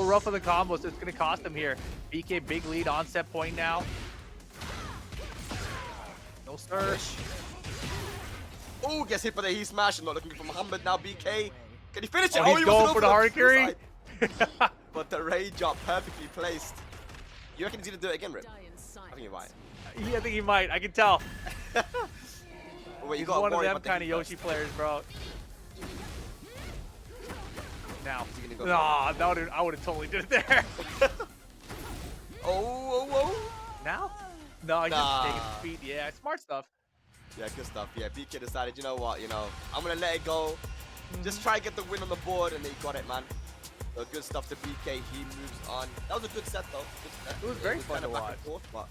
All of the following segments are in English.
rough on the combos. It's going to cost them here. BK, big lead on set point now. No search. Oh, gets hit by the heat smash. Not looking for Muhammad now. BK. Can he finish it? Oh, he's going for the hard carry. But the rage up perfectly placed. You reckon he's going to do it again, Rip? I think he might. Yeah, I think he might. I can tell. Wait, He's one of them kind of Yoshi players, bro. Now. Nah, I would have totally did it there. Oh. Now? No, he's just taking speed. Yeah, smart stuff. Yeah, good stuff. Yeah, BK decided, you know what, I'm going to let it go. Just try and get the win on the board, and he got it, man. So good stuff to BK. He moves on. That was a good set, though. It was very fun to watch. But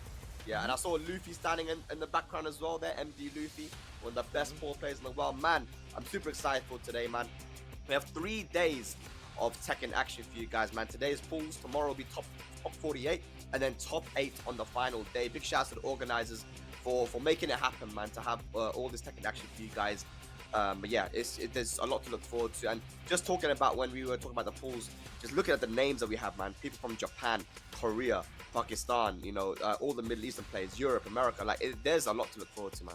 yeah, and I saw Luffy standing in the background as well there. MD Luffy, one of the best pool players in the world. Man, I'm super excited for today, man. We have 3 days of Tekken action for you guys, man. Today's pools. Tomorrow will be top 48, and then top 8 on the final day. Big shout out to the organizers for making it happen, man, to have all this Tekken action for you guys. But yeah, there's a lot to look forward to. And just talking about when we were talking about the pools, just looking at the names that we have, man. People from Japan, Korea, Pakistan, all the Middle Eastern players, Europe, America. Like, there's a lot to look forward to, man.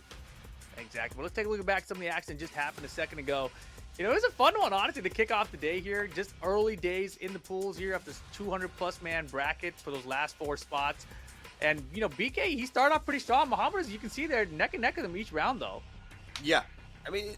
Exactly. Well, let's take a look back at some of the action just happened a second ago. It was a fun one, honestly, to kick off the day here. Just early days in the pools here of this 200+ man bracket for those last 4 spots. And, BK, he started off pretty strong. Muhammad, as you can see there, neck and neck with him each round, though. Yeah. I mean,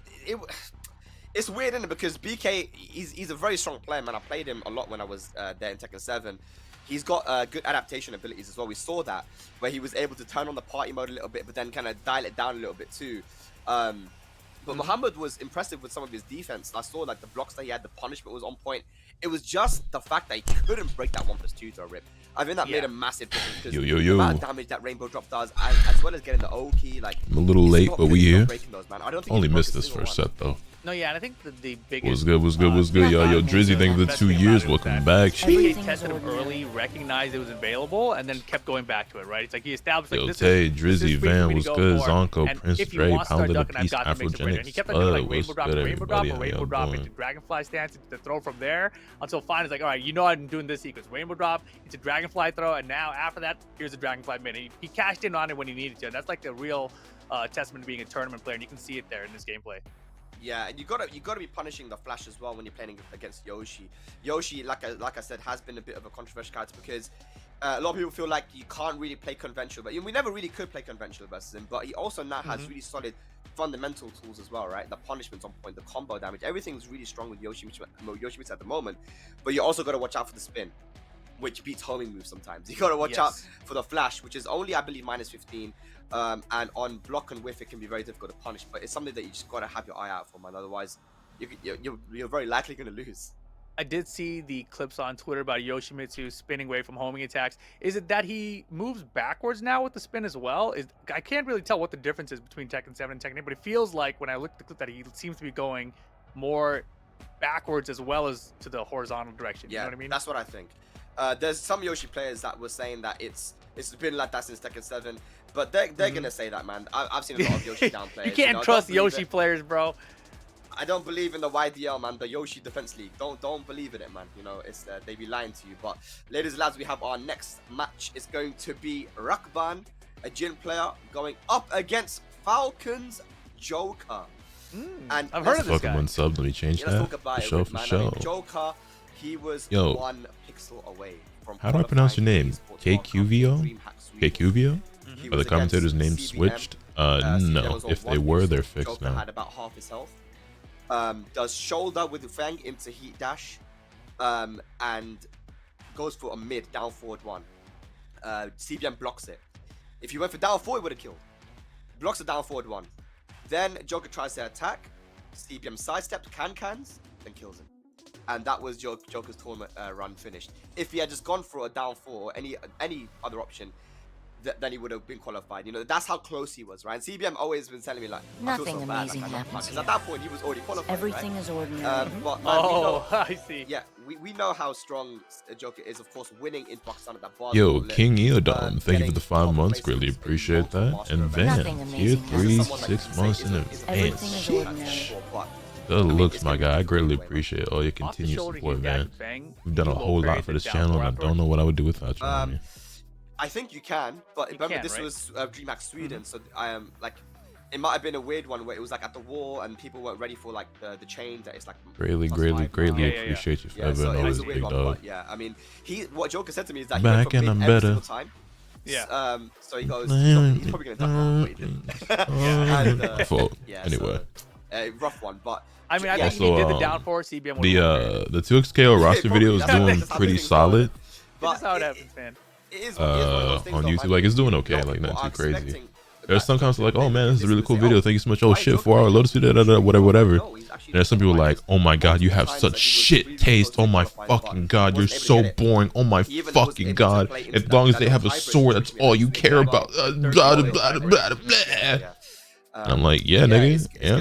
it's weird, isn't it? Because BK, he's a very strong player, man. I played him a lot when I was there in Tekken 7. He's got good adaptation abilities as well. We saw that, where he was able to turn on the party mode a little bit, but then kind of dial it down a little bit too. But Muhammad was impressive with some of his defense. I saw like the blocks that he had, the punishment was on point. It was just the fact that he couldn't break that 1+2 to a rip. I think that made a massive difference because the amount of damage that Rainbow Drop does, as well as getting the O key, like I'm a little late, but we here. Those, man. I don't think only missed this first set though. No, yeah, and I think the biggest... Was good. Yo, Drizzy, thank you for the 2 years. Welcome back. He tested him early, recognized it was available, and then kept going back to it, right? It's like he established, like, this Tay, is Drizzy, Van was good. Zonko, and Prince if you Dre, want to start Pounded a ducking, I've piece, got to mix it right. And he kept on doing like rainbow drop, or rainbow drop into dragonfly stance, into the throw from there, until finally it's like, all right, I'm doing this sequence. Rainbow drop, into dragonfly throw, and now after that, here's a dragonfly mid. He cashed in on it when he needed to, and that's like the real testament to being a tournament player, and you can see it there in this gameplay. Yeah, and you gotta be punishing the flash as well when you're playing against Yoshi. Yoshi, like I said, has been a bit of a controversial character because a lot of people feel like you can't really play conventional, but we never really could play conventional versus him. But he also now has really solid fundamental tools as well, right? The punishment's on point, the combo damage, everything's really strong with Yoshi at the moment. But you also gotta watch out for the spin, which beats homing moves sometimes. You gotta watch out for the flash, which is only, I believe, -15. And on block and whiff, it can be very difficult to punish, but it's something that you just gotta have your eye out for, man. Otherwise, you're very likely gonna lose. I did see the clips on Twitter about Yoshimitsu spinning away from homing attacks. Is it that he moves backwards now with the spin as well? I can't really tell what the difference is between Tekken 7 and Tekken 8, but it feels like when I look at the clip that he seems to be going more backwards as well as to the horizontal direction. Yeah, you know what I mean? That's what I think. There's some Yoshi players that were saying that it's been like that since Tekken 7, but they're gonna say that, man. I've seen a lot of Yoshi down players. You can't trust Yoshi players, bro. I don't believe in the YDL, man, the Yoshi Defense League. Don't believe in it, man. It's they be lying to you. But ladies and lads, we have our next match. It's going to be Rakban, a Jin player, going up against Falcon's Joker. And I've heard of this guy. One sub, let me change that. Let's talk about for it, man. Sure. I mean, Joker, he was 1 pixel away from. How do I pronounce your name? KQVO? KQVO? Are the commentators' names switched? No. If they were, they're fixed Joker now. had about half his health. Does shoulder with Fang into heat dash, and goes for a mid down forward 1. CBM blocks it. If you went for down 4, it would have killed. Blocks the down forward 1. Then Joker tries to attack. CBM sidesteps, cans, then kills him. And that was Joker's tournament run finished. If he had just gone for a down 4 or any other option, then he would have been qualified. That's how close he was, right? And CBM always been telling me, like, nothing amazing happens because at that point he was already qualified. Everything right? is ordinary. But man, I see. Yeah, we know how strong Joker is, of course, winning in Pakistan at that bar. Yo, King Eodom, thank you for the 5 months, greatly appreciate that. And Van, tier 3, 6 months in Everything is advance. ordinary. But Good looks, my guy. I greatly appreciate all your continued support, man. You've done a whole lot for this channel, and I don't know what I would do without you. I think you can, but remember this was DreamHack Sweden, so I am like, it might have been a weird one where it was like at the wall and people weren't ready for like the change that it's like. Greatly appreciate you forever. So and it was always, a weird big one, dog. but yeah, I mean, what Joker said to me is that Back he went and from I'm mid every better. single time. Yeah. So he goes, he's probably gonna duck that, but he didn't. Anyway. So, rough one, but. I mean, I think he did the downforce. CBM the 2XKO roster video is doing pretty solid. This is how it happens, man. On YouTube, like it's doing okay, like not too crazy. There's some comments like, oh man, this is a really cool video, thank you so much. Oh shit, 4 hour Lotus video, whatever. And there's some people like, oh my god, you have such shit taste. Oh my fucking god, you're so boring. Oh my fucking god. As long as they have a sword, that's all you care about. Blah, blah, blah, blah, blah. I'm like, yeah, nigga. Yeah.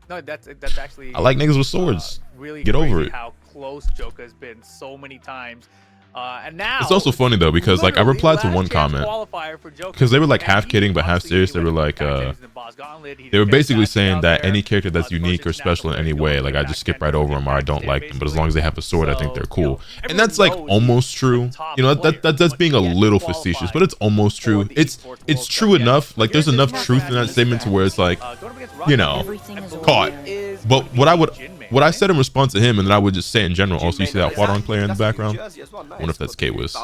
No, that's actually. I like niggas with swords. Really get over it. How close Joker has been so many times. And now it's also funny though because like I replied to one comment because they were like half kidding but half serious. They were like they were basically saying that any character that's unique or special in any way, like I just skip right over them or I don't like them, but as long as they have a sword I think they're cool. And that's like almost true, you know. That's being a little facetious, but it's almost true. It's true enough, like there's enough truth in that statement to where it's like, you know, caught. But what I said in response to him, and then I would just say in general, also you see that Huarong player in the background? I wonder if that's K-Wiz.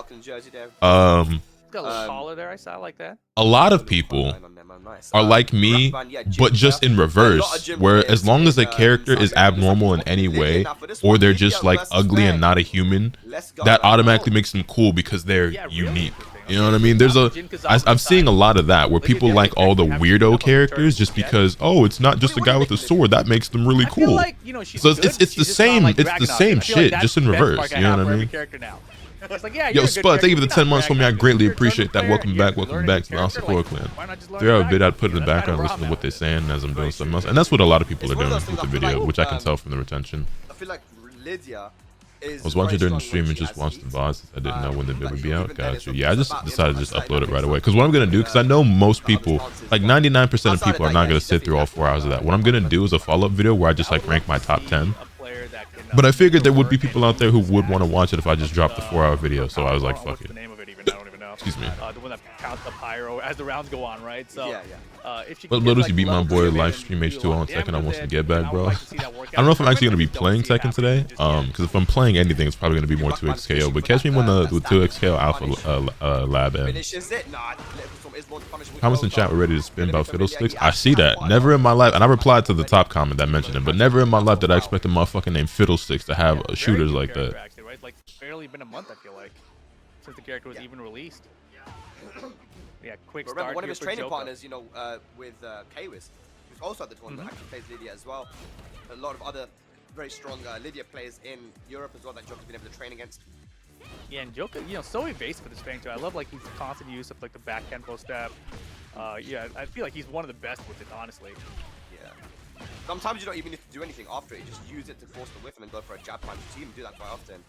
A lot of people are like me, but just in reverse, where as long as a character is abnormal in any way, or they're just like ugly and not a human, that automatically makes them cool because they're unique. You know what I mean? I'm seeing a lot of that where people like all the weirdo characters just because, oh, it's not just a guy with a sword, that makes them really cool. So it's the same shit, just in reverse. You know what I mean? Yo, Spud, thank you for the 10 months for me. I greatly appreciate that. Welcome back to the Asakura clan. If you have a vid, I'd put it in the background, listen to what they're saying as I'm doing something else. And that's what a lot of people are doing with the video, which I can tell from the retention. I feel like Lydia I was watching during the stream and just watched the VODs. I didn't know when the video would be out. Gotcha. Yeah, I just decided to just upload it right away. Because what I'm going to do, because I know most people, like 99% of people are not going to sit through all 4 hours of that. What I'm going to do is a follow-up video where I just like rank my top 10. But I figured there would be people out there who would want to watch it if I just dropped the 4 hour video. So I was like, fuck it. Excuse me. The one that counts the pyro as the rounds go on, right? So, but Lotus, you beat my boy live stream H2 on Tekken. I want to get back, bro. I don't know if I'm actually going to be playing Tekken today. Because if I'm playing anything, it's probably going to be more 2XKO. But catch me when the 2XKO Alpha Lab ends. Comments in chat were ready to spin about Fiddlesticks. I see that. Never in my life, and I replied to the top comment that mentioned him, but never in my life did I expect a motherfucking named Fiddlesticks to have shooters like that. Like barely been a month, I feel like, since the character was even released. Yeah, quick start. Remember, one of his training partners, you know, with K-Wiz, who's also at the tournament, actually plays Lydia as well. A lot of other very strong Lydia players in Europe as well that Joker's been able to train against. Yeah, and Joker, you know, so evasive with his Fang too. I love like his constant use of like the back tempo step. Yeah, I feel like he's one of the best with it, honestly. Yeah. Sometimes you don't even need to do anything after it. You just use it to force the whiff and then go for a jab punch. You see him do that quite often.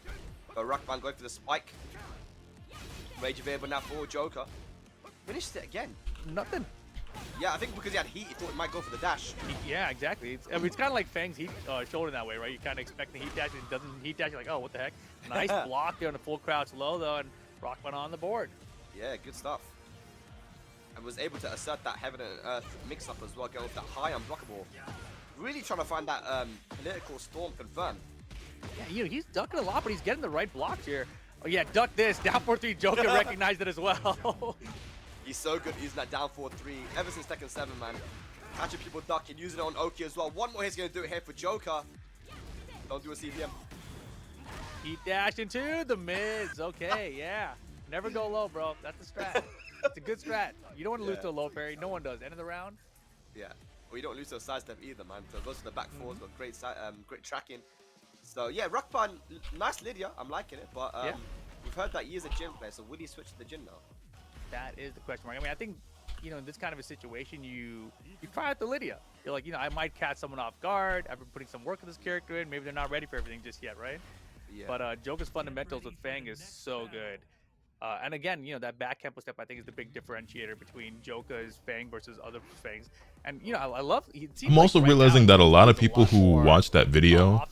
But Ruckman going for the spike. Rage available now for Joker. Finished it again. Nothing. Yeah, I think because he had heat, he thought he might go for the dash. Yeah, exactly. I mean, it's kind of like Fang's heat shoulder that way, right? You kind of expect the heat dash, and it doesn't heat dash. You're like, oh, what the heck? Nice block there on the full crouch low, though, and Rockman on the board. Yeah, good stuff. And was able to assert that heaven and earth mix-up as well, going with that high unblockable. Really trying to find that political storm confirmed. Yeah, you know, he's ducking a lot, but he's getting the right blocks here. Oh, yeah, duck this. Down 4-3, Joker recognized it as well. He's so good using that down 4-3 ever since Tekken 7, man. Catching people ducking, using it on Oki as well. One more he's going to do it here for Joker. Don't do a CVM. He dashed into the mids. Okay, yeah. Never go low, bro. That's the strat. It's a good strat. You don't want to lose to a low parry. No one does. End of the round. Yeah. Well, you don't lose to a side step either, man. So goes to the back fours, but great tracking. So yeah, Ruckman, nice Lydia. I'm liking it, but we've heard that he is a Jin player. So will he switch to the Jin now? That is the question mark. I mean, I think, you know, in this kind of a situation, you try out the Lydia. You're like, you know, I might catch someone off guard. I've been putting some work with this character in. Maybe they're not ready for everything just yet, right? Yeah. But Joker's fundamentals with Fang is so good. And again, you know, that back tempo step I think is the big differentiator between Joka's Fang versus other Fangs. And you know, I love. I'm also realizing that a lot of people who watch that video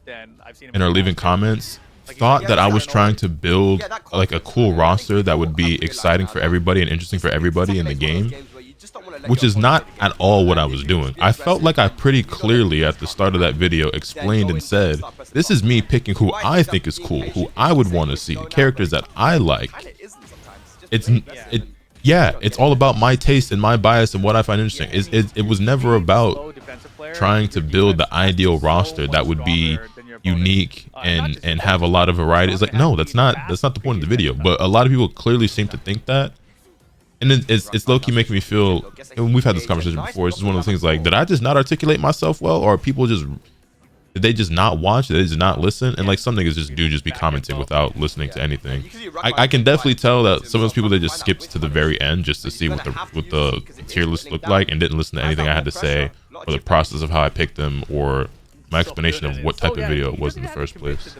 and are leaving comments thought that I was trying to build like a cool roster that would be exciting for everybody and interesting for everybody in the game, which is not at all what I was doing. I felt like I pretty clearly at the start of that video explained and said, this is me picking who I think is cool, who I would want to see, characters that I like. It's all about my taste and my bias and what I find interesting. It was never about trying to build the ideal roster that would be unique and have a lot of variety. It's like, no, that's not the point of the video. But a lot of people clearly seem to think that. And it's low-key making me feel, and we've had this conversation before, it's just one of those things like, did I just not articulate myself well, or people just, did they just not watch, did they just not listen? And like some niggas just be commenting without listening to anything. I can definitely tell that some of those people, they just skipped to the very end just to see what the tier list looked like and didn't listen to anything I had to say, or the process of how I picked them, or my explanation of what type of video it was in the first place.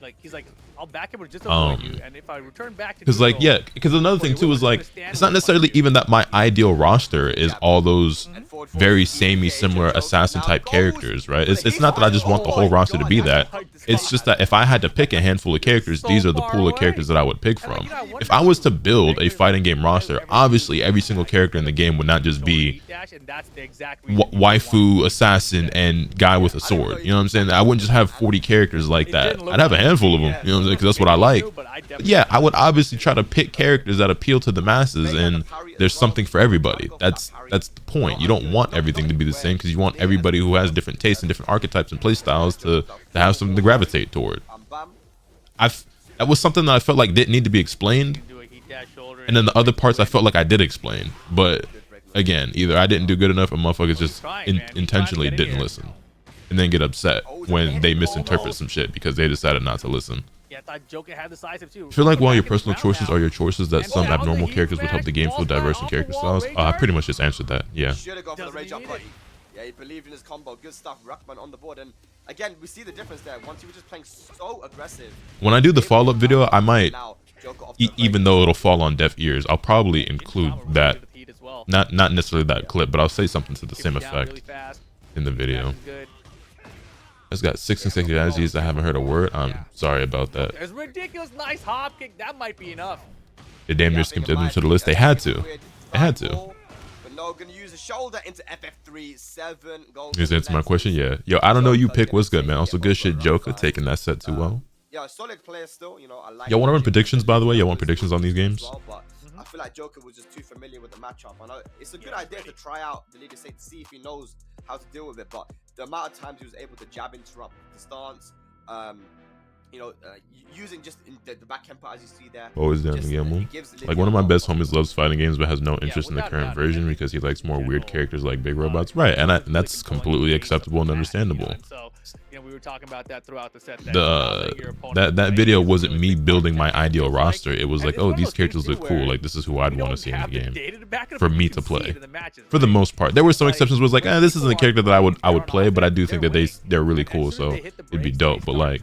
Like he's like, I'll back him with just avoid you, and if I return back to because like, yeah, because another thing too is like, it's not necessarily even that my ideal roster is all those very samey similar assassin type characters, right? It's not that I just want the whole roster to be that. It's just that if I had to pick a handful of characters, these are the pool of characters that I would pick from. If I was to build a fighting game roster, obviously every single character in the game would not just be waifu, assassin, and guy with a sword. You know what I'm saying? I wouldn't just have 40 characters like that. I'd have a handful of them, you know what I'm saying? Because that's what I like. But yeah, I would obviously try to pick characters that appeal to the masses, and there's something for everybody. That's the point. You don't want everything to be the same, because you want everybody who has different tastes and different archetypes and play styles to have something to gravitate toward. That was something that I felt like didn't need to be explained, and then the other parts I felt like I did explain. But again, either I didn't do good enough, or motherfuckers just intentionally didn't listen, and then get upset when they misinterpret some shit because they decided not to listen. I feel like while your personal choices are your choices, that some abnormal characters would help the game feel diverse in character styles. I pretty much just answered that. Yeah. Yeah, he believed in his combo. Good stuff. Ruckman on the board. And again, we see the difference there. Once he was just playing so aggressive. When I do the follow-up video, I might, even though it'll fall on deaf ears, I'll probably include that. Not necessarily that clip, but I'll say something to the same effect in the video. It's got 6 consecutive IGs. I haven't heard a word. I'm sorry about that. There's ridiculous nice hop kick. That might be enough. They damn near skipped them to the list. They had to. They had to. No, gonna use a shoulder into FF3 7 goal. Just answer my question. Yeah. Yo, I don't know you pick. What's good, man? Also good shit. Joker taking that set too well. Yeah, solid player still. You know, I like. Y'all want to run predictions, by the way? Y'all want predictions on these games? I feel like Joker was just too familiar with the matchup. I know it's a good idea to try out the leader state to see if he knows how to deal with it, but the amount of times he was able to jab interrupt the stance, you know, using just the back tempo as you see there. Always down the game. Like one of my best homies loves fighting games but has no interest in the current version because he likes more weird characters like big robots. Right, and that's completely acceptable and understandable. You know, we were talking about that throughout the set. That video wasn't me building my ideal roster. It was like, oh, these characters look cool. Like this is who I'd want to see in the game for me to play. For the most part, there were some exceptions. Where it was like, this isn't a character that I would play, but I do think that they're really cool, so it'd be dope. But like,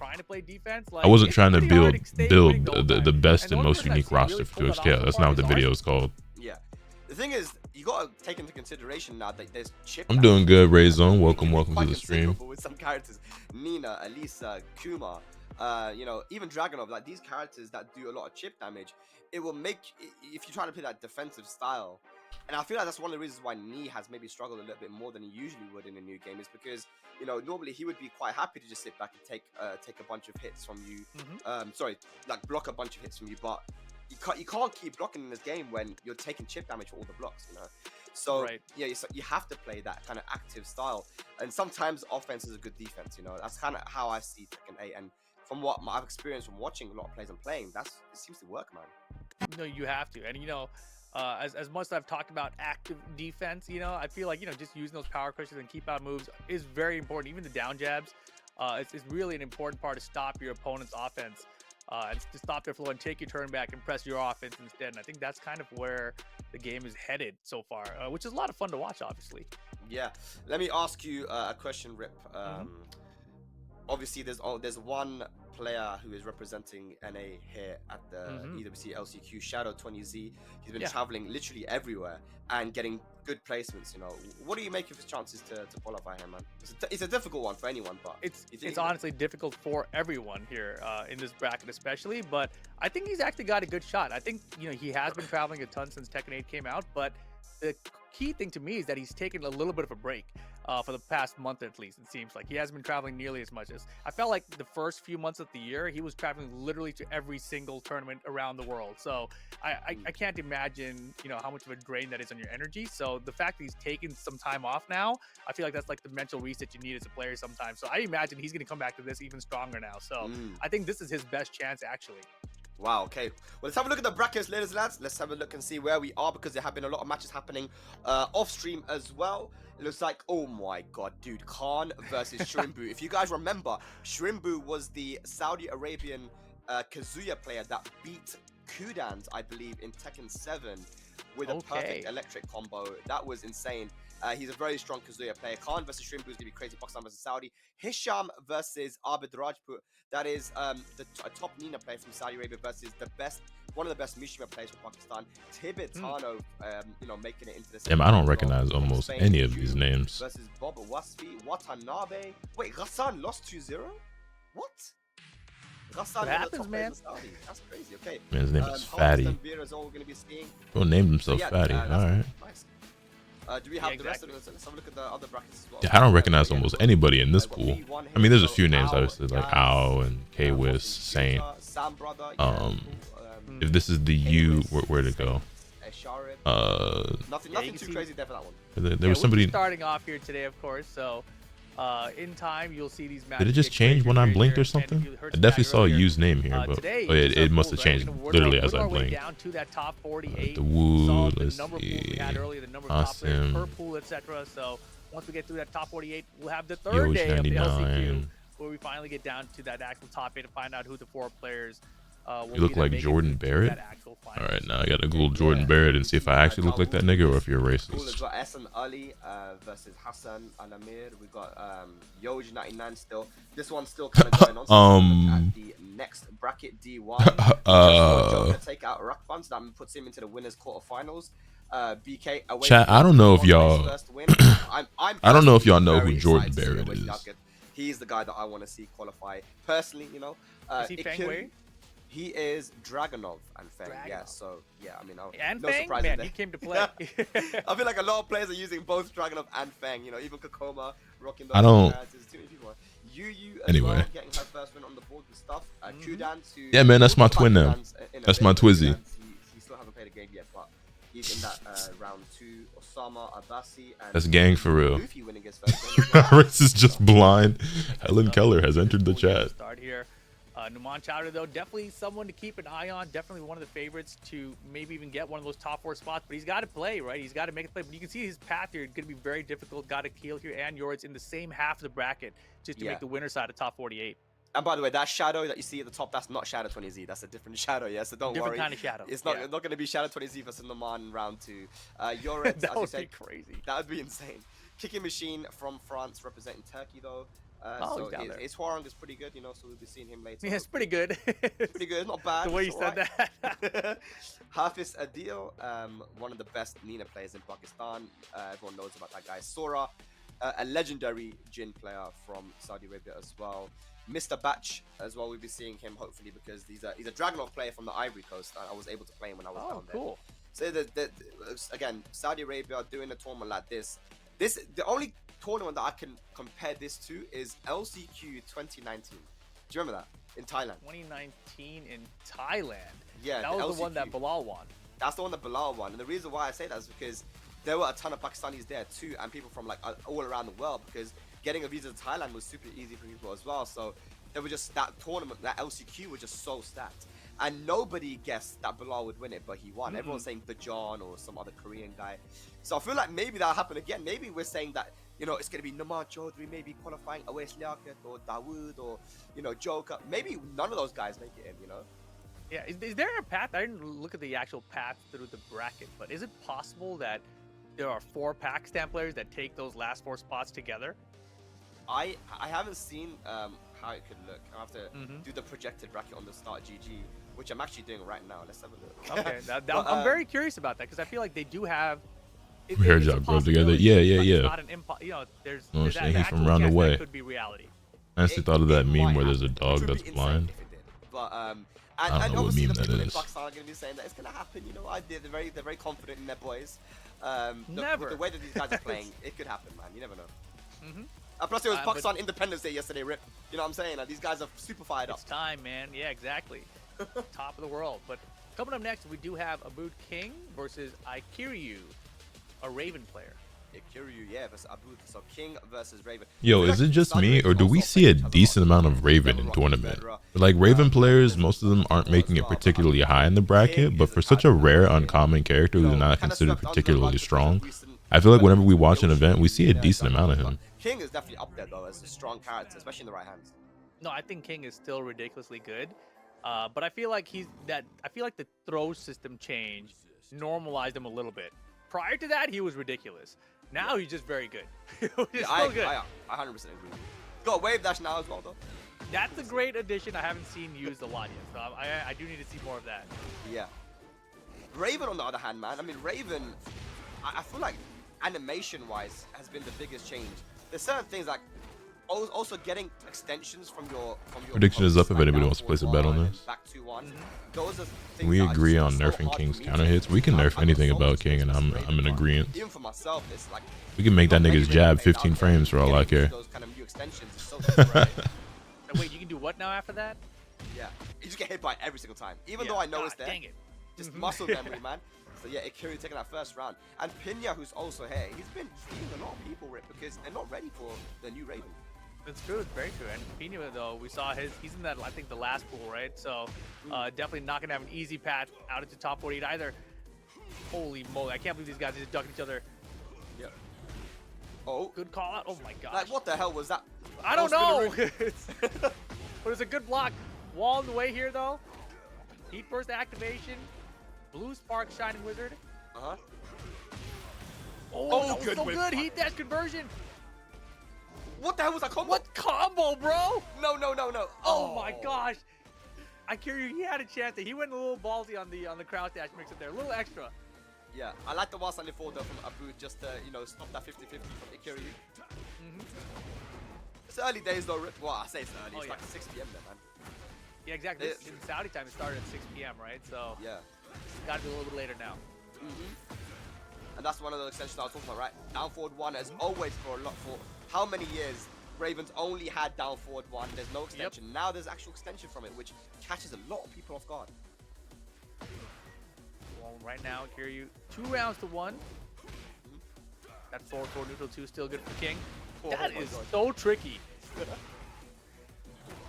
I wasn't trying to build the best and most unique roster for 2XK. That's not what the video is called. Yeah, the thing is, you gotta take into consideration now that there's chip. I'm doing good, Ray Zone. Welcome to the stream. With some characters, Nina, Elisa, Kuma, you know, even Dragonov, like these characters that do a lot of chip damage, it will make, if you try to play that defensive style, and I feel like that's one of the reasons why Ni has maybe struggled a little bit more than he usually would in a new game, is because, you know, normally he would be quite happy to just sit back and take a bunch of hits from you, sorry, like block a bunch of hits from you, but you can't keep blocking in this game when you're taking chip damage for all the blocks, you know. So yeah, you have to play that kind of active style, and sometimes offense is a good defense. You know, that's kind of how I see Tekken 8, and from what I've experienced from watching a lot of players and playing, it seems to work, man. No, you have to, and you know, as much as I've talked about active defense, you know, I feel like, you know, just using those power cushions and keep out moves is very important. Even the down jabs, it's really an important part to stop your opponent's offense. And to stop their flow and take your turn back and press your offense instead. And I think that's kind of where the game is headed so far, which is a lot of fun to watch, obviously. Yeah. Let me ask you a question, Rip. Obviously, there's one player who is representing NA here at the EWC LCQ, Shadow 20Z. He's been traveling literally everywhere and getting good placements. You know, what do you make of his chances to qualify here, man? It's a difficult one for anyone, but it's honestly difficult for everyone here in this bracket, especially. But I think he's actually got a good shot. I think, you know, he has been traveling a ton since Tekken 8 came out, but the key thing to me is that he's taken a little bit of a break for the past month, at least. It seems like he hasn't been traveling nearly as much as I felt like the first few months of the year. He was traveling literally to every single tournament around the world. So I can't imagine, you know, how much of a drain that is on your energy. So the fact that he's taken some time off now, I feel like that's like the mental reset you need as a player sometimes. So I imagine he's going to come back to this even stronger now. So I think this is his best chance, actually. Wow, okay. Well, let's have a look at the brackets, ladies and lads. Let's have a look and see where we are, because there have been a lot of matches happening off stream as well. It looks like, oh my god, dude, Khan versus Shrimbu. If you guys remember, Shrimbu was the Saudi Arabian Kazuya player that beat Kudans, I believe, in Tekken 7 with a perfect electric combo. That was insane. He's a very strong Kazuya player. Khan versus Shrimbu is going to be crazy. Pakistan versus Saudi. Hisham versus Abid Rajput. That is a top Nina player from Saudi Arabia versus one of the best Mishima players from Pakistan. Tibetano, you know, making it into the. Damn, I don't recognize almost any of these names. Versus Bob Wasfi, Watanabe. Wait, Ghassan lost 2-0? What? What happens, man? That's crazy. Okay. Man, his name is Fatty. Bro named himself Fatty. All right. Nice. Do we have the rest of it? Let's have a look at the other brackets as well. Yeah, I don't recognize almost anybody in this pool. I mean, there's a few names obviously, like Ao and K-Wiz, Saint. If this is the U, where'd it go? Nothing too crazy there for that one. There was somebody starting off here today, of course. So in time, you'll see these matches. Did it just change when I blinked or something? I definitely saw a U's name here, but it must have changed literally as I blinked. Down to that top 48. The Wood, let's see. The number of top players per pool, etc. So once we get through that top 48, we'll have the third day of the LCQ, where we finally get down to that actual top 8 to find out who the 4 players. You look like Jordan Barrett? Alright, now I gotta Google Jordan Barrett and see if I actually look like that nigga or if you're racist. We've got Esan Ali versus Hassan Al-Amir. We've got Yoj 99 still. This one's still kind of going on. At the next bracket, D1. Take out Rakban, so that puts him into the winners quarterfinals. BK away. Chat, I don't know if y'all I don't know if y'all know who Jordan Barrett is. He's the guy that I want to see qualify personally, you know. Is he Fang Wei? He is Dragonov and Fang, yeah. So yeah, I mean, no Fang, surprise man, there. he came to play. I feel like a lot of players are using both Dragonov and Fang. You know, even Kokoma rocking those. I don't. Too many people. Yu anyway, well, getting her first win on the board and stuff. Kudans, who yeah, man, that's my twin now. That's my Twizzy. He still hasn't played a game yet, but he's in that round 2. Osama Abbasi and that's gang for real. Luffy winning his first game. Riz is just blind. Helen Keller has entered the chat. Start here. Numan Chowder, though, definitely someone to keep an eye on. Definitely one of the favorites to maybe even get one of those top 4 spots. But he's got to play, right? He's got to make a play. But you can see his path here is going to be very difficult. Got to Keel here and Yoritz in the same half of the bracket just to make the winner side of top 48. And by the way, that shadow that you see at the top, that's not Shadow 20Z. That's a different shadow, yeah? So don't worry. Different kind of shadow. It's not going to be Shadow 20Z versus Numan in round 2. Yoritz, that would be crazy. That would be insane. Kicking Machine from France representing Turkey, though. So his Hwarang is pretty good, you know, so we'll be seeing him later. Yeah, it's pretty good. Pretty good, not bad. The way you said that. Hafiz Adil, one of the best Nina players in Pakistan. Everyone knows about that guy. Sora, a legendary Jin player from Saudi Arabia as well. Mr. Batch as well, we'll be seeing him hopefully because he's a Dragonov player from the Ivory Coast. I was able to play him when I was down there. Cool. So again, Saudi Arabia doing a tournament like this. The only tournament that I can compare this to is LCQ 2019. Do you remember that? In Thailand. 2019 in Thailand? Yeah. That was the one that Bilal won. That's the one that Bilal won. And the reason why I say that is because there were a ton of Pakistanis there too, and people from like all around the world, because getting a visa to Thailand was super easy for people as well. So there was just that tournament, that LCQ was just so stacked. And nobody guessed that Bilal would win it, but he won. Everyone's saying Bajan or some other Korean guy. So I feel like maybe that'll happen again. Maybe we're saying that, you know, it's going to be Numan Chaudhry, maybe qualifying Awais Liaquat or Dawood or, you know, Joker. Maybe none of those guys make it in, you know? Yeah, is there a path? I didn't look at the actual path through the bracket, but is it possible that there are 4 Pakistan players that take those last 4 spots together? I haven't seen how it could look. I have to do the projected bracket on the start GG, which I'm actually doing right now. Let's have a look. Okay, I'm very curious about that because I feel like they do have. Hair job bro together. Yeah. It's not an there's that he from round away. That could be reality. I actually thought of that meme where there's a dog that's blind. But I don't know what meme that is. Pakistan are going to be saying that it's going to happen. You know, they're very confident in their boys. Never. The way that these guys are playing, it could happen, man. You never know. Plus, it was Pakistan Independence Day yesterday, Rip. You know what I'm saying? Like, these guys are super fired up. It's time, man. Yeah, exactly. Top of the world. But coming up next, we do have Abud King versus Ikiryu, a Raven player. Ikiryu, yeah, versus Abud. So King versus Raven. Yo, is it just me, or do we see a decent amount of Raven in tournament? Like, Raven players, most of them aren't making it particularly high in the bracket, but for such a rare, uncommon character who's not considered particularly strong, I feel like whenever we watch an event, we see a decent amount of him. King is definitely up there, though, as a strong character, especially in the right hands. No, I think King is still ridiculously good. But I feel like I feel like the throw system change normalized him a little bit. Prior to that, he was ridiculous. Now he's just very good. He's still good. I 100% agree. Got a wave dash now as well, though. That's a great addition. I haven't seen used a lot yet, so I do need to see more of that. Yeah. Raven, on the other hand, man. I mean, Raven, I feel like animation-wise has been the biggest change. There's certain things like also getting extensions from your prediction is up if anybody wants to place a bet on this. Back 2-1. Those are things we agree on nerfing King's counter hits. We can nerf anything about King, and I'm in agreement. Even for myself, it's like we can make that nigga's jab 15 frames for all I care. Those kind of new extensions is so Wait, you can do what now after that? Yeah, you just get hit by it every single time, even though I know it's there. Dang it. Just muscle memory, man. So yeah, Ikiryu taking that first round, and Pinya, who's also here, he's been feeding a lot of people, Rip, because they're not ready for the new Raven. It's true. It's very true. And Pina, though, we saw he's in that, I think, the last pool, right? So definitely not going to have an easy path out into top 48 either. Holy moly. I can't believe these guys just ducking each other. Yeah. Oh. Good call out. Oh, my gosh. Like, what the hell was that? I don't know. But it's a good block. Wall in the way here, though. Heat burst activation. Blue spark shining wizard. Uh-huh. Oh, that was so good. Heat dash conversion. What the hell was that combo? What combo, bro? No. Oh my gosh. Ikiryu, he had a chance. He went a little ballsy on the crouch dash mix up there. A little extra. Yeah, I like the while standing forward though from Abud just to, you know, stop that 50-50 from Ikiryu. It's early days though, Rip. Well, I say it's early. It's like 6 p.m. there, man. Yeah, exactly. In Saudi time, it started at 6 p.m., right? So yeah, it's got to be a little bit later now. And that's one of the extensions I was talking about, right? Down forward 1 as always for how many years Ravens only had down forward 1. There's no extension. Now there's actual extension from it, which catches a lot of people off guard. Well, right now, Ikiryu, 2 rounds to 1. That forward neutral 2 still good for King. That is so tricky.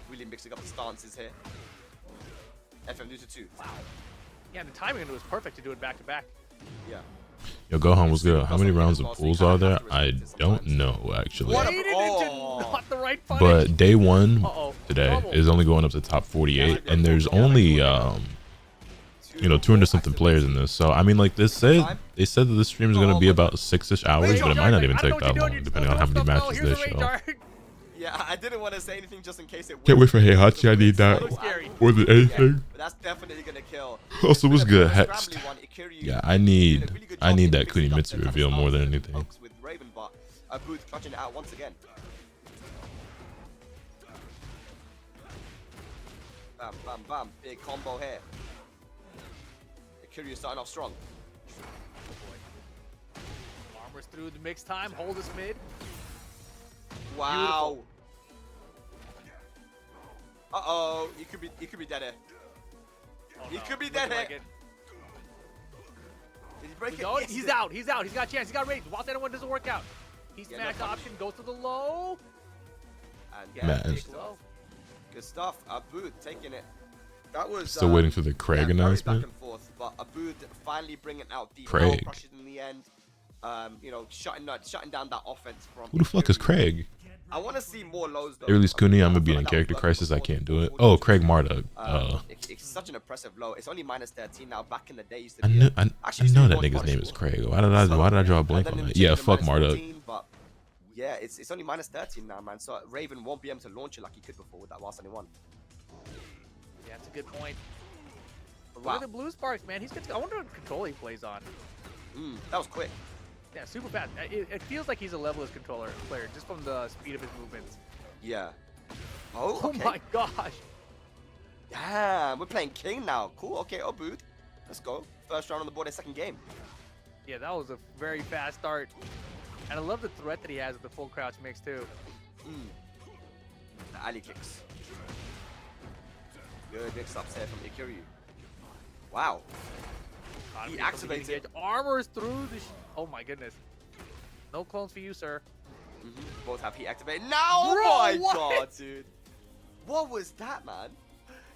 Really mixing up the stances here. FM neutral 2. Wow. Yeah, and the timing was perfect to do it back to back. Yeah. Yo, Gohan was good. How many rounds of pools are there? I don't know, actually. But day 1 today is only going up to top 48, and there's only, 200 something players in this. So, I mean, like they said that this stream is going to be about 6-ish hours, but it might not even take that long, depending on how many matches they show. Yeah, I didn't want to say anything just in case it Can't wait for Heihachi. I need that more than anything. But that's definitely going to kill. Also, was good. Hexed. Yeah, I need that Kunimitsu reveal more than anything. With Raven, but Abud clutching it out once again. Bam, bam, bam. Big combo here. Ikiryu starting off strong. Armors through the mix time. Hold us mid. Wow. Uh-oh. You could be dead here. He could be dead here. Did he break it? Yes, he's out. He's out. He's got a chance. He's got rage. While that one doesn't work out. He smash option. Goes to the low. And good stuff. Abud taking it. That was still waiting for the Craig announcement. Back and forth, but Abud finally bringing out the Craig crushes in the end. Shutting down that offense from. Who the fuck is Craig? I want to see more lows though. They released Kuni. I'm gonna be in character crisis. I can't do it. Oh, Craig Marduk. It's such an impressive low. It's only -13 now. Back in the day, used to I be know that nigga's name is Craig. Why did I draw a blank on that? Yeah, fuck Marduk. Yeah, it's only minus 13 now, man. So Raven won't be able to launch it like he could before with that whilst only one. Yeah, that's a good point. But Wow. look at the blue sparks, man. I wonder what controller he plays on. That was quick. Yeah, super fast. It feels like he's a levelless controller player just from the speed of his movements. Yeah. Oh, okay. Oh my gosh. Damn, we're playing King now. Cool. Okay, Obud. Let's go. First round on the board, second game. Yeah, that was a very fast start. And I love the threat that he has with the full crouch mix too. The alley kicks. Good mix ups here from Ikiryu. Wow. He activates it. Armors through the. Oh my goodness. No clones for you, sir. Both have heat activated. No, oh my god, dude. What was that, man?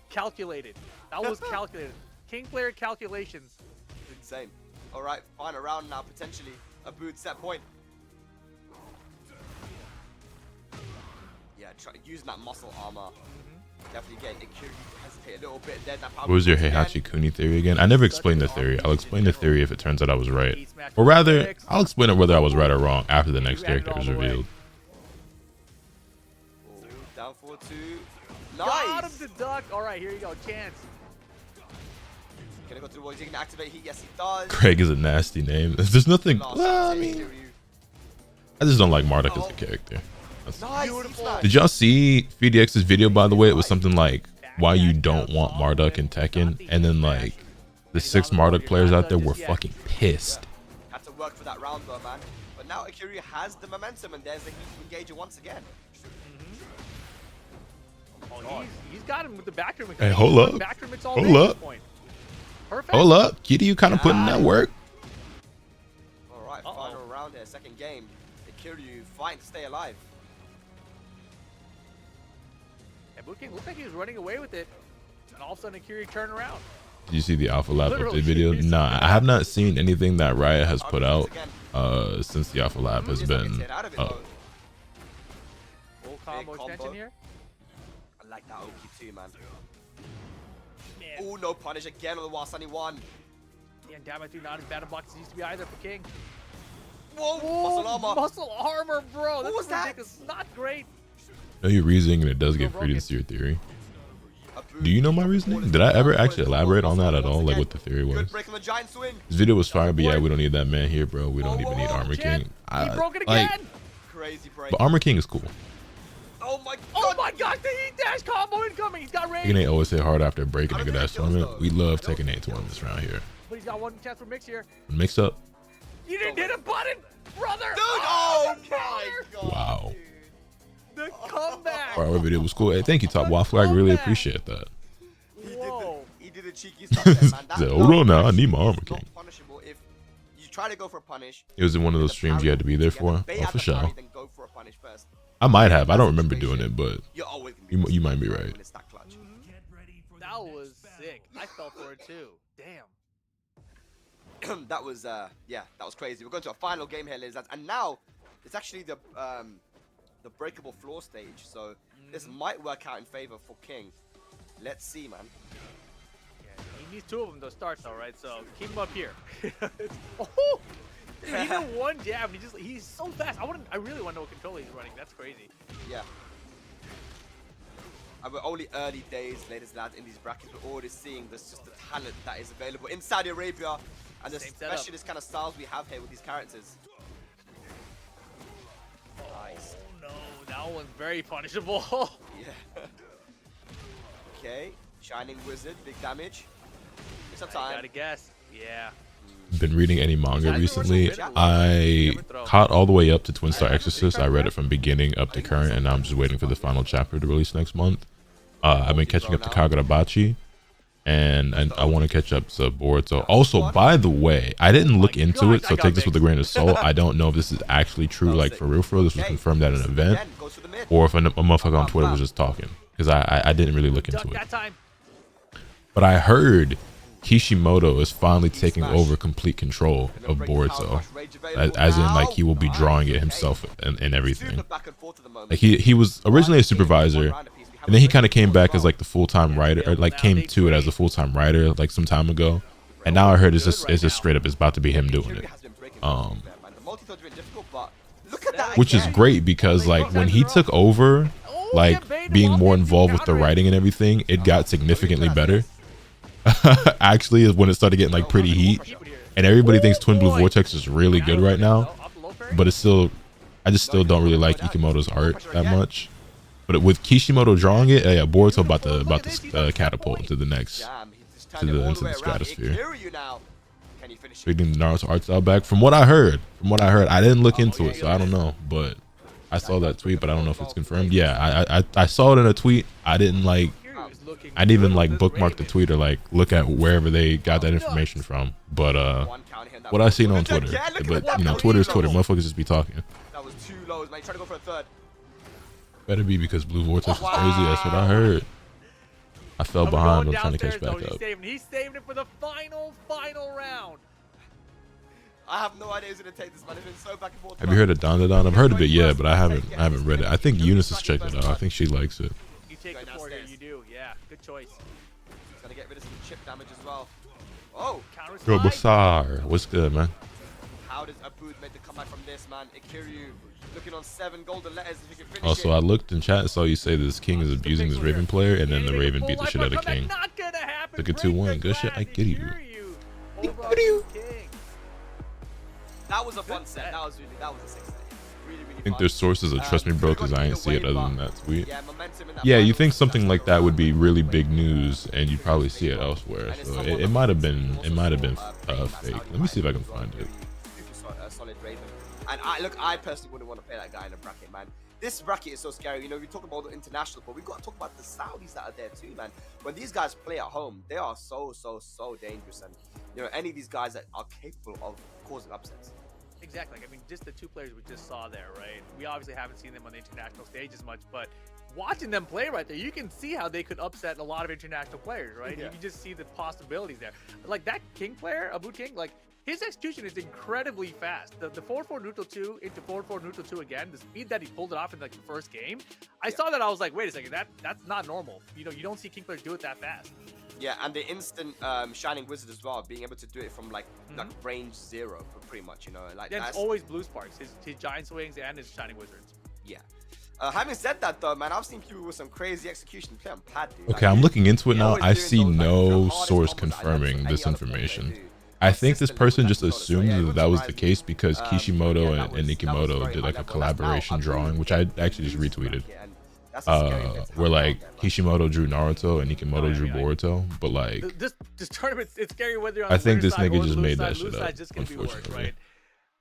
Calculated. That was calculated. King player calculations. Insane. All right, final round now, potentially. A boot set point. Yeah, using that muscle armor. Definitely getting Ikiryu to hesitate a little bit there. What was your Heihachi Kuni theory again? I never explained the theory. I'll explain the theory if it turns out I was right. Or rather, I'll explain it whether I was right or wrong after the next character is revealed. Down 4-2. Got Nice! him to duck. All right, here you go. Chance. Gonna go through the wall. Is he gonna activate heat? Yes, he does. Craig is a nasty name. There's nothing. I just don't like Marduk as a character. Nice. Did y'all see VDX's video, by the way? It was something like why you don't want Marduk in Tekken, and then like the 6 Marduk players out there were fucking pissed. Had to work for that round though, man. But now Ikiryu has the momentum, and there's the heat engager once again. Oh, he's got him with the backroom. Hey, hold up. Hold up. Perfect. Hold up. Kitty, you kind of putting that work. All right, final round here, second game. Ikiryu fighting to stay alive. And Blue King looked like he was running away with it, and all of a sudden Ikiryu turned around. Did you see the Alpha Lab update video? Nah, I have not seen anything that Riot has put out since the Alpha Lab has been up. Full combo extension here. I like that Oki too, man. Oh, no punish again on the Wasani one. Yeah, damn it, dude, not as bad a box as used to be either for King. Whoa, muscle armor. Muscle armor, bro. What was that? It's not great. Know your reasoning, and it does give credence to your theory. Do you know my reasoning? Did I ever actually elaborate on that at all, like what the theory was? This video was fire, but yeah, we don't need that man here, bro. We don't even need Armor King. He broke it again. Crazy break. But Armor King is cool. Oh my god. Oh my god, the heat dash combo incoming. He's got range. Tekken 8 always hit hard after breaking a good ass tournament. We love Tekken 8 tournaments around here. But he's got one chance for mix here. Mix up. You didn't hit a button, brother. Dude, oh my god. Wow. The comeback. Our video was cool. Hey, thank you, Top Waffle. I really appreciate that. He did the cheeky stuff there, man. Said, hold on now, I need my Armor King. Punishable if you try to go for a punish. It was in one of those streams you had to be there for. Oh, for sure. Then go for a punish first. I might have. I don't remember doing it, but You're always gonna be you might be right. That was sick. I fell for it too. Damn. That was yeah, that was crazy. We're going to a final game here, ladies and gents, and now it's actually the breakable floor stage. So this might work out in favor for King. Let's see, man. Yeah, he needs 2 of them to start though, right? So keep him up here. Oh, dude, even one jab, he's so fast. I really want to know what controller he's running. That's crazy. Yeah. We're only early days, ladies and lads, in these brackets. We're already seeing this just the talent that is available in Saudi Arabia, and especially this kind of styles we have here with these characters. Nice. Oh no, that one's very punishable. Yeah. Okay, Shining Wizard, big damage. It's a time. I gotta guess. Yeah. Been reading any manga recently. I caught all the way up to Twin Star Exorcist. I read it from beginning up to current, and now I'm just waiting for the final chapter to release next month. I've been catching up to Kagurabachi, and I want to catch up to Boruto. Also, by the way, I didn't look into it, so take this with a grain of salt. I don't know if this is actually true, like for real. This was confirmed at an event, or if a motherfucker on Twitter was just talking, because I didn't really look into it. But I heard Kishimoto is finally taking over complete control of Boruto, as in like he will be drawing it himself and everything. Like he was originally a supervisor, and then he kind of came back as like the full-time writer, or like came to it as a full-time writer like some time ago. And now I heard it's just straight up it's about to be him doing it. Look at that. Which is great because like when he took over, like being more involved with the writing and everything, it got significantly better. Actually, is when it started getting like pretty heat, and everybody thinks Twin Blue Vortex is really good right now, but it's still, I just still don't really like Ikimoto's art that much. But with Kishimoto drawing it, yeah, Boruto about to catapult into the next, into the stratosphere. Bringing the Naruto art style back. From what I heard, I didn't look into it, so I don't know, but I saw that tweet, but I don't know if it's confirmed. Yeah, I saw it in a tweet. I didn't even like bookmark the tweet or like look at wherever they got that information from. But what I seen on Twitter, but you know, Twitter is Twitter. Motherfuckers just be talking. That was too low, man. Try to go for a third. Better be because Blue Vortex is crazy. That's what I heard. I fell behind. I'm trying to catch back up. He's saving it for the final round. I have no idea who's gonna take this, man. It's been so back and forth. Have you heard of Don? I've heard of it, yeah, but I haven't read it. I think Eunice has checked it out. I think she likes it. You take the four here, you do, yeah. Good choice. He's gonna get rid of some chip damage as well. Oh, Yo, Basar, what's good, man? How does Abud make the comeback from this, man? Ikiryu looking on 7 golden letters. If he can finish also, I looked in chat and saw you say this King is abusing this Raven player, and then the Raven beat the shit out of King. Took it 2-1. Good shit. I get you. That was a fun set. That was a 6 set. Really, I think there's sources of trust me, bro, because I ain't see it other than that tweet. Yeah, you think something like that would be really big news, and you'd probably see it elsewhere. So it might have been fake. Let me see if I can find it. Solid Raven. And I personally wouldn't want to play that guy in a bracket, man. This bracket is so scary. You know, we talk about the international, but we got to talk about the Saudis that are there too, man. When these guys play at home, they are so dangerous, and you know, any of these guys that are capable of causing upsets. Exactly. I mean, just the 2 players we just saw there, right? We obviously haven't seen them on the international stage as much, but watching them play right there, you can see how they could upset a lot of international players, right? Yeah. You can just see the possibilities there. Like that King player, Abud King, like his execution is incredibly fast. The 4-4 neutral 2 into 4-4 neutral 2 again, the speed that he pulled it off in like the first game, I saw that, I was like, wait a second, that's not normal. You know, you don't see King players do it that fast. Yeah, and the instant Shining Wizard as well, being able to do it from like range 0, pretty much, you know. Like yeah, it's always blue sparks, his giant swings and his Shining Wizards. Yeah. Having said that though, man, I've seen people with some crazy execution play on pad, dude. Okay, I'm looking into it now. I see no source confirming this information. I think this person just assumed that was the case because Kishimoto and Nikimoto did like a collaboration drawing, which I actually just retweeted. Where like Kishimoto drew Naruto and Nikimoto drew Boruto, but like this tournament, it's scary whether you're on I think this side nigga or just made side. that shit up, Just gonna be worse, unfortunately.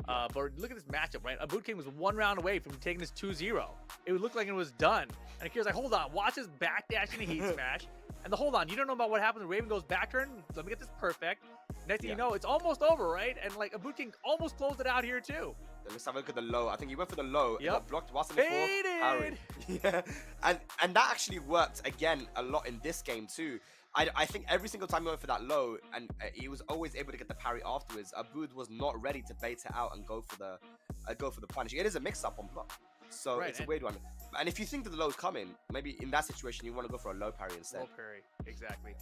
right? But look at this matchup, right? Abud King was 1 round away from taking this 2-0. It would look like it was done. And Akira's like, hold on, watch his backdash and a heat smash. And the hold on, you don't know about what happens when Raven goes back turn. Let me get this perfect. Next thing you know, it's almost over, right? And like Abud King almost closed it out here too. Let's have a look at the low. I think he went for the low. Yep. Got blocked. Wasn't it? Yeah. And that actually worked again a lot in this game too. I think every single time he went for that low, and he was always able to get the parry afterwards. Abud was not ready to bait it out and go for the punish. It is a mix-up on block, so it's a weird one. And if you think that the low is coming, maybe in that situation you want to go for a low parry instead. Low parry, exactly.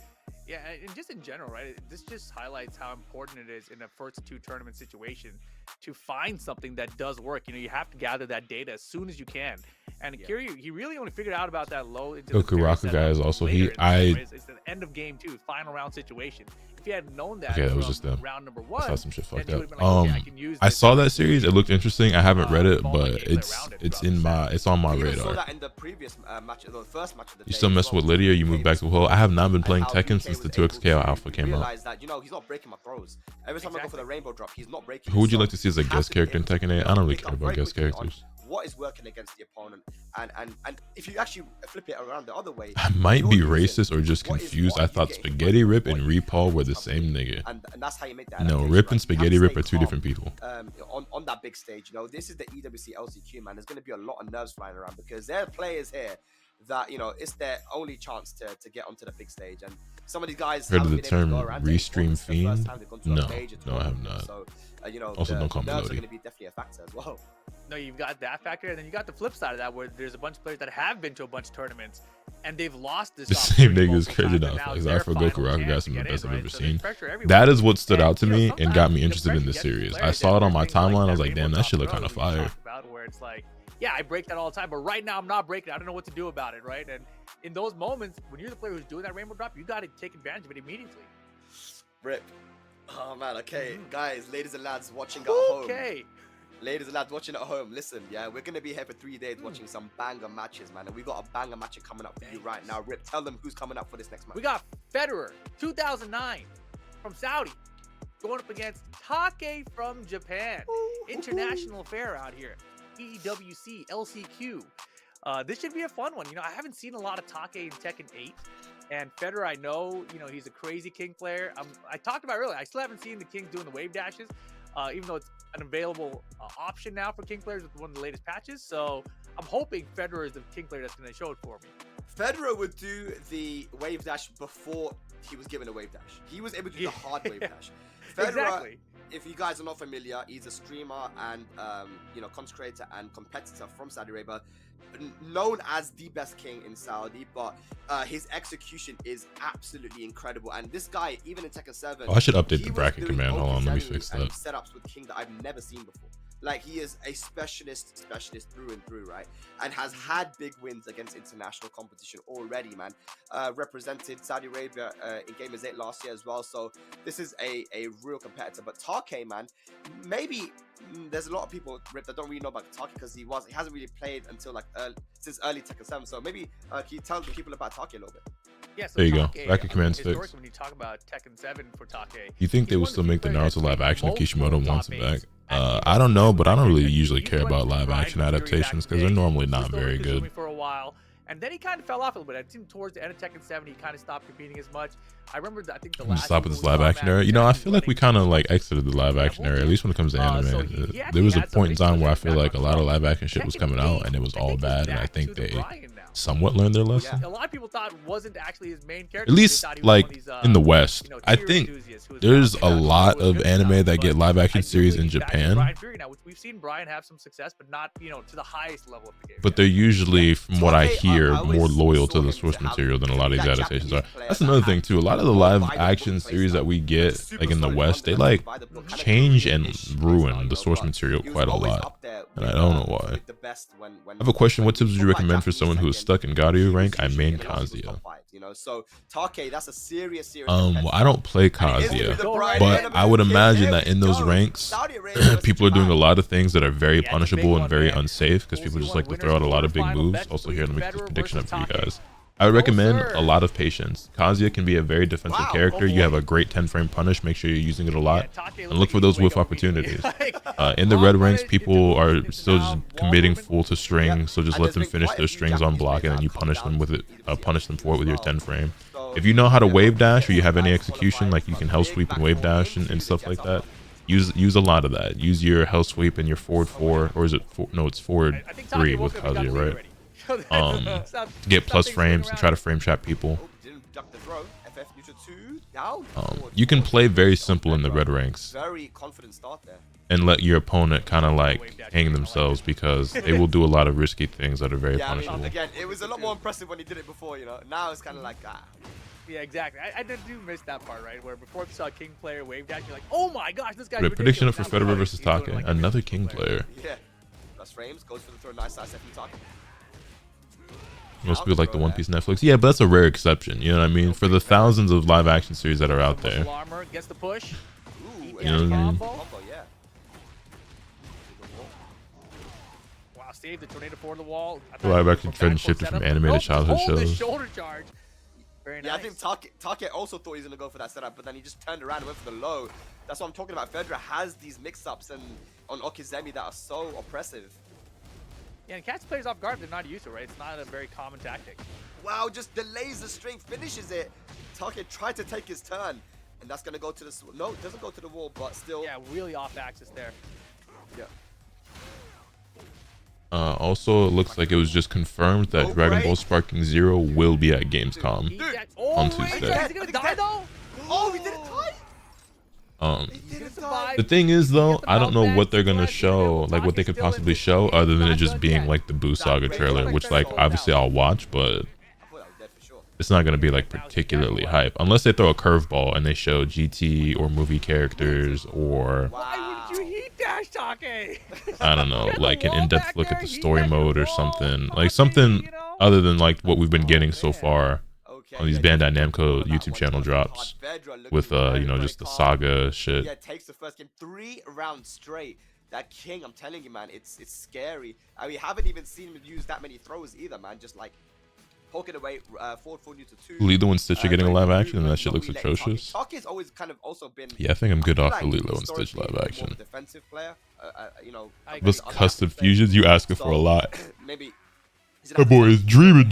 Yeah, and just in general, right? This just highlights how important it is in a first 2 tournament situation to find something that does work. You know, you have to gather that data as soon as you can. And Kiryu, he really only figured out about that low. Kuraka guy is also it's an end of game 2, final round situation. If he had known that, okay, that was just them. Round number 1, I saw some shit fucked up. Like, okay, I saw that series. It looked interesting. I haven't read it, but it's on my radar. Saw that in the previous match, the first match of the day. You still mess with Lydia? You move back to Will? I have not been playing Tekken since the 2XKO Alpha came out. That, you know, he's not breaking my throws. Every time I go for the rainbow drop, he's not breaking. Who would you like to see as a guest character in Tekken 8? I don't really care about guest characters. What is working against the opponent, and if you actually flip it around the other way, I might be racist or just confused. I thought Spaghetti Rip and Repaul were the same nigga. And that's how you make that. No, Rip and Spaghetti Rip are 2 different people. On that big stage, you know, this is the EWC LCQ, man. There's going to be a lot of nerves flying around because there are players here that, you know, it's their only chance to get onto the big stage. And some of these guys heard of the term Restream Fiend? No, I have not. So, you know, also don't call me nerves Lodi. are going to be definitely a factor as well. No, you've got that factor, and then you got the flip side of that, where there's a bunch of players that have been to a bunch of tournaments, and they've lost this. The same nigga is crazy now. I forgot Kuraka got some of the best I've ever seen. That is what stood out to me and got me interested in this series. I saw it on my timeline. I was like, damn, that shit look kind of fire. where it's like, yeah, I break that all the time, but right now I'm not breaking it. I don't know what to do about it, right? And in those moments, when you're the player who's doing that rainbow drop, you got to take advantage of it immediately. Rip. Oh man, okay, guys, ladies and lads watching at home. Okay. Ladies and lads watching at home, listen, yeah, we're gonna be here for 3 days watching some banger matches, man, and we got a banger match coming up for you right now. Rip, tell them who's coming up for this next match. We got Federer, 2009, from Saudi, going up against Take from Japan. International affair out here. EWC, LCQ. This should be a fun one. You know, I haven't seen a lot of Take in Tekken 8. And Federer, I know, you know, he's a crazy King player. I talked about earlier, I still haven't seen the King doing the wave dashes, even though it's an available option now for King players with one of the latest patches. So I'm hoping Federer is the King player that's going to show it for me. Federer would do the wave dash before he was given a wave dash. He was able to do the hard wave dash. Federer, exactly. If you guys are not familiar, he's a streamer and you know, content creator and competitor from Saudi Arabia, known as the best king in Saudi, but his execution is absolutely incredible. And this guy, even in Tekken 7, I should update the bracket command. Hold on, let me fix that. Setups with King that I've never seen before. Like, he is a specialist through and through, right? And has had big wins against international competition already, man. Represented Saudi Arabia in Gamers 8 last year as well. So this is a real competitor. But Take, man, maybe there's a lot of people, Rip, that don't really know about Take because he hasn't really played until like since early Tekken 7. So maybe can you tell the people about Take a little bit? Yeah, so there you Take, go. Bracket commands fixed. When you talk about Tekken 7 for Take, you think they will still make the Naruto live action if Kishimoto wants it back? I don't know, but I don't really usually care about live action adaptations because they're normally not very good. For a while, and then he kind of fell off a little bit. I think towards the end of Tekken 7, he kind of stopped competing as much. I remember, I think the last. Stop with this live action era. You know, I feel like we kind of like exited the live action era, at least when it comes to anime. There was a point in time where I feel like a lot of live action shit was coming out and it was all bad, and I think they somewhat learned their lesson. A lot of people thought wasn't actually his main character. At least like in the West, I think there's a lot of anime that get live action series in Japan. We've seen Brian have some success, but not, you know, to the highest level of the game. But they're usually, from what I hear, more loyal to the source material than a lot of these adaptations are. That's another thing too. A lot of the live action series that we get, like in the West, they like change and ruin the source material quite a lot, and I don't know why. I have a question. What tips would you recommend for someone who is stuck in Garu rank? I main Kazuya. So Take, that's a serious well, I don't play Kazuya, but I would imagine that in those ranks, people are doing a lot of things that are very punishable and very unsafe because people just like to throw out a lot of big moves. Also, here, let me get this prediction up for you guys. I would recommend a lot of patience. Kazuya can be a very defensive character. You have a great 10-frame punish. Make sure you're using it a lot. And look for those whiff opportunities. In the red ranks, people are still just committing full to string. So just let them finish their strings on block and then you punish them with it. Punish them for it with your 10-frame. If you know how to wave dash or you have any execution, like you can hell sweep and wave dash and stuff like that, use a lot of that. Use your hell sweep and your forward 4, or is it no, it's forward 3 with Kazuya, right? Get plus frames and try to frame trap people. You can play very simple in the red ranks and let your opponent kind of like hang themselves because they will do a lot of risky things that are very punishable. Again, it was a lot more impressive when he did it before, you know. Now it's kind of like Yeah, exactly. I do miss that part, right? Where before we saw a King player wave dash, you're like, oh my gosh, this guy's ridiculous. Prediction for Federer versus Take, another King player. Yeah, plus frames, goes for the throw, nice side step from Take. Most people like the One Piece Netflix. Yeah, but that's a rare exception. You know what I mean? For the thousands of live action series that are out there. Gets the push. You know what I mean? Wow, save the tornado for the wall. Live action trend shifted from animated childhood shows. Shoulder charge. Very nice. Yeah, I think Take also thought he was going to go for that setup, but then he just turned around and went for the low. That's what I'm talking about. Federer has these mix-ups and on Okizemi that are so oppressive. Yeah, and catch players off guard they're not used to, right? It's not a very common tactic. Wow, just delays the string, finishes it. Take tried to take his turn, and that's going to go to the... No, it doesn't go to the wall, but still... Yeah, really off axis there. Yeah. Also, it looks like it was just confirmed that Dragon Ball Sparking Zero will be at Gamescom on Tuesday. Is he gonna die though? Oh, he didn't die? The thing is though, I don't know what they're gonna show, like what they could possibly show other than it just being like the Boo Saga trailer, which like obviously I'll watch, but it's not gonna be like particularly hype unless they throw a curveball and they show GT or movie characters or dash, Take. I don't know, like an in-depth look at the story mode or something, like something other than like what we've been getting so far on these Bandai Namco YouTube channel drops with you know, just the saga shit. Yeah, takes the first game 3 rounds straight. That King, I'm telling you, man, it's scary. And we haven't even seen him use that many throws either, man. Just like poking away forward neutral 2. Lilo and Stitch are getting a live action, and that shit looks atrocious. Take's always kind of also been. Yeah, I think I'm good off for Lilo and Stitch live action. Defensive player, you know. Those custom fusions, you asking for a lot. Maybe. That boy is dreaming.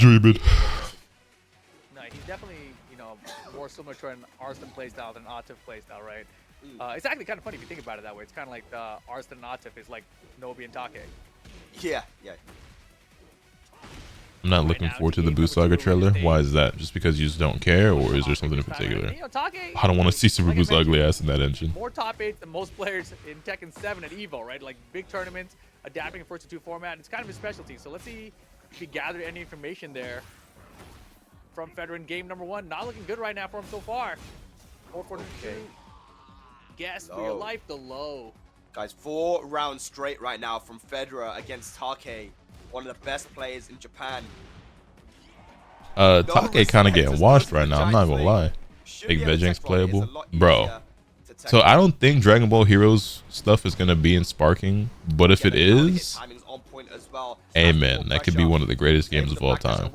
No, he's definitely, you know, more similar to an Arslan playstyle than an Atif playstyle, right? It's actually kind of funny if you think about it that way. It's kind of like the Arslan and Atif is like Nobi and Take. Yeah. I'm not looking forward to the Boo Saga trailer. Why is that? Just because you just don't care, or is there something in particular? I don't want to see Super Boo's ugly ass in that engine. More top 8s than most players in Tekken 7 at Evo, right? Like big tournaments, adapting a 1-2 format. It's kind of his specialty. So let's see if he gathered any information there from Federer in game number 1. Not looking good right now for him so far. 4-4-2. Guess for your life, the low. Guys, 4 rounds straight right now from Federer against Take. One of the best players in Japan. Take kind of getting washed right now. I'm not gonna lie. Big Vejanx playable, bro. So I don't think Dragon Ball Heroes stuff is gonna be in Sparking, but if it is, hey man, that could be one of the greatest games of all time.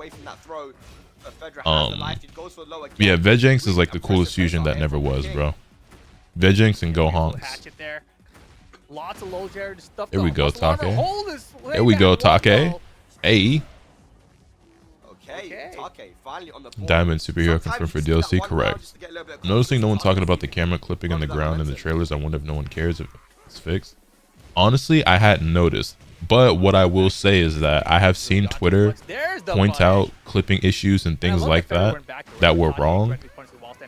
Yeah, Vejanx is like the coolest fusion that never was, bro. Vejanx and Gohanks. Lots of low there, stuff. Here we go, Take. There we go, Take. Hey. Okay, Take finally on the board. Diamond superhero confirmed for DLC, correct. I'm noticing no one talking about the camera clipping on the ground in the trailers. I wonder if no one cares if it's fixed. Honestly, I hadn't noticed. But what I will say is that I have seen Twitter point out clipping issues and things like that that were wrong.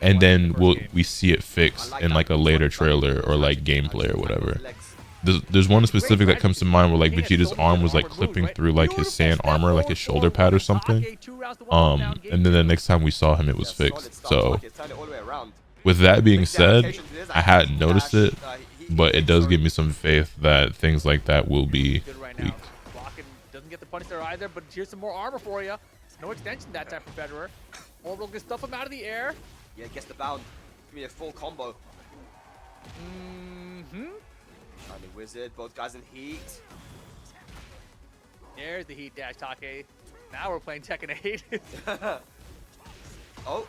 And then we see it fixed in like a later trailer or like gameplay or whatever. There's one specific that comes to mind where like Vegeta's arm was like clipping through like his sand armor, like his shoulder pad or something. And then the next time we saw him, it was fixed. So with that being said, I hadn't noticed it, but it does give me some faith that things like that will be tweaked. Doesn't get the punish there either, but here's some more armor for you. No extension that time for Federer. Orbital can stuff him out of the air. Yeah, gets the bound. Give me a full combo. Shining Wizard, both guys in heat. There's the heat dash, Take. Now we're playing Tekken 8. Oh.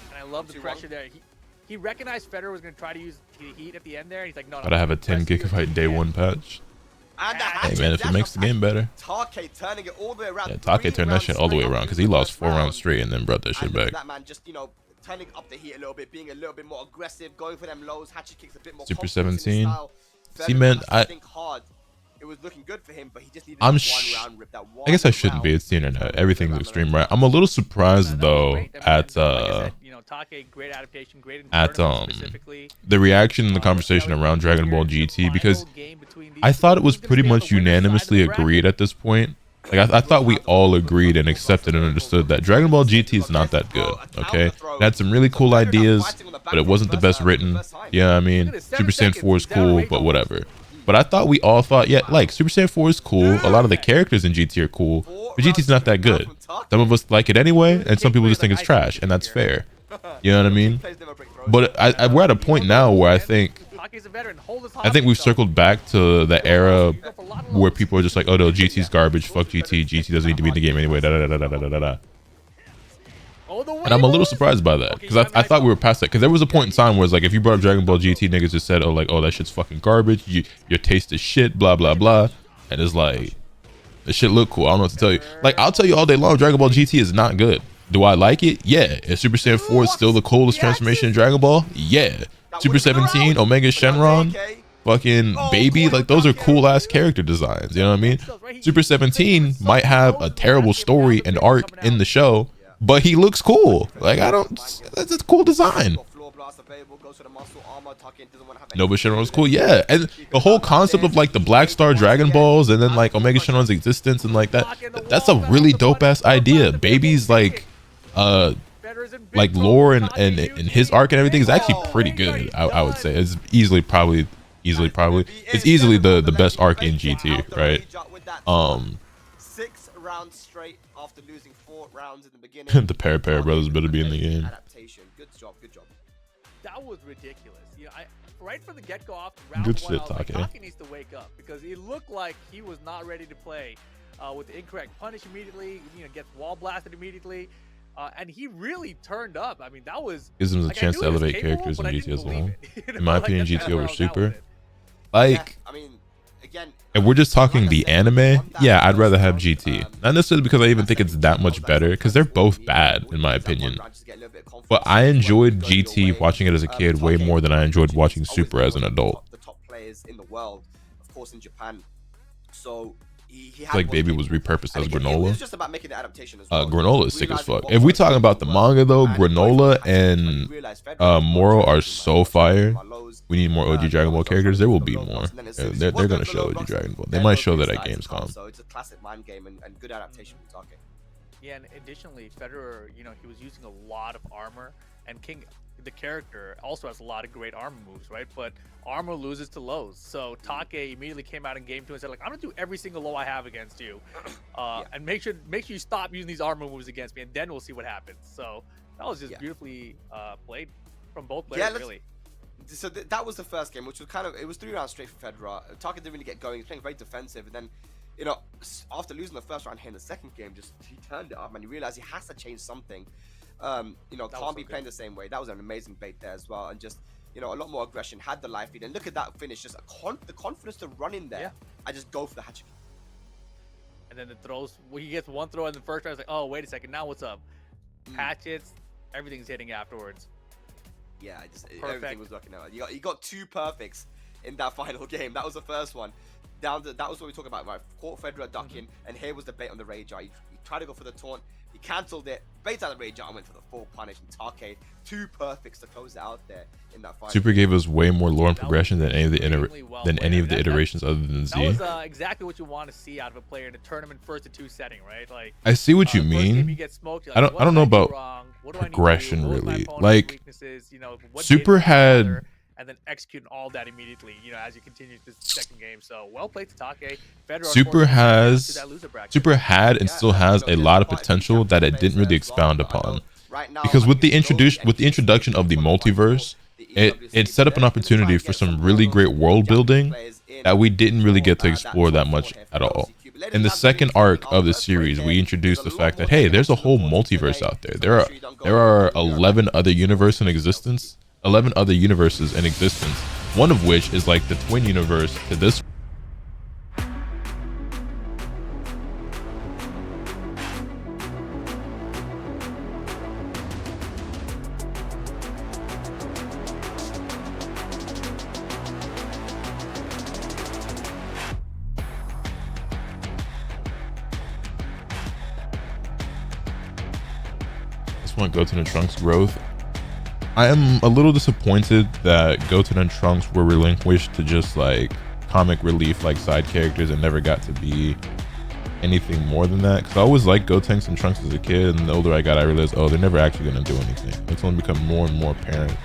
And I love the pressure there. He recognized Federer was going to try to use the heat at the end there. He's like, no. But I have a 10 gigabyte day 1 patch. Hey man, if it makes the game better. Take turning it all the way around. Yeah, Take turned that shit all the way around because he lost 4 rounds straight and then brought that shit back. That man just, you know, turning up the heat a little bit, being a little bit more aggressive, going for them lows, hatchet kicks a bit more. Super 17. See, man, I think hard. It was looking good for him, but he just needed one round rip. That one I guess I shouldn't be. It's the internet. Everything's extreme, right? I'm a little surprised though at the reaction and the conversation around Dragon Ball GT, because I thought it was pretty much unanimously agreed at this point. Like I thought we all agreed and accepted and understood that Dragon Ball GT is not that good. Okay, it had some really cool ideas, but it wasn't the best written. Yeah, I mean, Super Saiyan 4 is cool, but whatever. But I thought we all thought, yeah, like Super Saiyan 4 is cool. A lot of the characters in GT are cool, but GT's not that good. Some of us like it anyway, and some people just think it's trash, and that's fair. You know what I mean? But we're at a point now where I think we've circled back to the era where people are just like, oh no, GT's garbage, fuck GT, GT doesn't need to be in the game anyway, da da da da da da da. And I'm a little surprised by that, because I thought we were past that, because there was a point in time where it's like, if you brought up Dragon Ball GT, niggas just said, oh, like, oh, that shit's fucking garbage, your taste is shit, blah blah blah. And it's like, this shit look cool, I don't know what to tell you. Like, I'll tell you all day long, Dragon Ball GT is not good. Do I like it? Yeah. Is Super Saiyan 4 still the coolest transformation in Dragon Ball? Yeah. Super 17, Omega Shenron, fucking Baby, like those are cool ass character designs, you know what I mean? Super 17 might have a terrible story and arc in the show, but he looks cool. Like, that's a cool design. Nova Shenron is cool, yeah. And the whole concept of like the Black Star Dragon Balls and then like Omega Shenron's existence and like that's a really dope ass idea. Baby's like lore and his arc and everything is actually pretty good. I would say it's easily probably easily probably. It's easily the best arc in GT, right? 6 rounds straight after losing 4 rounds in the beginning. The Para brothers better be in the game. Adaptation. Good job. That was ridiculous. You know, right from the get-go off round Good 1, shit, I was like, Take. Taki needs to wake up because it looked like he was not ready to play with the incorrect punish immediately. You know, gets wall blasted immediately. And he really turned up. I mean, that was Gives him a chance to elevate characters in GT as well. In my opinion, GT over Super. Like, I mean, again, if we're just talking the anime, yeah, I'd rather have GT. Not necessarily because I even think it's that much better, because they're both bad in my opinion. But I enjoyed GT watching it as a kid way more than I enjoyed watching Super as an adult. The top players in the world, of course, in Japan. So he like Baby was repurposed as Granola. It was just about making the adaptation as well. Granola is sick as fuck. If we talking about the manga though, Granola and Moro are so fire. We need more OG Dragon Ball characters. There will be more. They're gonna show OG Dragon Ball. They might show that at Gamescom. So it's a classic mind game and good adaptation from Take. Yeah, and additionally, Federer, you know, he was using a lot of armor, and King, the character, also has a lot of great armor moves, right? But armor loses to lows. So Take immediately came out in game 2 and said, like, I'm gonna do every single low I have against you, and make sure you stop using these armor moves against me, and then we'll see what happens. So that was just beautifully played from both players, really. So that was the first game, which was it was 3 rounds straight for Federer. Take didn't really get going. He was playing very defensive, and then, you know, after losing the first round here in the second game, he turned it up and he realized he has to change something. You know, can't be playing the same way. That was an amazing bait there as well, and just, you know, a lot more aggression. Had the life lead, and look at that finish. Just the confidence to run in there. I just go for the hatchet. And then the throws. He gets one throw in the first round. It's like, oh, wait a second. Now what's up? Hatchets. Everything's hitting afterwards. Yeah, everything was working out. You got 2 perfects in that final game. That was the first one. That was what we talked about, right? Caught Federer ducking, and here was the bait on the rage art. He tried to go for the taunt. He cancelled it, bait out the rage art, and went for the full punish. And Take, 2 perfects to close it out there in that final. Super gave us way more lore and progression than any of the iterations other than Z. That was exactly what you want to see out of a player in a tournament 1-2 setting, right? Like, I see what you mean. You get smoked, like, I don't know about progression really. Like, you know, Super had. And then executing all that immediately, you know, as you continue this second game. So well played to Take. Super had and still has a lot of potential that it didn't really expound upon, because with the introduction of the multiverse, it set up an opportunity for some really great world building that we didn't really get to explore that much at all. In the second arc of the series, we introduced the fact that, hey, there's a whole multiverse out there. There are 11 other universes in existence. 11 other universes in existence, one of which is like the twin universe to this. This one, Goten and Trunks' growth. I am a little disappointed that Goten and Trunks were relinquished to just like comic relief like side characters and never got to be anything more than that, because I always liked Goten and Trunks as a kid, and the older I got I realized, oh, they're never actually going to do anything. It's only become more and more apparent.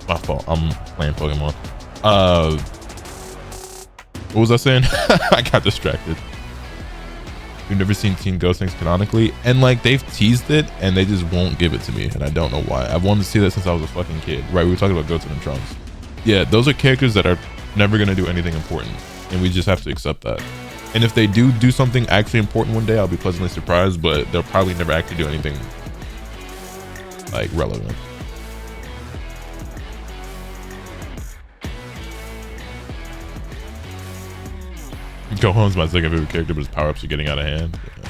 My fault. I'm playing Pokemon. What was I saying? I got distracted. We've never seen Teen Ghost things canonically, and like they've teased it and they just won't give it to me, and I don't know why. I've wanted to see that since I was a fucking kid. Right, we were talking about Goten and Trunks. Yeah, those are characters that are never gonna do anything important, and we just have to accept that. And if they do something actually important one day, I'll be pleasantly surprised, but they'll probably never actually do anything like relevant. Gohan's my second favorite character, but his power-ups are getting out of hand. Yeah.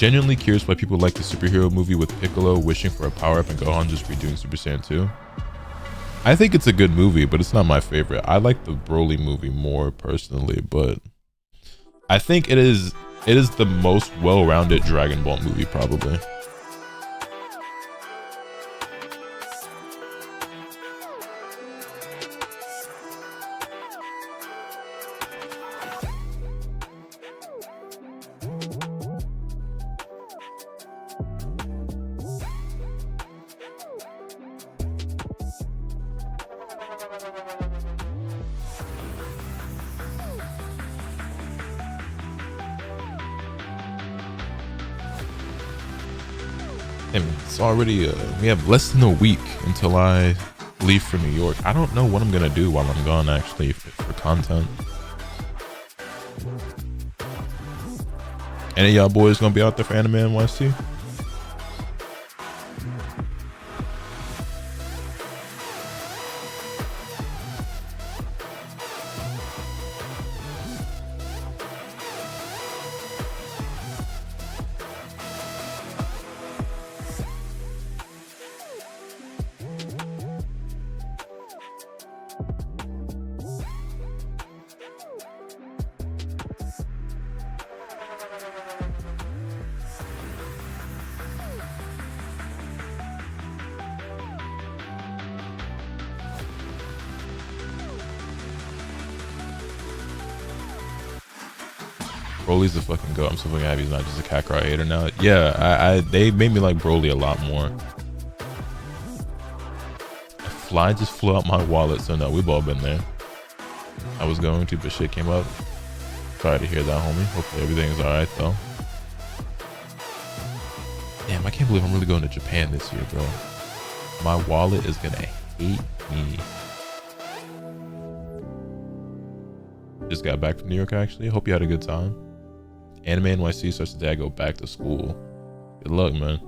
genuinely curious why people like the superhero movie with Piccolo wishing for a power-up and Gohan just redoing Super Saiyan 2. I think it's a good movie, but it's not my favorite. I like the Broly movie more personally, but I think it is the most well-rounded Dragon Ball movie probably. And it's already we have less than a week until I leave for New York. I don't know what I'm gonna do while I'm gone actually for content. Any of y'all boys gonna be out there for Anime NYC? Broly's the fucking goat. I'm so fucking happy he's not just a Kakarot hater now. Yeah, they made me like Broly a lot more. A fly just flew out my wallet, so no, we've all been there. I was going to, but shit came up. Sorry to hear that, homie. Hopefully everything's alright though. Damn, I can't believe I'm really going to Japan this year, bro. My wallet is gonna hate me. Just got back from New York actually. Hope you had a good time. Anime NYC starts the day I go back to school. Good luck, man.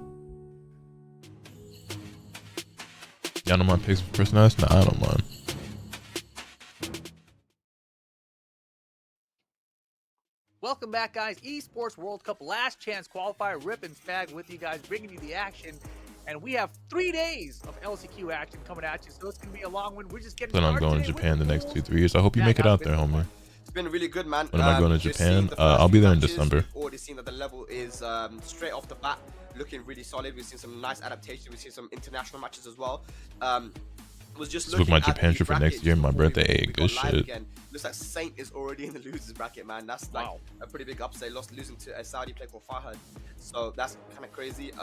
Y'all don't mind picks for personalities? Nah, I don't mind. Welcome back, guys. Esports World Cup last chance qualifier Rip and Spag with you guys, bringing you the action. And we have 3 days of LCQ action coming at you, so it's going to be a long one. We're just getting Then I'm going to Japan the next 2-3 years. I hope you make it out there, homie. It's been really good, man. When am I going to Japan? I'll be there in December. Already seen that the level is straight off the bat looking really solid. We've seen some nice adaptation. We've seen some international matches as well. Was just book my Japan trip for next year, my birthday. Hey, good shit. Again. Looks like Saint is already in the losers bracket, man. That's like a pretty big upset. Losing to a Saudi player called Farhad, so that's kind of crazy.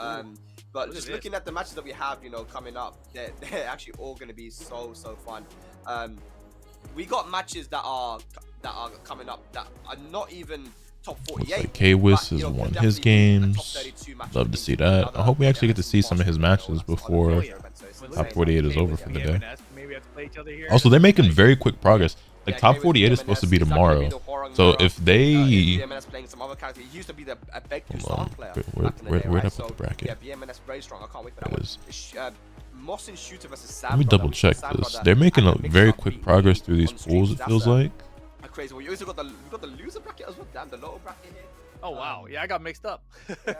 But just looking at the matches that we have, you know, coming up, they're actually all going to be so fun. We got matches that are coming up that are not even top 48. Like K-Wiz has won his games. Love to see that. I hope we actually get to see some of his matches before top 48 is over for the day. Also, they're making very quick progress. Like top 48 is supposed to be tomorrow, so if they hold on, where'd I put the bracket? Let me double check this. They're making a very quick progress through these pools, it feels like. Crazy. Well, you also got the loser bracket as well. Damn, the lower bracket here. Oh wow, yeah, I got mixed up. yeah,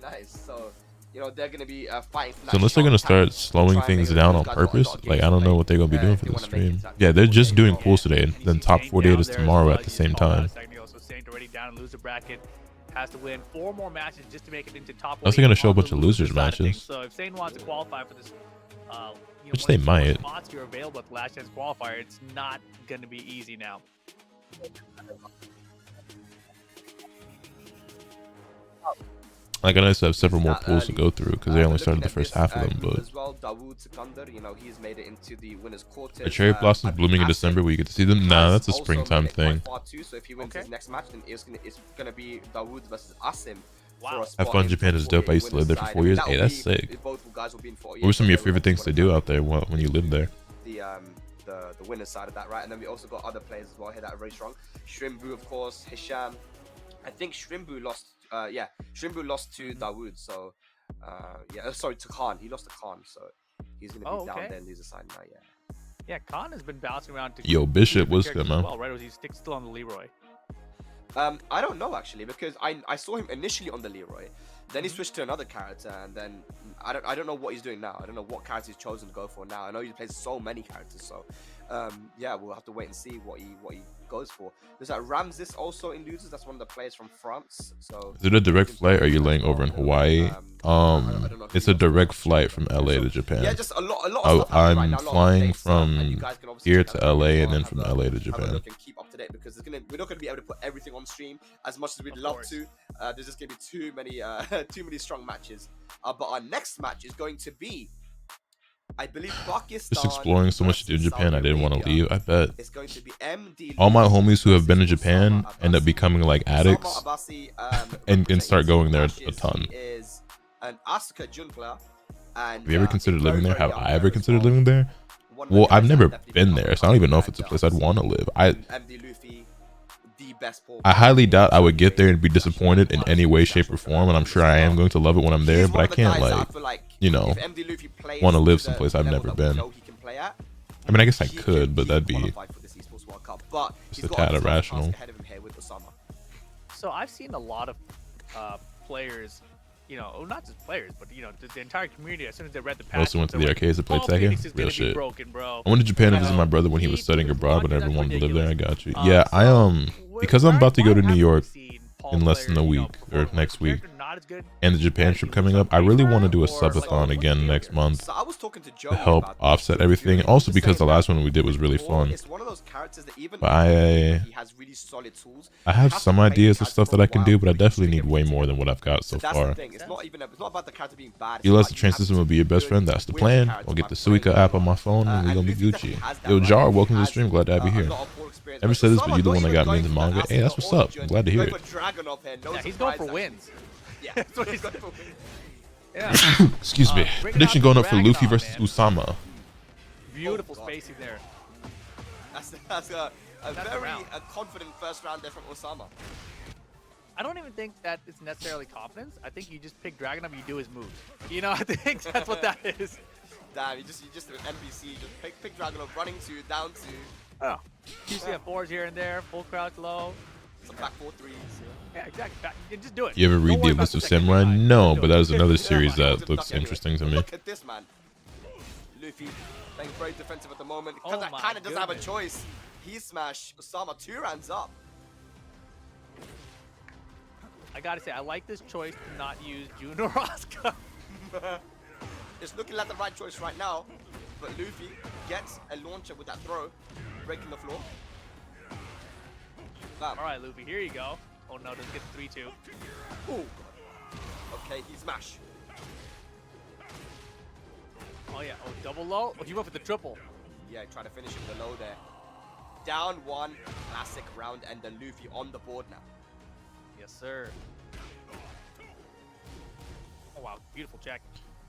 nice. So, you know, they're gonna be fighting. So unless they're gonna start slowing things down on purpose, like I don't know what they're gonna be doing for the stream. Yeah, they're just doing pools today, and then top 48 is tomorrow at the same time. So Saint already down in loser bracket, has to win 4 more matches just to make it into top 48. Also gonna show a bunch of losers matches. So if Saint wants to qualify for this, which they might. Spots here available at the last chance qualifier, it's not gonna be easy now. Like I know I have several more pools to go through because they only started the first half of them, but as well, Dawood Sikandar, you know, he's made it into the winners quarter. The cherry blossoms blooming in December where you get to see them. Nah, that's a springtime thing. So if he wins his next match, then it's gonna be Dawood versus Asim. Wow. Have fun. Japan is dope. I used to live there for 4 years. Hey, that's sick. What were some of your favorite things to do out there when you lived there? The winner's side of that, right? And then we also got other players as well here that are very strong. Shrimbu, of course, Hisham. I think Shrimbu lost. Shrimbu lost to Dawood. So, sorry, to Khan. He lost to Khan, so he's gonna be down there in loser side now. Yeah, Khan has been bouncing around. Yo, Bishop, what's good, man? Well, right? Or he still on the Leroy? I don't know actually, because I saw him initially on the Leroy, then he switched to another character, and then I don't know what he's doing now. I don't know what character he's chosen to go for now. I know he plays so many characters, so yeah, we'll have to wait and see what he goes for. There's that Ramses also in losers. That's one of the players from France. So is it a direct flight, or are you laying over in Hawaii? It's a direct flight from LA to Japan. Yeah, just a lot of stuff I'm right now, flying from here to LA and then from LA to Japan. Look and keep up to date, because we're not going to be able to put everything on stream as much as we'd love to. There's just going to be too many strong matches. But our next match is going to be, I believe, Pakistan. Just exploring so much to do in Japan, I didn't want to leave. I bet it's going to be MD. All my homies who have been in Japan end up becoming like addicts and start going there a ton. Is an Asuka jungler. And have you ever considered living there? Have I ever considered living there? Well, I've never been there, so I don't even know if it's a place I'd want to live. I highly doubt I would get there and be disappointed in any way, shape, or form, and I'm sure I am going to love it when I'm there, but I can't, like, you know, want to live someplace I've never been. I mean, I guess I could, but that'd be just a tad irrational. So I've seen a lot of players, you know, not just players, but, you know, the entire community, as soon as they read the patch, also went to the arcades to play Tekken. Real shit. Broken, bro. I went to Japan to visit my brother when he was studying abroad, but I never wanted to live there. I got you. Yeah, I because I'm about to go to New York in less than a week or next week, and the Japan trip coming up, I really want to do a subathon again next month to help offset everything. Also because the last one we did was really fun. But I have some ideas of stuff that I can do, but I definitely need way more than what I've got so far. Realize the train system will be your best friend. That's the plan. I'll get the Suica app on my phone and we're gonna be Gucci. Yo, Jar, welcome to the stream. Glad to have you here. Never said this, but you're the one that got me into manga. Hey, that's what's up. I'm glad to hear it. Yeah, he's going for wins. Yeah, that's what he's going for. Yeah. Excuse me. Prediction going up for Luffy versus Usama. Beautiful spacing there. That's a very confident first round there from Osama. I don't even think that it's necessarily confidence. I think you just pick Dragon up and you do his moves. You know, I think that's what that is. Damn, you just an NPC, just pick Dragon up, running to, down to. Oh. QCF4s here and there, full crouch low. Some back 4-3s. Yeah, exactly. You just do it. You ever read The Abyss of Samurai? No, but that was another series that looks interesting to me. Look at this, man. Luffy playing very defensive at the moment. Because that kind of doesn't have a choice. He smashed Osama 2 rounds up. I gotta say, I like this choice to not use June or Asuka. It's looking like the right choice right now. But Luffy gets a launcher with that throw, breaking the floor. Bam. All right, Luffy, here you go. Oh no, doesn't get the 3-2. Oh, God. Okay, he smash. Oh yeah, oh, double low. Oh, he went for the triple. Yeah, try to finish him with the low there. Down 1, classic round, and then Luffy on the board now. Yes, sir. Oh wow, beautiful check.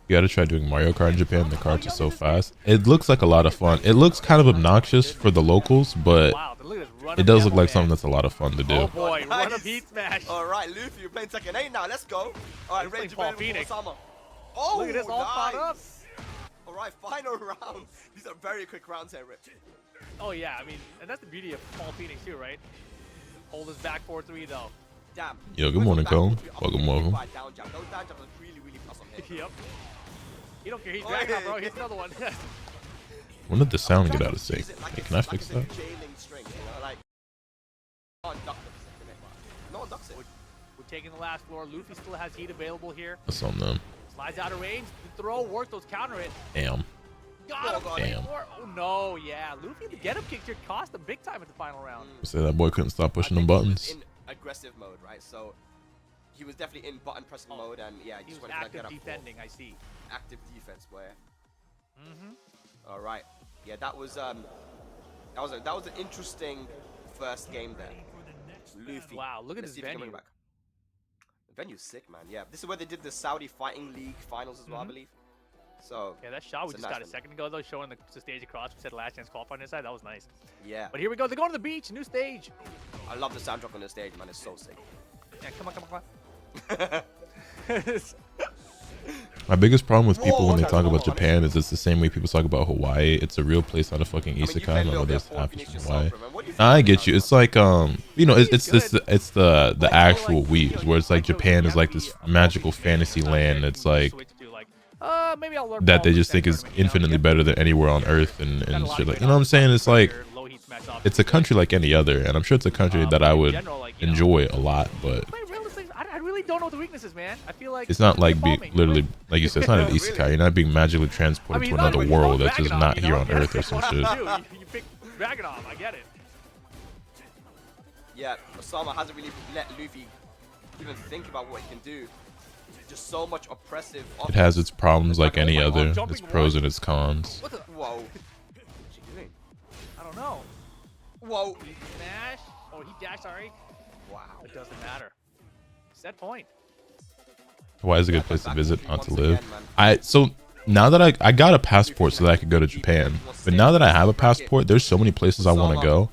You gotta try doing Mario Kart in Japan. The carts are so fast. It looks like a lot of fun. It looks kind of obnoxious for the locals, but it does look like something that's a lot of fun to do. Oh boy, nice. Run up heat smash. All right, Luffy, you're playing Tekken 8 now. Let's go. All right, ready to play Osama. Oh, look at this, all caught up. All right, final round. These are very quick rounds here, Rip. Oh yeah, I mean, and that's the beauty of Paul Phoenix too, right? Hold his back 4-3 though. Damn. Yo, good morning, Cone. Welcome, welcome. Those down jumps are really plus on him. Yep. You don't care. He's dragging out, bro. Here's another one. When did the sound get out of sync? Hey, can I fix that? We're taking the last floor. Luffy still has heat available here. That's on them. Slides out of range. The throw works. Those counter it. Damn. Got him. Damn. Oh no, yeah. Luffy, the get up kick here cost him big time at the final round. Say that boy couldn't stop pushing them buttons. In aggressive mode, right? So he was definitely in button pressing mode, and yeah, he just went for that get up. Defending, I see. Active defense, boy. All right. Yeah, that was an interesting first game there. Luffy. Wow, look at this venue. The venue's sick, man. Yeah, this is where they did the Saudi Fighting League finals as well, I believe. So yeah, that shot we just got a second ago though, showing the stage across. We said last chance qualifying this side. That was nice. Yeah. But here we go. They're going to the beach. New stage. I love the soundtrack on the stage, man. It's so sick. Yeah, come on. My biggest problem with people when they talk about Japan is it's the same way people talk about Hawaii. It's a real place, not a fucking isekai. I don't know this happens in Hawaii. I get you. It's like you know, it's the actual weebs where it's like Japan is like this magical fantasy land that's like that they just think is infinitely better than anywhere on earth and shit. Like, you know what I'm saying? It's like it's a country like any other, and I'm sure it's a country that I would enjoy a lot, but I really don't know what the weakness is, man. I feel like it's not like being literally, like you said, it's not an isekai. You're not being magically transported to another world that's just not here on Earth or some shit. You pick Dragunov, I get it. Yeah, Osama hasn't really let Luffy even think about what he can do. Just so much oppressive. It has its problems like any other. Its pros and its cons. What the? Whoa. What's she doing? I don't know. Whoa. He smash? Oh, he dashed, sorry. Wow. It doesn't matter. Set point. Hawaii is a good place to visit, not to live. So now that I got a passport so that I could go to Japan, but now that I have a passport, there's so many places I want to go.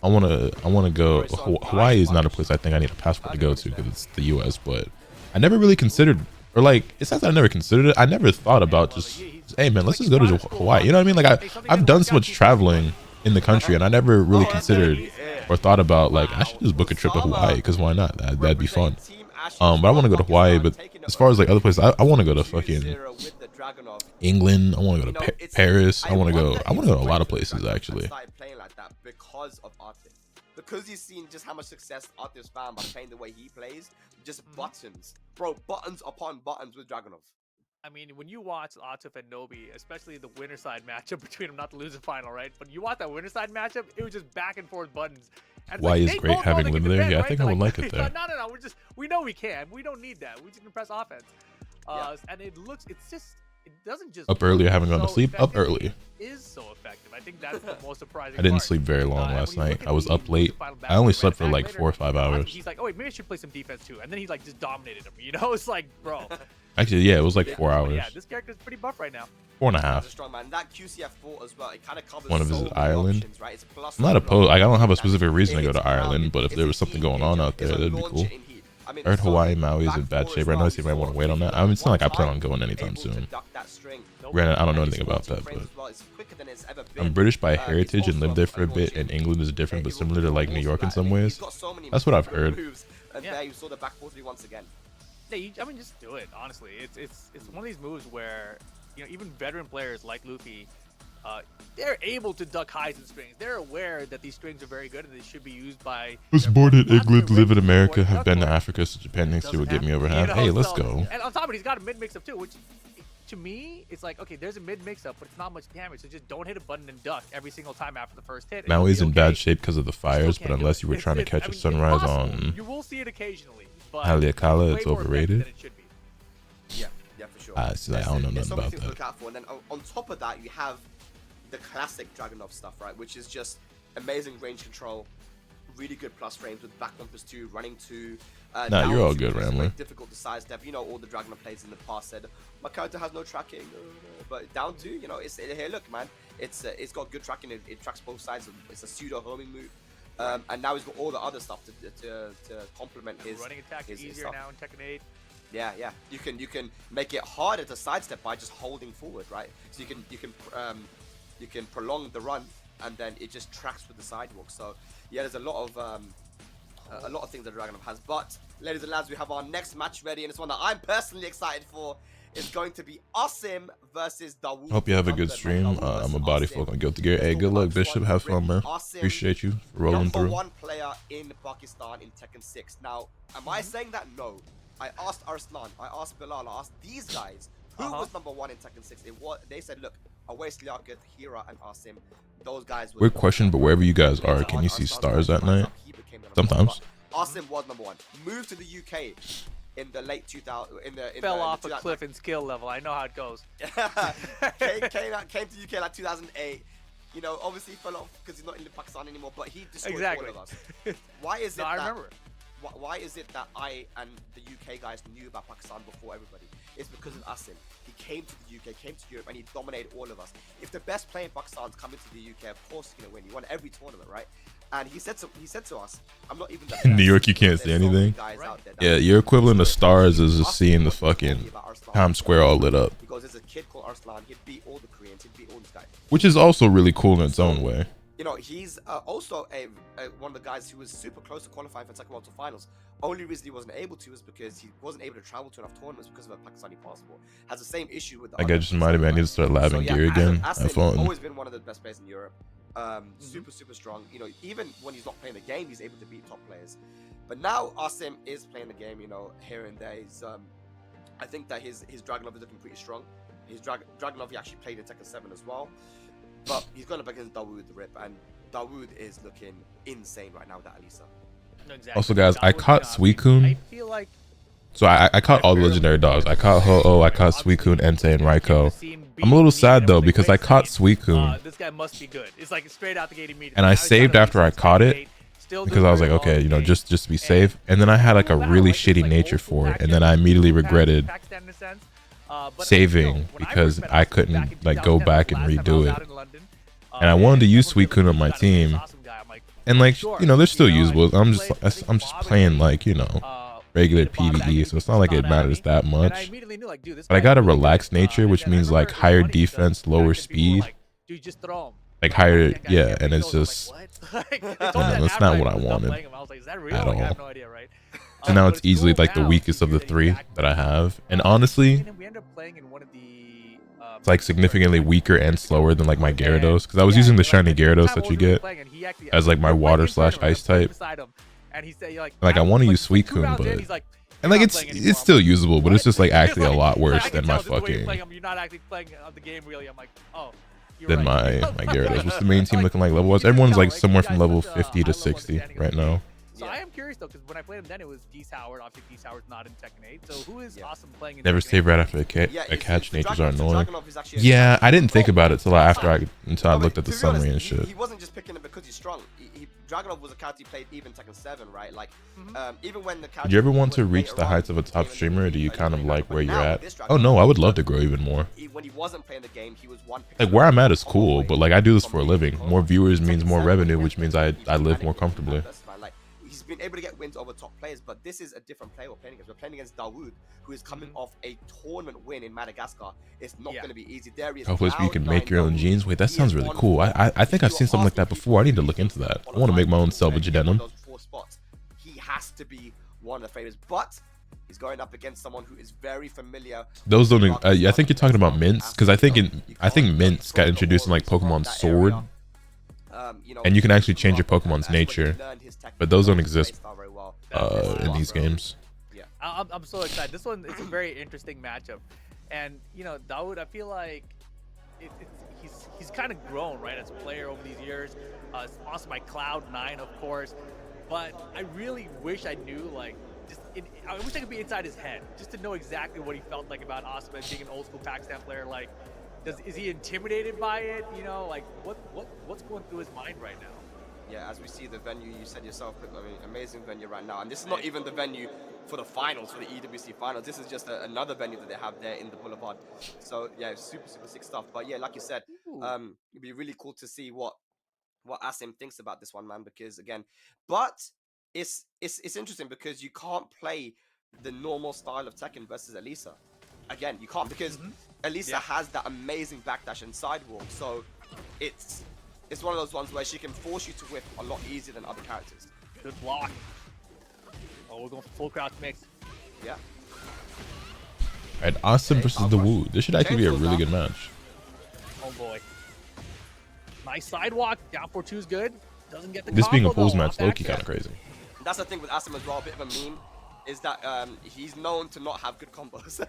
I want to go. Hawaii is not a place I think I need a passport to go to because it's the U.S. But I never really considered, or like, it's not that I never considered it. I never thought about just, hey man, let's just go to Hawaii. You know what I mean? Like I've done so much traveling in the country, and I never really considered or thought about like I should just book a trip to Hawaii because why not? That'd be fun. But I want to go to Hawaii. But as far as like other places, I want to go to fucking England. I want to go to Paris. I want to go to a lot of places actually. Because of Artis. Because he's seen just how much success Artis found by playing the way he plays, just buttons. Bro, buttons upon buttons with Dragunov. I mean, when you watch Atif and Nobi, especially the winner side matchup between them, not the loser final, right? But you watch that winner side matchup, it was just back and forth buttons. And Why is great having Lin there? Yeah, I think I would like it there. No, we know we can. We don't need that. We just can press offense. And it doesn't just up early. I haven't gone to sleep. Up early. Is so effective. I think that's the most surprising. I didn't sleep very long last night. I was up late. I only slept for like 4 or 5 hours. He's like, oh wait, maybe I should play some defense too. And then he like just dominated him. You know, it's like, bro. Actually, yeah, it was like 4 hours. Yeah, this character's pretty buff right now. 4.5. Strong man. That QCF4 as well. It kind of covers one of his Ireland. Options, right? I'm not opposed. Like, I don't have a specific reason to go to Ireland, but if there was something going on out there, that'd be cool. I heard Hawaii Maui is in bad shape right now, so you might want to wait on that. I mean, it's not like I plan on going anytime soon. Granted, I don't know anything about that, but I'm British by heritage and lived there for a bit, and England is different but similar to like New York in some ways. That's what I've heard. And there you saw the back 4-3 once again. Yeah, I mean, just do it. Honestly, it's one of these moves where, you know, even veteran players like Luffy, they're able to duck highs and strings. They're aware that these strings are very good and they should be used by. Was born in England, live in America, have been to Africa, so Japan next year will get me over half. Hey, let's go. And on top of it, he's got a mid mix-up too, which to me, it's like, okay, there's a mid mix-up, but it's not much damage, so just don't hit a button and duck every single time after the first hit. Maui's in bad shape because of the fires, but unless you were trying to catch a sunrise on you will see it occasionally, but Haleakala, it's overrated. Yeah, for sure. I don't know nothing about that. To look out for. And then on top of that, you have the classic Dragunov stuff, right? Which is just amazing range control, really good plus frames with back 1+2, running 2. Nah, you're all good, Rambler. Difficult to sidestep. You know, all the Dragunov players in the past said, my character has no tracking. But down 2, you know, here, look, man. It's got good tracking. It tracks both sides. It's a pseudo homing move. And now he's got all the other stuff to complement his running attack is easier now in Tekken 8. Yeah. You can make it harder to sidestep by just holding forward, right? So you can prolong the run, and then it just tracks with the sidewalk. So yeah, there's a lot of things that Dragunov has. But ladies and lads, we have our next match ready, and it's one that I'm personally excited for. It's going to be Asim versus Dawood. Hope you have a good stream. I'm a body folk on Guilty Gear. Hey, good luck, Bishop. Have fun, man. Appreciate you for rolling through. #1 player in Pakistan in Tekken 6. Now, am I saying that? No. I asked Arslan, I asked Bilal, I asked these guys who was #1 in Tekken 6. They said, look, Awais Liaquat, Hira, and Asim. Those guys were. Weird question, but wherever you guys are, can you see stars at night? Sometimes. Asim was #1. Moved to the UK in the late 2000s. Fell off a cliff in skill level. I know how it goes. came to UK like 2008. You know, obviously he fell off because he's not in Pakistan anymore. But he destroyed all of us. Why is it? I remember. Why is it that I and the UK guys knew about Pakistan before everybody? It's because of Asim. He came to the UK, came to Europe, and he dominated all of us. If the best player in Pakistan's coming to the UK, of course he's gonna win. He won every tournament, right? And he said to us, I'm not even the best. In New York, you can't see anything. Yeah, your equivalent of stars is just seeing the fucking Times Square all lit up. Because there's a kid called Arslan. He'd beat all the Koreans. He'd beat all these guys. Which is also really cool in its own way. you know, he's also one of the guys who was super close to qualifying for Tekken World Tour Finals. Only reason he wasn't able to is because he wasn't able to travel to enough tournaments because of a Pakistani passport. Has the same issue with the I just reminded me I need to start labbing gear again. Asim I've always been one of the best players in Europe. Super strong. You know, even when he's not playing the game, he's able to beat top players. But now Asim is playing the game, you know, here and there. He's, I think that his Dragunov is looking pretty strong. His Dragunov, he actually played in Tekken 7 as well. But he's going up against Dawood the Rip, and Dawood is looking insane right now with that Alisa. Exactly. Also, guys, I caught Suicune. I feel like So I caught all the legendary dogs. I caught Ho-Oh, I caught Suicune, Entei, and Raikou. I'm a little sad though because I caught Suicune. This guy must be good. It's like straight out the gate immediately. And I saved after I caught it because I was like, okay, you know, just to be safe. And then I had like a really shitty nature for it, and then I immediately regretted saving because I couldn't like go back and redo it. And I wanted to use Suicune on my team, and like, you know, they're still usable. I'm just playing like, you know, regular PvE, so it's not like it matters that much. But I got a relaxed nature, which means like higher defense, lower speed, like higher, yeah, and it's just, that's not what I wanted at all. And now it's easily like the weakest of the three that I have, and honestly, it's like significantly weaker and slower than like my Gyarados, because I was using the shiny Gyarados that you get as like my water / ice type. Like I want to use Suicune, but and like it's still usable, but it's just like actually a lot worse than my fucking than my Gyarados. What's the main team looking like level wise? Everyone's like somewhere from level 50 to 60 right now. So I am curious though, because when I played him then, it was D-Howard. Obviously, D-Howard's not in Tekken 8. So who is awesome playing in Never save right after a catch. Natures are annoying. Yeah, I didn't think about it until I looked at the summary and shit. He wasn't just picking it because he's strong. Dragunov was a character he played even Tekken 7, right? Like, even when the character. Did you ever want to reach the heights of a top streamer, or do you kind of like where you're at? Oh no, I would love to grow even more. When he wasn't playing the game, he was one. Like where I'm at is cool, but like I do this for a living. More viewers means more revenue, which means I live more comfortably. He's been able to get wins over top players, but this is a different player we're playing against. We're playing against Dawood, who is coming off a tournament win in Madagascar. It's not going to be easy. There is hopefully you can make your own jeans. Wait, that sounds really cool. I think I've seen something like that before. I need to look into that. I want to make my own selvage denim. He has to be one of the favorites, but he's going up against someone who is very familiar. Those don't. I think you're talking about Mints, because I think Mints got introduced in like Pokemon Sword. And you can actually change your Pokemon's nature, but those don't exist in these games. Yeah, I'm so excited. This one is a very interesting matchup, and you know, Dawood, I feel like he's kind of grown, right, as a player over these years. Sponsored by Cloud9, of course, but I really wish I knew, like, I wish I could be inside his head just to know exactly what he felt like about Osman being an old school Pakistan player. Like, is he intimidated by it? You know, like what's going through his mind right now? Yeah, as we see the venue, you said yourself, I mean, amazing venue right now. And this is not even the venue for the finals, for the EWC finals. This is just another venue that they have there in the Boulevard. So yeah, super sick stuff. But yeah, like you said, it'd be really cool to see what Asim thinks about this one, man. Because again, but it's interesting because you can't play the normal style of Tekken versus Alisa. Again, you can't, because Alisa has that amazing backdash and sidewalk. So it's one of those ones where she can force you to whip a lot easier than other characters. Good block. Oh, we're going for full crouch mix. Yeah. Alright, Asim versus the Woo. This should actually be a really good match. Oh boy. Nice sidewalk. Down 4-2 is good. Doesn't get the this being a combo, pools though. match, low-key kind of crazy. That's the thing with Asim as well, a bit of a meme, is that he's known to not have good combos.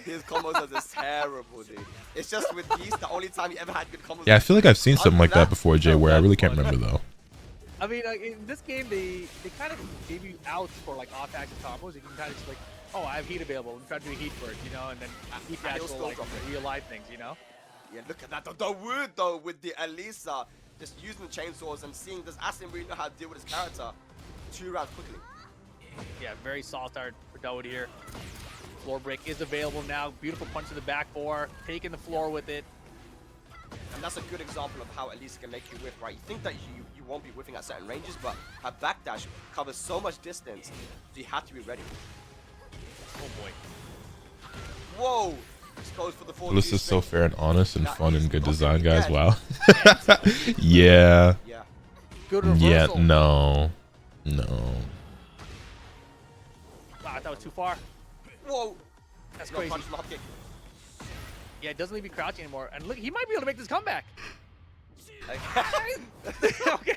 His combos are just terrible, dude. It's just with Geese, the only time he ever had good combos. Yeah, I feel like I've seen something like that before, Jay, where I really can't remember though. I mean, in this game, they kind of give you outs for like off-action combos. You can kind of just like, oh, I have heat available. I'm trying to do a heat first, you know, and then keep the actual like real-life things, you know. Yeah, look at that. The wood though with the Alisa, just using the chainsaws and seeing, does Asim really know how to deal with his character? 2 rounds quickly. Yeah, very solid start for Dawood here. Floor break is available now. Beautiful punch to the back 4, taking the floor with it. And that's a good example of how Alisa can make you whiff, right? You think that you won't be whiffing at certain ranges, but her backdash covers so much distance, so you have to be ready. Oh boy. Whoa! Exposed for the 4. This is so fair and honest and fun and good design, guys. Wow. Yeah. Good reversal. Yeah, no. Wow, that was too far. Whoa. That's crazy. Yeah, it doesn't leave you crouching anymore. And look, he might be able to make this comeback. Okay.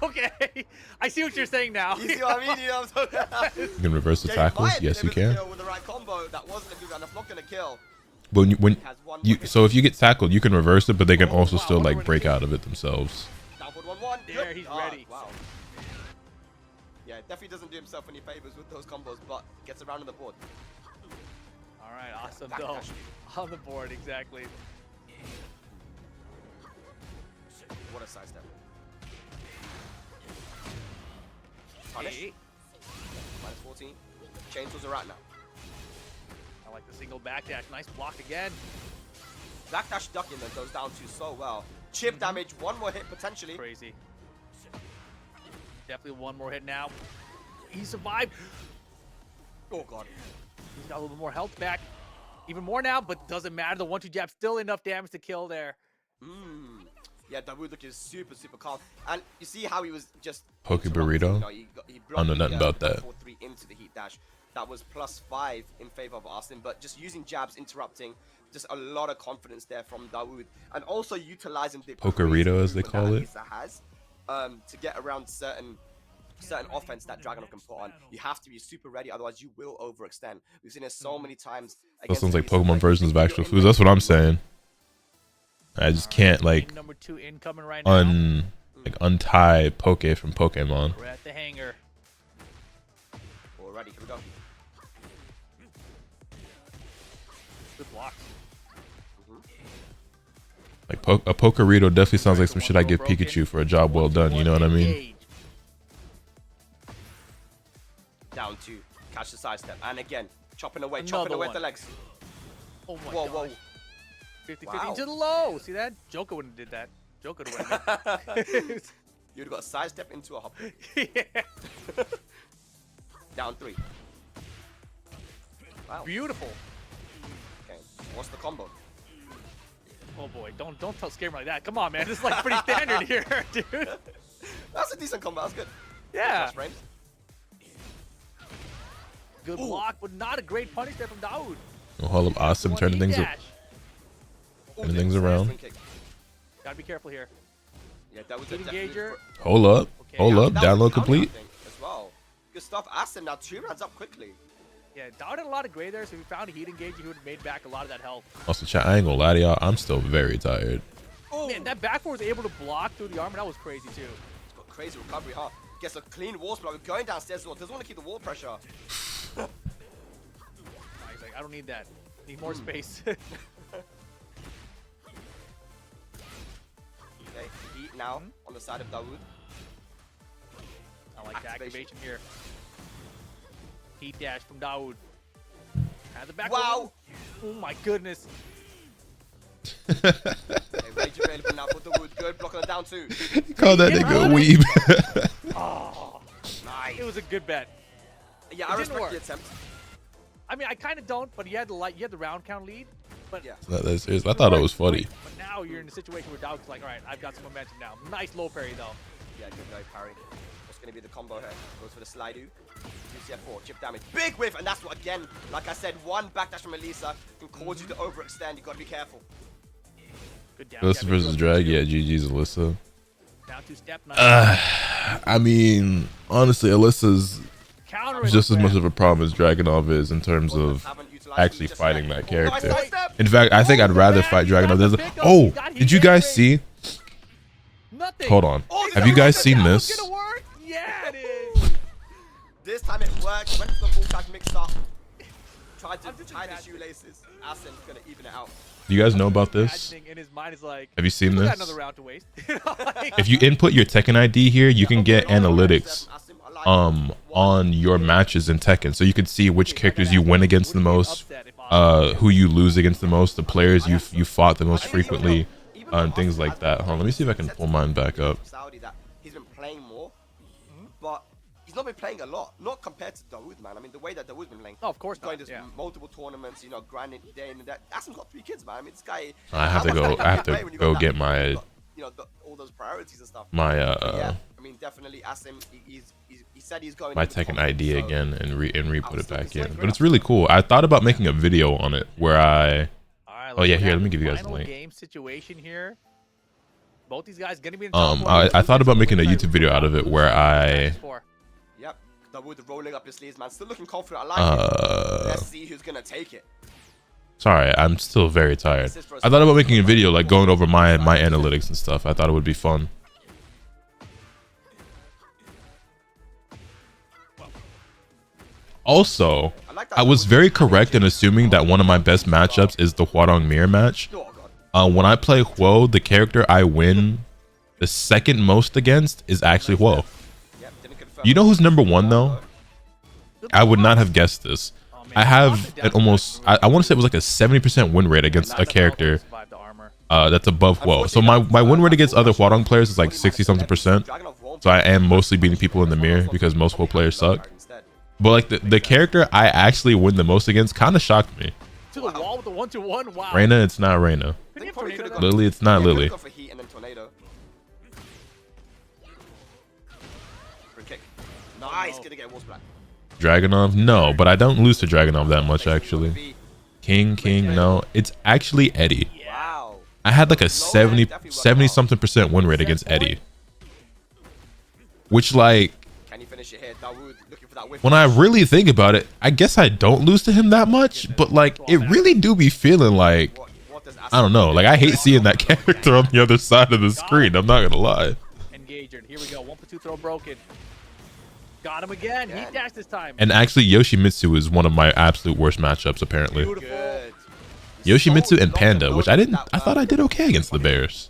Okay. I see what you're saying now. You see what I mean? You know what I'm talking about? You can reverse the tackles. Yes, you can. With the right combo, that wasn't a good enough. Not gonna kill. But so if you get tackled, you can reverse it, but they can also still like break out of it themselves. Downward 1-1. There, he's ready. Wow. Yeah, definitely doesn't do himself any favors with those combos, but gets around on the board. All right, awesome though. On the board, exactly. What a sidestep. Punish. Hey. Minus 14. Chainsaws are out now. I like the single backdash. Nice block again. Backdash ducking that goes down to so well. Chip damage, one more hit potentially. Crazy. Definitely one more hit now. He survived. Oh god. He's got a little bit more health back. Even more now, but doesn't matter. The 1-2 jab, still enough damage to kill there. Yeah, Dawood looking super calm. And you see how he was just Poke burrito. You know, he I know nothing about that. 4-3 into the heat dash. That was +5 in favor of Austin, but just using jabs, interrupting, just a lot of confidence there from Dawood, and also utilizing the Pokerito, as they call it, has to get around certain offense that Dragunov can put on. You have to be super ready, otherwise you will overextend. We've seen it so many times. That sounds like Pokemon versions of actual foods. That's what I'm saying. I just can't like number 2 incoming right now. Untie Poke from Pokemon. We're at the hanger. Alrighty, here we go. Good blocks. Like a Pokerito definitely sounds like some shit I give Pikachu for a job well done. You know what I mean? Down to catch the sidestep, and again chopping away at the legs. Oh my whoa, gosh. whoa. 50-50 to the low. See that? Joker wouldn't have did that. Joker would have. You'd have got a sidestep into a hop. Yeah. Down 3. Wow. Beautiful. Okay, what's the combo? Oh boy, don't scare me like that. Come on, man. This is like pretty standard here, dude. That's a decent combo. That's good. Yeah. Frames. Good block, but not a great punish there from Dawood. Hold up, awesome. Turning things around. Gotta be careful here. Yeah, that was Heat engager. Hold up. Okay. Hold up. Download complete. As well. Good stuff. Aston now 2 rounds up quickly. Yeah, Dawood had a lot of gray there, so if he found a heat engager, he would have made back a lot of that health. Also, chat, I ain't gonna lie to y'all. I'm still very tired. Oh man, that back four was able to block through the armor. That was crazy too. It's got crazy recovery, huh? Gets a clean wall split. Going downstairs as well. Doesn't want to keep the wall pressure. He's like, I don't need that. Need more space. Okay, heat now on the side of Dawood. I like the activation here. Heat dash from Dawood. And the back. Wow! Oh my goodness. Okay, rage available now for Dawood. Good block on the down 2. Call that nigga a weeb. Oh, Nice. it was a good bet. Yeah, I respect the attempt. I mean, I kind of don't, but you had the round count lead. But yeah, That's serious. I thought it was funny. But now you're in a situation where Dawood's like, all right, I've got some momentum now. Nice low parry though. Yeah, good guy parry. What's going to be the combo here? Goes for the slide do. UCF4, chip damage. Big whiff, and that's what, again, like I said, one backdash from Elisa can cause you to overextend. You got to be careful. Good down. Alyssa versus Drag. Yeah, GG's Alyssa. Down 2 step. I mean, honestly, Alyssa's just as much of a problem as Dragunov is in terms of actually fighting that character. In fact, I think I'd rather fight Dragunov. Oh, did you guys see? Hold on. Have you guys seen this? Yeah, it is. This time it worked. Went for the full tag mix up. Tried to tie the shoelaces. Asen's gonna even it out. Do you guys know about this? In his mind is like, have you seen this? Another round to waste. If you input your Tekken ID here, you can get analytics on your matches in Tekken, so you can see which characters you win against the most, who you lose against the most, the players you fought the most frequently, and things like that. Hold on, let me see if I can pull mine back up. He's been playing more, but he's not been playing a lot. Not compared to Dawood, man. I mean, the way that Dawood's been playing. Oh, of course not. Going to multiple tournaments, you know, grinding day in and day. Asen's got 3 kids, man. I mean, this guy. I have to go. I have to go get my you know, all those priorities and stuff. My yeah, I mean, definitely Asim, he said he's going my in Tekken top, ID so again and re-put it still back be in. safe. But it's really cool. I thought about making a video on it where I All right, yeah, look here, at let me the give you guys the final link. game situation here. Both these guys gonna be in top four. I thought about making a YouTube video out of it where I Yep, Dawood rolling up his sleeves, man. Still looking confident. I like it. Let's see who's gonna take it. Sorry, I'm still very tired. I thought about making a video like going over my analytics and stuff. I thought it would be fun. Also, I was very correct in assuming that one of my best matchups is the Hwarong Mirror match. When I play Hwo, the character I win the second most against is actually Hwo. You know who's number one though? I would not have guessed this. I have an almost, I want to say it was like a 70% win rate against a character that's above Hwo. So my win rate against other Hwarong players is like 60-something%. So I am mostly beating people in the mirror because most Hwo players suck. But like the character I actually win the most against kind of shocked me. To the wall with the 1-2-1. Wow. Reyna, it's not Reyna. Lily, it's not Lily. Nice, gonna get Wolf's Black. Dragonov, no, but I don't lose to Dragonov that much actually. King, no, it's actually Eddie. Wow. I had like a 70-something% win rate against Eddie, which like, can you finish it here? Dawood looking for that whip. when I really think about it, I guess I don't lose to him that much, but like it really do be feeling like, I don't know, like I hate seeing that character on the other side of the screen. I'm not gonna lie. Engager. Here we go. 1-2 throw broken. Got him again. He dashed this time. And actually, Yoshimitsu is one of my absolute worst matchups apparently. Good. Yoshimitsu and Panda, which I thought I did okay against the Bears.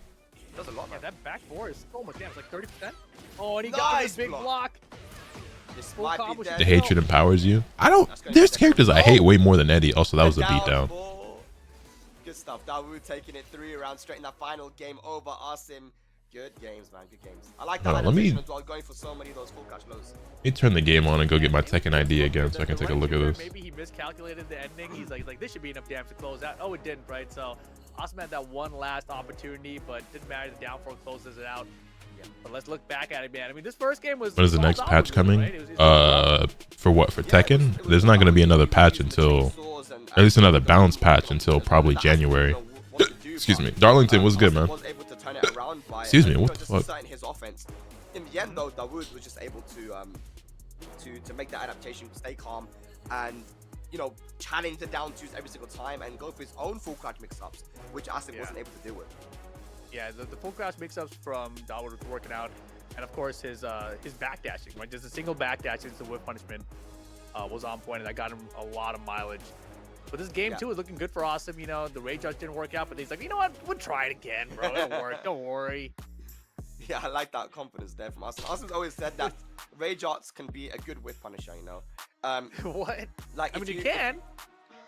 Yeah, that back four is so much damage, like 30%. Oh, and he got this big block. The hatred empowers you. There's characters I hate way more than Eddie. Also, that was a beatdown. Good stuff. Dawood taking it 3 rounds straight in that final game over Asim. Good games, man. Good games. I like that. Let me going for so many of those full catch lows. turn the game on and go get my Tekken ID again so I can take a look at this. Maybe he miscalculated the ending. He's like, this should be enough damage to close out. Oh, it didn't, right? So Asim had that one last opportunity, but didn't matter. The down 4 closes it out. Yeah. But let's look back at it, man. I mean, this first game was. When is the next patch coming? For what? For Tekken? There's not going to be another patch until, at least another balance patch until probably January. Excuse me. Darlington, what's good, man? Excuse me, what the fuck? His offense. In the end, though, Dawood was just able to make that adaptation, stay calm, and challenge the down twos every single time and go for his own full crouch mix-ups, which Asim wasn't able to deal with. Yeah, the full crouch mix-ups from Dawood was working out, and of course his backdashing, right? Just a single backdash into whip punishment was on point, and that got him a lot of mileage. But this game too is looking good for Asim. The rage judge didn't work out, but he's like, you know what? We'll try it again, bro. It'll work. Don't worry. Yeah, I like that confidence there from Asim. Asim's always said that rage arts can be a good whip punisher. What? Like, I mean, you can.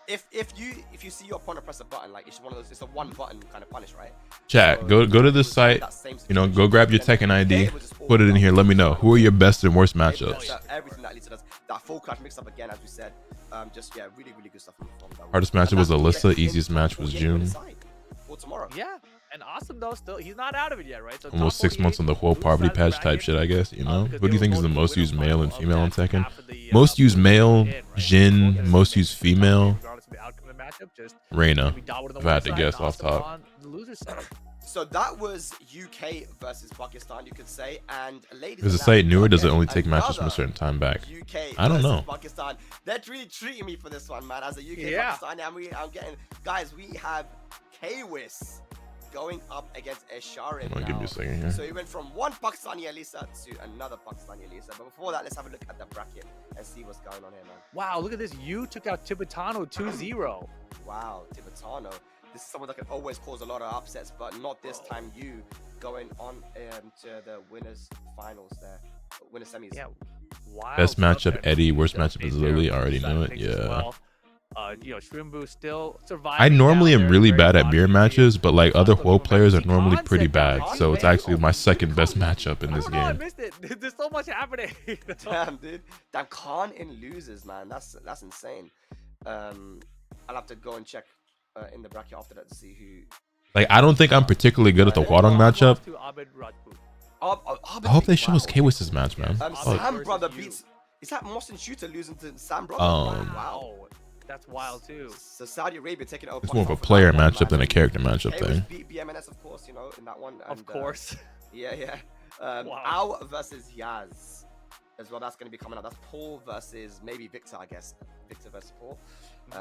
If you see your opponent press a button, like it's one of those, it's a one button kind of punish, right? Chat, go to this site, go grab your Tekken ID, put it in here, let me know who are your best and worst matchups. Everything that leads to that full crouch mix up again, as we said. Really good stuff from that. Hardest matchup was Alyssa, easiest match was June. For tomorrow. Yeah, and Asim though, still he's not out of it yet, right? So almost 6 months on the whole poverty patch type shit, I guess. Who do you think is the most used male and female on Tekken? Most used male, Jin. Most used female, Reyna. If I had to guess off top. So that was UK versus Pakistan, you could say. And ladies, is the site newer? Does it only take matches from a certain time back? UK I don't know. Pakistan. They're really treating me for this one, man. As a UK Pakistani, I'm getting, guys. We have Kwis going up against Esharin. Give me a second here. So he went from one Pakistani Elisa to another Pakistani Elisa. But before that, let's have a look at the bracket and see what's going on here, man. Wow, look at this. You took out Tibetano 2-0. Wow, Tibetano. This is someone that can always cause a lot of upsets, but not this time. You going on to the winners finals there, winner semis. Yeah. Wow. Best matchup Eddie, worst matchup is Lily. I already know it. Yeah. Shrimbu still surviving. I normally am really bad at mirror matches, but like other Hwo players are normally pretty bad. So it's actually my second best matchup in this game. I missed it. There's so much happening. Damn, dude. Damn, Khan in losers, man. That's insane. I'll have to go and check in the bracket after that to see Like, I don't think I'm particularly good at the Huadong matchup. I hope they show us K-Wis's match, man. Sam brother beats. Is that Mosin Shooter losing to Sam brother? Wow. That's wild too. So Saudi Arabia taking over. It's more of a player matchup than a character matchup thing. Beat BMNS, of course, you know, in that one. And, of course. Yeah. Wow. Al versus Yaz as well. That's going to be coming up. That's Paul versus maybe Victor, I guess. Victor versus Paul.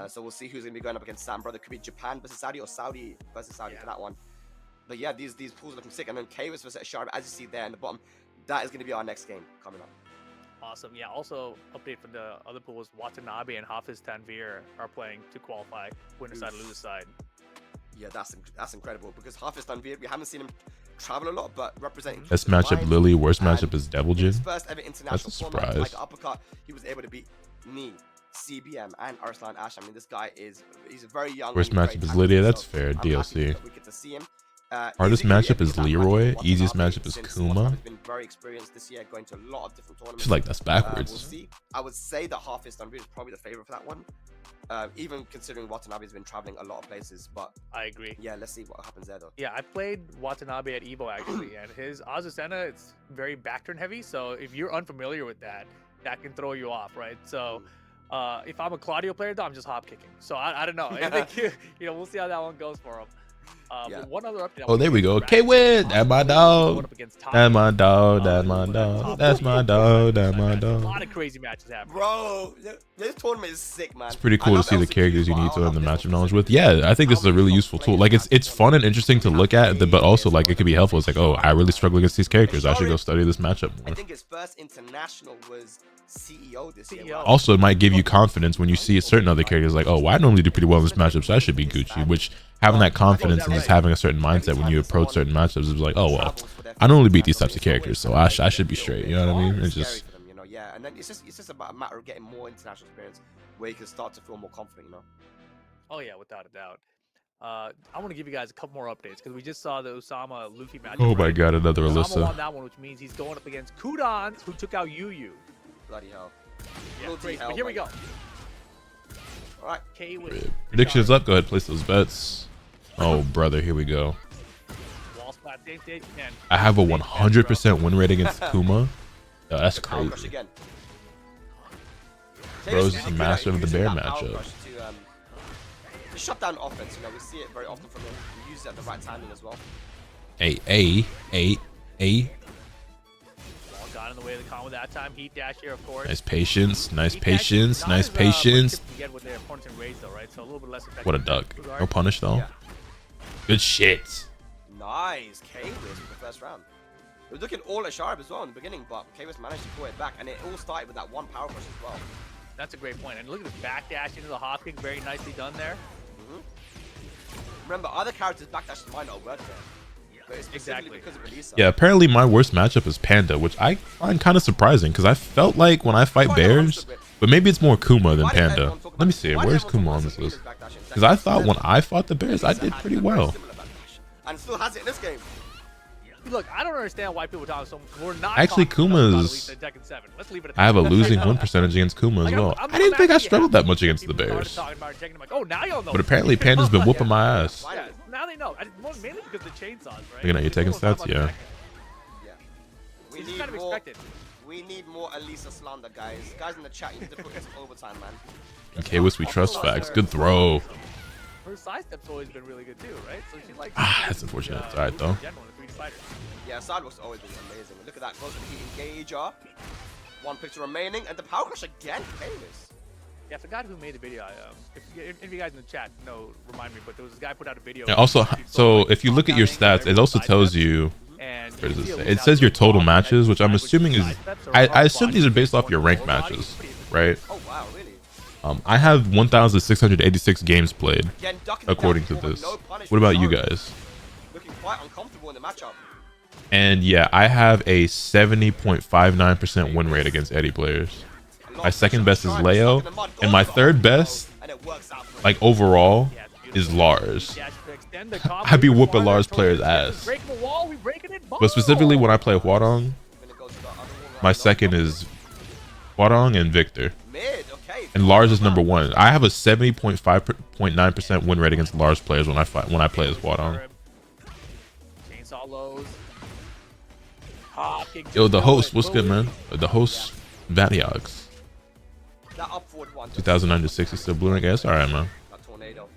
So we'll see who's going to be going up against Sam brother. Could be Japan versus Saudi or Saudi versus Saudi for that one. But yeah, these pools are looking sick. And then K-Wiz versus Sharp, as you see there in the bottom, that is going to be our next game coming up. Awesome. Yeah, also update from the other pools, Watanabe and Hafiz Tanvir are playing to qualify winner side, loser side. Yeah, that's incredible because Hafiz Tanvir, we haven't seen him travel a lot, but representing best matchup Lily, worst matchup is Devil Jin. First ever international format, like uppercut, he was able to beat Ni, CBM, and Arslan Ash. I mean, this guy he's a very young. Worst matchup is Lydia. That's fair. DLC. We get to see him. Hardest matchup is Leroy. Easiest matchup is Kuma. Been very experienced this year, going to a lot of different tournaments. I feel like that's backwards. We'll see. I would say that Hafiz Tanvir is probably the favorite for that one. Even considering Watanabe has been traveling a lot of places, but I agree. Yeah, let's see what happens there though. Yeah, I played Watanabe at Evo actually, and his Azucena, it's very backturn heavy. So if you're unfamiliar with that, that can throw you off, right? So if I'm a Claudio player, though, I'm just hop kicking. So I don't know. I think we'll see how that one goes for him. But one other update. Oh, there we go. K-Win, that's my dog. That's my dog. That's my dog. That's my dog. That's my dog. A lot of crazy matches happening. Bro, this tournament is sick, man. It's pretty cool to see the characters you need to learn the matchup knowledge with. Yeah, I think this is a really useful tool. Like, it's fun and interesting to look at, but also like it could be helpful. It's like, oh, I really struggle against these characters. I should go study this matchup more. I think his first international was CEO this year. Also, it might give you confidence when you see certain other characters like, oh, well, I normally do pretty well in this matchup, so I should be Gucci. Which having that confidence and just having a certain mindset when you approach certain matchups is like, oh well, I normally beat these types of characters, so I should be straight. You know what I mean? It's just yeah, and then it's just about a matter of getting more international experience where you can start to feel more confident. You know? Oh yeah, without a doubt. I want to give you guys a couple more updates because we just saw the Osama Luffy match. Oh my god, another Alyssa. On that one, which means he's going up against Kudans, who took out Yu. Bloody hell. Yeah, great. But here we go. All right. K-Win. Predictions up. Go ahead, place those bets. Oh brother, here we go. I have a 100% win rate against Kuma. Yo, that's crazy. Bro's is a master of the bear matchup. To shut down offense, we see it very often from him. He uses it at the right timing as well. Got in the way of the combo that time. Heat dash here, of course. Nice patience. Nice patience. Nice patience. What a duck. No punish though. Yeah. Good shit. Nice. K-Wiz with the first round. It was looking all at Sharp as well in the beginning, but K-Wiz managed to pull it back, and it all started with that one power push as well. That's a great point. And look at the back dash into the hop kick. Very nicely done there. Remember, other characters' back dashes might not work there. But it's exactly because of Elisa. Yeah, apparently my worst matchup is Panda, which I find kind of surprising because I felt like when I fight bears, but maybe it's more Kuma than Panda. Let me see. Where's Kuma on this list? Because I thought when I fought the bears, I did pretty well. And still has it in this game. Look, I don't understand why people talk so much. We're not actually Kuma's. I have a losing win percentage against Kuma as well. I didn't think I struggled that much against the bears. But apparently Panda's been whooping my ass. Yeah, now they know. Mainly because of the chainsaws, right? Looking at your Tekken stats, yeah. We need kind of expected. We need more Elisa slander, guys. Guys in the chat, you need to put this overtime, man. In K-Wiz we trust facts. Good throw. Her side step's always been really good too, right? So she's like. That's unfortunate. It's alright though. Yeah, side looks always been amazing. Look at that. Goes for the engager. One picture remaining, and the power crush again. Famous. Yeah, I forgot who made the video. If you guys in the chat know, remind me. But there was this guy put out a video. Yeah, also, so if you look at your stats, it also tells you. Where does it say? It says your total matches, which I'm assuming is. I assume these are based off your ranked matches, right? Oh wow, really? I have 1,686 games played, according to this. What about you guys? Looking quite uncomfortable in the matchup. And yeah, I have a 70.59% win rate against Eddie players. My second best is Leo, and my third best, like overall, is Lars. I be whooping Lars players' ass. But specifically when I play Huadong, my second is Huadong and Victor. And Lars is number one. I have a 70.9% win rate against Lars players when I play as Huadong. Yo, the host, what's good, man? The host, Vadiox. That upward one. 2009 to 60 still blue ring. That's all right, man. That tornado.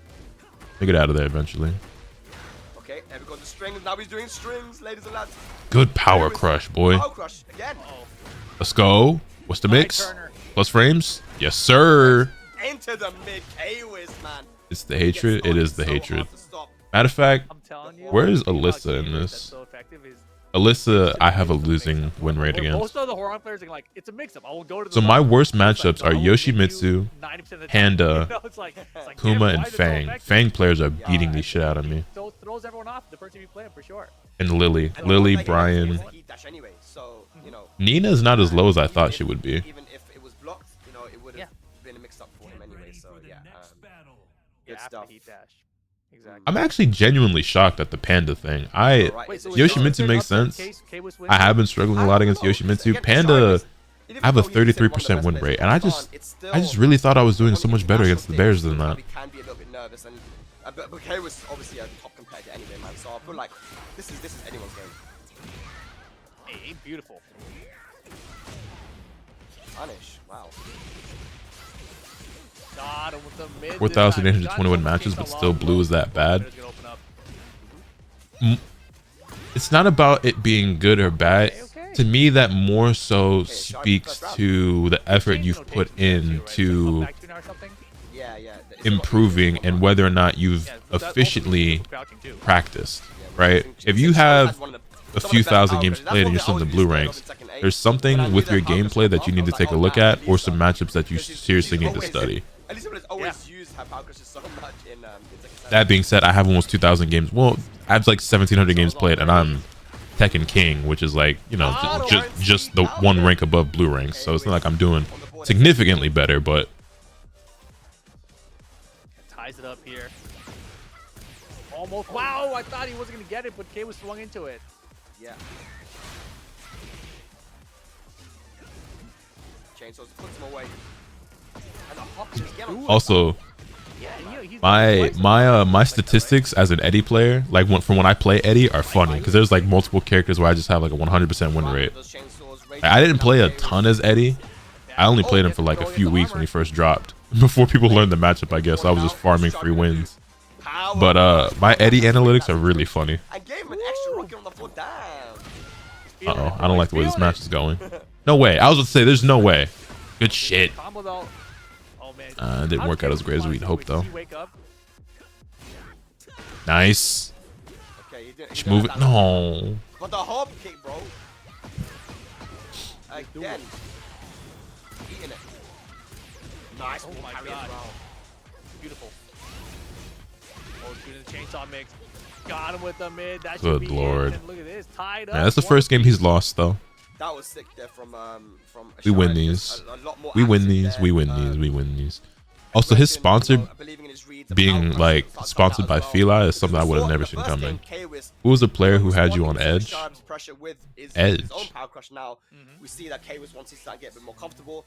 We'll get out of there eventually. Okay, there we go. The strings. Now he's doing strings, ladies and lads. Good power crush, boy. Power crush again. Let's go. What's the mix? Plus frames? Yes, sir. Enter the mid K-Wiz, man. It's the hatred. It is the hatred. Matter of fact, where is Alyssa in this? Alyssa, I have a losing win rate against. Most of the Horon players are like, it's a mix-up. I will go to the So my worst matchups are Yoshimitsu, Panda, Kuma, and Fang. Fang players are beating the shit out of me. Throws everyone off the person you play for sure. And Lily. Lily, Brian. Nina's not as low as I thought she would be. Even if it was blocked, you know, it would have been a mix-up for him anyway. So yeah, good stuff. Exactly. I'm actually genuinely shocked at the Panda thing. Yoshimitsu makes sense. I have been struggling a lot against Yoshimitsu. Panda, I have a 33% win rate, and I just really thought I was doing so much better against the Bears than that. Can be a little bit nervous, and but K was obviously a top competitor anyway, man. So I feel like this is anyone's game. Hey, beautiful. Punish, wow. 4,821 matches, but still blue is that bad. It's not about it being good or bad. To me, that more so speaks to the effort you've put into improving and whether or not you've efficiently practiced, right? If you have a few thousand games played and you're still in the blue ranks, there's something with your gameplay that you need to take a look at, or some matchups that you seriously need to study. That being said, I have almost 2,000 games. Well, I have like 1,700 games played, and I'm Tekken King, which is like, you know, just the one rank above blue ranks. So it's not like I'm doing significantly better, but ties it up here. Almost. Wow, I thought he wasn't gonna get it, but K was swung into it. Yeah. Chainsaws puts him away. Also, my statistics as an Eddie player, like from when I play Eddie, are funny because there's like multiple characters where I just have like a 100% win rate. I didn't play a ton as Eddie. I only played him for like a few weeks when he first dropped. Before people learned the matchup, I guess I was just farming free wins. But my Eddie analytics are really funny. Uh-oh, I don't like the way this match is going. No way. I was about to say, there's no way. Good shit. It didn't work out as great as we'd hoped, though. Nice. Just move it. No. But the hop kick, bro. Again. Eating it. Nice. Oh my god. Beautiful. Oh, shooting the chainsaw mix. Got him with the mid. That should be lord. It. Look at this. Tied up. Yeah, that's the first game he's lost, though. That was sick there from we win these. We win these. We win these. We win these. Also, his sponsor being like sponsored by Fila is something I would have never seen coming. Who was a player who had you on edge? Edge. We see that K wants to start getting a bit more comfortable.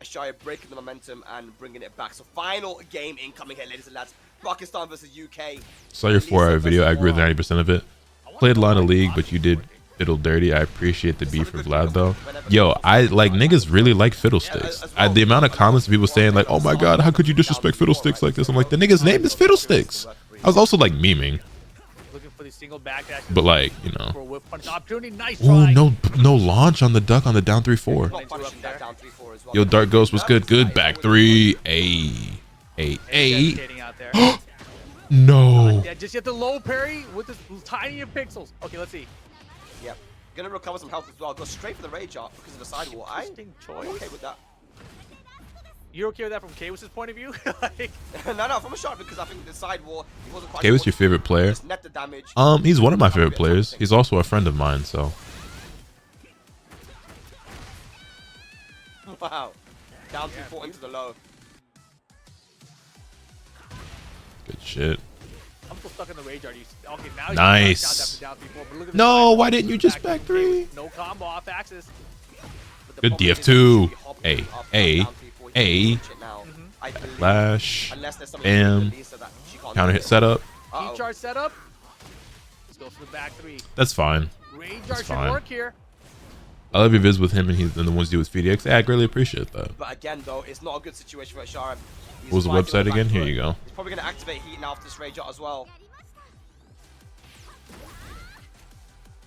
Ashaya breaking the momentum and bringing it back. So final game incoming here, ladies and lads. Pakistan versus UK. Saw your 4-hour video. I agree with 90% of it. Played a lot of League, but you did Fiddle Dirty. I appreciate the beef for Vlad though. Yo, I like niggas really like Fiddlesticks. The amount of comments of people saying like, oh my god, how could you disrespect Fiddlesticks like this? I'm like, the nigga's name is Fiddlesticks. I was also like memeing. But like, you know. Oh, no launch on the duck on the down 3-4. Yo, Dark Ghost was good. Good back 3. No. Yeah, just get the low parry with the tiny pixels. Okay, let's see. Yep. Gonna recover some health as well. Go straight for the rage art because of the sidewall. I'm okay with that. You're okay with that from K.W's point of view? Like... no, from a shot because I think the sidewall he wasn't quite. K.W's your favorite player? Net the damage. He's one of my favorite players. He's also a friend of mine, so. Wow. Down 2-4 into the low. Good shit. I'm still stuck in the rage art. Okay, now nice. No, why didn't you just back 3? No combo off axis. Good DF2. A. Flash. Bam. Counter hit setup. E-charge setup. Let's go for the back 3. That's fine. Rage art should work here. I love your vids with him and the ones you do with VDX. Yeah, I greatly appreciate that. But again, though, it's not a good situation for Asharib. What was the website again? Here you go. He's probably going to activate Heat now after this Rage Out as well.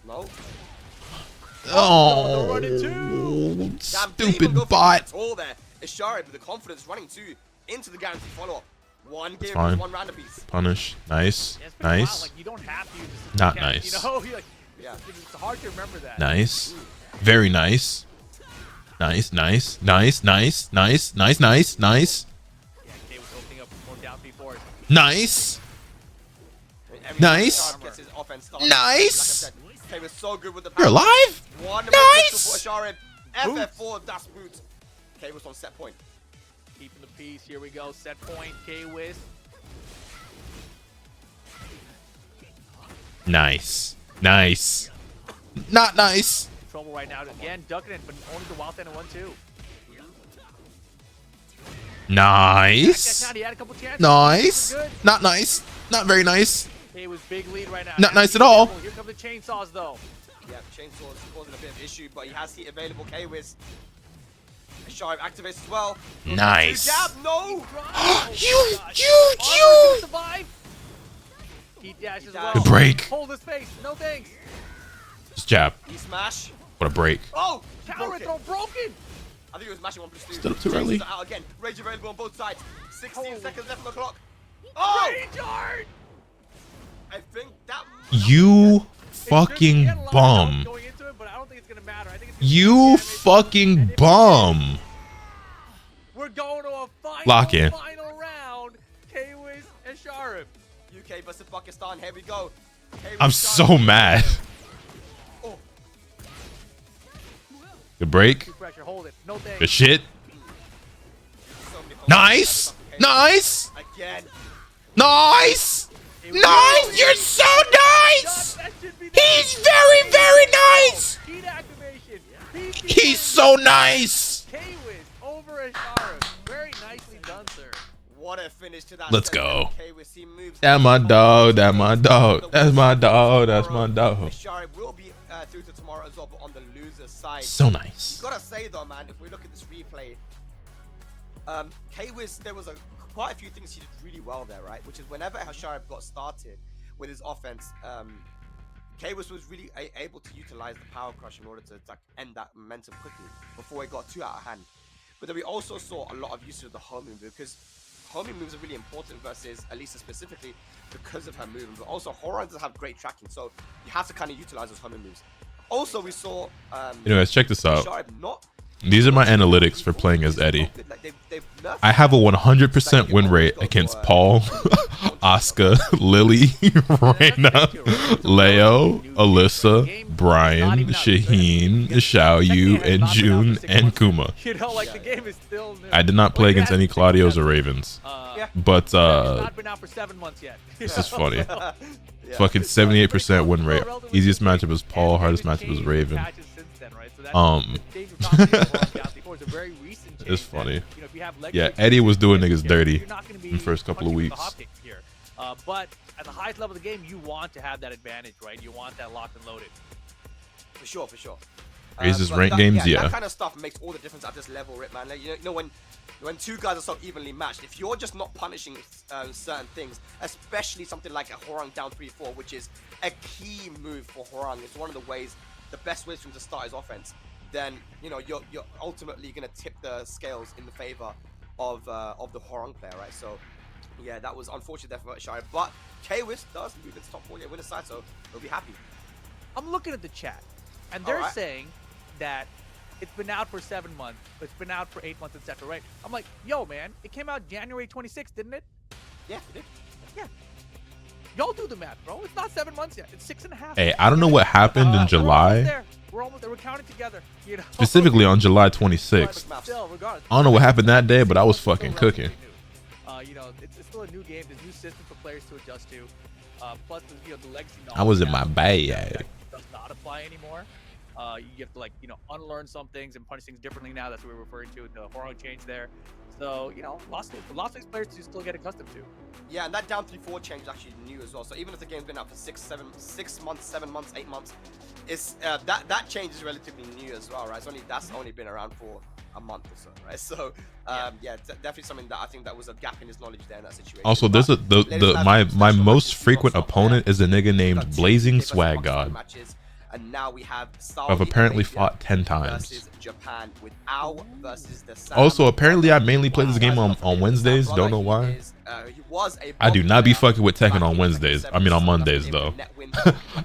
No. Oh, stupid bot. All there. Asharib with the confidence running two into the guaranteed follow-up. One game, one random piece. Punish. Nice. Nice. Like, you don't have to use this. Not nice. You know, like, yeah. It's hard to remember that. Nice. Very nice. Nice, nice, nice, nice, nice, nice, nice, nice. Yeah, K was opening up more down before. Nice. Nice. Nice. K was so good with the You're alive. Nice. FF4 dash boot. K was on set point. Keeping the piece. Here we go. Set point. K-Wiz. Nice. Nice. Not nice. Trouble right now. Again, ducking it, but only the wild end and 1-2. Nice. He had a couple chances. Nice. Not nice. Not very nice. K was big lead right now. Not nice at all. Here come the chainsaws, though. Yeah, chainsaws causing a bit of issue, but he has heat available. K-Wiz. Sharp activates as well. Nice. Jab, no. you. He dashes as well. Good break. Hold his face. No thanks. Just jab. He smash. What a break. Oh, counter throw broken. I think it was mashing 1+2. Still too early. Out again. Rage available on both sides. 16 seconds left on the clock. Oh! Rage art. I think that. You fucking bum. Going into it, but I don't think it's gonna matter. I think it's You fucking bum. We're going to a Lock in. final round. K-Wiz and Sharif. UK versus Pakistan. Here we go. I'm so mad. Oh. Good break. Pressure, hold it. No thanks. Good shit. Nice. Nice. Again. Nice. Nice. You're so nice. He's very, very nice. Heat activation. He's so nice. K-Wiz over a Sharif. Very nicely done, sir. What a finish to that. Let's go. Moves. That's my dog. That's my dog. That's my dog. That's my dog. Sharif will be through to tomorrow as well, but on the loser side. So nice. You gotta say though, man, if we look at this replay, K-Wiz, there was quite a few things he did really well there, right? Which is whenever Sharif got started with his offense, K-Wiz was really able to utilize the power crush in order to end that momentum quickly before it got too out of hand. But then we also saw a lot of use of the homing move, because homing moves are really important versus Elisa specifically because of her movement. But also Horan does have great tracking, so you have to kind of utilize those homing moves. Also, we saw anyways, check this out. Sharif not. These are my analytics for playing as Eddie. I have a 100% win rate against Paul, Oscar, Lily, Reina, Leo, Alyssa, Brian, Shaheen, Xiaoyu, and June, and Kuma. You know, like the game is still new. I did not play against any Claudios or Ravens. But it's not been out for 7 months yet. This is funny. Fucking 78% win rate. Easiest matchup is Paul, hardest matchup is Raven. It's funny. Yeah, Eddie was doing niggas dirty in the first couple of weeks. But at the highest level of the game, you want to have that advantage, right? You want that locked and loaded. For sure, for sure. Raises rank games, yeah. That kind of stuff makes all the difference at this level, right, man? Like, you know, when two guys are so evenly matched, if you're just not punishing certain things, especially something like a Horang down 3-4, which is a key move for Horang, it's one of the ways, the best ways for him to start his offense, then you know you're ultimately gonna tip the scales in the favor of the Horang player, right? So yeah, that was unfortunate there for Shire, but K-Wiz does move into top 4, yeah, winner side, so he'll be happy. I'm looking at the chat, and they're saying that it's been out for 7 months, it's been out for 8 months, etc. Right? I'm like, yo, man, it came out January 26th, didn't it? Yeah, it did. Yeah. Y'all do the math, bro. It's not 7 months yet. It's 6.5. Hey, I don't know what happened in July. We're almost there. We're counting together. You know? Specifically on July 26th. I don't know what happened that day, but I was fucking cooking. You know, it's still a new game. There's new systems for players to adjust to. Plus, you know, the legacy knowledge. I was in my bag. Does not apply anymore. You have to, like, you know, unlearn some things and punish things differently now. That's what we're referring to. The Horang change there. So, you know, lots of these players to still get accustomed to. Yeah, and that down 3-4 change is actually new as well. So even if the game's been out for 6 months, 7 months, 8 months, it's that change is relatively new as well, right? That's only been around for a month or so, right? So yeah, definitely something that I think that was a gap in his knowledge there in that situation. Also, there's my most frequent opponent is a nigga named Blazing Swag God. And now we have I've apparently fought 10 times. Japan with Ao versus the Also, apparently I mainly play this game on Wednesdays. Don't know why. I do not be fucking with Tekken on Wednesdays. I mean on Mondays though.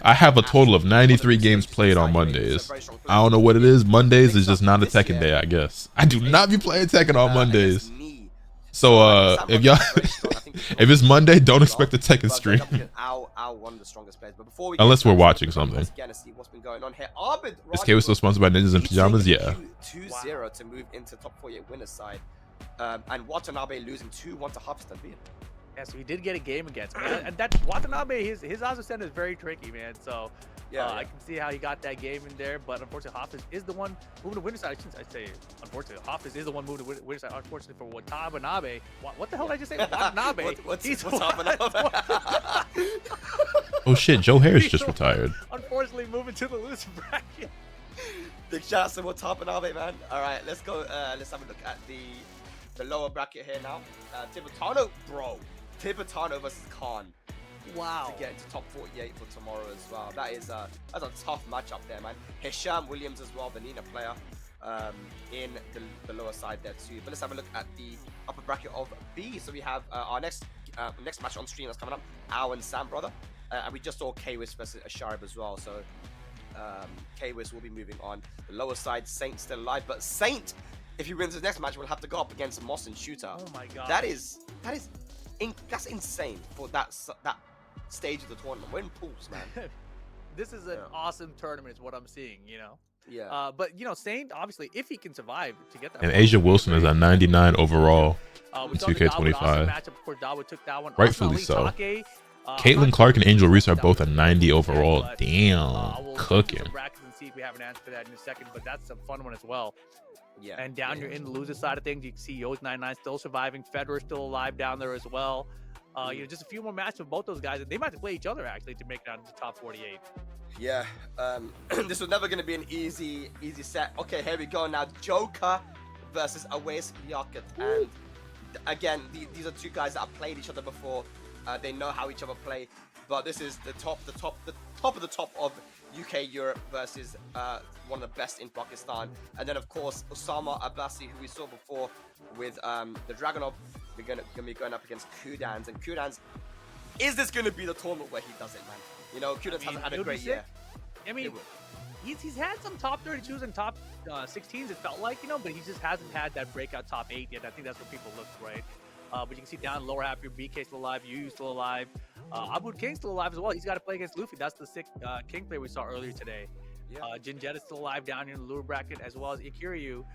I have a total of 93 games played on Mondays. I don't know what it is. Mondays is just not a Tekken day, I guess. I do not be playing Tekken on Mondays. So if y'all if it's Monday, don't expect a Tekken stream. Unless we're watching something. Is KO still sponsored by Ninjas in Pajamas? Yeah. 2-0 to move into top 48 winners side. And Watanabe losing 2-1 to Hubston. Yeah, so he did get a game against him. And that Watanabe, his Azusen is very tricky, man. So yeah, I can see how he got that game in there. But unfortunately, Hafiz is the one moving to winner side. I'd say, unfortunately, Hafiz is the one moving to winner side. Unfortunately for Watanabe. What the hell did I just say? Watanabe. What's Watanabe? Oh shit, Joe Harris just retired. Unfortunately, moving to the loser bracket. Big shout out to Watanabe, man. All right, let's go. Let's have a look at the lower bracket here now. Tibetano, bro. Tibetano versus Khan. Wow. To get into top 48 for tomorrow as well. That's a tough matchup there, man. Hisham Williams as well, the Nina player, in the lower side there too. But let's have a look at the upper bracket of B. So we have our next match on stream that's coming up, Ao and Sam, brother. And we just saw Kwis versus Asharib as well. So Kwis will be moving on. The lower side, Saint still alive, but Saint, if he wins his next match, will have to go up against Moss and Shooter. Oh my god. That's insane for that stage of the tournament. We're in pools, man. This is an awesome tournament is what I'm seeing, you know. Yeah. But you know, Saint, obviously, if he can survive to get that. And Asia Wilson is at 99 overall in 2K25. Awesome took that one. Rightfully so. Caitlin Clark and Angel Reese are both at 90 overall. Damn, cooking. And see if we have an answer for that in a second, but that's a fun one as well. Yeah. And down you're in the loser side of things, you can see Yo's 99 still surviving. Federer still alive down there as well. You know, just a few more matches with both those guys, and they might have to play each other actually to make it out of the top 48. Yeah. This was never going to be an easy set. Okay, here we go now. Joker versus Awais Liaquat. And again, these are two guys that have played each other before. They know how each other play. But this is the top of the top of UK Europe versus one of the best in Pakistan. And then of course Osama Abbasi, who we saw before with the Dragonov. We're gonna be going up against Kudans, and Kudans, is this gonna be the tournament where he does it, man? You know, Kudans hasn't had a great year. I mean, he's had some top 32s and top 16s, it felt like, you know, but he just hasn't had that breakout top 8 yet. I think that's where people look, right? But you can see down lower half, your BK still alive, Yu still alive, Abud King still alive as well. He's got to play against Luffy. That's the sick King player we saw earlier today. Yeah. Jinjet is still alive down here in the lower bracket, as well as Ikiryu,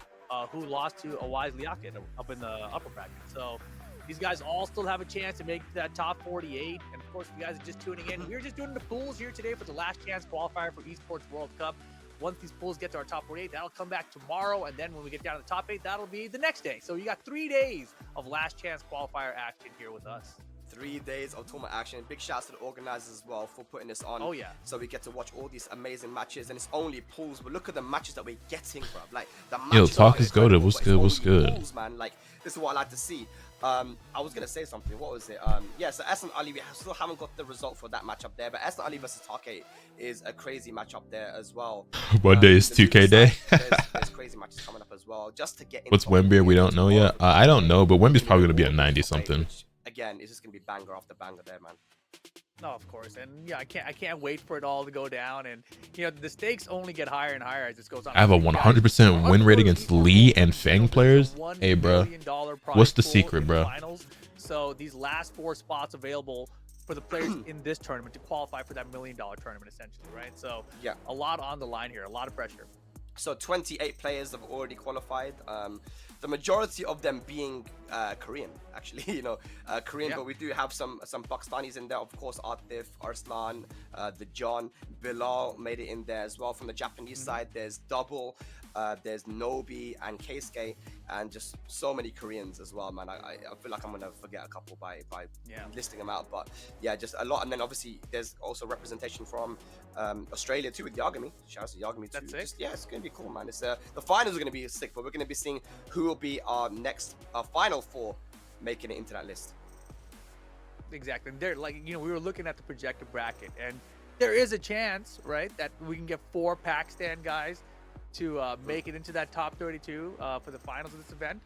who lost to Awais Liaquat up in the upper bracket. So these guys all still have a chance to make that top 48. And of course, if you guys are just tuning in, we're just doing the pools here today for the last chance qualifier for Esports World Cup. Once these pools get to our top 48, that'll come back tomorrow. And then when we get down to the top 8, that'll be the next day. So you got 3 days of last chance qualifier action here with us. 3 days of tournament action. Big shouts to the organizers as well for putting this on. Oh yeah. So we get to watch all these amazing matches, and it's only pools. But look at the matches that we're getting, bro. Like the Yo, talk is goated. What's good? What's good? Pools, man. Like this is what I like to see. I was gonna say something. What was it? Yeah. So Essen Ali, we still haven't got the result for that matchup there. But Essen Ali versus Take is a crazy matchup there as well. What day is 2K day? There's crazy matches coming up as well. Just to get. What's Wemby? We don't know yet. I don't know, but Wemby's probably gonna be at 90 something. Again, it's just gonna be banger after banger there, man. No, of course, and yeah, I can't wait for it all to go down, and you know the stakes only get higher and higher as this goes on. I have a 100% win rate against Lee and Fang players. Hey, bro, what's the secret, bro? So these last 4 spots available for the players in this tournament to qualify for that $1 million tournament, essentially, right? So yeah, a lot on the line here, a lot of pressure. So 28 players have already qualified. The majority of them being Korean, actually, you know, Korean, yeah. But we do have some Pakistanis in there, of course. Atif, Arslan, the John, Bilal made it in there as well. From the Japanese side, there's Double, There's Nobi and Keisuke, and just so many Koreans as well, man. I feel like I'm gonna forget a couple by listing them out, but yeah, just a lot. And then obviously there's also representation from Australia too with Yagami. Shout out to Yagami too. That's it. Just, yeah, it's gonna be cool, man. It's the finals are gonna be sick, but we're gonna be seeing who will be our next final four making it into that list. Exactly. And they're like, you know, we were looking at the projected bracket, and there is a chance, right, that we can get 4 Pakistan guys to make it into that top 32 for the finals of this event.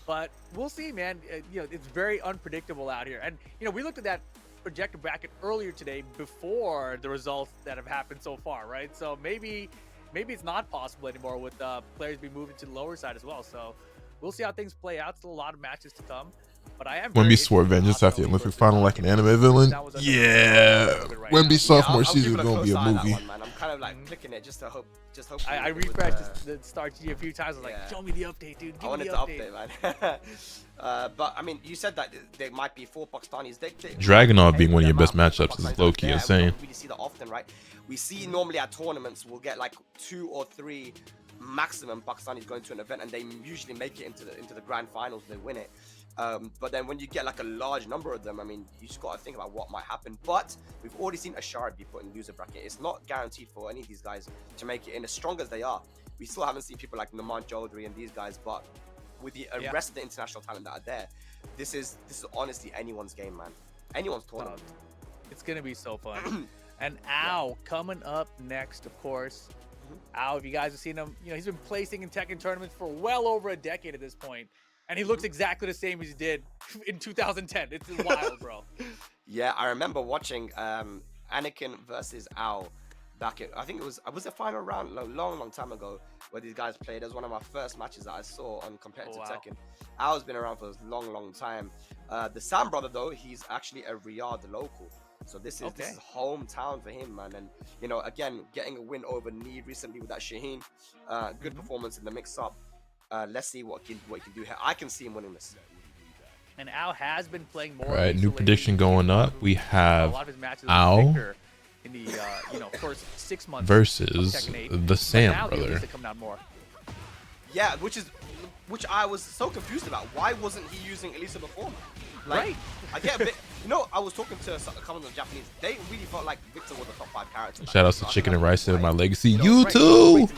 But we'll see, man. You know, it's very unpredictable out here. And, you know, we looked at that projected bracket earlier today before the results that have happened so far, right? So maybe it's not possible anymore with players being moved to the lower side as well. So we'll see how things play out. Still a lot of matches to come. But I am Wemby swore vengeance after the Olympic final like an anime villain. Yeah, Wemby sophomore season is gonna be a movie. I'm kind of like clicking it just to hope. I refreshed the start a few times. I was like, show me the update, dude. I wanted to update, man. But I mean, you said that there might be 4 Pakistanis. Dragunov being one of your best matchups is low-key insane. We don't really see that often, right? We see normally at tournaments we'll get like 2 or 3 maximum Pakistanis going to an event, and they usually make it into the grand finals. They win it. But then when you get like a large number of them, I mean, you just got to think about what might happen. But we've already seen Ashard be put in loser bracket. It's not guaranteed for any of these guys to make it in, as strong as they are. We still haven't seen people like Naman Chaudhary and these guys, but with the rest of the international talent that are there, this is honestly anyone's game, man. Anyone's tournament. It's gonna be so fun. And Ao coming up next, of course. Ao, if you guys have seen him, you know, he's been placing in Tekken tournaments for well over a decade at this point. And he looks exactly the same as he did in 2010. It's wild, bro. Yeah, I remember watching Anakin versus Ao back at, I think it was a final round long time ago where these guys played. It was one of my first matches that I saw on competitive Tekken. Ao's been around for a long time. The Sam brother, though, he's actually a Riyadh local. So this is hometown for him, man. And, you know, again, getting a win over Need recently with that Shaheen. Good performance in the mix-up. Let's see what he can do here. I can see him winning this. And Ao has been playing more. All right, new prediction going up. We have Ao in the first 6 months versus the Sam brother. Yeah, which I was so confused about. Why wasn't he using Elisa before? Like, I get a bit. You know, I was talking to a couple of the Japanese. They really felt like Victor was the top 5 character. Shout out to Chicken and Rice and my legacy. YouTube.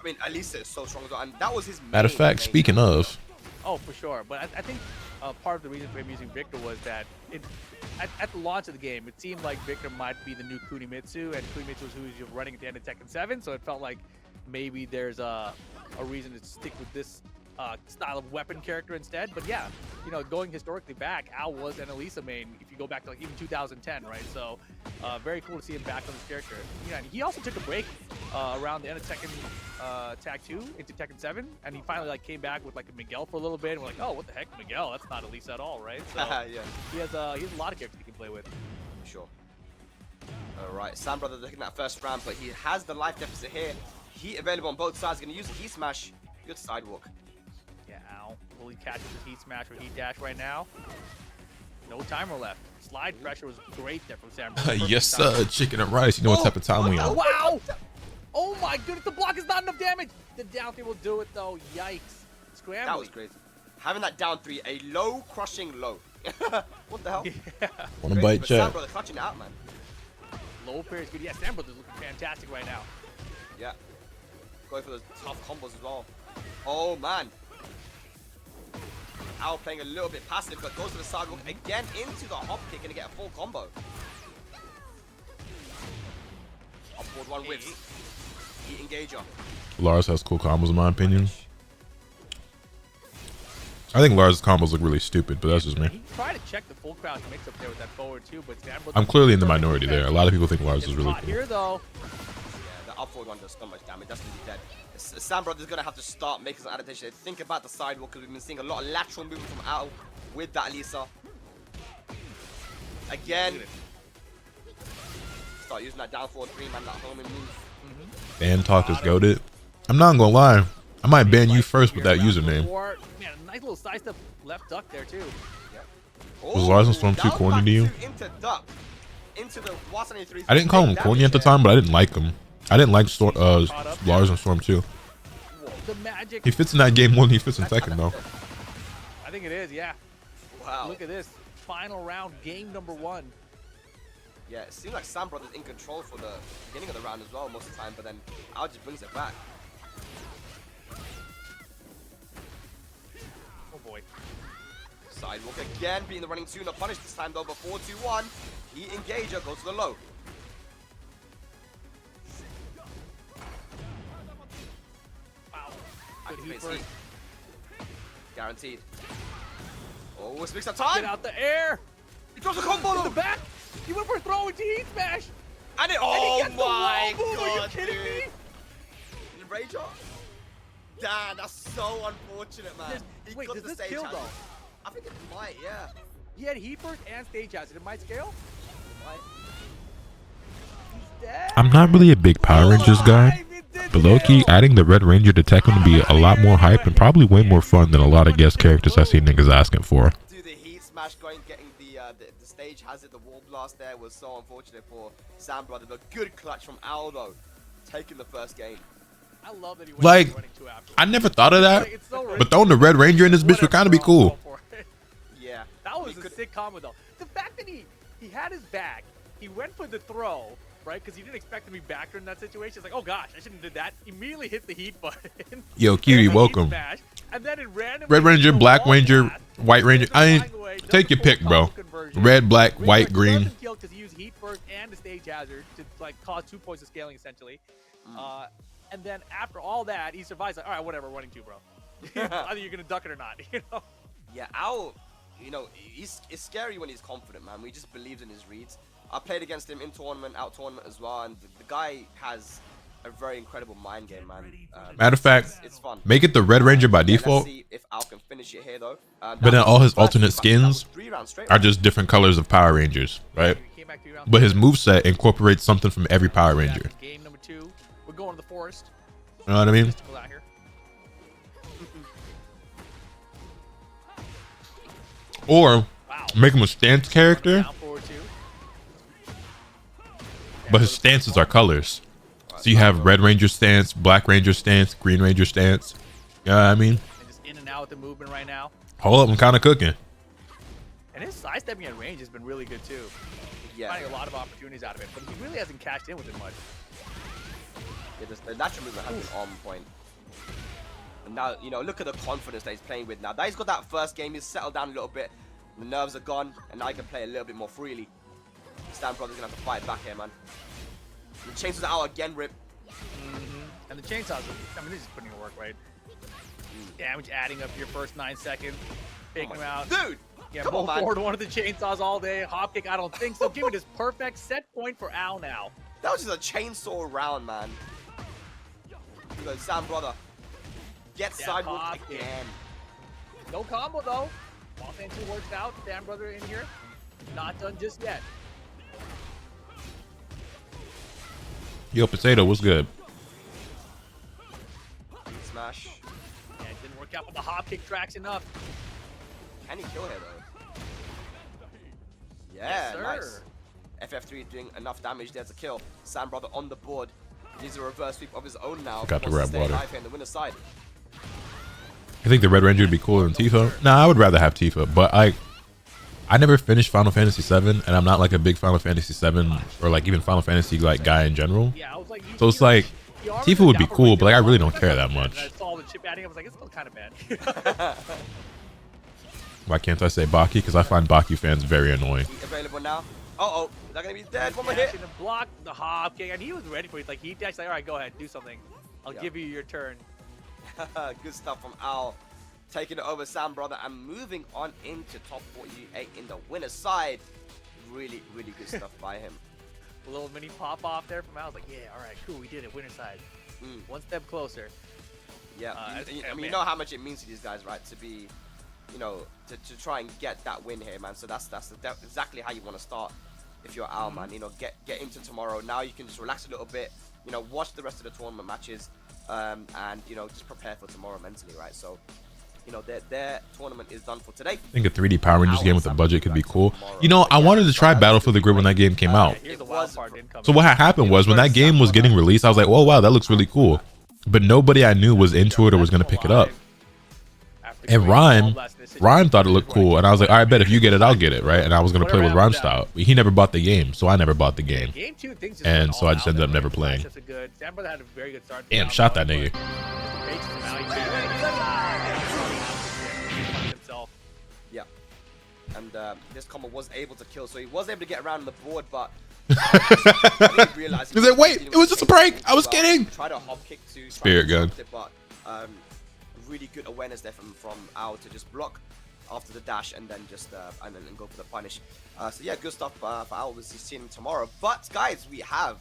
I mean, Elisa is so strong as well, and that was his matter of fact, speaking of. Oh, for sure. But I think part of the reason for him using Victor was that at the launch of the game, it seemed like Victor might be the new Kunimitsu, and Kunimitsu was who he was running at the end of Tekken 7, so it felt like maybe there's a reason to stick with this style of weapon character instead. But yeah, you know, going historically back, Ao was an Elisa main if you go back to like even 2010, right? So very cool to see him back on this character. Yeah, and he also took a break around the end of Tekken Tag 2 into Tekken 7, and he finally like came back with like a Miguel for a little bit, and we're like, oh, what the heck, Miguel? That's not Elisa at all, right? So yeah. he has a lot of characters he can play with. Sure. All right, Sam brother taking that first round, but he has the life deficit here. Heat available on both sides. Going to use a heat smash. Good sidewalk. Yeah, Ao. Will he catch his heat smash or heat dash right now? No timer left. Slide pressure was great there from Sam. Yes, sir. Chicken and Rice. You know what type of time we on. Wow! Oh my goodness, the block is not enough damage. The down 3 will do it though. Yikes. Scramble. That was crazy. Having that down 3, a low crushing low. What the hell? Yeah. Wanna bite chat? Sam brother clutching it out, man. Low pair is good. Yeah, Sam brother's looking fantastic right now. Yeah. Going for those tough combos as well. Oh man. Ao playing a little bit passive, but goes to the sidewalk again into the hop kick and get a full combo. Upward one whips. Heat engager. Lars has cool combos in my opinion. I think Lars' combos look really stupid, but that's just me. He tried to check the full crouch mix up there with that forward too, but I'm clearly in the minority there. A lot of people think Lars is really cool. Here though. Yeah, the upward one does so much damage. That's gonna be dead. Sam brother's gonna have to start making some adaptation. Think about the sidewalk, because we've been seeing a lot of lateral movement from Ao with that Lisa. Again. Start using that down forward 3-man, that homing move. Ban talk is goated. I'm not gonna lie. I might ban you first with that username. Man, a nice little side step left duck there too. Yep. Was Lars and Storm too corny to you? Into duck. Into the I didn't call him corny at the time, but I didn't like him. I didn't like Lars and Storm too. Whoa, the magic. He fits in that game more than he fits in Tekken though. I think it is, yeah. Wow. Look at this. Final round, game number 1. Yeah, it seemed like Sam Brothers in control for the beginning of the round as well most of the time, but then Al just brings it back. Oh boy. Sidewalk again, beating the running 2, not punished this time though, but 4-2-1. He engager, goes to the low. Wow. Good Good heat first. Guaranteed. Oh, it's mixed up time. Get out the air. He throws a combo In the back. He went for a throw into heat smash. And it, And he oh gets the my wall move. Are you god, kidding dude. me? Rager? Damn, that's so unfortunate, man. Wait, got does the this stage kill hazard. though? I think it might, yeah. He had heat first and stage hazard. It might scale. Might. He's dead. I'm not really a big Power Rangers guy, but low-key, adding the Red Ranger to Tekken would be a lot more hype and probably way more fun than a lot of guest characters I see niggas asking for. Dude, the heat smash getting the stage hazard, the wall blast there was so unfortunate for Sam Brother, but good clutch from Al though, taking the first game. I love that he went Like, running 2 after. I never thought of that, Like, it's so but throwing the Red Ranger in this bitch would kind of be cool. Yeah. That was a sick combo though. The fact that he had his back, he went for the throw, right? Because he didn't expect to be back in that situation. It's like, oh gosh, I shouldn't have did that. Immediately hit the heat button. Yo, Kiri, welcome. Smash, and then it randomly Red Ranger, Black Ranger, blast, White Ranger. I ain't take your pick, bro. Red, black, white, green. Because he used heat first and the stage hazard to like cause 2 points of scaling essentially. And then after all that, he survives. Like, all right, whatever, running 2, bro. Either you're gonna duck it or not, you know. Yeah, Al, you know, it's scary when he's confident, man. He just believes in his reads. I played against him in tournament, out tournament as well, and the guy has a very incredible mind game, man. Matter of fact, it's fun. make it the Red Ranger by default, Let's see if Al can finish it here, though. but then all his alternate skins 3 rounds straight. are just different colors of Power Rangers, right? But his moveset incorporates something from every Power Ranger. Game number 2, we're going to the forest. You know what I mean? Mystical out here. Or make him a stance character, Down forward 2. but his stances are colors. So you have Red Ranger stance, Black Ranger stance, Green Ranger stance. You know what I mean? And just in and out with the movement right now. Hold up, I'm kind of cooking. And his sidestepping at range has been really good too. Yeah. Finding a lot of opportunities out of it, but he really hasn't cashed in with it much. Yeah, the natural movement has been on point. And now, you know, look at the confidence that he's playing with now. That he's got that first game, he's settled down a little bit. The nerves are gone, and now he can play a little bit more freely. Stan Brothers gonna have to fight back here, man. The chainsaws out again, Rip. And the chainsaws, I mean, this is putting in work, right? Damage adding up your first 9 seconds. Taking him out. Dude! Yeah, come roll on, forward one of the chainsaws all day. Hop kick, I don't think so. Give me this perfect set point for Al now. That was just a chainsaw round, man. You go, Sam Brother. Get sidewalk hop kick. again. No combo though. Offense 2 works out. Sam Brother in here. Not done just yet. Yo, Potato, what's good? Smash. Yeah, it didn't work out, but the hop kick tracks enough. Can he kill here, though? Yeah, Yes, sir. nice. FF3 doing enough damage there to kill. Sam Brother on the board. Needs a reverse sweep of his own now. Got to Wants grab water. alive here in the winner's side. I think the Red Ranger would be cooler than Tifa. Nah, I would rather have Tifa, but I never finished Final Fantasy 7, and I'm not like a big Final Fantasy 7 or like even Final Fantasy like guy in general. Yeah, I was like, So it's like Tifa would be cool, but like I really don't care that much. I saw the chip adding. I was like, it's still kind of bad. Why can't I say Baki? Because I find Baki fans very annoying. Available now. Uh-oh. They're going to be dead. One more hit. Block the hop kick, and he was ready for it. Like, he dashed, like, all right, go ahead, do something. I'll give you your turn. Good stuff from Al. Taking it over Sam Brother and moving on into top 48 in the winner's side. Really, really good stuff by him. A little mini pop off there from Al. I was like, yeah, all right, cool, we did it, winner's side. One step closer. Yeah, I mean, you know how much it means to these guys, right? To be, you know, to try and get that win here, man. So that's exactly how you want to start if you're Al, man. You know, get into tomorrow. Now you can just relax a little bit, you know, watch the rest of the tournament matches, and, you know, just prepare for tomorrow mentally, right? So you know, their tournament is done for today. I think a 3D Power Rangers game with a budget could be cool. You know, I wanted to try Battle for the Grid when that game came out. So what happened was when that game was getting released, I was like, oh wow, that looks really cool. But nobody I knew was into it or was going to pick it up. And Rhyme thought it looked cool. And I was like, all right, bet if you get it, I'll get it, right? And I was going to play with Rhyme style. But he never bought the game, so I never bought the game. And so I just ended up never playing. Damn, shot that nigga. Yeah. And this combo was able to kill, so he was able to get around the board, but He's like, wait, it was just a prank. I was kidding. Tried a hop kick to Spirit gun. But really good awareness there from Ao to just block after the dash and then just and then go for the punish. So yeah, good stuff for Ao. We'll see him tomorrow. But guys, we have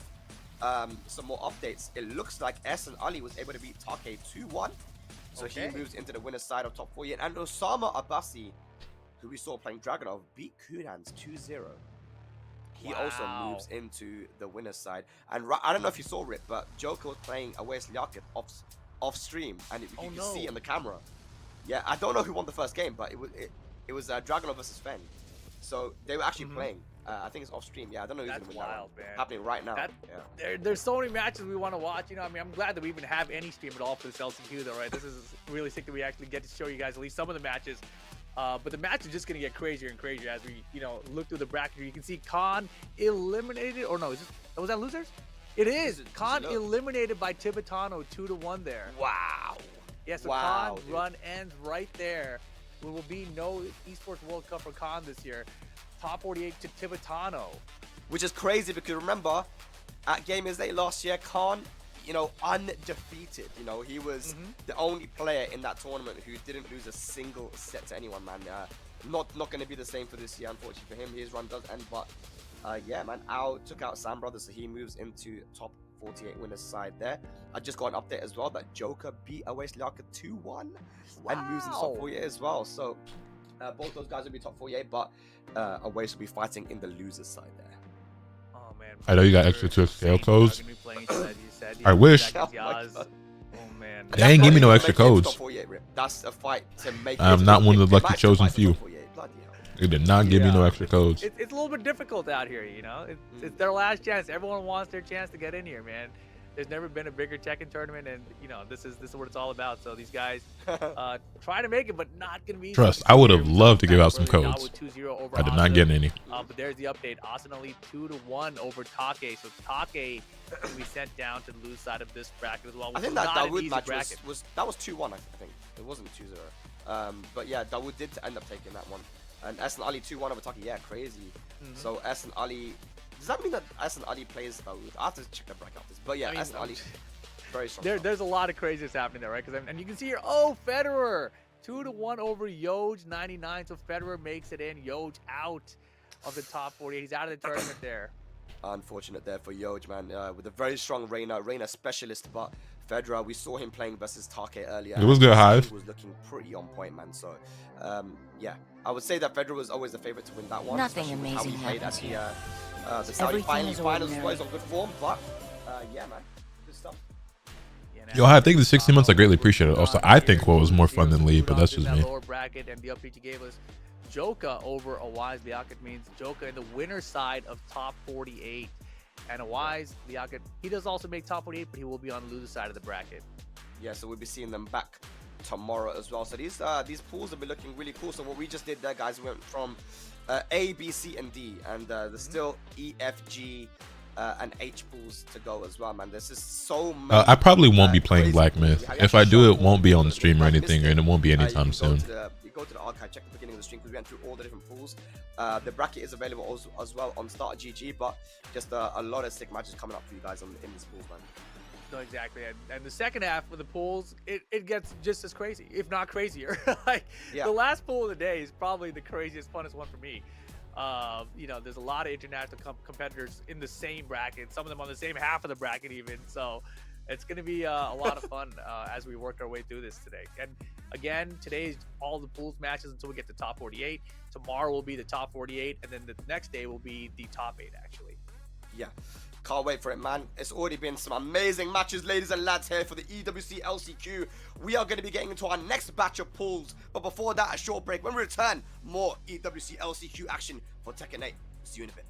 some more updates. It looks like S and Ali was able to beat Take 2-1. So he moves into the winner's side of top 48. And Osama Abbasi, who we saw playing Dragonov, beat Kudans 2-0. He also moves into the winner's side. And I don't know if you saw it, but Joker was playing Awais Liaquat off stream, and you can see it on the camera. Yeah, I don't know who won the first game, but it was Dragonov versus Fen. So they were actually playing. I think it's off stream. Yeah, I don't know who's going to win that one. Happening right now. There's so many matches we want to watch. You know, I mean, I'm glad that we even have any stream at all for this LCQ, though, right? This is really sick that we actually get to show you guys at least some of the matches. But the match is just gonna get crazier and crazier as we, you know, look through the bracket. You can see Khan eliminated, or no, was that losers? It is. Khan eliminated by Tibetano 2-1 there. Wow. Yeah, so Khan run ends right there. There will be no Esports World Cup for Khan this year. Top 48 to Tibetano. Which is crazy because remember, at Gamers Day last year, Khan, you know, undefeated. You know, he was the only player in that tournament who didn't lose a single set to anyone, man. Not going to be the same for this year, unfortunately for him. His run does end, but yeah, man. Ao took out Sam Brothers, so he moves into top 48 winners side there. I just got an update as well that Joker beat Awais Liaquat 2-1 and moves into top 48 as well. So both those guys will be top 48, but Awais will be fighting in the losers side there. I know you got extra 2 scale codes. I wish. Oh man. They ain't give me no extra codes. That's a fight to make. I'm not one of the lucky chosen few. They did not give me no extra codes. It's a little bit difficult out here, you know. It's their last chance. Everyone wants their chance to get in here, man. There's never been a bigger Tekken tournament, and you know this is what it's all about. So these guys try to make it, but not gonna be. Trust, I would have loved to give out some codes. I did not get any. But there's the update. Asanali 2-1 over Take. So Take will be sent down to the lose side of this bracket as well. I think that Dawood match was 2-1. I think it wasn't 2-0. But yeah, Dawood did end up taking that one. And S and Ali 2-1 over Take. Yeah, crazy. So S and Ali. Does that mean that S and Ali plays Dawood? I have to check the bracket after this. But yeah, S and Ali, very strong. There's a lot of craziness happening there, right? And you can see here, oh, Federer 2-1 over Yoj 99. So Federer makes it in. Yoj out of the top 48. He's out of the tournament there. Unfortunate there for Yoj, man. With a very strong Reina specialist, but Federer, we saw him playing versus Take earlier. It was good, Hive. He was looking pretty on point, man. So, yeah, I would say that Federer was always the favorite to win that one. Nothing amazing happens here. The Saudi finals was on good form, but yeah, man, good stuff. Yo, I think the 16 months I greatly appreciate it. Also, I think what was more fun than League, but that's just me. Lower bracket and the update you gave us, Joka over Awais Liaquat means Joka in the winner's side of top 48, and Awais Liaquat, he does also make top 48, but he will be on the loser side of the bracket. Yeah, so we'll be seeing them back tomorrow as well. So these pools have been looking really cool. So what we just did there, guys, we went from A, B, C, and D, and there's still E, F, G, and H pools to go as well, man. There's just so many. I probably won't be playing Black Myth. If I do, it won't be on the stream or anything, and it won't be anytime soon. You go to the archive, check the beginning of the stream because we went through all the different pools. The bracket is available as well on Start GG, but just a lot of sick matches coming up for you guys in these pools, man. No, exactly. And the second half of the pools, it gets just as crazy, if not crazier. Like the last pool of the day is probably the craziest, funnest one for me. You know, there's a lot of international competitors in the same bracket, some of them on the same half of the bracket even. So it's going to be a lot of fun as we work our way through this today. And again, today is all the pools matches until we get to top 48. Tomorrow will be the top 48, and then the next day will be the top 8, actually. Yeah. Can't wait for it, man. It's already been some amazing matches, ladies and lads, here for the EWC LCQ. We are going to be getting into our next batch of pools. But before that, a short break. When we return, more EWC LCQ action for Tekken 8. See you in a bit.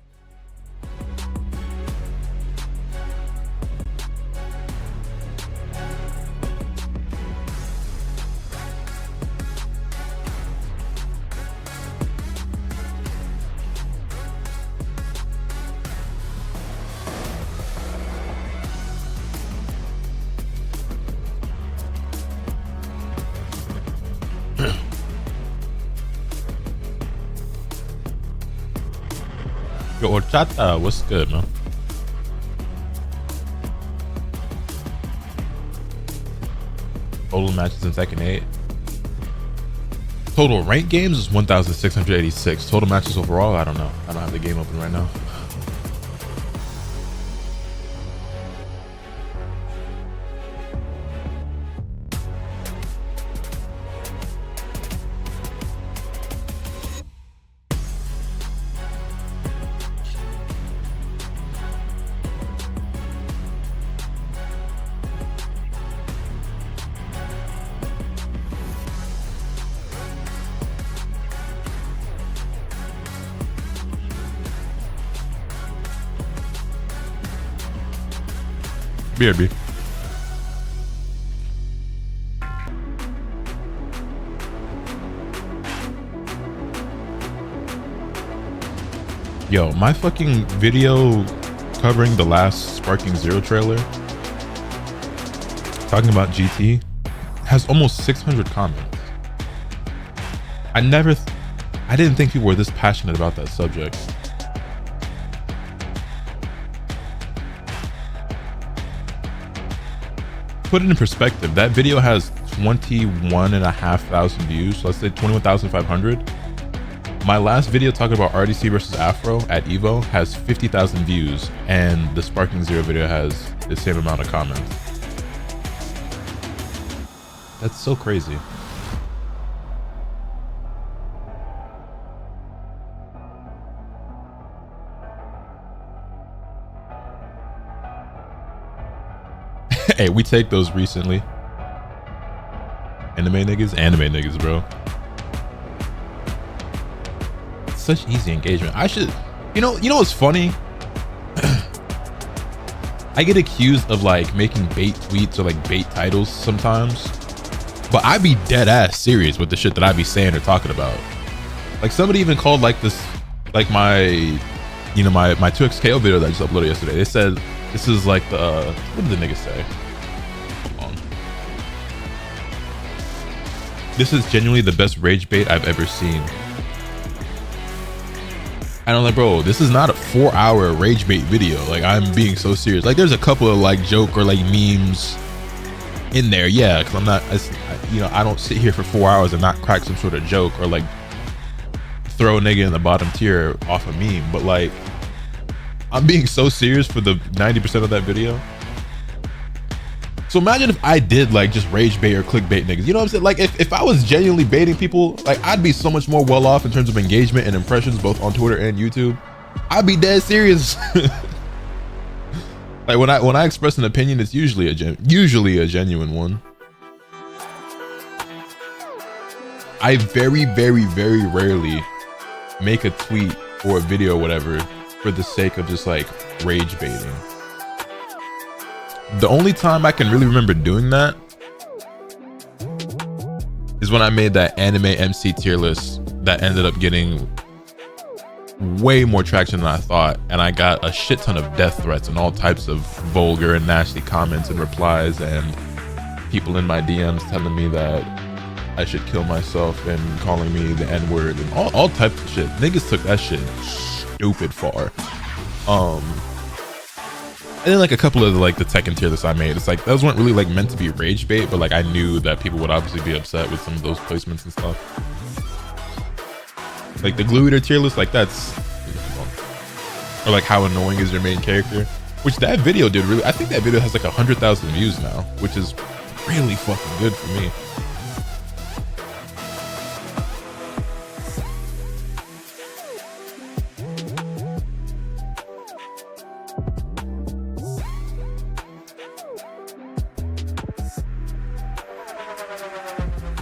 Yo, Horchata, what's good, man? Total matches in Tekken 8. Total rank games is 1,686. Total matches overall, I don't know. I don't have the game open right now. BRB. Yo, my fucking video covering the last Sparking Zero trailer, talking about GT, has almost 600 comments. I didn't think people were this passionate about that subject. Put it in perspective, that video has 21,500 views, so let's say 21,500. My last video talking about RDC versus Afro at Evo has 50,000 views, and the Sparking Zero video has the same amount of comments. That's so crazy. Hey, we take those recently. Anime niggas, bro. It's such easy engagement. I should, you know what's funny? I get accused of like making bait tweets or like bait titles sometimes, but I be dead ass serious with the shit that I be saying or talking about. Like somebody even called like this, like my 2xKO video that I just uploaded yesterday. They said this is like the, what did the nigga say? This is genuinely the best rage bait I've ever seen. And I'm like, bro, this is not a 4-hour rage bait video. Like, I'm being so serious. Like, there's a couple of like joke or like memes in there, yeah, because I'm not, I don't sit here for 4 hours and not crack some sort of joke or like throw a nigga in the bottom tier off a meme. But like, I'm being so serious for the 90% of that video. So imagine if I did like just rage bait or clickbait niggas, you know what I'm saying? Like if I was genuinely baiting people, like I'd be so much more well off in terms of engagement and impressions, both on Twitter and YouTube. I'd be dead serious. Like when I express an opinion, it's usually a genuine one. I very, very, very rarely make a tweet or a video or whatever for the sake of just like rage baiting. The only time I can really remember doing that is when I made that anime MC tier list that ended up getting way more traction than I thought, and I got a shit ton of death threats and all types of vulgar and nasty comments and replies, and people in my DMs telling me that I should kill myself and calling me the N-word and all types of shit. Niggas took that shit stupid far. And then like a couple of like the Tekken tier lists I made, it's like those weren't really like meant to be rage bait, but like I knew that people would obviously be upset with some of those placements and stuff. Like the glue eater tier list, like that's, or like how annoying is your main character, which that video did really, I think that video has like 100,000 views now, which is really fucking good for me.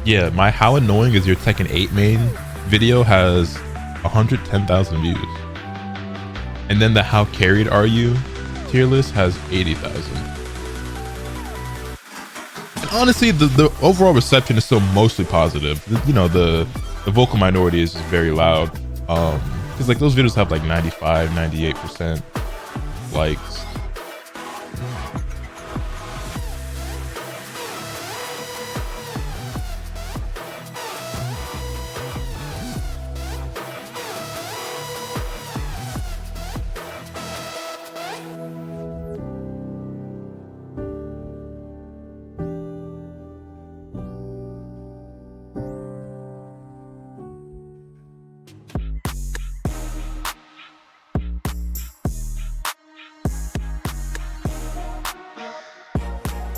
Yeah, my how annoying is your Tekken 8 main video has 110,000 views. And then the how carried are you tier list has 80,000. And honestly, the overall reception is still mostly positive. You know, the vocal minority is very loud. Because like those videos have like 95, 98% likes.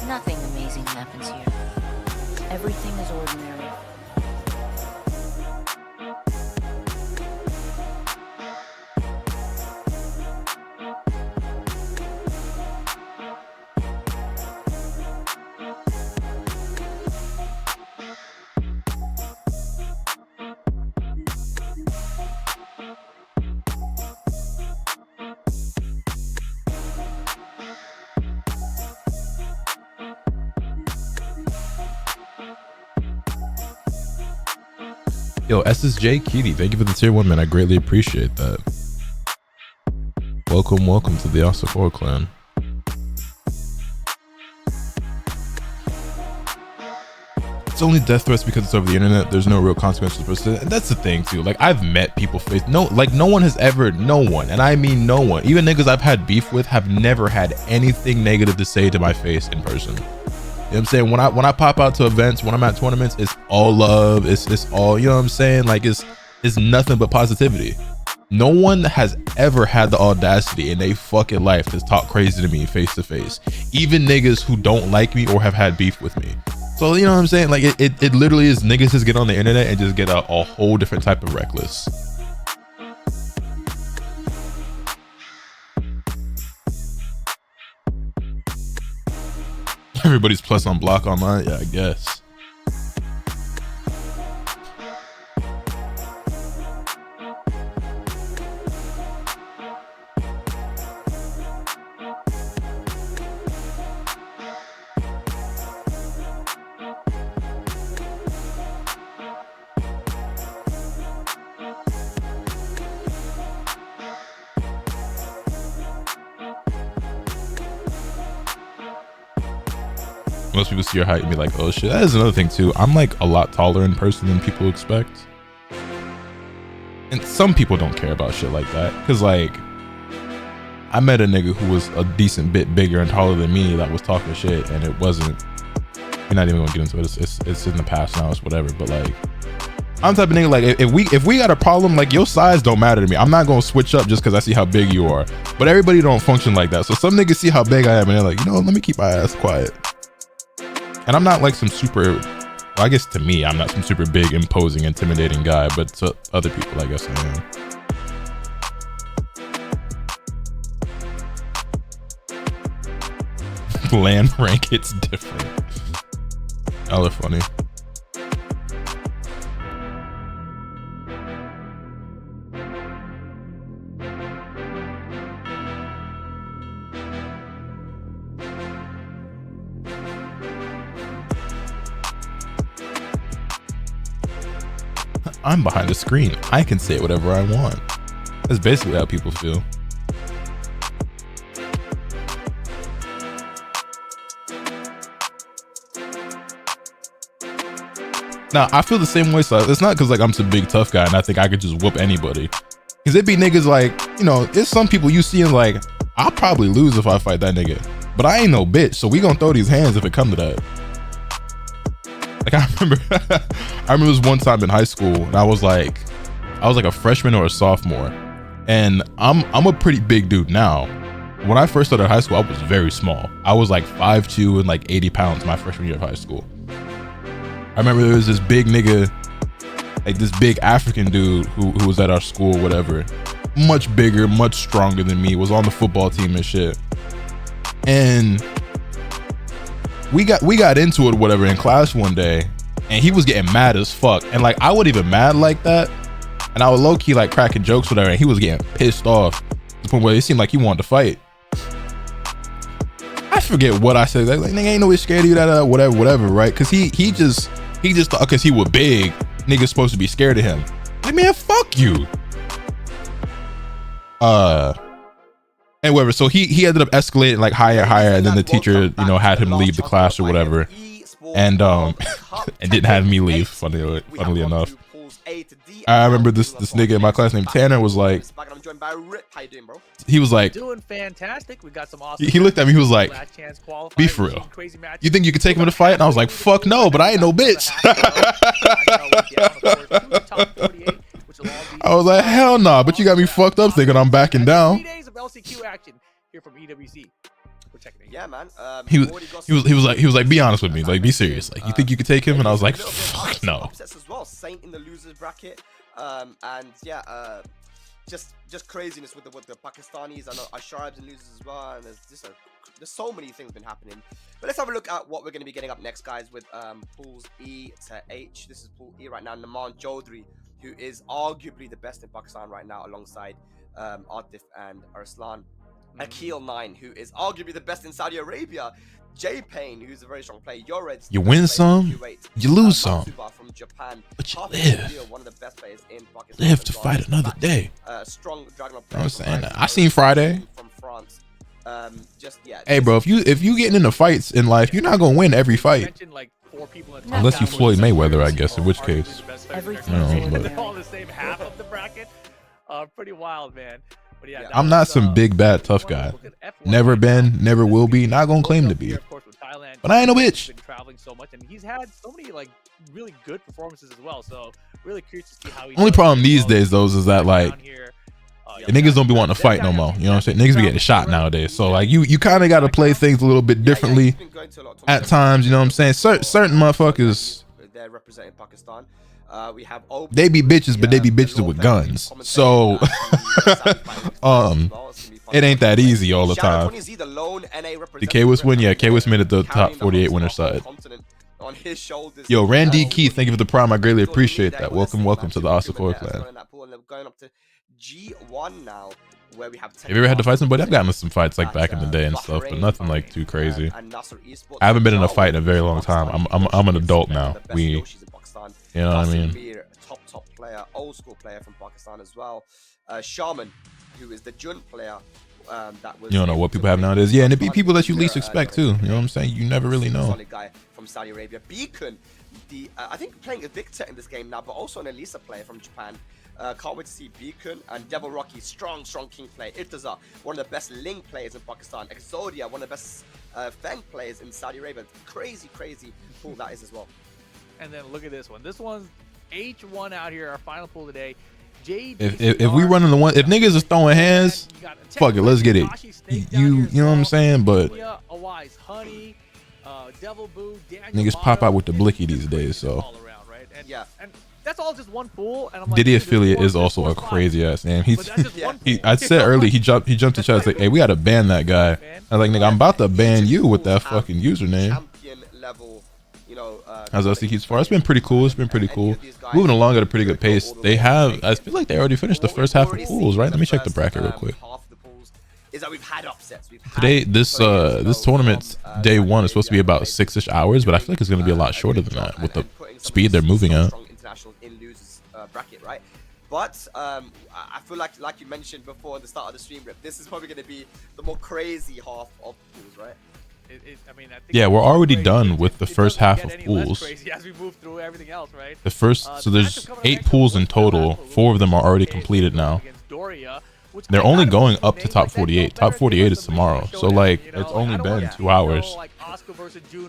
Nothing amazing happens here. Everything is ordinary. Yo, SSJ Kitty, thank you for the tier 1, man. I greatly appreciate that. Welcome to the Asakura clan. It's only death threats because it's over the internet. There's no real consequences. And that's the thing too. Like, I've met people face no one has ever, no one, and I mean no one, even niggas I've had beef with have never had anything negative to say to my face in person. You know what I'm saying? When I pop out to events, when I'm at tournaments, it's all love. It's all, you know what I'm saying? Like, it's nothing but positivity. No one has ever had the audacity in their fucking life to talk crazy to me face to face. Even niggas who don't like me or have had beef with me. So, you know what I'm saying? Like, it literally is niggas just get on the internet and just get a whole different type of reckless. Everybody's plus on block online. Yeah, I guess. Most people see your height and be like, oh shit. That is another thing too. I'm like a lot taller in person than people expect. And some people don't care about shit like that. Cause like, I met a nigga who was a decent bit bigger and taller than me that was talking shit, and it wasn't, you're not even gonna get into it. It's in the past now, it's whatever. But like, I'm the type of nigga, like, if we got a problem, like, your size don't matter to me. I'm not gonna switch up just cause I see how big you are. But everybody don't function like that. So some niggas see how big I am and they're like, you know, let me keep my ass quiet. And I'm not like some super, well, I guess to me, I'm not some super big, imposing, intimidating guy, but to other people, I guess I am. Land rank, it's different. Y'all are funny. I'm behind the screen. I can say whatever I want. That's basically how people feel. Now, I feel the same way. So it's not because like I'm some big tough guy and I think I could just whoop anybody. Because it be niggas like, you know, there's some people you see and like, I'll probably lose if I fight that nigga. But I ain't no bitch, so we gonna throw these hands if it come to that. Like I remember this one time in high school and I was like a freshman or a sophomore, and I'm a pretty big dude now. When I first started high school, I was very small. I was like 5'2" and like 80 pounds my freshman year of high school. I remember there was this big nigga, like this big African dude who was at our school, whatever, much bigger, much stronger than me, was on the football team and shit. And we got into it, whatever, in class one day, and he was getting mad as fuck. And like, I wasn't even mad like that, and I was low key like cracking jokes with her, and he was getting pissed off to the point where it seemed like he wanted to fight. I forget what I said. Like, nigga, ain't nobody scared of you, that whatever, right? Because he just thought because he was big, niggas supposed to be scared of him. Like, man, fuck you. And whatever. So he ended up escalating like higher, and then the teacher, you know, had him leave the class or whatever, and and didn't have me leave. Funnily enough, I remember this nigga in my class named Tanner was like, he was like, doing fantastic. We got some awesome. He looked at me. He was like, "Be for real. You think you could take him in a fight?" And I was like, "Fuck no, but I ain't no bitch." I was like, "Hell nah," but you got me fucked up thinking I'm backing down. 3 days of LCQ action here from EWC. Yeah, man. He was like, "Be honest with me. Like, be serious. Like, you think you could take him?" And I was like, "Fuck no." Upsets as well. Saint in the losers bracket. And yeah, just craziness with the Pakistanis. I know Asharab's in losers as well. And there's so many things been happening. But let's have a look at what we're going to be getting up next, guys, with pools E to H. This is pool E right now. Naman Chaudhry, who is arguably the best in Pakistan right now, alongside Atif and Arslan. Akil 9, who is arguably the best in Saudi Arabia. J Payne, who's a very strong player. Yored's you win some, you lose some, from Japan. But you live. One of the best players in Pakistan. Live to fight another day. Strong Dragon. You know what I'm saying? I seen Friday. From France. Hey, bro, if you getting into fights in life, you're not gonna win every fight. Unless you Floyd Mayweather, I guess. In which case, they're all the same half of the bracket. Pretty wild, man. But yeah, I'm not some big bad tough guy. Never been, never will be. Not gonna claim to be. But I ain't no bitch. Traveling so much, and he's had so many like really good performances as well. So really curious to see how he. Only problem these days, though, is that like the niggas don't be wanting to fight no more. You know what I'm saying? Niggas be getting shot nowadays. So like you kind of got to play things a little bit differently at times. You know what I'm saying? Certain motherfuckers. They're representing Pakistan. We have they be bitches, but they be bitches with guns. So it ain't that easy all the time. Did K-Wiss win? Yeah, K-Wiss made it the top 48 winner side. Yo, Randy Keith, thank you for the prime. I greatly appreciate that. Welcome to the Asakura clan. Have you ever had to fight somebody? I've gotten into some fights like back in the day and stuff, but nothing like too crazy. I haven't been in a fight in a very long time. I'm an adult now. You know what I mean? Top player, old school player from Pakistan as well. Shaman, who is the Jun player. That was, you don't know what people have nowadays. Yeah, and it be people that you least expect too. You know what I'm saying? You never really know. Solid guy from Saudi Arabia. Beacon, I think playing a Victor in this game now, but also an Elisa player from Japan. Can't wait to see Beacon and Devil Rocky, strong king player. Irtaza, one of the best Ling players in Pakistan. Exodia, one of the best Feng players in Saudi Arabia. Crazy pool that is as well. And then look at this one. This one's H1 out here, our final pool today. If we running the one, if niggas is throwing hands, fuck it, let's get it. You know what I'm saying? But niggas pop out with the blicky these days, so. Yeah. And that's all just one pool. And I'm like, Diddy affiliate is also a crazy ass name. I said earlier he jumped the chat. Like, hey, we gotta ban that guy. I was like, nigga, I'm about to ban you with that fucking username. Champion level, you know. How's LCQ's far? It's been pretty cool. Moving along at a pretty good pace. They have, I feel like they already finished the first half of pools, right? Let me check the bracket real quick. Is that we've had upsets. Today, this tournament's day one is supposed to be about 6-ish hours, but I feel like it's gonna be a lot shorter than that with the speed they're moving at. In losers bracket, right? But I feel like you mentioned before at the start of the stream, Rip, this is probably going to be the more crazy half of pools, right? I think yeah, we're already done with the first half of pools. As we move through everything else, right? The first, so there's 8 pools in total. 4 of them are already completed now. They're only going up to top 48. Top 48 is tomorrow, so like it's only been 2 hours.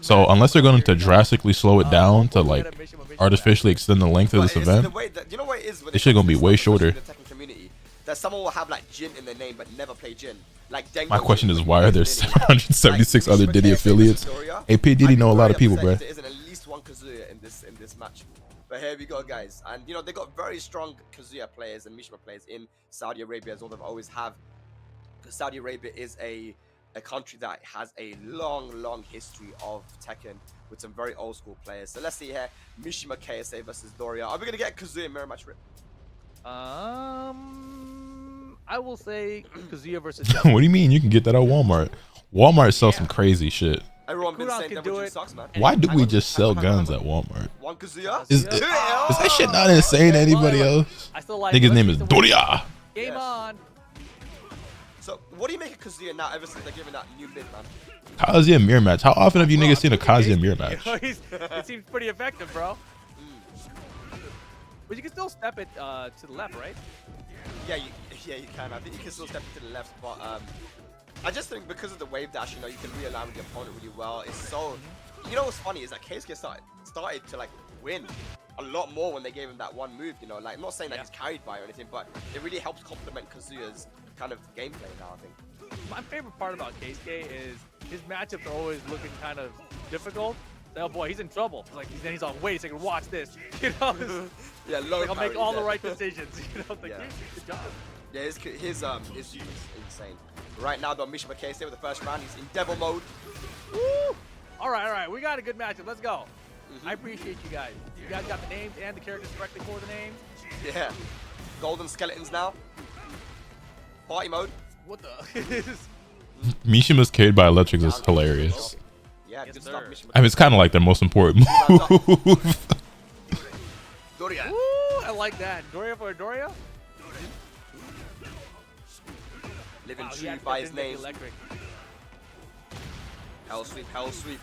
So unless they're going to drastically slow it down to like artificially extend the length of this event, this shit gonna be way shorter. That someone will have like Jin in their name but never play Jin. Like my question is, why are there 776 other Diddy affiliates? Hey, P Diddy know a lot of people, bro. There isn't at least one Kazuya in this match. But here we go, guys. And you know they got very strong Kazuya players and Mishima players in Saudi Arabia, as all they've always have. Saudi Arabia is a a country that has a long history of Tekken with some very old school players. So let's see here, Mishima KSA versus Doria. Are we gonna get Kazuya mirror match? Rip? I will say Kazuya versus. What do you mean? You can get that at Walmart. Walmart sells some crazy shit. Everyone been saying that which sucks, man. Why do we just sell guns at Walmart? One Kazuya? Is that shit not insane to anybody else? I still like. I think his name is Doria. Game on. So what do you make of Kazuya now? Ever since they're giving that new mid, man. Kazuya mirror match. How often have you niggas seen a Kazuya mirror match? It seems pretty effective, bro. But you can still step it to the left, right? Yeah, you can. I think you can still step it to the left, but I just think because of the wave dash, you know, you can realign with your opponent really well. It's so, you know, what's funny is that Keisuke started to like win a lot more when they gave him that one move. You know, like I'm not saying that he's carried by or anything, but it really helps complement Kazuya's kind of gameplay now, I think. My favorite part about Keisuke is his matchups are always looking kind of difficult. Like, oh boy, he's in trouble. Like then he's on. Wait a second, watch this. You know, yeah, low like, I'll make all the right decisions. You know, like, good job. Yeah, his is insane. Right now, though, Mishima KSA with the first round, he's in devil mode. Woo! All right, we got a good matchup. Let's go. I appreciate you guys. You guys got the names and the characters correctly for the names. Yeah. Golden skeletons now. Party mode. What the? Mishima's carried by electrics is hilarious. Yeah, good stuff, Mishima. I mean, it's kind of like their most important move. Doria. Woo! I like that. Doria for Doria. Living true by his name. Hell sweep, hell sweep.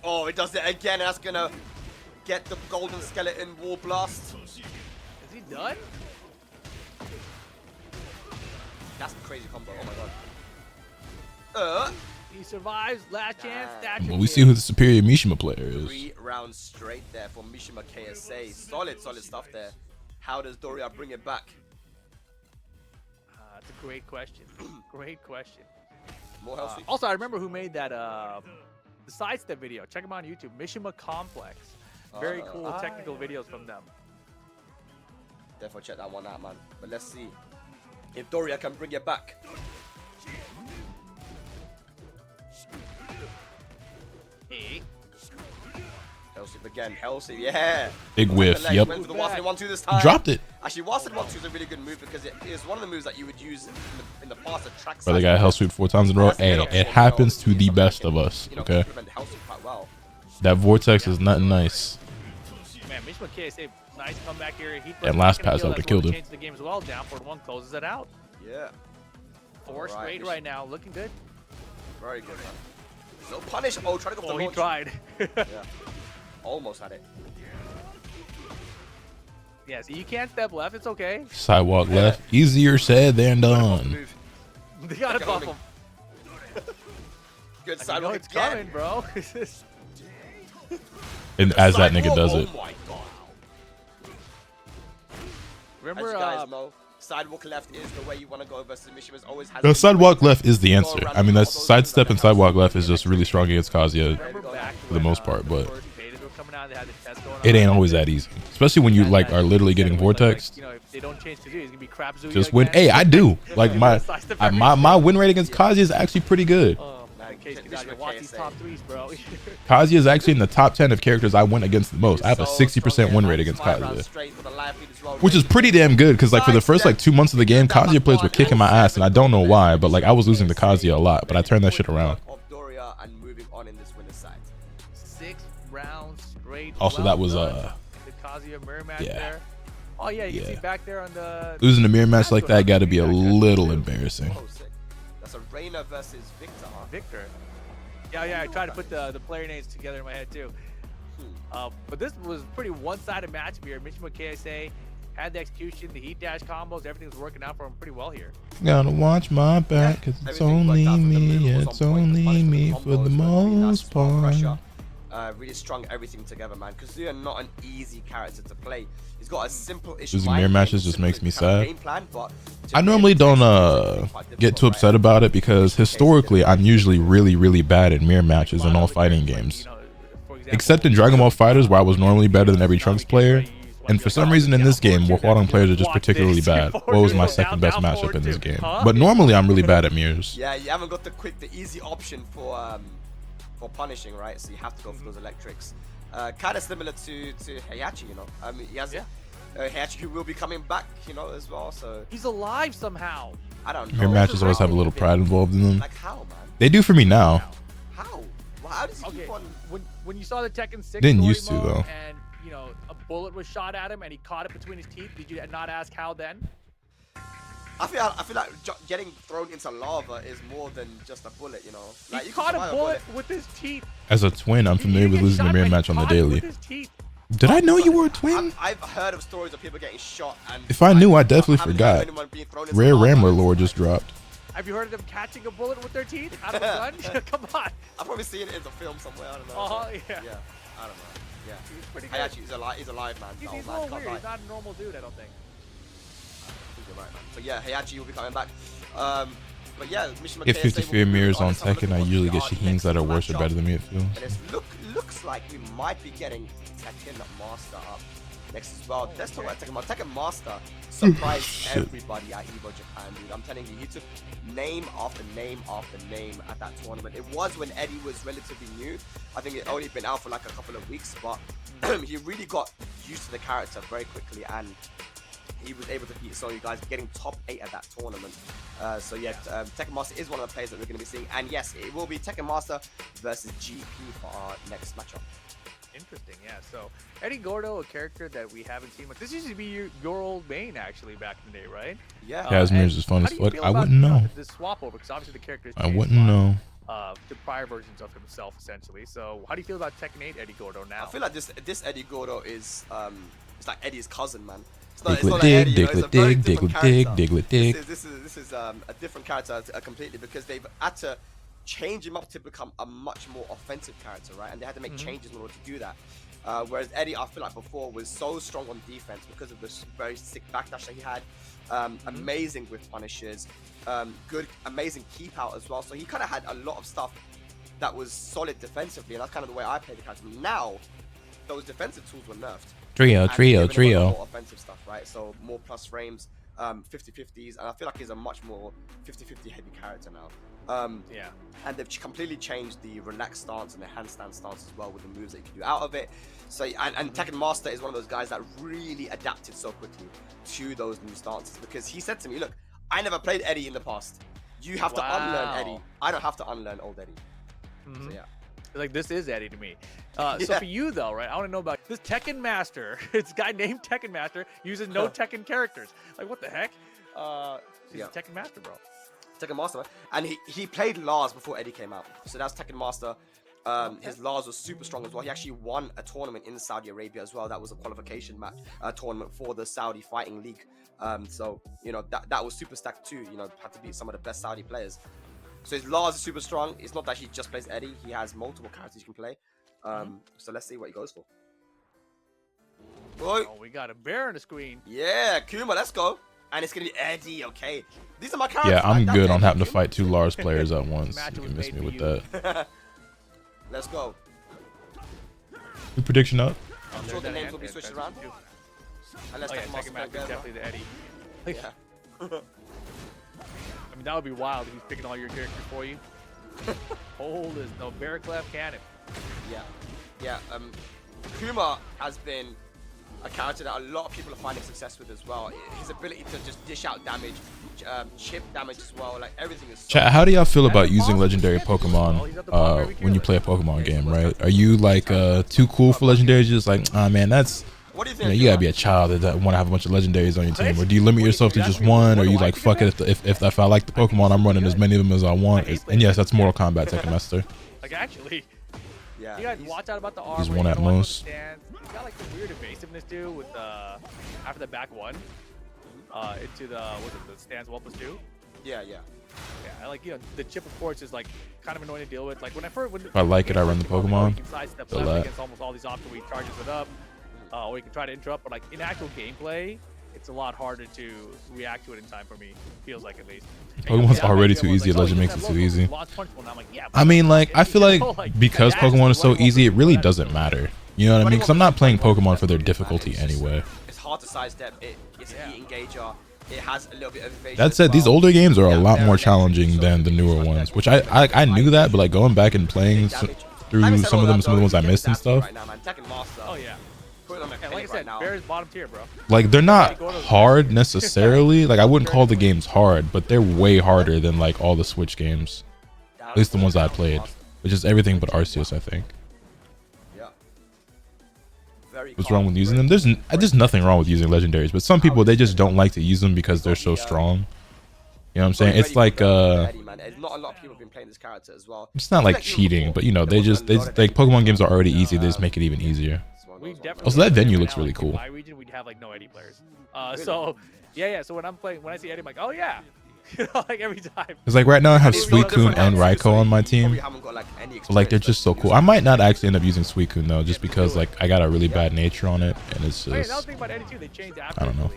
Oh, it does it again. That's gonna get the golden skeleton wall blast. Is he done? That's a crazy combo. Oh my god. He survives. Last chance. Well, we see who the superior Mishima player is. 3 rounds straight there for Mishima KSA. Solid stuff there. How does Doria bring it back? That's a great question. Great question. More hell sweep. Also, I remember who made that the sidestep video. Check them out on YouTube. Mishima Complex. Very cool technical videos from them. Definitely check that one out, man. But let's see if Doria can bring it back. Hey. Hell sweep again. Hell sweep. Yeah. Big whiff. Yep. Went for the Wasen 1-2 this time. Dropped it. Actually, Wasen 1-2 is a really good move because it is one of the moves that you would use in the past at track. But they got hell sweep 4 times in a row. Hey, it happens to the best of us. Okay. That vortex is nothing nice. Man, Mishima KSA, nice comeback here. And last pass, I would have killed him. Change the game as well. Down for 1, closes it out. Yeah. 4 straight right now, looking good. Very good, man. No punish. Oh, try to go for the launch. He tried. Yeah. Almost had it. Yeah, so you can't step left. It's okay. Sidewalk left. Easier said than done. They gotta buff him. Good sidewalk. It's coming, bro. And as that nigga does it. Oh my god. Remember, as you guys know, sidewalk left is the way you want to go versus Mishima's always has. The sidewalk left is the answer. I mean, that's sidestep and sidewalk left is just really strong against Kazuya for the most part, but it ain't always that easy, especially when you like are literally getting vortexed. You know, if they don't change to do, it's gonna be crap. Just win. Hey, I do like my win rate against Kazuya is actually pretty good. Watch these top 3s, bro. Kazuya is actually in the top 10 of characters I win against the most. I have a 60% win rate against Kazuya, which is pretty damn good because like for the first like 2 months of the game, Kazuya players were kicking my ass, and I don't know why, but like I was losing to Kazuya a lot, but I turned that shit around. 6 rounds straight. Also, that was the Kazuya mirror match there. Oh yeah, you can see back there on the losing a mirror match like that got to be a little embarrassing. That's a Reina versus Victor. Victor. Yeah, I tried to put the player names together in my head too. But this was pretty one-sided match here. Mishima KSA had the execution, the heat dash combos, everything was working out for him pretty well here. Gotta watch my back, cause it's only me, it's only me for the most part. Really strung everything together, man. Kazuya not an easy character to play. He's got a simple issue. Losing mirror matches just makes me sad. I normally don't get too upset about it because historically I'm usually really bad at mirror matches in all fighting games. Except in Dragon Ball FighterZ, where I was normally better than every Trunks player. And for some reason in this game, Huadong players are just particularly bad. What was my second best matchup in this game? But normally I'm really bad at mirrors. Yeah, you haven't got the easy option for punishing, right? So you have to go for those electrics. Kind of similar to Heihachi, you know. I mean, he has Heihachi who will be coming back, you know, as well. So he's alive somehow. I don't know. Mirror matches always have a little pride involved in them. Like how, man? They do for me now. How? Well, how does he keep on? When you saw the Tekken 6 Didn't used to mode though. And you know a bullet was shot at him and he caught it between his teeth, did you not ask how then? I feel like getting thrown into lava is more than just a bullet, you know. Like, He caught a bullet with his teeth. As a twin, I'm familiar with losing the mirror match on the daily. Did I know you were a twin? I've heard of stories of people getting shot. And if I knew, I definitely forgot. Rare Rambler lore just dropped. Have you heard of them catching a bullet with their teeth out of a gun? Come on. I've probably seen it in the film somewhere. I don't know. Yeah. Yeah. I don't know. Yeah. He's pretty good. Actually, he's alive, man. He's a little weird. He's not a normal dude, I don't think. You're right, man. So yeah, Heihachi will be coming back. But yeah, Mission If 50 mirrors on Tekken, I usually get Shaheens that are worse or better than me, it feels. And it looks like we might be getting Tekken Master up next as well. Let's talk about Tekken Master. Tekken Master surprised everybody at Evo Japan, dude. I'm telling you, he took name after name after name at that tournament. It was when Eddie was relatively new. I think it only been out for like a couple of weeks, but he really got used to the character very quickly, and he was able to beat some of you guys, getting top 8 at that tournament. So yeah, Tekken Master is one of the players that we're going to be seeing, and yes, it will be Tekken Master versus GP for our next matchup. Interesting, yeah. So Eddie Gordo, a character that we haven't seen much. This used to be your old main actually back in the day, right? Yeah. Casmir's is fun as fuck. I wouldn't know. This swap over, because obviously the character is I wouldn't know. The prior versions of himself, essentially. So how do you feel about Tekken 8 Eddie Gordo now? I feel like this Eddie Gordo is it's like Eddie's cousin, man. Diglett dig, Diglett dig, Diglett dig, Diglett dig. This is a different character completely, because they've had to change him up to become a much more offensive character, right? And they had to make changes in order to do that. Whereas Eddie, I feel like before, was so strong on defense because of this very sick backdash that he had. Amazing with punishes, good, amazing keep out as well. So he kind of had a lot of stuff that was solid defensively, and that's kind of the way I play the character. Now, those defensive tools were nerfed. Trio. More offensive stuff, right? So more plus frames, 50-50s, and I feel like he's a much more 50-50 heavy character now. Yeah. And they've completely changed the relaxed stance and the handstand stance as well with the moves that you can do out of it. So and Tekken Master is one of those guys that really adapted so quickly to those new stances, because he said to me, look, I never played Eddie in the past. You have to unlearn Eddie. I don't have to unlearn old Eddie. So yeah. Like, this is Eddie to me. So for you though, right? I want to know about this Tekken Master. It's a guy named Tekken Master, uses no Tekken characters. Like, what the heck? He's a Tekken Master, bro. Tekken Master, and he played Lars before Eddie came out. So that's Tekken Master. His Lars was super strong as well. He actually won a tournament in Saudi Arabia as well. That was a qualification match, tournament for the Saudi Fighting League. So you know that was super stacked too. You know, had to beat some of the best Saudi players. So his Lars is super strong. It's not that he just plays Eddie. He has multiple characters you can play. So let's see what he goes for. Oh, we got a bear on the screen. Yeah, Kuma, let's go. And it's gonna be Eddie, okay. These are my characters. Yeah, I'm good on having to fight 2 Lars players at once. You can miss me with that. Let's go. Your prediction up? I'm sure the names will be switched around. Unless Tekken Master is definitely the Eddie. Yeah. I mean, that would be wild if he's picking all your characters for you. Hold is no Barraclef cannon. Yeah. Kuma has been a character that a lot of people are finding success with as well. His ability to just dish out damage, chip damage as well, like everything is. Chat, how do y'all feel about using legendary Pokemon when you play a Pokemon game, right? Are you like too cool for legendaries? Just like, ah man, that's. What do you You think? know, you gotta be a child that want to have a bunch of legendaries on your team, or do you limit yourself to just one, or you like fuck it if I like the Pokemon, I'm running as many of them as I want. And yes, that's Mortal Kombat Tekken Master. Like, actually, Yeah. you guys watch out about the armor. He's one you at don't watch most. the stance. He's got like the weird evasiveness too with after the back one into the the stance 1+2. Yeah. Yeah, I like, you know, the chip of course is like kind of annoying to deal with. Like when If I like it, I run the Pokemon. You can sidestep Feel left that. against almost all these options where he charges it up, or you can try to interrupt. But like in actual gameplay, it's a lot harder to react to it in time for me. Feels like, at least. Pokemon's already too easy. Legend makes it too easy. I mean, like, I feel like because Pokemon is so easy, it really doesn't matter. You know what I mean? Because I'm not playing Pokemon for their difficulty anyway. It's hard to sidestep. It's a heat engager. It has a little bit of evasion. That said, these older games are a lot more challenging than the newer ones, which I knew that, but like going back and playing through some of the ones I missed and stuff. Oh yeah. And like I said, Bear's bottom tier, bro. Like they're not hard necessarily. Like I wouldn't call the games hard, but they're way harder than like all the Switch games. At least the ones I played, which is everything but Arceus, I think. What's wrong with using them? There's nothing wrong with using legendaries, but some people, they just don't like to use them because they're so strong. You know what I'm saying? It's like not a lot of people have been playing this character as well. It's not like cheating, but you know, they like Pokemon games are already easy. They just make it even easier. Also, that venue looks really cool. In my region, we'd have like no Eddie players. So yeah. So when I see Eddie, I'm like, oh yeah. Like every time. It's like right now I have Suicune and Raikou on my team. So like they're just so cool. I might not actually end up using Suicune though, just because like I got a really bad nature on it, and it's just I don't know.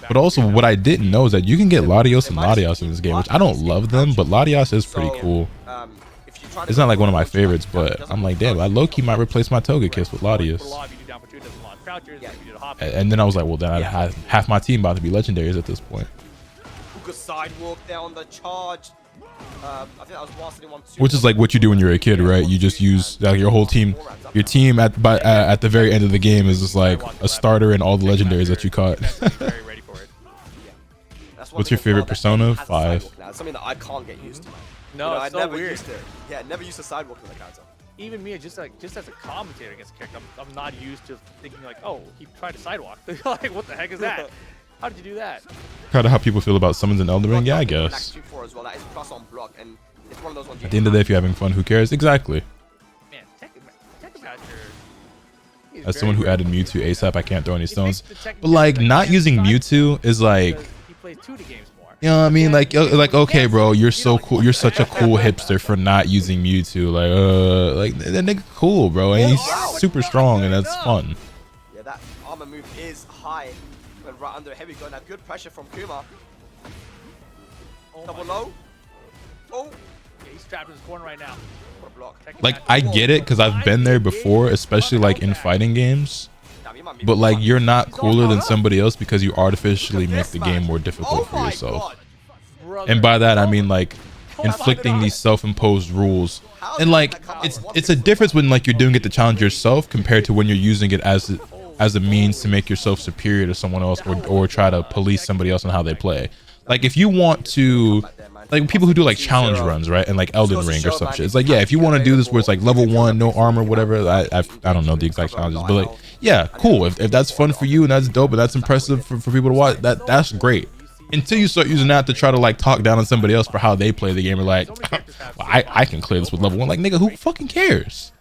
But also what I didn't know is that you can get Latios and Latios in this game, which I don't love them, but Latios is pretty cool. It's not like one of my favorites, but I'm like, damn, I low-key might replace my Togekiss with Latios. And then I was like, well, then I have half my team about to be legendaries at this point. Sidewalk there on the charge. I think that was which is like what you do when you're a kid, right? You just use like your whole team. Your team at the very end of the game is just like a starter and all the legendaries that you caught. What's your favorite Persona? 5. That's something that I can't get used to. No, it's so weird. Yeah, never used to sidewalk in the character. Even me, just as a commentator against a character, I'm not used to thinking like, oh, he tried to sidewalk. Like, what the heck is that? How did you do that? Kind of how people feel about summons in Elden Ring, yeah, I guess. At the end of the day, if you're having fun, who cares? Exactly. Man, Tekken Master. As someone who added Mewtwo ASAP, I can't throw any stones. But like, not using Mewtwo is like, he plays 2D games more. you know what I mean? Like okay, bro, you're so cool. You're such a cool hipster for not using Mewtwo. Like that nigga cool, bro, and he's super strong, and that's fun. Yeah, that armor move is high. Right under a heavy gun. Now good pressure from Kuma. Double low. Oh, yeah, he's trapped in his corner right now. What a block. Like I get it because I've been there before, especially like in fighting games. But like you're not cooler than somebody else because you artificially make the game more difficult for yourself. And by that I mean like inflicting these self-imposed rules. And like it's a difference when like you're doing it to challenge yourself compared to when you're using it as a means to make yourself superior to someone else or try to police somebody else on how they play. Like if you want to, like people who do like challenge runs, right, and like Elden Ring or some shit, it's like, yeah, if you want to do this where it's like level 1, no armor, whatever, I don't know the exact challenges, but like, yeah, cool. If that's fun for you and that's dope and that's impressive for people to watch, that's great. Until you start using that to try to like talk down on somebody else for how they play the game, or like, well, I can clear this with level 1. Like, nigga, who fucking cares?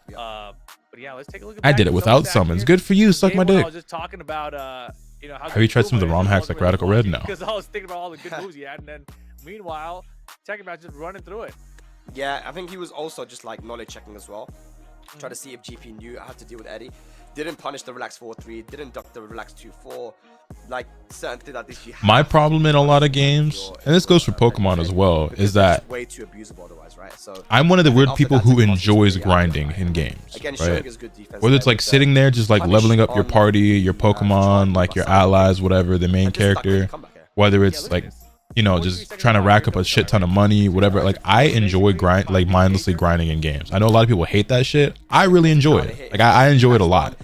Yeah, let's take a look at I did it without summons. Good for you. Suck my dick. I was just talking about, have you tried some of the ROM hacks like Radical Red? No. Because I was thinking about all the good moves he had, and then meanwhile, Tekken Master just running through it. Yeah, I think he was also just like knowledge checking as well. Try to see if GP knew how to deal with Eddie. Didn't punish the relax 4-3. Didn't duck the relax 2-4. Like certain things that this. My problem in a lot of games, and this goes for Pokemon as well, is that way too abusable otherwise, right? So I'm one of the weird people who enjoys grinding in games, right? Whether it's like sitting there just like leveling up your party, your Pokemon, like your allies, whatever, the main character, whether it's like, you know, just trying to rack up a shit ton of money, whatever. Like I enjoy like mindlessly grinding in games. I know a lot of people hate that shit. I really enjoy it. Like I enjoy it a lot.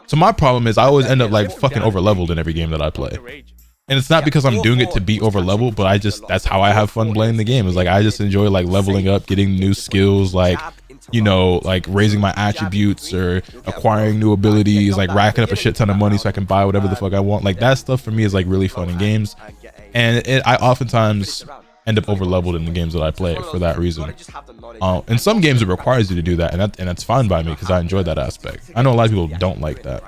So my problem is I always end up like fucking over leveled in every game that I play. And it's not because I'm doing it to be over leveled, but that's how I have fun playing the game. Is like I just enjoy like leveling up, getting new skills, like, you know, like raising my attributes or acquiring new abilities, like racking up a shit ton of money so I can buy whatever the fuck I want. Like that stuff for me is like really fun in games. And I oftentimes end up over leveled in the games that I play for that reason. In some games it requires you to do that, and that's fine by me because I enjoy that aspect. I know a lot of people don't like that.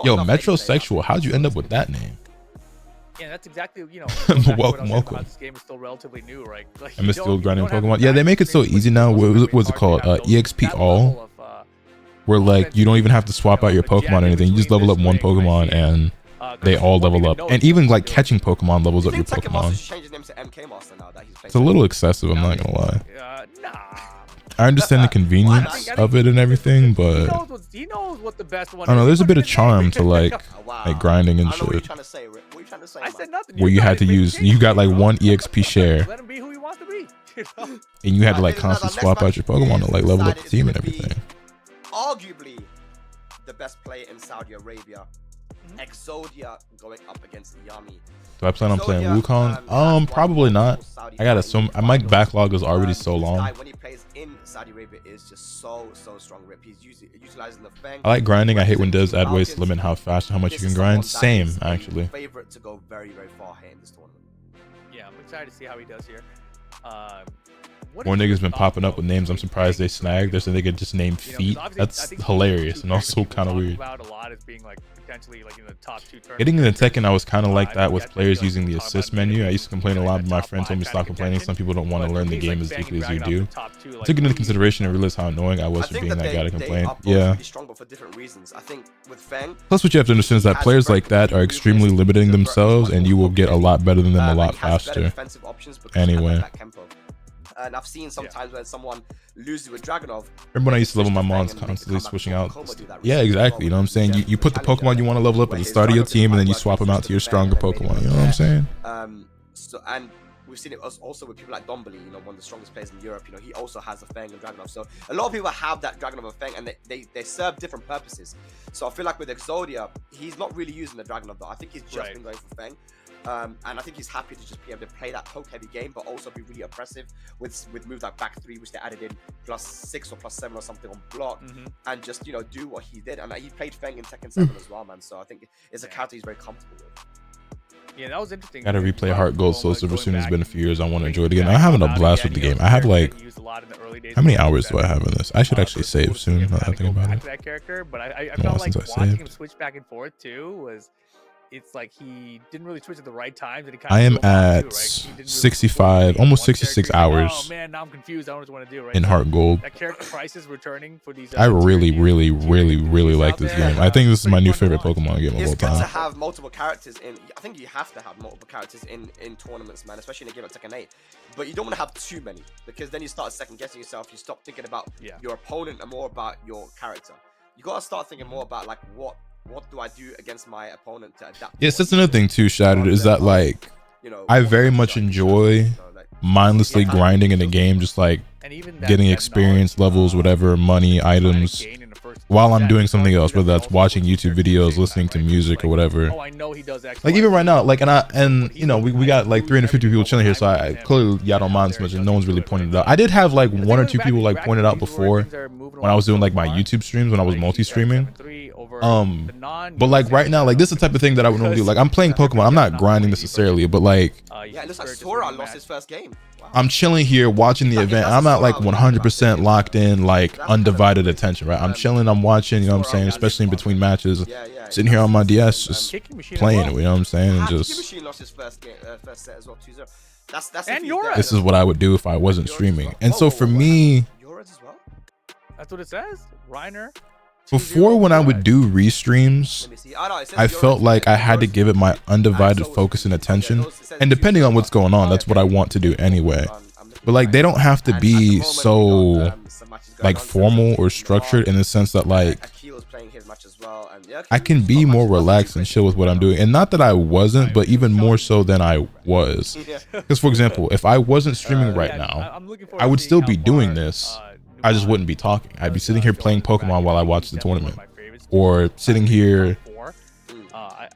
Yo, Metrosexual, how'd you end up with that name? Yeah, that's exactly, you know. welcome. This game is still relatively new, right? Like, I'm still grinding Pokemon. Yeah, they make it so easy now. What's it called? EXP all, where like you don't even have to swap out your Pokemon or anything. You just level up one Pokemon and they all level up. And even like catching Pokemon levels up your Pokemon. It's a little excessive, I'm not gonna lie. I understand the convenience of it and everything, but he knows what the best one. I don't know. There's a bit of charm to like Wow. like grinding and I know what you're shit. trying to say, Rick. What are you trying to say? I said nothing. Where you had to use, you got like one EXP share, Let him be who he wants to be. and you had to like constantly swap out your Pokemon to like level up the team and everything. Arguably the best player in Saudi Arabia, Exodia, going up against Yami. Do I plan on playing Wukong? Probably not. I gotta assume my backlog is already so long. When he plays in Saudi Arabia, is just so strong. Rip. He's utilizing the Fang. I like grinding. I hate when devs add ways to limit how fast and how much you can grind. Same, actually. Favorite to go very far here in this tournament. Yeah, I'm excited to see how he does here. More niggas been popping up with names I'm surprised they snagged. There's a nigga just named Feet. That's hilarious and also kind of weird. About a lot as being like potentially like in the top 2 Getting into Tekken, I was kind of like that with players using the assist menu. I used to complain a lot, but my friend told me to stop complaining. Some people don't want to learn the game as deeply as you do. I took it into consideration and realized how annoying I was for being that guy to complain. Yeah. For different reasons. I think with Fang, Plus, what you have to understand is that players like that are extremely limiting themselves, and you will get a lot better than them a lot faster. Anyway. And I've seen sometimes when someone loses with Dragonov. Remember when I used to level my mons constantly switching out? Yeah, exactly. You know what I'm saying? You put the Pokemon you want to level up at the start of your team, and then you swap them out to your stronger Pokemon. You know what I'm saying? And we've seen it also with people like Dombali, you know, one of the strongest players in Europe. You know, he also has a Fang and Dragonov. So a lot of people have that Dragonov and Fang, and they serve different purposes. So I feel like with Exodia, he's not really using the Dragonov though. I think he's just been going for Fang. And I think he's happy to just be able to play that poke heavy game, but also be really oppressive with moves like back 3, which they added in +6 or +7 or something on block, and just, you know, do what he did. And he played Feng in Tekken 7 as well, man. So I think it's a character he's very comfortable with. Yeah, that was interesting. Gotta replay Heart Gold Soul Silver soon. It's been a few years. I want to enjoy it again. I'm having a blast with the game. I have like, how many hours do I have in this? I should actually save soon. Now that I think about it. That character, but I felt like watching him switch back and forth too was. It's like he didn't really switch at the right times. And I am at 65, almost 66 hours. Oh man, now I'm confused. I don't know what I want to do. Right in Heart Gold. That character prices returning for these. I really like this game. I think this is my new favorite Pokemon game of all time. It's good to have multiple characters in. I think you have to have multiple characters in tournaments, man. Especially in a game like Tekken 8. But you don't want to have too many because then you start second guessing yourself. You stop thinking about your opponent and more about your character. You gotta start thinking more about like what do I do against my opponent to adapt? Yes, that's another thing too, Shattered, is that like I very much enjoy mindlessly grinding in a game, just like getting experience levels, whatever, money, items, while I'm doing something else, whether that's watching YouTube videos, listening to music or whatever. Like even right now, like and you know, we got like 350 people chilling here, so I clearly y'all don't mind as much, and no one's really pointed it out. I did have like 1 or 2 people like pointed out before when I was doing like my YouTube streams, when I was multi-streaming. But like right now, like this is the type of thing that I would normally do. Like I'm playing Pokemon, I'm not grinding necessarily, but like yeah, it looks like Sora lost his first game. Wow. I'm chilling here watching the event. I'm not like 100% locked in, like undivided attention, right? I'm chilling, I'm watching, you know what I'm saying, especially in between matches, sitting here on my DS just playing, you know what I'm saying, and just this is what I would do if I wasn't streaming. And so for me, that's what it says. Reiner. Before, when I would do restreams, I felt like I had to give it my undivided focus and attention, and depending on what's going on, that's what I want to do anyway. But like they don't have to be so like formal or structured in the sense that like I can be more relaxed and chill with what I'm doing. And not that I wasn't, but even more so than I was. Because for example, if I wasn't streaming right now, I would still be doing this. I just wouldn't be talking. I'd be sitting here playing Pokemon while I watch the tournament, or sitting here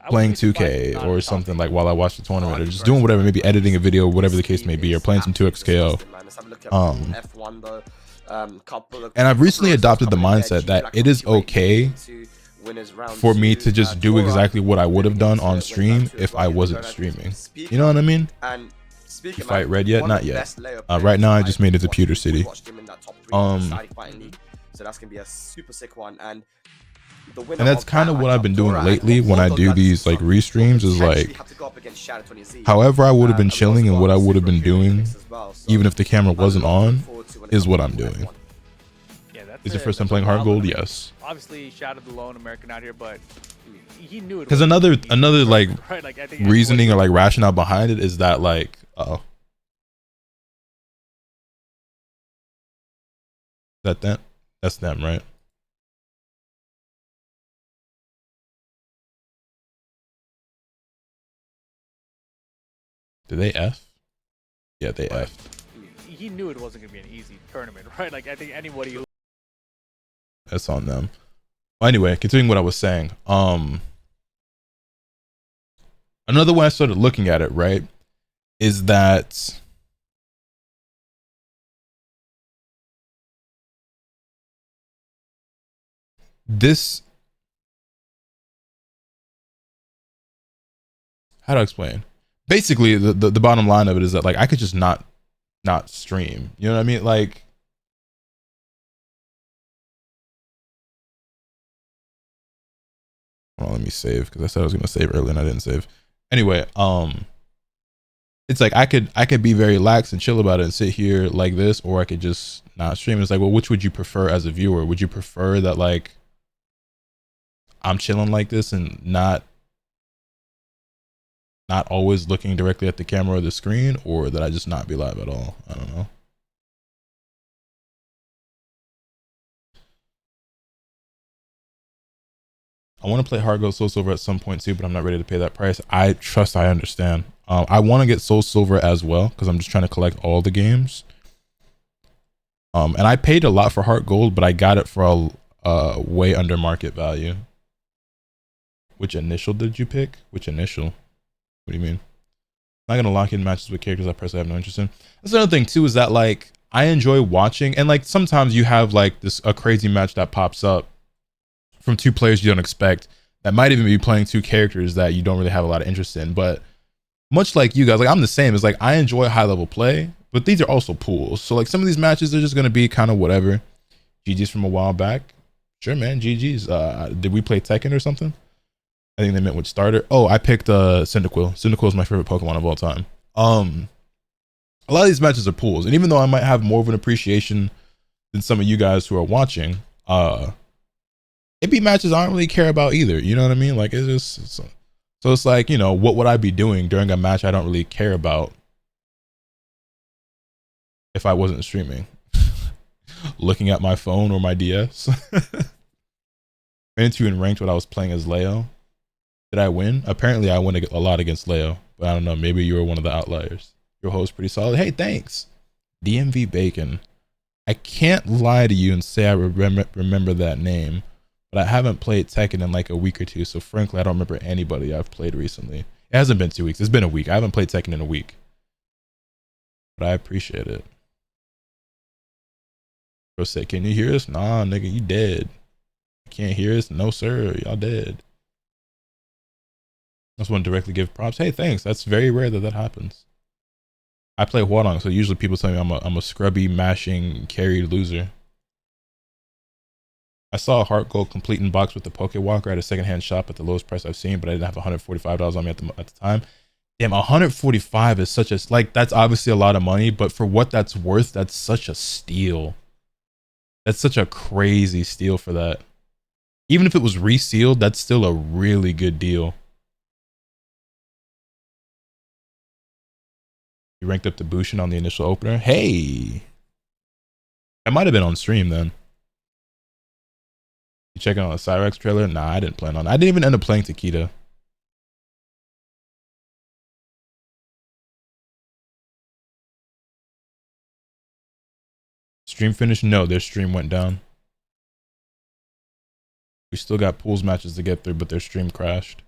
playing 2K or something like while I watch the tournament, or just doing whatever, maybe editing a video, whatever the case may be, or playing some 2XKO. And I've recently adopted the mindset that it is okay for me to just do exactly what I would have done on stream if I wasn't streaming. You know what I mean? You fight red yet? Not yet. Right now I just made it to Pewter City. So that's gonna be a super sick one, and that's kind of what I've been doing lately when I do these like restreams, is like however I would have been chilling and what I would have been doing, even if the camera wasn't on, is what I'm doing. Is your first time playing Heart Gold? Yes. Obviously, shouted the lone American out here, but he knew it. Because another like reasoning or like rationale behind it is that like That's them, right? Did they F? Yeah, they F. He knew it wasn't gonna be an easy tournament, right? Like I think anybody who That's on them. Well, anyway, continuing what I was saying. Another way I started looking at it, right, is that this, how do I explain? Basically, the bottom line of it is that like I could just not stream. You know what I mean? Like, well, let me save because I said I was gonna save earlier and I didn't save. Anyway, it's like I could be very lax and chill about it and sit here like this, or I could just not stream. It's like, well, which would you prefer as a viewer? Would you prefer that like I'm chilling like this and not always looking directly at the camera or the screen, or that I just not be live at all? I don't know. I want to play Hard Gold Soul Silver at some point too, but I'm not ready to pay that price. I understand. I want to get Soul Silver as well because I'm just trying to collect all the games. And I paid a lot for Heart Gold, but I got it for a way under market value. Which initial did you pick? Which initial? What do you mean? I'm not gonna lock in matches with characters I personally have no interest in. That's another thing too, is that like I enjoy watching, and like sometimes you have like a crazy match that pops up from two players you don't expect that might even be playing two characters that you don't really have a lot of interest in. But much like you guys, like I'm the same. It's like I enjoy high level play, but these are also pools. So like some of these matches are just gonna be kind of whatever. GG's from a while back. Sure, man. GG's. Did we play Tekken or something? I think they meant which starter. Oh, I picked Cyndaquil. Cyndaquil is my favorite Pokemon of all time. A lot of these matches are pools, and even though I might have more of an appreciation than some of you guys who are watching, it be matches I don't really care about either. You know what I mean? Like so it's like, you know, what would I be doing during a match I don't really care about if I wasn't streaming? Looking at my phone or my DS. Into in ranked when I was playing as Leo. Did I win? Apparently I win a lot against Leo, but I don't know, maybe you were one of the outliers. Your host pretty solid. Hey, thanks. DMV Bacon. I can't lie to you and say I remember that name, but I haven't played Tekken in like a week or two, so frankly I don't remember anybody I've played recently. It hasn't been 2 weeks. It's been a week. I haven't played Tekken in a week, but I appreciate it. Bro said, can you hear us? Nah, nigga, you dead. Can't hear us? No, sir. Y'all dead. I just want to directly give props. Hey, thanks. That's very rare that happens. I play Huarong, so usually people tell me I'm a scrubby, mashing, carried loser. I saw a Heart Gold complete in box with the Pokewalker at a secondhand shop at the lowest price I've seen, but I didn't have $145 on me at the time. Damn, 145 is such a, like, that's obviously a lot of money, but for what that's worth, that's such a steal. That's such a crazy steal for that. Even if it was resealed, that's still a really good deal. You ranked up to Bushin on the initial opener. Hey, I might have been on stream then. You checking on the Cyrex trailer? Nah, I didn't plan on it. I didn't even end up playing Takeda. Stream finished? No, their stream went down. We still got pools matches to get through, but their stream crashed.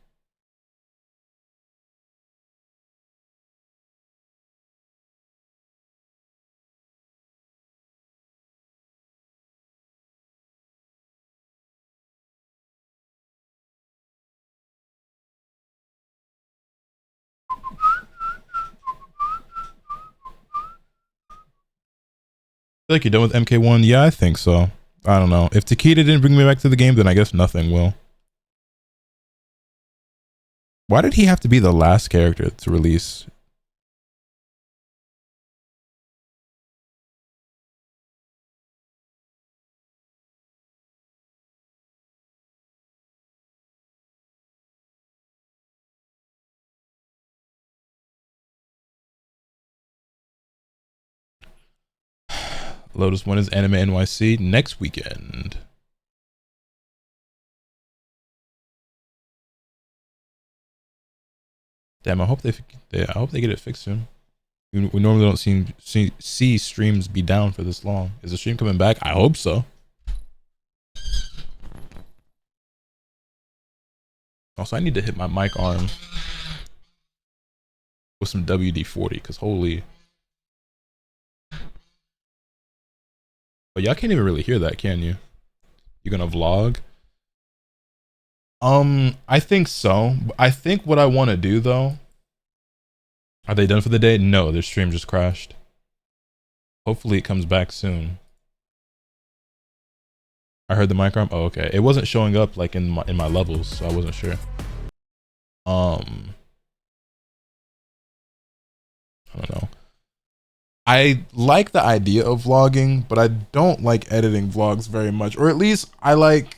Feel like you're done with MK1? Yeah, I think so. I don't know. If Takeda didn't bring me back to the game, then I guess nothing will. Why did he have to be the last character to release? Lotus, when is Anime NYC? Next weekend. Damn, I hope they get it fixed soon. We normally don't see streams be down for this long. Is the stream coming back? I hope so. Also, I need to hit my mic arm with some WD-40 because holy. But y'all can't even really hear that, can you? You're gonna vlog? I think so. I think what I want to do though. Are they done for the day? No, their stream just crashed. Hopefully it comes back soon. I heard the mic arm. Oh, okay. It wasn't showing up like in my levels, so I wasn't sure. I don't know. I like the idea of vlogging, but I don't like editing vlogs very much. Or at least I like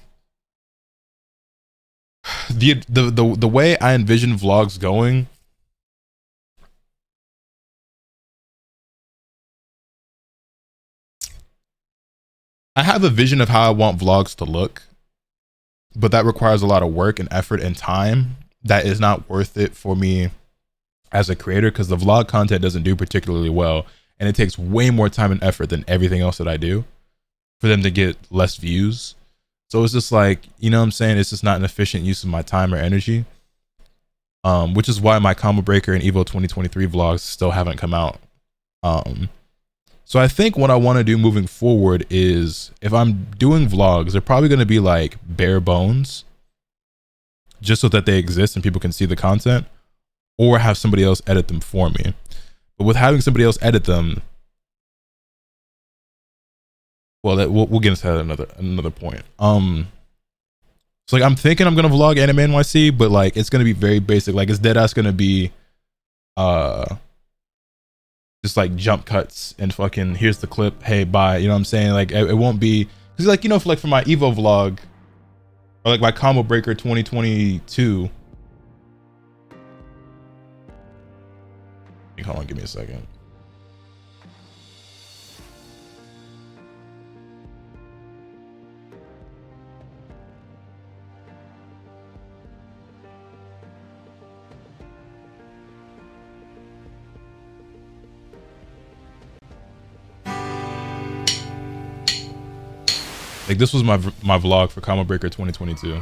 the way I envision vlogs going. I have a vision of how I want vlogs to look, but that requires a lot of work and effort and time that is not worth it for me as a creator, because the vlog content doesn't do particularly well, and it takes way more time and effort than everything else that I do for them to get less views. So it's just like, you know what I'm saying? It's just not an efficient use of my time or energy, which is why my Combo Breaker and Evo 2023 vlogs still haven't come out. So I think what I want to do moving forward is, if I'm doing vlogs, they're probably going to be like bare bones, just so that they exist and people can see the content, or have somebody else edit them for me. But with having somebody else edit them, well, we'll get into that another point. So like I'm thinking I'm gonna vlog Anime NYC, but like it's gonna be very basic. Like it's deadass gonna be just like jump cuts and fucking here's the clip, hey bye, you know what I'm saying? Like it won't be, because like, you know, for my Evo vlog or like my Combo Breaker 2022. Hold on, give me a second. Like this was my vlog for Combo Breaker 2022.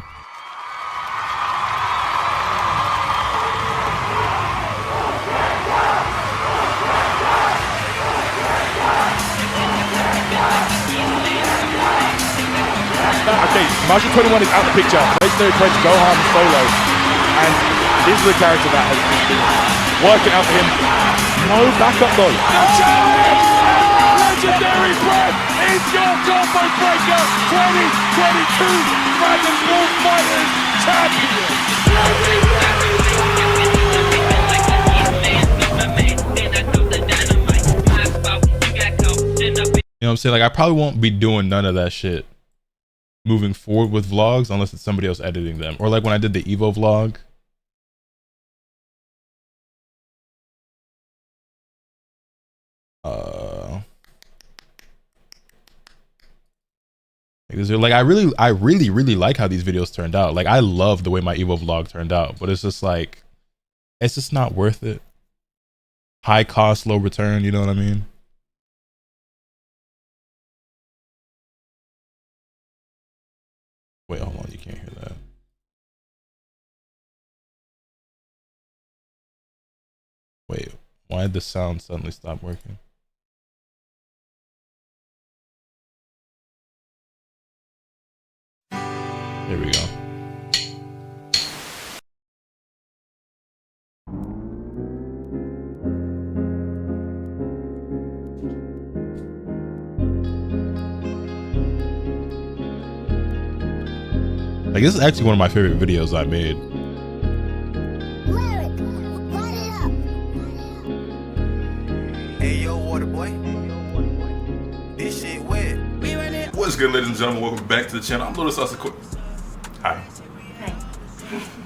Okay, Marshall 21 is out of the picture. Legendary Pledge, Gohan solo. And this is the character that has been working out for him. No backup though. Legendary Pledge is your Combo Breaker 2022 Dragon Ball Fighters champion. You know what I'm saying? Like I probably won't be doing none of that shit moving forward with vlogs unless it's somebody else editing them, or like when I did the Evo vlog, like I really like how these videos turned out. Like I love the way my Evo vlog turned out, but it's just like, it's just not worth it. High cost, low return, you know what I mean? Wait, hold on, you can't hear that. Wait, why did the sound suddenly stop working? There we go. Like this is actually one of my favorite videos I made. Hey yo, water boy. This shit wet. What's good, ladies and gentlemen? Welcome back to the channel. I'm Lotus Asakura. Hi.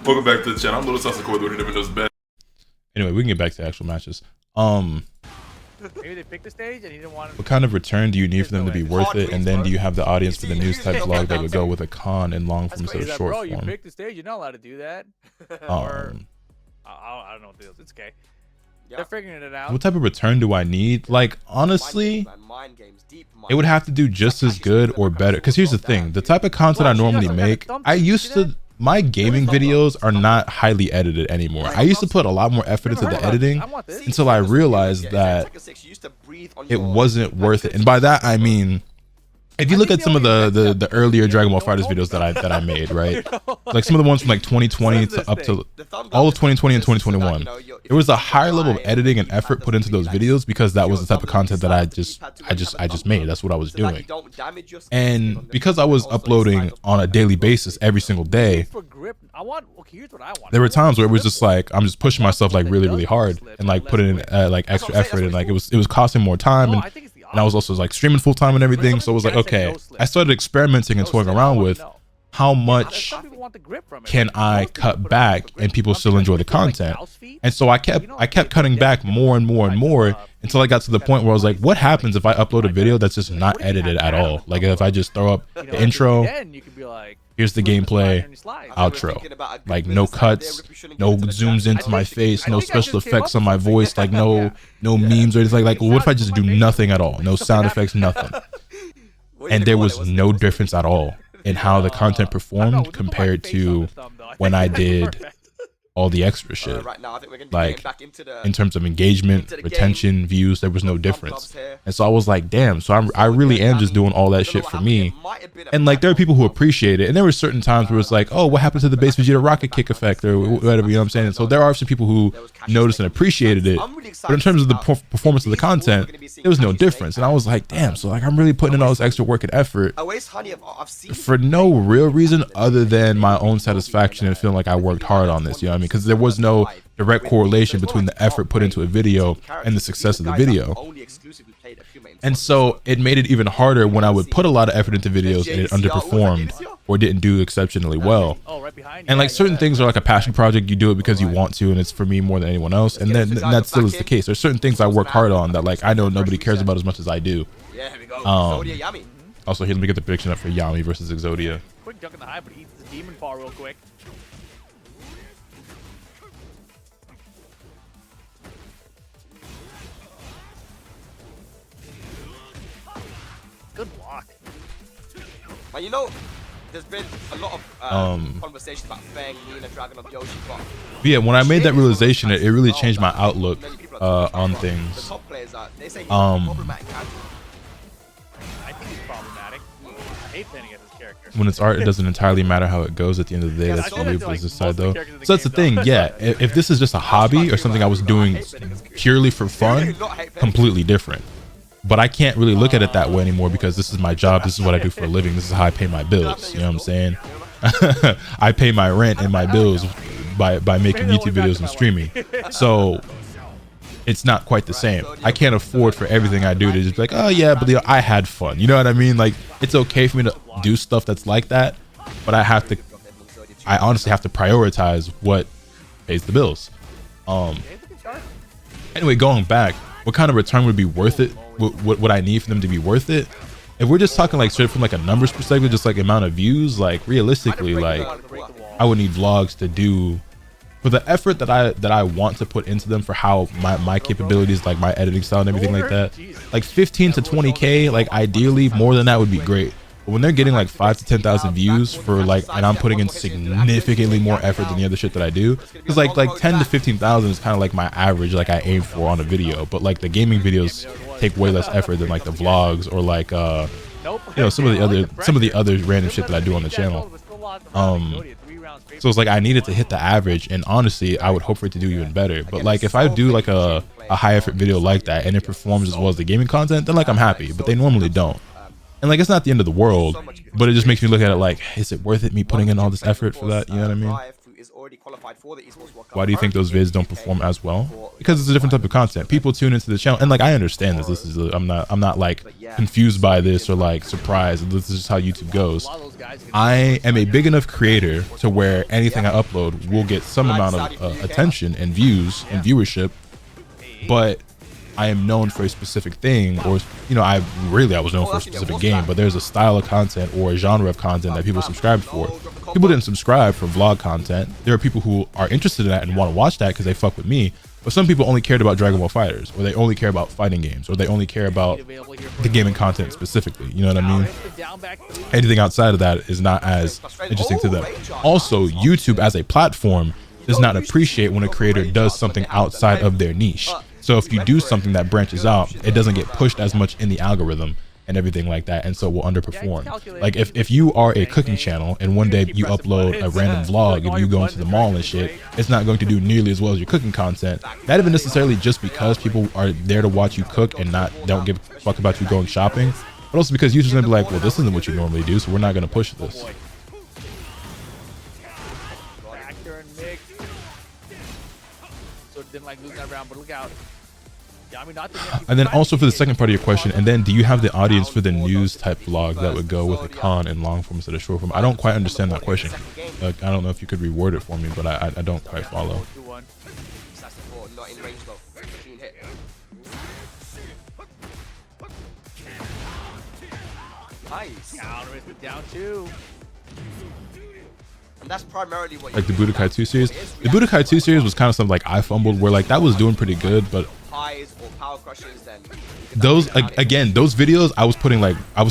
Welcome back to the channel. I'm Lotus Asakura, the one who never knows best. Anyway, we can get back to actual matches. Maybe they picked the stage and he didn't want to. What kind of return do you need for them to be worth it? And then do you have the audience for the news type vlog that would go with a con and long form instead of short Bro, form? you picked the stage. You're not allowed to do that. Or, I don't know what it is. It's okay. They're figuring it out. What type of return do I need? Like, honestly, it would have to do just as good or better. Because here's the thing. The type of content I normally make, my gaming videos are not highly edited anymore. I used to put a lot more effort into the editing until I realized that it wasn't worth it. And by that, I mean, if you look at some of the earlier Dragon Ball FighterZ videos that I made, right? Like some of the ones from like 2020 to up to all of 2020 and 2021, there was a higher level of editing and effort put into those videos because that was the type of content that I just made. That's what I was doing. And because I was uploading on a daily basis every single day, there were times where it was just like I'm just pushing myself like really hard and like putting in like extra effort, and like it was costing more time, and I was also like streaming full time and everything. So it was like, okay, I started experimenting and toying around with how much can I cut back and people still enjoy the content. And so I kept cutting back more and more and more until I got to the point where I was like, what happens if I upload a video that's just not edited at all? Like if I just throw up the intro, here's the gameplay, outro, like no cuts, no zooms into my face, no special effects on my voice, like no memes or anything. Like what if I just do nothing at all? No sound effects, nothing. And there was no difference at all in how the content performed compared to when I did all the extra shit. Like in terms of engagement, retention, views, there was no difference. And so I was like, damn, so I really am just doing all that shit for me. And like there are people who appreciate it, and there were certain times where it's like, oh, what happened to the base Vegeta rocket kick effect or whatever, you know what I'm saying? And so there are some people who noticed and appreciated it, but in terms of the performance of the content, there was no difference. And I was like, damn, so like I'm really putting in all this extra work and effort for no real reason other than my own satisfaction and feeling like I worked hard on this, you know what I mean? Because there was no direct correlation between the effort put into a video and the success of the video. And so it made it even harder when I would put a lot of effort into videos and it underperformed or didn't do exceptionally well. And like certain things are like a passion project. You do it because you want to, and it's for me more than anyone else. And then that still is the case. There's certain things I work hard on that like I know nobody cares about as much as I do. Also, here, let me get the prediction up for Yami versus Exodia. Quick duck in the high, but eats the demon fall real quick. Good block. But you know, there's been a lot of conversations about Fang, Nina, Dragon of Yoshi, but yeah, when I made that realization, it really changed my outlook on things. The top players they say he's problematic. I think he's problematic. I hate playing against his character. When it's art, it doesn't entirely matter how it goes at the end of the day. That's really what business side though. So that's the thing, yeah. If this is just a hobby or something I was doing purely for fun, completely different. But I can't really look at it that way anymore because this is my job. This is what I do for a living. This is how I pay my bills. You know what I'm saying? I pay my rent and my bills by making YouTube videos and streaming. So it's not quite the same. I can't afford for everything I do to just be like, oh yeah, but I had fun. You know what I mean? Like it's okay for me to do stuff that's like that, but I honestly have to prioritize what pays the bills. Anyway, going back, what kind of return would be worth it? What I need for them to be worth it? If we're just talking like straight from like a numbers perspective, just like amount of views, like realistically, like I would need vlogs to do for the effort that I want to put into them, for how my capabilities, like my editing style and everything like that, like 15 to 20K, like ideally more than that would be great. But when they're getting like 5,000 to 10,000 views for like, and I'm putting in significantly more effort than the other shit that I do, because like 10 to 15,000 is kind of like my average, like I aim for on a video. But like the gaming videos take way less effort than like the vlogs or like you know, some of the other random shit that I do on the channel. So it's like I needed to hit the average, and honestly I would hope for it to do even better. But like if I do like a high effort video like that and it performs as well as the gaming content, then like I'm happy. But they normally don't. And like it's not the end of the world, but it just makes me look at it like, is it worth it me putting in all this effort for that? You know what I mean? Why do you think those vids don't perform as well? Because it's a different type of content. People tune into the channel, and like I understand this. This is I'm not like confused by this or like surprised. This is just how YouTube goes. I am a big enough creator to where anything I upload will get some amount of attention and views and viewership, but I am known for a specific thing, or I was known for a specific game, but there's a style of content or a genre of content that people subscribe for. People didn't subscribe for vlog content. There are people who are interested in that and want to watch that because they fuck with me. But some people only cared about Dragon Ball Fighters, or they only care about fighting games, or they only care about the gaming content specifically. You know what I mean? Anything outside of that is not as interesting to them. Also, YouTube as a platform does not appreciate when a creator does something outside of their niche. So if you do something that branches out, it doesn't get pushed as much in the algorithm and everything like that, and so will underperform. Like if you are a cooking channel and one day you upload a random vlog and you go into the mall and shit, it's not going to do nearly as well as your cooking content. Not even necessarily just because people are there to watch you cook and don't give a fuck about you going shopping, but also because YouTube's gonna be like, well, this isn't what you normally do, so we're not gonna push this. So didn't like losing that round, but look out. Yeah, I mean, And then also for the second part of your question, and then do you have the audience for the news type vlog that would go with a con and long form instead of short form? I don't quite understand that question. Like, I don't know if you could reword it for me, but I don't quite follow. Nice. Down two. And that's primarily what like the Budokai 2 series. The Budokai 2 series was kind of something like I fumbled, where like that was doing pretty good, but those again, those videos I was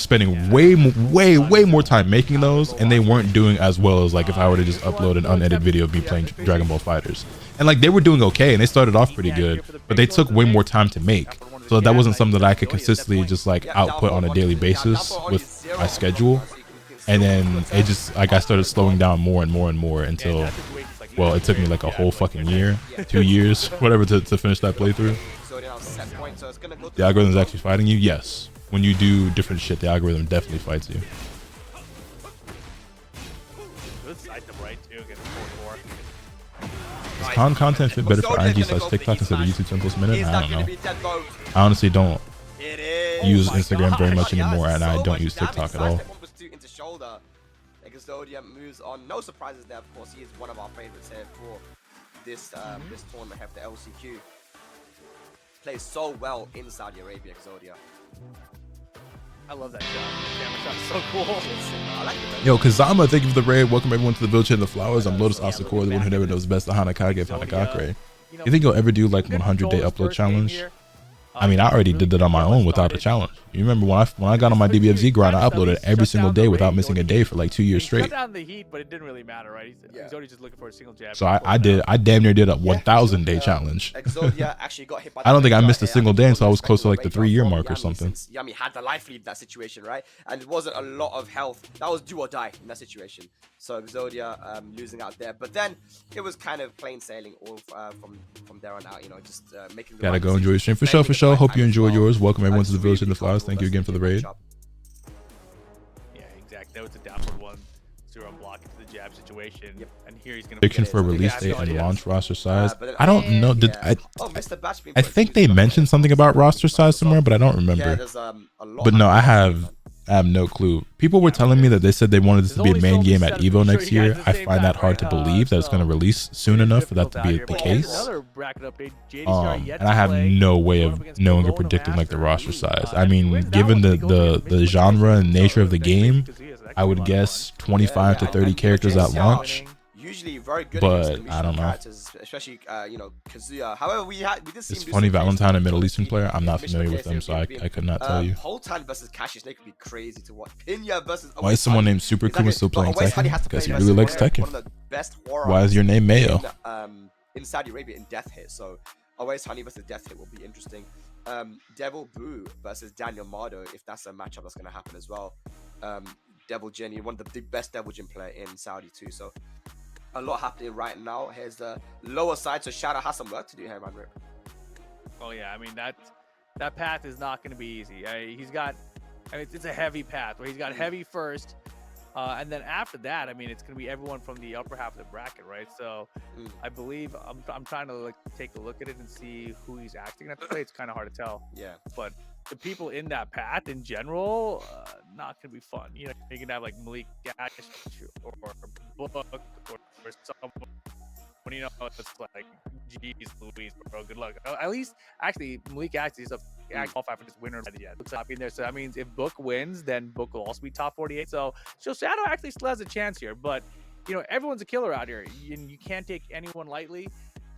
spending way more time making those, and they weren't doing as well as like if I were to just upload an unedited video of me playing Dragon Ball Fighters. And like they were doing okay and they started off pretty good, but they took way more time to make. So that wasn't something that I could consistently just like output on a daily basis with my schedule. And then it just like I started slowing down more and more until, well, it took me like a whole fucking year, 2 years, whatever, to finish that playthrough. The algorithm is actually fighting you? Yes. When you do different shit, the algorithm definitely fights you. Does con content fit better for IG/TikTok instead of YouTube 10+minute? I don't know. I honestly don't use Instagram very much anymore, and I don't use TikTok at all. Exodia moves on. No surprises there, of course. He is one of our favorites here for this this tournament. Have the LCQ. Plays so well in Saudi Arabia, Exodia. I love that shot. Camera shot's so cool. I like it. Yo, Kazama, thank you for the raid. Welcome everyone to the village and the flowers. I'm Lotus Asakura, the one who never knows best. The Hanakage of Hanakakure. You think you'll ever do like 100-day upload challenge? I mean, I already did that on my own without a challenge. You remember when I got on my DBFZ grind, I uploaded every single day without missing a day for like 2 years straight. Cut down the heat, but it didn't really matter, right? He's already just looking for a single jab. So I damn near did a 1,000-day challenge. Exodia actually got hit by I don't think I missed a single day until I was close to like the 3-year mark or something. Yami had the life lead in that situation, right? And it wasn't a lot of health. That was do or die in that situation. So Exodia losing out there, but then it was kind of plain sailing all from there on out. You know, just making. Gotta go enjoy your stream for sure. Hope you enjoy yours. Welcome everyone to the village and the flowers. Thank you again for the raid. Yeah, exactly. That was a downward one. 0 block into the jab situation. Yep. And here he's gonna prediction for release date and launch roster size. I don't know. I think they mentioned something about roster size somewhere, but I don't remember. But no, I have no clue. People were telling me that they said they wanted this to be a main game at Evo next year. I find that hard to believe that it's going to release soon enough for that to be the case. And I have no way of knowing or predicting like the roster size. I mean, given the genre and nature of the game, I would guess 25 to 30 characters at launch. Usually very good, but I don't know. Especially you know, Kazuya. However, we did see Is Funny Valentine a Middle Eastern player? I'm not familiar with them, so I could not tell you. Holtan versus Cassius Snake would be crazy to watch. Pinya versus Why is someone named Super Kuma still playing Tekken? Because he really likes Tekken. Why is your name Mayo? In Saudi Arabia in Death Hit, so Always Honey versus Death Hit will be interesting. Devil Boo versus Daniel Mardo, if that's a matchup that's going to happen as well. Devil Jin, one of the best Devil Jin player in Saudi too, so a lot happening right now. Here's the lower side, so Shadow has some work to do here, man. Rip. Oh yeah, I mean that path is not going to be easy. He's got, I mean, it's a heavy path where he's got heavy first, and then after that, I mean, it's going to be everyone from the upper half of the bracket, right? So I believe I'm trying to like take a look at it and see who he's acting at the play. It's kind of hard to tell. Yeah, but the people in that path in general, not gonna be fun. You know, you can have like Malik Gash or Book or someone, you know, it's like Jeez Louise, bro. Good luck. At least, actually, Malik actually is qualified for this winner yet. Looks like in there. So that means if Book wins, then Book will also be top 48. So Shadow actually still has a chance here. But, you know, everyone's a killer out here. You can't take anyone lightly.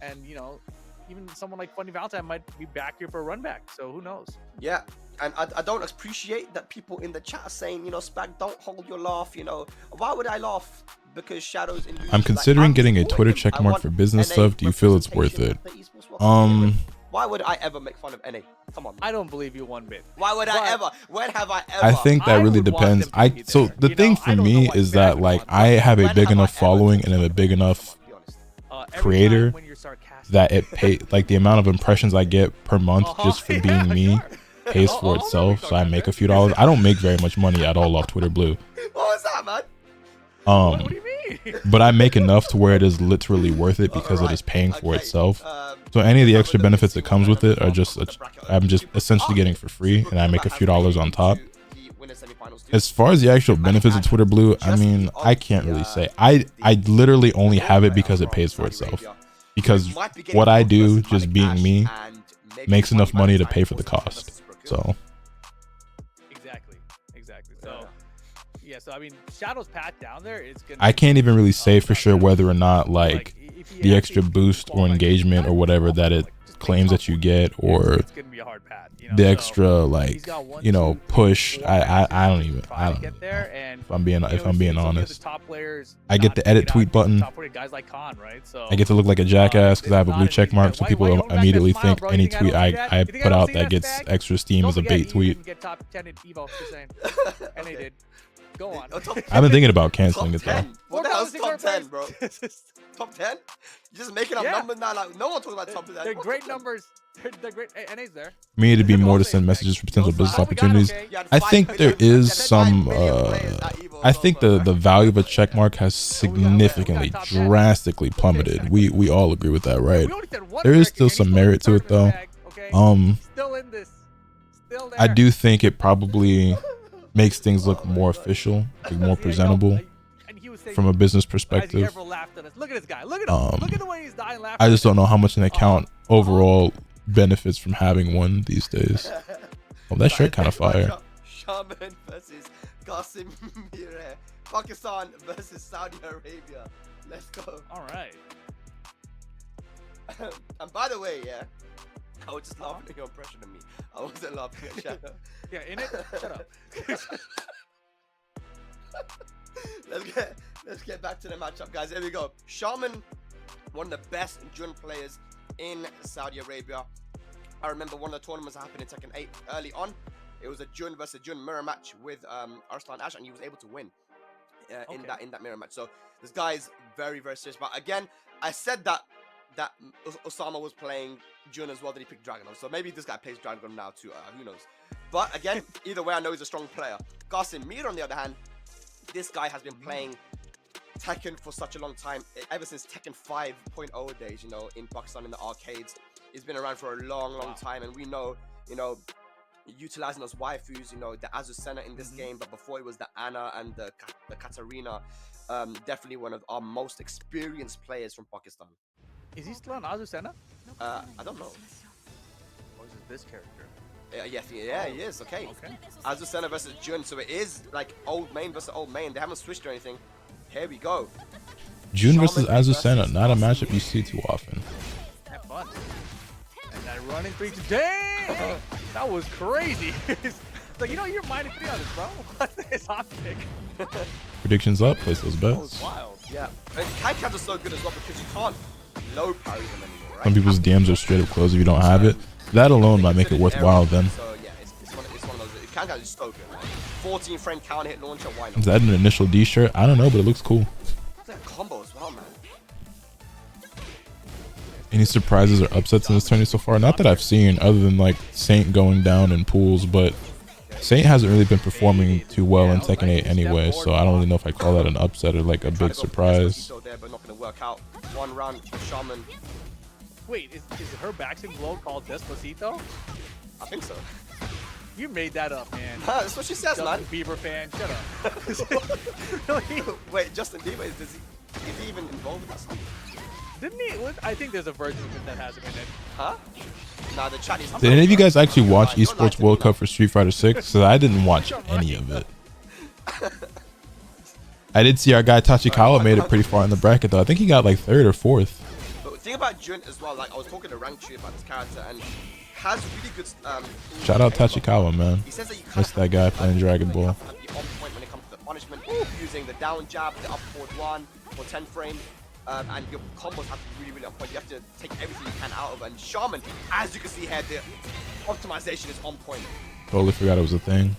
And, you know, even someone like Funny Valentine might be back here for a run back. So who knows? Yeah. And I don't appreciate that people in the chat are saying, you know, Spag, don't hold your laugh. You know, why would I laugh? Because Shadow's in. I'm considering getting a Twitter checkmark for business stuff. Do you feel it's worth it? Why would I ever make fun of NA? Come on. I don't believe you one bit. Why would I ever? When have I ever? I think that really depends. So the thing for me is that like I have a big enough following and I'm a big enough creator that it pay like the amount of impressions I get per month just for being me pays for itself. So I make a few dollars. I don't make very much money at all off Twitter Blue. What was that, man? What do you mean? But I make enough to where it is literally worth it because it is paying for itself. So any of the extra benefits that comes with it are just I'm just essentially getting for free, and I make a few dollars on top. As far as the actual benefits of Twitter Blue, I mean, I can't really say. I literally only have it because it pays for itself. Because what I do, just being me, makes enough money to pay for the cost. So. Exactly. So. Yeah, so I mean, Shadow's path down there is gonna. I can't even really say for sure whether or not like the extra boost or engagement or whatever that it claims that you get, or the extra like push. I don't know. If I'm being honest, I get the edit tweet button. I get to look like a jackass because I have a blue check mark, so people immediately think any tweet I put out that gets extra steam is a bait tweet. Go on. I've been thinking about canceling it though. What the hell's top 10, bro? Top 10? You're just making up numbers now. Like no one talks about top 10. They're great numbers. They're great. NA's there. For me to be more to send messages for potential business opportunities. I think there is some. I think the value of a checkmark has significantly, drastically plummeted. We all agree with that, right? There is still some merit to it though. I do think it probably makes things look more official, like more presentable from a business perspective. Look at this guy. Look at him. Look at the way he's dying laughing. I just don't know how much an account overall benefits from having one these days. Oh, that shirt kind of fire. Shaman versus Qasim Mireh. Pakistan versus Saudi Arabia. Let's go. All right. And by the way, yeah, I was just laughing at your impression of me. I wasn't laughing at Shadow. Yeah, in it. Shut up. Let's get back to the matchup, guys. Here we go. Shaman, one of the best Jun players in Saudi Arabia. I remember one of the tournaments that happened in Tekken 8 early on. It was a Jun versus Jun mirror match with Arslan Ash, and he was able to win in that mirror match. So this guy is very, very serious. But again, I said that Osama was playing Jun as well, that he picked Dragon. So maybe this guy plays Dragon now too. Who knows? But again, either way, I know he's a strong player. Qasim Mir, on the other hand, this guy has been playing Tekken for such a long time, ever since Tekken 5.0 days, you know, in Pakistan in the arcades. He's been around for a long time, and we know, you know, utilizing those waifus, you know, the Azucena in this game, but before it was the Anna and the Katarina. Definitely one of our most experienced players from Pakistan. Is he still on Azucena? I don't know. Or is it this character? Yeah, he is. Okay. Azucena versus Jun, so it is like old main versus old main. They haven't switched or anything. Here we go. Jun versus Azucena, not a matchup you see too often. Have fun. And that running 3 damn! That was crazy. Like, you know, you're -3 on this, bro. What's this hot pick? Predictions up, place those bets. That was wild. Yeah. And Kai-Cats are so good as well because you can't low parry them anymore, right? Some people's DMs are straight up closed if you don't have it. That alone might make it worthwhile then. So yeah, it's one of those. Kai-Cats is so good, man. 14 frame counter hit launcher, why not? Is that an initial D shirt? I don't know, but it looks cool. It's a combo as well, man. Any surprises or upsets in this tournament so far? Not that I've seen, other than like Saint going down in pools, but Saint hasn't really been performing too well in Tekken 8 anyway, so I don't really know if I call that an upset or like a big surprise. There, but not going to work out. One round for Shaman. Wait, is her backswing blow called Despacito? I think so. You made that up, man. That's what she says, man. Justin Bieber fan, shut up. Wait, Justin Bieber, is he even involved with that song? Didn't he? I think there's a version of it that has him in it. Huh? Nah, the chat is. Did any of you guys actually watch Esports World Cup for Street Fighter 6? Because I didn't watch any of it. I did see our guy Tachikawa made it pretty far in the bracket though. I think he got like 3rd or 4th. But the thing about Jun as well, like I was talking to Rank Tree about this character and has really good. Shout out Tachikawa, man. He says that you Missed that guy playing Dragon Ball. have to be on point when it comes to the punishment, using the down jab, the up forward one for 10 frame, and your combos have to be really, really on point. You have to take everything you can out of it. And Shaman, as you can see here, the optimization is on point. Totally forgot it was a thing.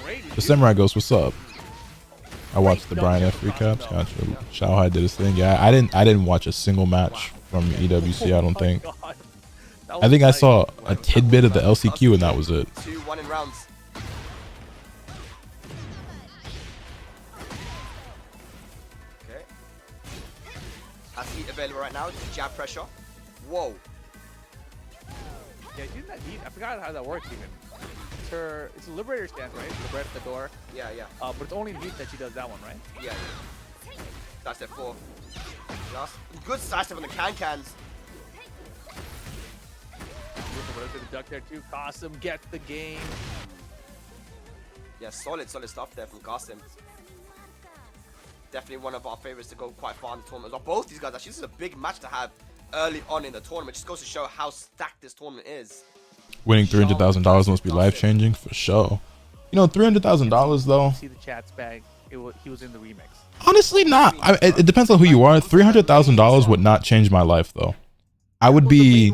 Great. The Samurai Ghost, what's up? I watched the Brian F recaps. Gotcha. Shanghai did his thing. Yeah, I didn't watch a single match from EWC. I don't think. I think I saw a tidbit of the LCQ and that was it. 2-1 in rounds. Okay. Has heat available right now. Just jab pressure. Whoa. Yeah, using that heat. I forgot how that works even. It's a Liberator stance, right? Liberator at the door. Yeah, yeah. But it's only in heat that she does that one, right? Yeah. That's step 4. Last. Good side step on the cans. With the duck there too. Qasim gets the game. Yeah, solid stuff there from Qasim. Definitely one of our favorites to go quite far in the tournament as well. Both these guys, actually, this is a big match to have early on in the tournament. Just goes to show how stacked this tournament is. Winning $300,000 must be life-changing for sure. You know, $300,000 though. See the chat's bag. He was in the remix. Honestly, not. It depends on who you are. $300,000 would not change my life though. I would be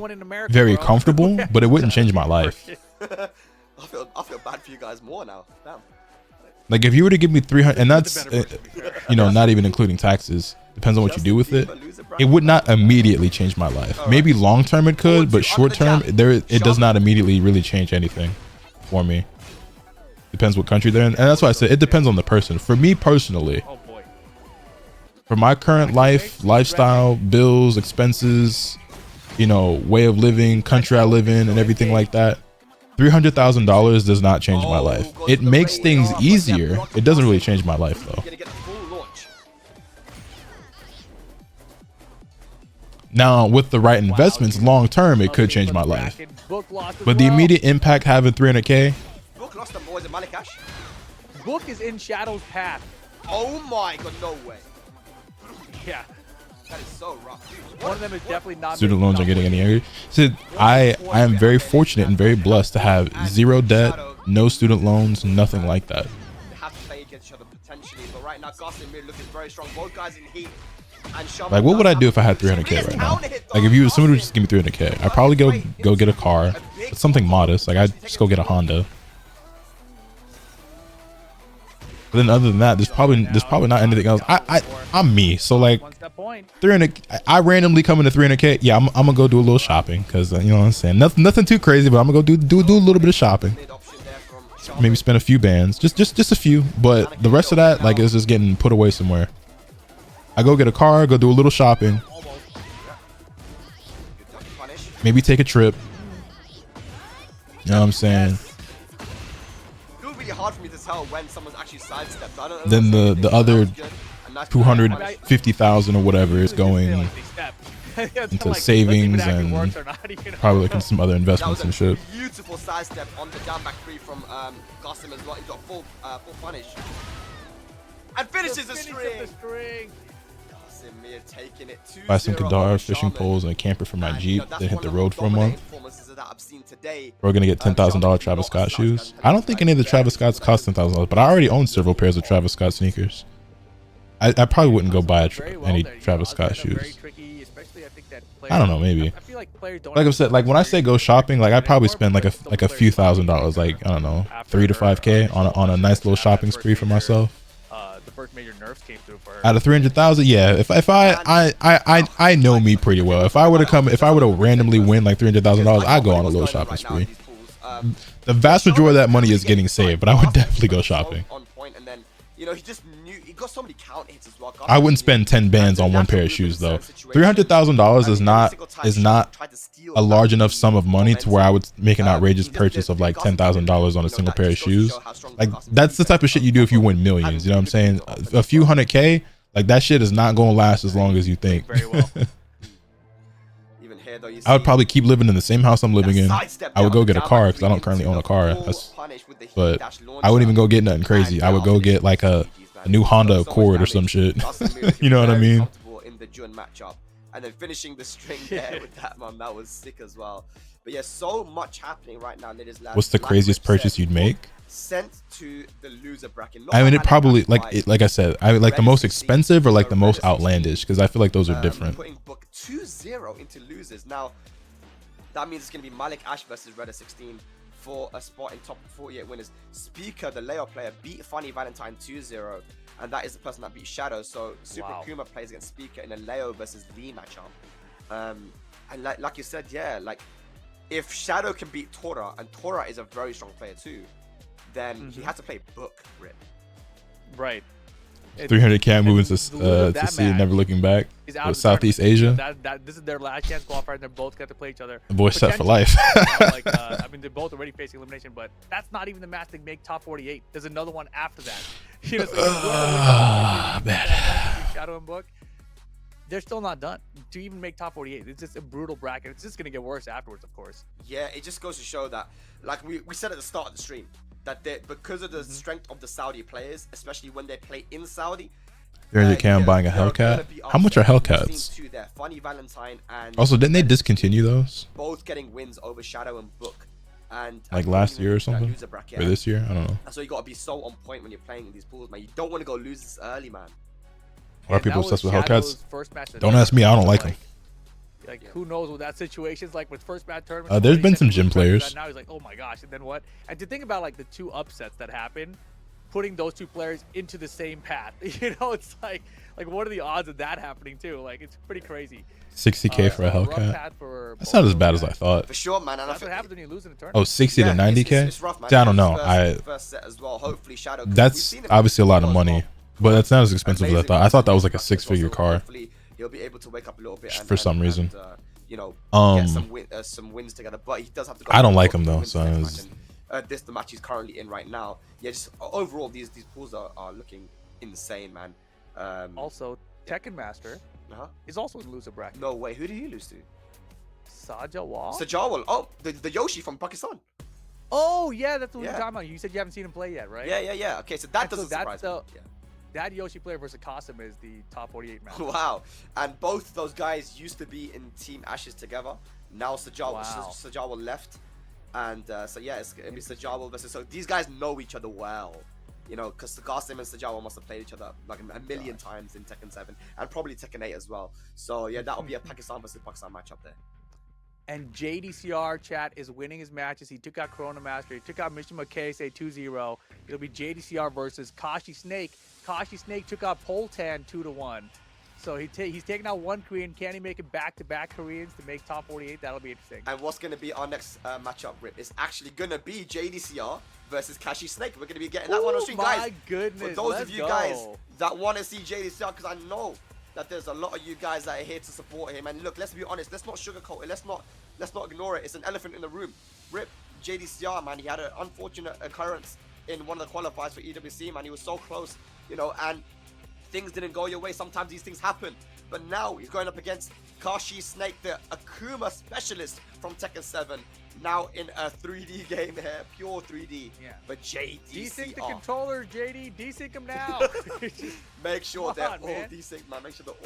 very comfortable, but it wouldn't change my life. I feel bad for you guys more now. Damn. Like if you were to give me 300, and that's you know, not even including taxes. Depends on what you do with it. It would not immediately change my life. Maybe long term it could, but short term it does not immediately really change anything for me. Depends what country they're in, and that's why I said it depends on the person. For me personally, for my current lifestyle, bills, expenses, you know, way of living, country I live in, and everything like that, $300,000 does not change my life. It makes things easier. It doesn't really change my life though. Now, with the right investments, long term, it could change my life. But the immediate impact having 300K. Book lost them, boys, at Malikash. Book is in Shadow's path. Oh my god, no way. Yeah. That is so rough. Dude, one of them is definitely not. Student loans are getting any angry. So I am very fortunate and very blessed to have zero debt, no student loans, nothing like that. They have to play against each other potentially, but right now, Goslin mid looking very strong. Both guys in heat. Like, what would I do if I had 300K right now? Like, if somebody would just give me 300K, I'd probably go get a car, something modest. Like, I'd just go get a Honda. But then other than that, there's probably not anything else. I'm me, so like 300. I randomly come into 300K. Yeah, I'm gonna go do a little shopping because you know what I'm saying. Nothing too crazy, but I'm gonna go do a little bit of shopping. Maybe spend a few bands, just a few. But the rest of that, like, is just getting put away somewhere. I go get a car, go do a little shopping, maybe take a trip. You know what I'm saying? It was really hard for me to tell when someone's actually sidestepped. I don't know. Then the other 250,000 or whatever is going into savings and probably looking at some other investments and shit. Beautiful sidestep on the down back three from Gotham as well into a full punish. And finishes the string. Taking it to buy some Kadar fishing poles and a camper for my Jeep, then hit the road for a month. We're gonna get $10,000 Travis Scott shoes. I don't think any of the Travis Scotts cost $10,000, but I already own several pairs of Travis Scott sneakers. I probably wouldn't go buy any Travis Scott shoes. I don't know, maybe. Like I said, like when I say go shopping, like I'd probably spend like a few $1,000s, like I don't know, 3 to 5K on a nice little shopping spree for myself. First major nerfs came through for her. Out of 300,000, yeah. If I know me pretty well. If I were to randomly win like $300,000, I'd go on a little shopping spree. The vast majority of that money is getting saved, but I would definitely go shopping. On point, and then you know he just knew he got so many count hits as well. I wouldn't spend 10 bands on one pair of shoes though. $300,000 is not a large enough sum of money to where I would make an outrageous purchase of like $10,000 on a single pair of shoes. Like that's the type of shit you do if you win millions. You know what I'm saying? A few $100K, Like that shit is not gonna last as long as you think. Very well. Even here, though, you I would see probably keep living in the same house I'm living in. sidestep I would down go get a down car by because I don't currently into own a the car. full That's, punish with the heat but dash I wouldn't even go get nothing launcher. crazy. And I would go get like a new Honda Accord or some shit. You know what I mean? In the June matchup, and then finishing the string there with that, man, that was sick as well. But yeah, so much happening right now, ladies and lads. What's the Like craziest Rip said, purchase you'd make? Sent to the loser bracket. I mean, it Not probably Alex like I said, I would like the most expensive or like the most outlandish because I feel like those are different. Putting book 2-0 into losers. Now, that means it's going to be Malik Ash versus Redder 16 for a spot in top 48 winners. Speaker, the Leo player, beat Funny Valentine 2-0, and that is the person that beat Shadow. So Super Kuma plays against Speaker in a Leo versus Lee matchup. And like you said, yeah, like if Shadow can beat Tora, and Tora is a very strong player too, then he has to play Book, Rip. Right. 300k moving to see it, never looking back. With Southeast Asia. This is their last chance qualifier, and they're both got to play each other. The boys set for life. Like, I mean, they're both already facing elimination, but that's not even the match that make top 48. There's another one after that. You know, so bad. Shadow and Book. They're still not done to even make top 48. It's just a brutal bracket. It's just gonna get worse afterwards, of course. Yeah, it just goes to show that, like we said at the start of the stream, that because of the strength of the Saudi players, especially when they play in Saudi, I'm buying a Hellcat. How much are Hellcats? Funny Valentine and also, didn't they discontinue those? Both getting wins over Shadow and Book, and like last year or something, or this year, I don't know. And so you gotta be so on point when you're playing in these pools, man. You don't want to go lose this early, man. Why are people obsessed with Hellcats? Don't ask me. I don't like them. Like, who knows what that situation's like with first match tournament. There's been some gym players. Now he's like, oh my gosh, and then what? And to think about like the two upsets that happened, putting those two players into the same path, you know, it's like what are the odds of that happening too? Like, it's pretty crazy. 60k for a Hellcat. That's not as bad as I thought. For sure, man. And that's what happens when you lose in a tournament. Oh, 60 to 90k. It's rough, man. See, I don't know. First set as well. Hopefully, Shadow. That's obviously a lot of money. But that's not as expensive as I thought. I thought that was like a 6-figure car. Hopefully, he'll be able to wake up a little bit for some reason. You know, get some wins together. But he does have to go. I don't like him though. So this the match he's currently in right now. Yeah, just overall these pools are looking insane, man. Also, Tekken Master is also in the loser bracket. No way. Who did he lose to? Sajawal. Sajawal. Oh, the Yoshi from Pakistan. Oh yeah, that's what we're talking about. You said you haven't seen him play yet, right? Yeah. Okay, so that doesn't surprise me. That Yoshi player versus Qasim is the top 48 match. Wow. And both those guys used to be in Team Ashes together. Now Sajawal left. And so yeah, it'll be Sajawal versus... So these guys know each other well. You know, because Qasim and Sajawal must have played each other like a million times in Tekken 7. And probably Tekken 8 as well. So yeah, that'll be a Pakistan versus Pakistan match up there. And JDCR chat is winning his matches. He took out Corona Master. He took out Mishima KSA 2-0. It'll be JDCR versus Kashi Snake. Kashi Snake took out Poltan 2-1. So he's taking out one Korean. Can he make it back-to-back Koreans to make top 48? That'll be interesting. And what's going to be our next matchup, Rip? It's actually going to be JDCR versus Kashi Snake. We're going to be getting that one on stream, guys. My goodness. For those of you guys that want to see JDCR, because I know that there's a lot of you guys that are here to support him. And look, let's be honest. Let's not sugarcoat it. Let's not ignore it. It's an elephant in the room. Rip, JDCR, man. He had an unfortunate occurrence in one of the qualifiers for EWC, man. He was so close, you know, and things didn't go your way. Sometimes these things happen. But now he's going up against Kashi Snake, the Akuma specialist from Tekken 7. Now in a 3D game here, pure 3D. Yeah. But JDCR. Desync the controllers, JD. Desync them now. Make sure they're all desynced, man. Make sure that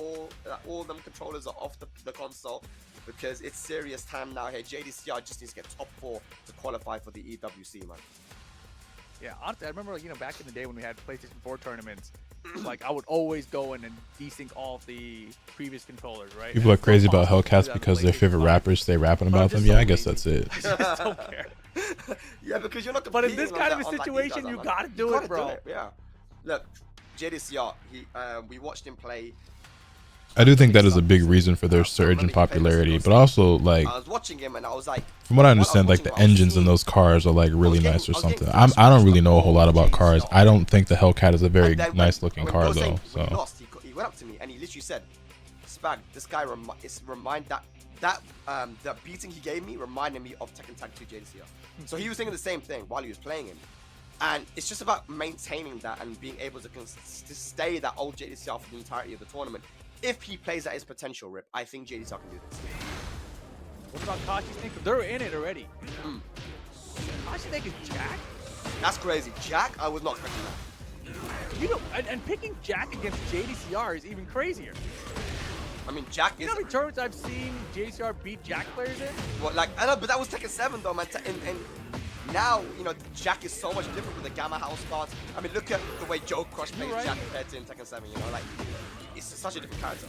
all them controllers are off the console, because it's serious time now here. JDCR just needs to get top 4 to qualify for the EWC, man. Yeah, honestly, I remember, you know, back in the day when we had PlayStation 4 tournaments, like I would always go in and desync all of the previous controllers, right? People are crazy about Hellcats because their favorite rappers stay rapping about them. Yeah, I guess that's it. I just don't care. Yeah, because you're not. But in this kind of a situation, you gotta do it, bro. Yeah. Look, JDCR, we watched him play. I do think that is a big reason for their surge in popularity, but also, like, I was watching him and I was like, from what I understand, like the engines in those cars are like really nice or something. I don't really know a whole lot about cars. I don't think the Hellcat is a very nice looking car though. So he lost, he went up to me and he literally said, "Spag, this guy the beating he gave me reminded me of Tekken Tag 2 JDCR." So he was thinking the same thing while he was playing him. And it's just about maintaining that and being able to stay that old JDCR for the entirety of the tournament. If he plays at his potential, Rip, I think JDCR can do this. What about Kashi Snake? They're in it already. Kashi Snake is Jack? That's crazy. Jack, I was not expecting that. You know, and picking Jack against JDCR is even crazier. I mean, Jack You is... know how many tournaments I've seen JDCR beat Jack players in? Well, like, I know, but that was Tekken 7 though, man. And now, you know, Jack is so much different with the Gamma House cards. I mean, look at the way Joe Crush plays Jack compared to in Tekken 7, you know, like, it's such a different character.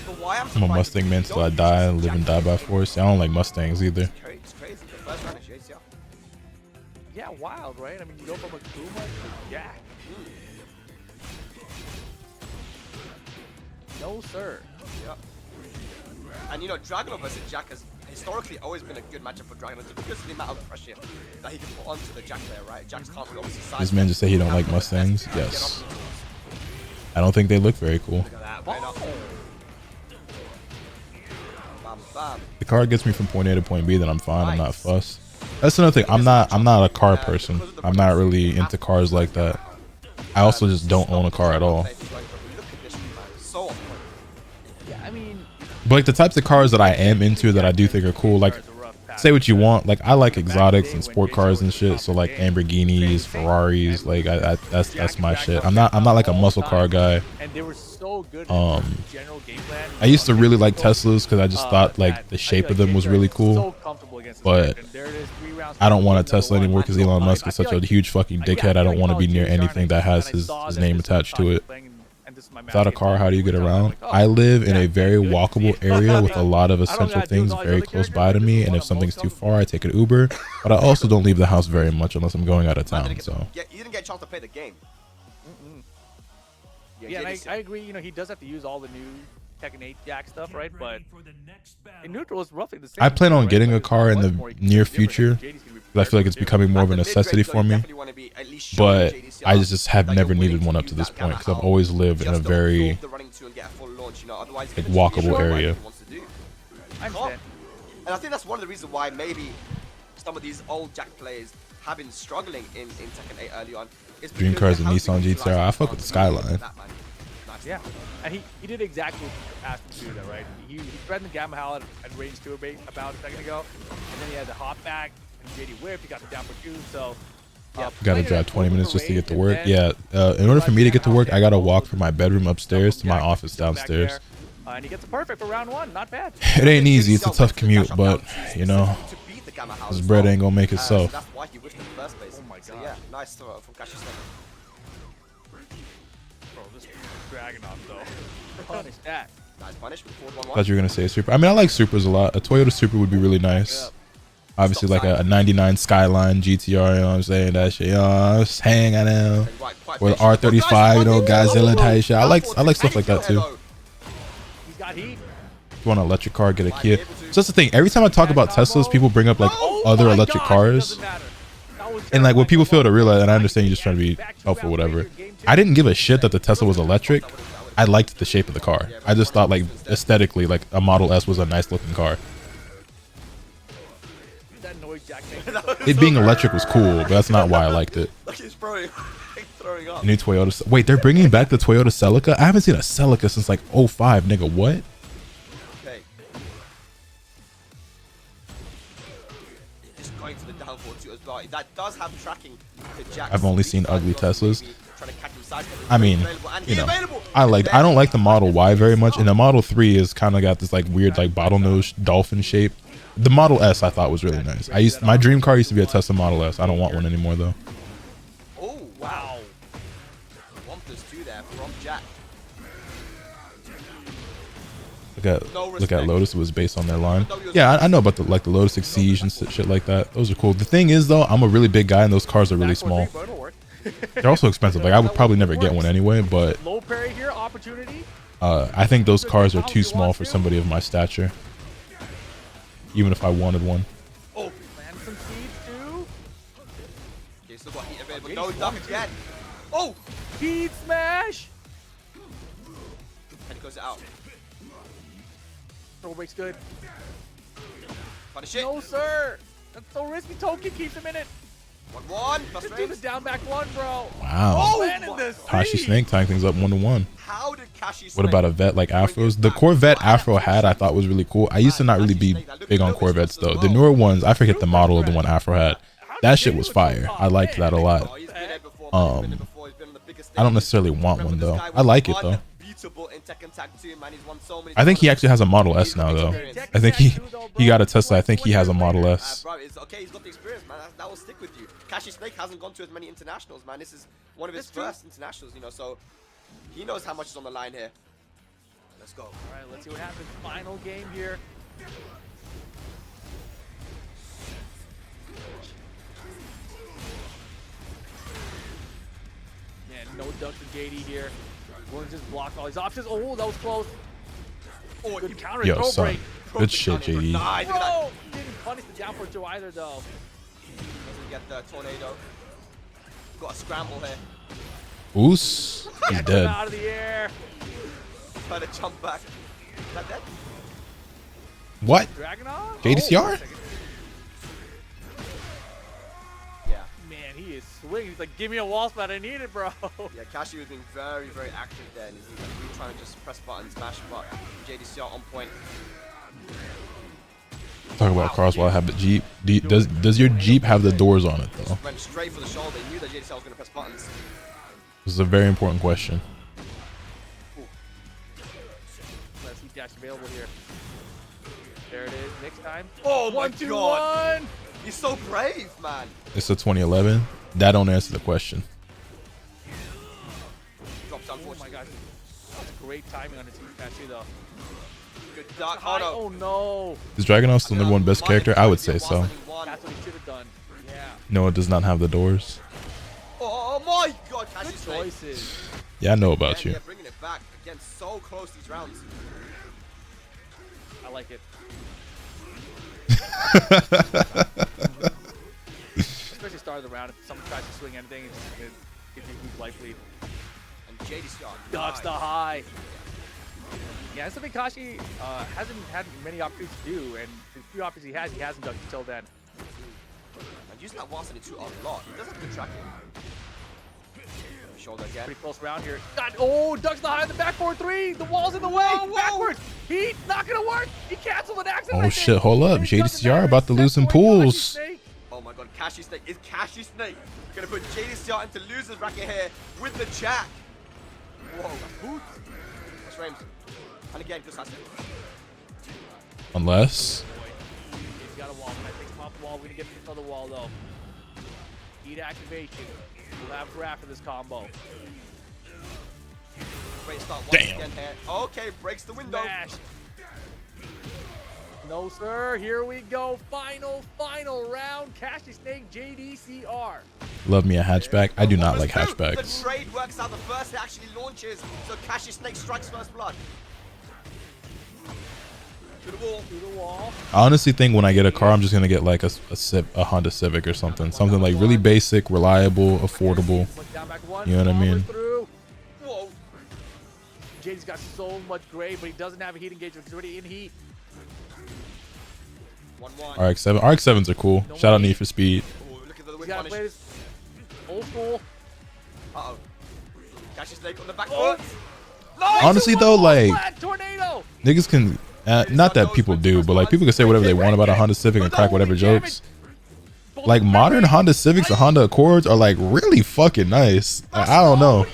But why I'm a Mustang man till I die, live and die by force. I don't like Mustangs either. It's crazy. The first round is JDCR. Yeah, wild, right? I mean, you go from Akuma to Jack. No, sir. Yep. And you know, Dragunov versus Jack has historically always been a good matchup for Dragunov just because of the amount of pressure that he can put onto the Jack player, right? Jack's can't be obviously size. This man just say he don't like Mustangs. Yes. I don't think they look very cool. Look at that, bam, bam. The car gets me from point A to point B, then I'm fine. I'm not fussed. That's another thing. I'm not a car person. I'm not really into cars like that. I also just don't own a car at all. Yeah, I mean, But like the types of cars that I am into that I do think are cool, like say what you want, like I like exotics and sport cars and shit. So like Lamborghinis, Ferraris, like that's my shit. I'm not like a muscle car guy. and they were so good. General game plan. I used to really like Teslas because I just thought like the shape of them was really cool. But I don't want a Tesla anymore because Elon Musk is such a huge fucking dickhead. I don't want to be near anything that has his name attached to it. Without a car, how do you get around? I live in a very walkable area with a lot of essential things very close by to me, and if something's too far, I take an Uber. But I also don't leave the house very much unless I'm going out of town. So yeah, you didn't get a chance to play the game. Yeah, and I agree. You know, he does have to use all the new Tekken 8 Jack stuff, right? But in neutral, it's roughly the same. I plan on getting a car in the near future because I feel like it's becoming more of a necessity for me. But I just have never needed one up to this point because I've always lived in a very like walkable area. And I think that's one of the reasons why maybe some of these old Jack players have been struggling in Tekken 8 early on. Dream cars and Nissan GTR. I fuck with the Skyline. Yeah, and he did exactly what you asked him to do, that, right? He threatened the Gamma Howl at range 2 about a second ago, and then he had the hop back and JD whipped. He got the down for 2, so. Gotta drive 20 minutes just to get to work. Yeah, in order for me to get to work, I gotta walk from my bedroom upstairs to my office downstairs. And he gets it perfect for round 1, not bad. It ain't easy, it's a tough commute, but you know, his bread ain't gonna make itself. That's why he wished in the first place. Oh my god. So yeah, nice throw from Kashi Snake. Bro, this Dragunov though. Punish that. Nice punishment. Forward 1-1. Thought you were gonna say Super. I mean, I like Supers a lot. A Toyota Supra would be really nice. Obviously, like a 99 Skyline GTR, you know what I'm saying? That shit, you know, just hang on now. Or the R35, you know, Godzilla type shit. I like stuff like that too. He's got heat. If you want an electric car, get a Kia. So that's the thing. Every time I talk about Teslas, people bring up like other electric cars. And like what people fail to realize, and I understand you're just trying to be helpful, whatever. I didn't give a shit that the Tesla was electric. I liked the shape of the car. I just thought like aesthetically, like a Model S was a nice looking car. It being electric was cool, but that's not why I liked it. New Toyota. Wait, they're bringing back the Toyota Celica? I haven't seen a Celica since like 05, nigga. What? Okay. Just going for the downfall too as well. That does have tracking to Jack. I've only seen ugly Teslas. I mean, you know, I don't like the Model Y very much, and the Model 3 is kind of got this like weird like bottlenose dolphin shape. The Model S I thought was really nice. My dream car used to be a Tesla Model S. I don't want one anymore though. Oh wow! 1+2 there from Jack. Look at Lotus. It was based on their line. Yeah, I know about the Lotus Exige and shit like that. Those are cool. The thing is though, I'm a really big guy and those cars are really small. They're also expensive. Like I would probably never get one anyway, but I think those cars are too small for somebody of my stature. Even if I wanted one. Oh, land some seeds too. Okay, still got heat available. No damage yet. Oh, heat smash. And he goes out. Throw break's good. Punish it. No sir. That's so risky. Token keeps him in it. Plus This team frames. is down back 1, bro. Wow. Oh, man in the Kashi sea. Snake tying things up 1-1. How did Kashi What about a vet like Afro's? The Corvette Afro had I thought was really cool. I used to not really be big on Corvettes though. The newer ones, I forget the model of the one Afro had. That shit was fire. I liked that a lot. I don't necessarily want one though. I like it though. I think he actually has a Model S now though. I think he got a Tesla. I think he has a Model S. Bro, it's okay. He's got the experience, man. That will stick with you. Kashi Snake hasn't gone to as many internationals, man. This is one of his first internationals, you know. So he knows how much is on the line here. Let's go. All right, let's see what happens. Final game here. Man, no duck for JD here. Williams just blocked all these options. Oh, that was close. Oh, good counter. Yo, Throw son. break. Good shit, JD. Nice. Look at that. Whoa! Didn't punish the down for Joe either, though. Doesn't get the tornado. Got a scramble here. Oos. He's Get him dead. out of the air. Try to jump back. Is that dead? What? Dragunov? JDCR? Yeah. Man, he is swinging. He's like, give me a wall spot. I need it, bro. Yeah, Kashi was being very, very active there. And he's like really trying to just press button, smash, but JDCR on point. Talk about cars while I have the Jeep. Does your Jeep have the doors on it though? Went straight for the shoulder. He knew that JDCR was going to press buttons. This is a very important question. Let's see dash available here. There it is. Next time. Oh my 1, 2, God. 1. He's so brave, man. It's a 2011. That don't answer the question. Drops Oh my unfortunately. gosh. That's great timing on the team patch too, though. Good duck. High. Oh no. Oh no. Is Dragunov still number 1 best character? I would say so. That's what he should have done. Yeah. No, it does not have the doors. Oh my God, Kashi Good Snake. choices. Yeah, I know about you. Yeah, bringing it back. Again, so close these rounds. I like it. Especially start of the round. If someone tries to swing anything, it gives you a huge life lead. And JDCR. Ducks the high. Yeah, that's something Kashi hasn't had many opportunities to do, and the few opportunities he hasn't done until then. And using that Watson into a lot. He does have good tracking. Shoulder again. Pretty close round here. God, oh, ducks the high on the backboard 3. The wall's in the way. Whoa, whoa. Backwards. He's not gonna work. He canceled an accident. Oh right shit, there. hold up. He doesn't JDCR matter. about to lose some Step away, Kashi pools. Snake. Oh my God, Kashi Snake is Kashi Snake. Gonna put JDCR into loser's bracket here with the jack. Whoa, hoot. That's frames. And again, just has it. Unless. He's got a wall. When I take him off the wall, we're gonna get another wall though. Heat activation. We'll have graph for this combo. Great start once Damn. again here. Okay, breaks the window. Smash. No, sir. Here we go. Final round. Kashi Snake JDCR. Love me a hatchback. I do not like The hatchbacks. trade works out. The first hit actually launches, so Kashi Snake strikes first blood. To the wall. To the wall. I honestly think when I get a car, I'm just gonna get like a Honda Civic or something. Something like really basic, reliable, affordable. Down back 1. You know what I mean? Through. Whoa. JD's got so much gray, but he doesn't have a heat engagement. He's already in heat. 1-1. RX-7. RX-7s are cool. Shout out Need for Speed. Oh, look at the He's win gotta punish. play this old school. Uh-oh. Kashi Snake on the back Oh. foot. Honestly though, like Flat tornado. niggas can, not that people do, but like people can say whatever they want about a Honda Civic and crack whatever jokes. Like modern Honda Civics and Honda Accords are like really fucking nice. Like, I don't know.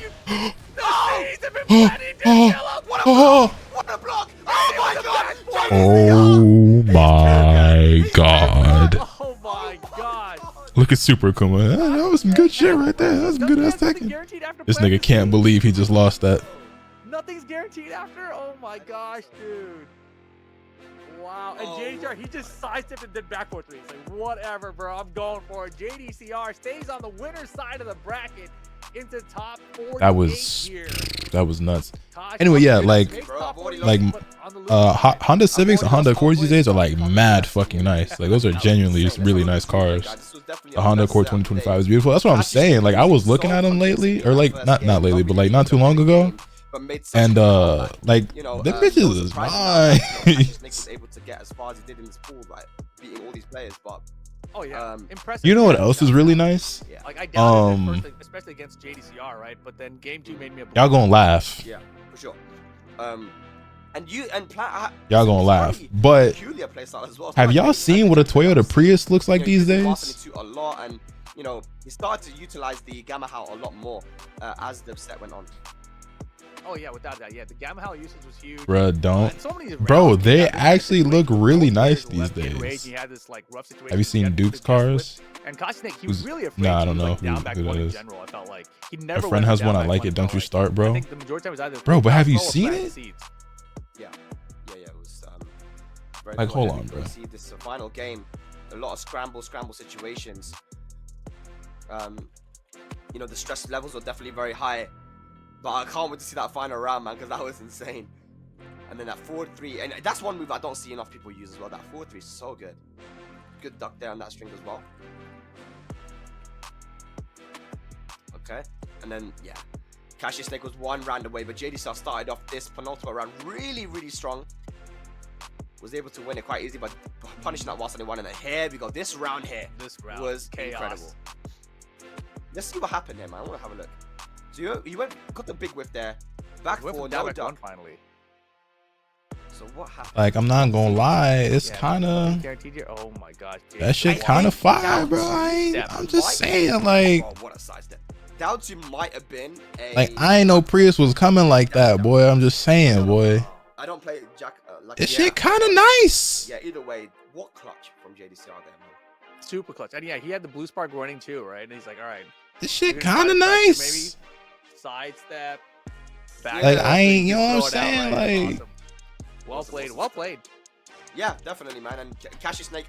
What a block! Oh my God! Oh my god. Oh my god. Look at Super Kuma. That was some good shit right there. That was some good ass Nothing's Tekken. guaranteed after This nigga practice, can't dude. believe he just lost that. Nothing's guaranteed after. Oh my gosh, dude. Wow. And JDCR, he just sidestepped and did backward 3. It's like, whatever, bro. I'm going for it. JDCR stays on the winner's side of the bracket into top 48 That was here. nuts. Tosh Anyway, yeah, up like- makes Bro, top I've already 48, like, but on the losing side. Honda Civics and Honda Accords these days are like mad fucking nice. Like those are genuinely really nice cars. The Honda Accord 2025 is beautiful. That's what I'm saying. Like I was looking at them lately, or like not lately, but like not too long ago. And like them bitches is Snake nice. was able to get as far as he did in this pool, like beating all these players, but Oh yeah, impressive. You know what else is really nice? Yeah. Like I doubted it especially against JDCR, right? But then game 2 made me a Y'all gonna laugh. Yeah, for sure. And y'all gonna laugh. But peculiar play style as well. have y'all seen what a Toyota Prius looks like these days? A lot, and you know, he started to utilize the Gamma Howl a lot more as the set went on. Oh yeah, without that, yeah, the Gamma Howl usage was huge. Bruh, don't. So bro, they actually look really nice these days. This, like, rough have you seen Duke's cars? And Snake, he was really afraid. Nah, I don't know who that is. General, I felt like he never. A friend has one. I like it. Don't you start, bro? I think the majority of time was either bro, but have you seen it? Yeah, it was. Like, hold on, bro. See this final game, a lot of scramble situations. You know, the stress levels were definitely very high. But I can't wait to see that final round, man, because that was insane. And then that forward 3, and that's one move I don't see enough people use as well. That forward 3 is so good. Good duck there on that string as well. Okay, and then yeah, Cashy Snake was 1 round away, but JDCR started off this penultimate round really strong. Was able to win it quite easy, but punishing that whilst they won. And then here we go. This round was chaos. Incredible. Let's see what happened here, man. I want to have a look. So you got the big whiff there, back four, no duck. Finally. So what happened? Like, I'm not gonna lie, it's kind of. Oh my gosh, that shit kind of fire, bro. I'm just saying, like. Oh, what a side step. Down 2 might have been a. Like, I ain't know Prius was coming like that, boy. I'm just saying, boy. I don't play Jack. This shit kind of nice. Yeah, either way, what clutch from JDCR there, man? Super clutch. And yeah, he had the blue spark running too, right? And he's like, all right. This shit kind of nice. Maybe sidestep. Like, I ain't, you know what I'm saying? Like, awesome. Well played. Well played. Yeah, definitely, man. And Cashy Snake,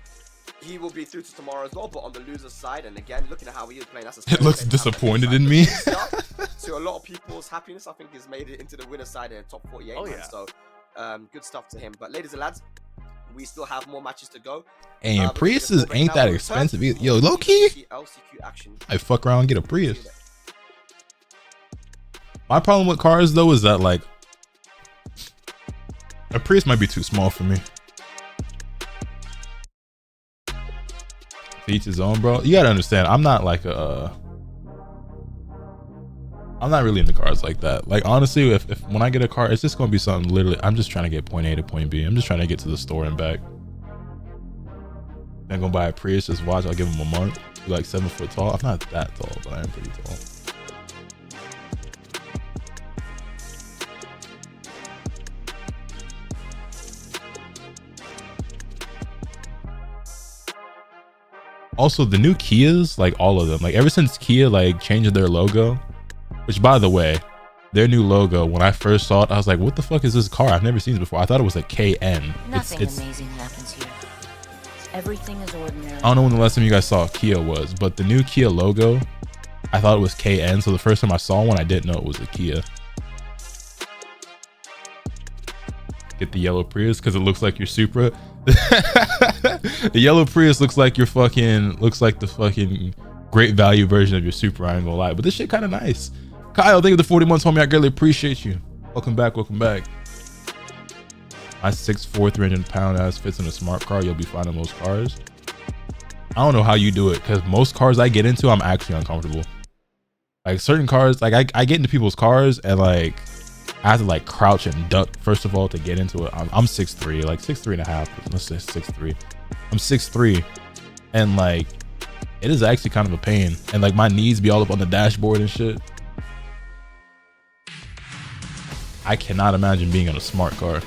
he will be through to tomorrow as well, but on the loser's side. And again, looking at how he is playing, that's a it looks disappointed in me. To a lot of people's happiness, I think he's made it into the winner's side in the top 48. Oh, man. yeah. So, good stuff to him. But ladies and lads, we still have more matches to go. And Priuses ain't that expensive either. Yo, low key, I fuck around and get a Prius. My problem with cars though is that, like, a Prius might be too small for me. To each his own, bro. You gotta understand, I'm not like a I'm not really into cars like that. Like, honestly, if when I get a car, it's just gonna be something literally, I'm just trying to get point A to point B. I'm just trying to get to the store and back. Then gonna buy a Prius, just watch, I'll give him a month. Be like 7 foot tall. I'm not that tall, but I am pretty tall. Also, the new Kias, like all of them, like ever since Kia like changed their logo, which by the way, their new logo, when I first saw it, I was like, what the fuck is this car? I've never seen this before. I thought it was a KN. Nothing amazing happens here. Everything is ordinary. I don't know when the last time you guys saw Kia was, but the new Kia logo, I thought it was KN. So the first time I saw one, I didn't know it was a Kia. Get the yellow Prius because it looks like your Supra. The yellow Prius looks like your fucking, looks like the fucking great value version of your Supra. I ain't gonna lie, but this shit kind of nice. Kyle, thank you for the 40 months, homie. I greatly appreciate you. Welcome back. Welcome back. My 6'4", 300 pound ass fits in a smart car. You'll be fine in most cars. I don't know how you do it, because most cars I get into, I'm actually uncomfortable. Like certain cars, like I get into people's cars and like I have to like crouch and duck first of all to get into it. I'm 6'3", like 6'3" and a half. Let's say 6'3". I'm 6'3", and like it is actually kind of a pain. And like my knees be all up on the dashboard and shit. I cannot imagine being in a smart car.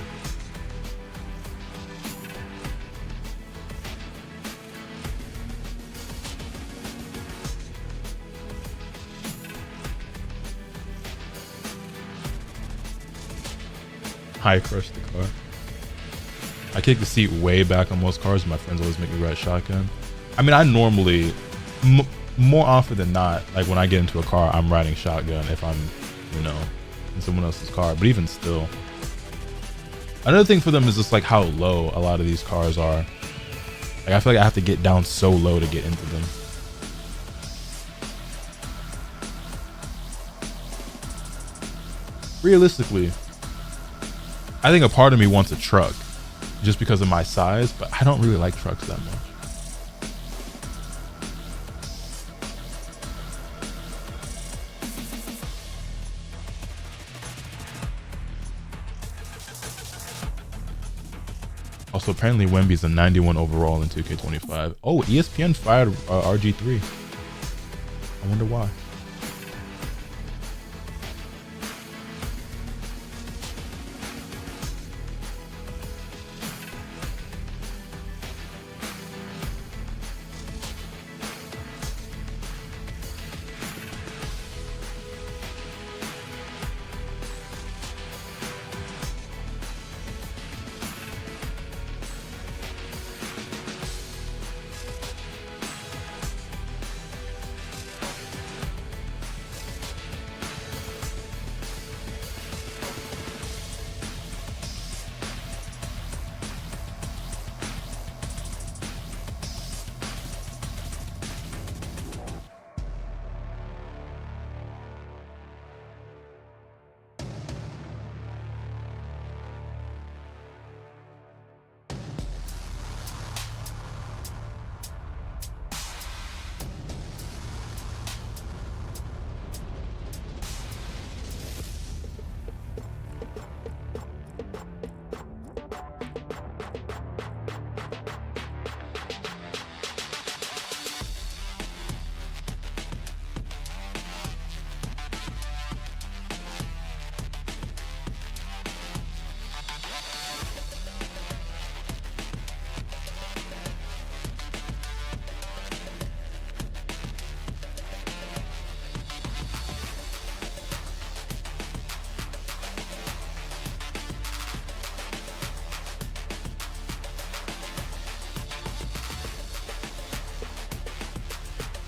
I crushed the car. I kick the seat way back on most cars. My friends always make me ride shotgun. I mean, I normally, more often than not, like when I get into a car, I'm riding shotgun if I'm, you know, in someone else's car. But even still, another thing for them is just like how low a lot of these cars are. Like I feel like I have to get down so low to get into them. Realistically, I think a part of me wants a truck just because of my size, but I don't really like trucks that much. Also, apparently Wemby's a 91 overall in 2K25. Oh, ESPN fired RG3. I wonder why.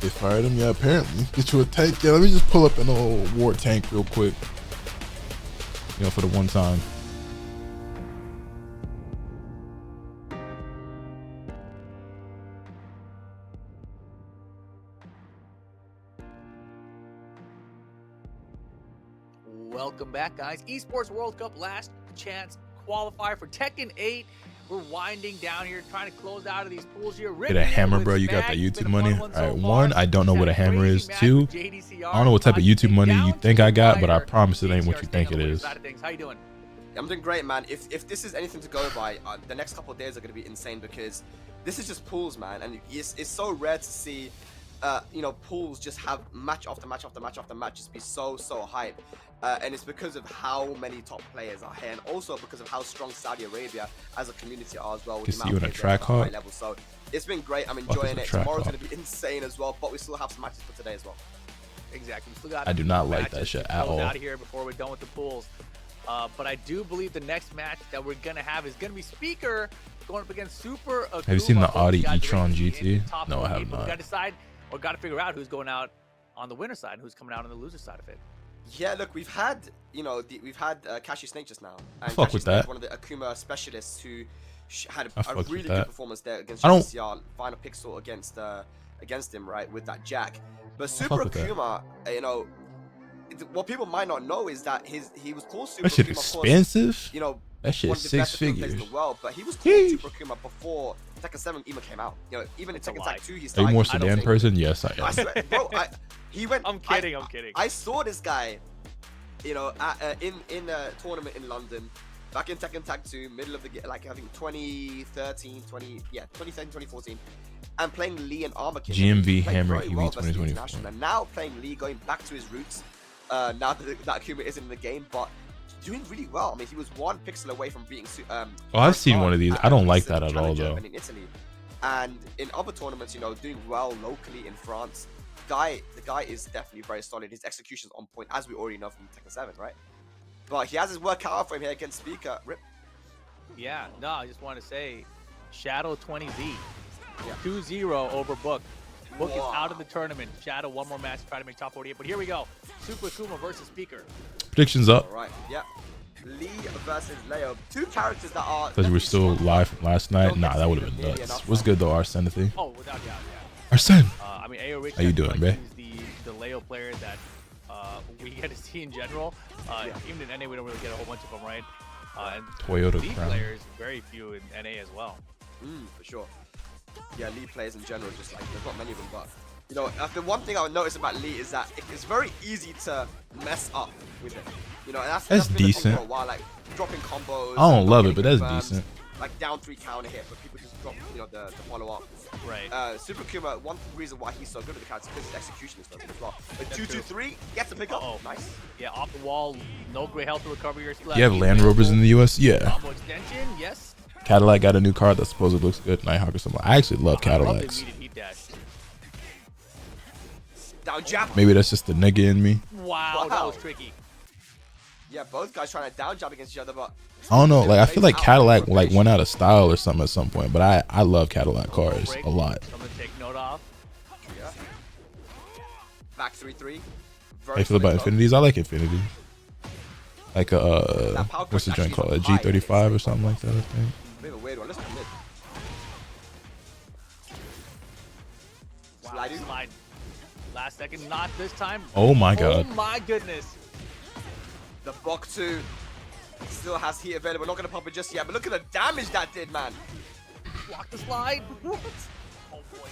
They fired him, yeah, apparently. Get you a tank. Yeah, let me just pull up an old war tank real quick. You know, for the one time. Welcome back, guys. Esports World Cup last chance qualifier for Tekken 8. We're winding down here, trying to close out of these pools here. Get a hammer, bro. You got that YouTube money. All right, one, I don't know what a hammer is. Two, I don't know what type of YouTube money you think I got, but I promise it ain't what you think it is. How you doing? I'm doing great, man. If this is anything to go by, the next couple of days are going to be insane because this is just pools, man, and it's so rare to see, you know, pools just have match after match after match after match just be so hype. And it's because of how many top players are here, and also because of how strong Saudi Arabia as a community are as well. Can see you in a track hawk. So it's been great. I'm enjoying it. Tomorrow's going to be insane as well, but we still have some matches for today as well. Exactly. We still got I do not like that shit at all. Out of here before we're done with the pools. But I do believe the next match that we're gonna have is gonna be Speaker going up against Super Akuma. Have you seen the Audi e-tron GT? No, I have not. We gotta decide or gotta figure out who's going out on the winner side and who's coming out on the loser side of it. Yeah, look, we've had, you know, we've had Cashew Snake just now. And fuck with that. One of the Akuma specialists who had a really good performance there against GCR. Final pixel against him, right, with that jack. But Super Akuma, you know, what people might not know is that he was called Super Akuma. That shit expensive. You know, that shit 6 figures. In the world, but he was called Super Akuma before Tekken 7 even came out. You know, even in Tekken Tag 2, he's started. Are you more sedan person? Yes, I am. I swear, bro, he went. I'm kidding. I saw this guy, you know, in a tournament in London, back in Tekken Tag 2, middle of the like I think 2013, 2014, and playing Lee and Armor King. GMV Hammer EV 2024. And now playing Lee, going back to his roots. Now that Akuma isn't in the game, but doing really well. I mean, he was 1 pixel away from being. Oh, I've seen one of these. I don't like that at all, though. In Italy, and in other tournaments, you know, doing well locally in France. The guy is definitely very solid. His execution's on point, as we already know from Tekken 7, right? But he has his work cut out for him here against Speaker. Rip. Yeah, no, I just want to say, Shadow 20Z, 2-0 over Book. Book is out of the tournament. Shadow, one more match, try to make top 48. But here we go. Super Akuma versus Speaker. Predictions up. All right, yeah. Lee versus Leo. 2 characters that are. Because we're still live from last night. Nah, that would have been nuts. What's good though, Arsene? Oh, without doubt, yeah. Arsene. I mean, Ayo Rich. How you doing, man? He's the Leo player that we get to see in general. Even in NA, we don't really get a whole bunch of them, right? And Toyota Lee Crown. players, very few in NA as well. For sure. Yeah, Lee players in general, just like there's not many of them, but you know, the one thing I would notice about Lee is that it's very easy to mess up with it. You know, and that's decent. For a while, like dropping combos. I don't love it, but that's decent. like down 3 counter hit, but people just drop, you know, the follow up. Right. Super Kuma, one reason why he's so good at the counter is because his execution is so good as well. But 2-2-3 gets the pick up. Nice. Yeah, off the wall, no great health to recover your splash. You have Land Rovers in the US? Yeah. Combo extension, yes. Cadillac got a new card that supposedly looks good. Nighthawk or something. I actually love Cadillacs. Down jab. Maybe that's just the nigga in me. Wow, that was tricky. Yeah, both guys trying to down jab against each other, but I don't know. Like I feel like Cadillac like went out of style or something at some point. But I love Cadillac cars a lot. I'm gonna take note off. Yeah. Back 3-3. How you feel about Infinities? I like Infinity. Like what's the joint called? A G35 or something like that, I think. Bit of a weird one. Let's commit. Wow, slide. Last second, not this time. Oh my god. Oh my goodness. The Bok 2 still has heat available. Not gonna pop it just yet, but look at the damage that did, man. Block the slide. What? Oh boy.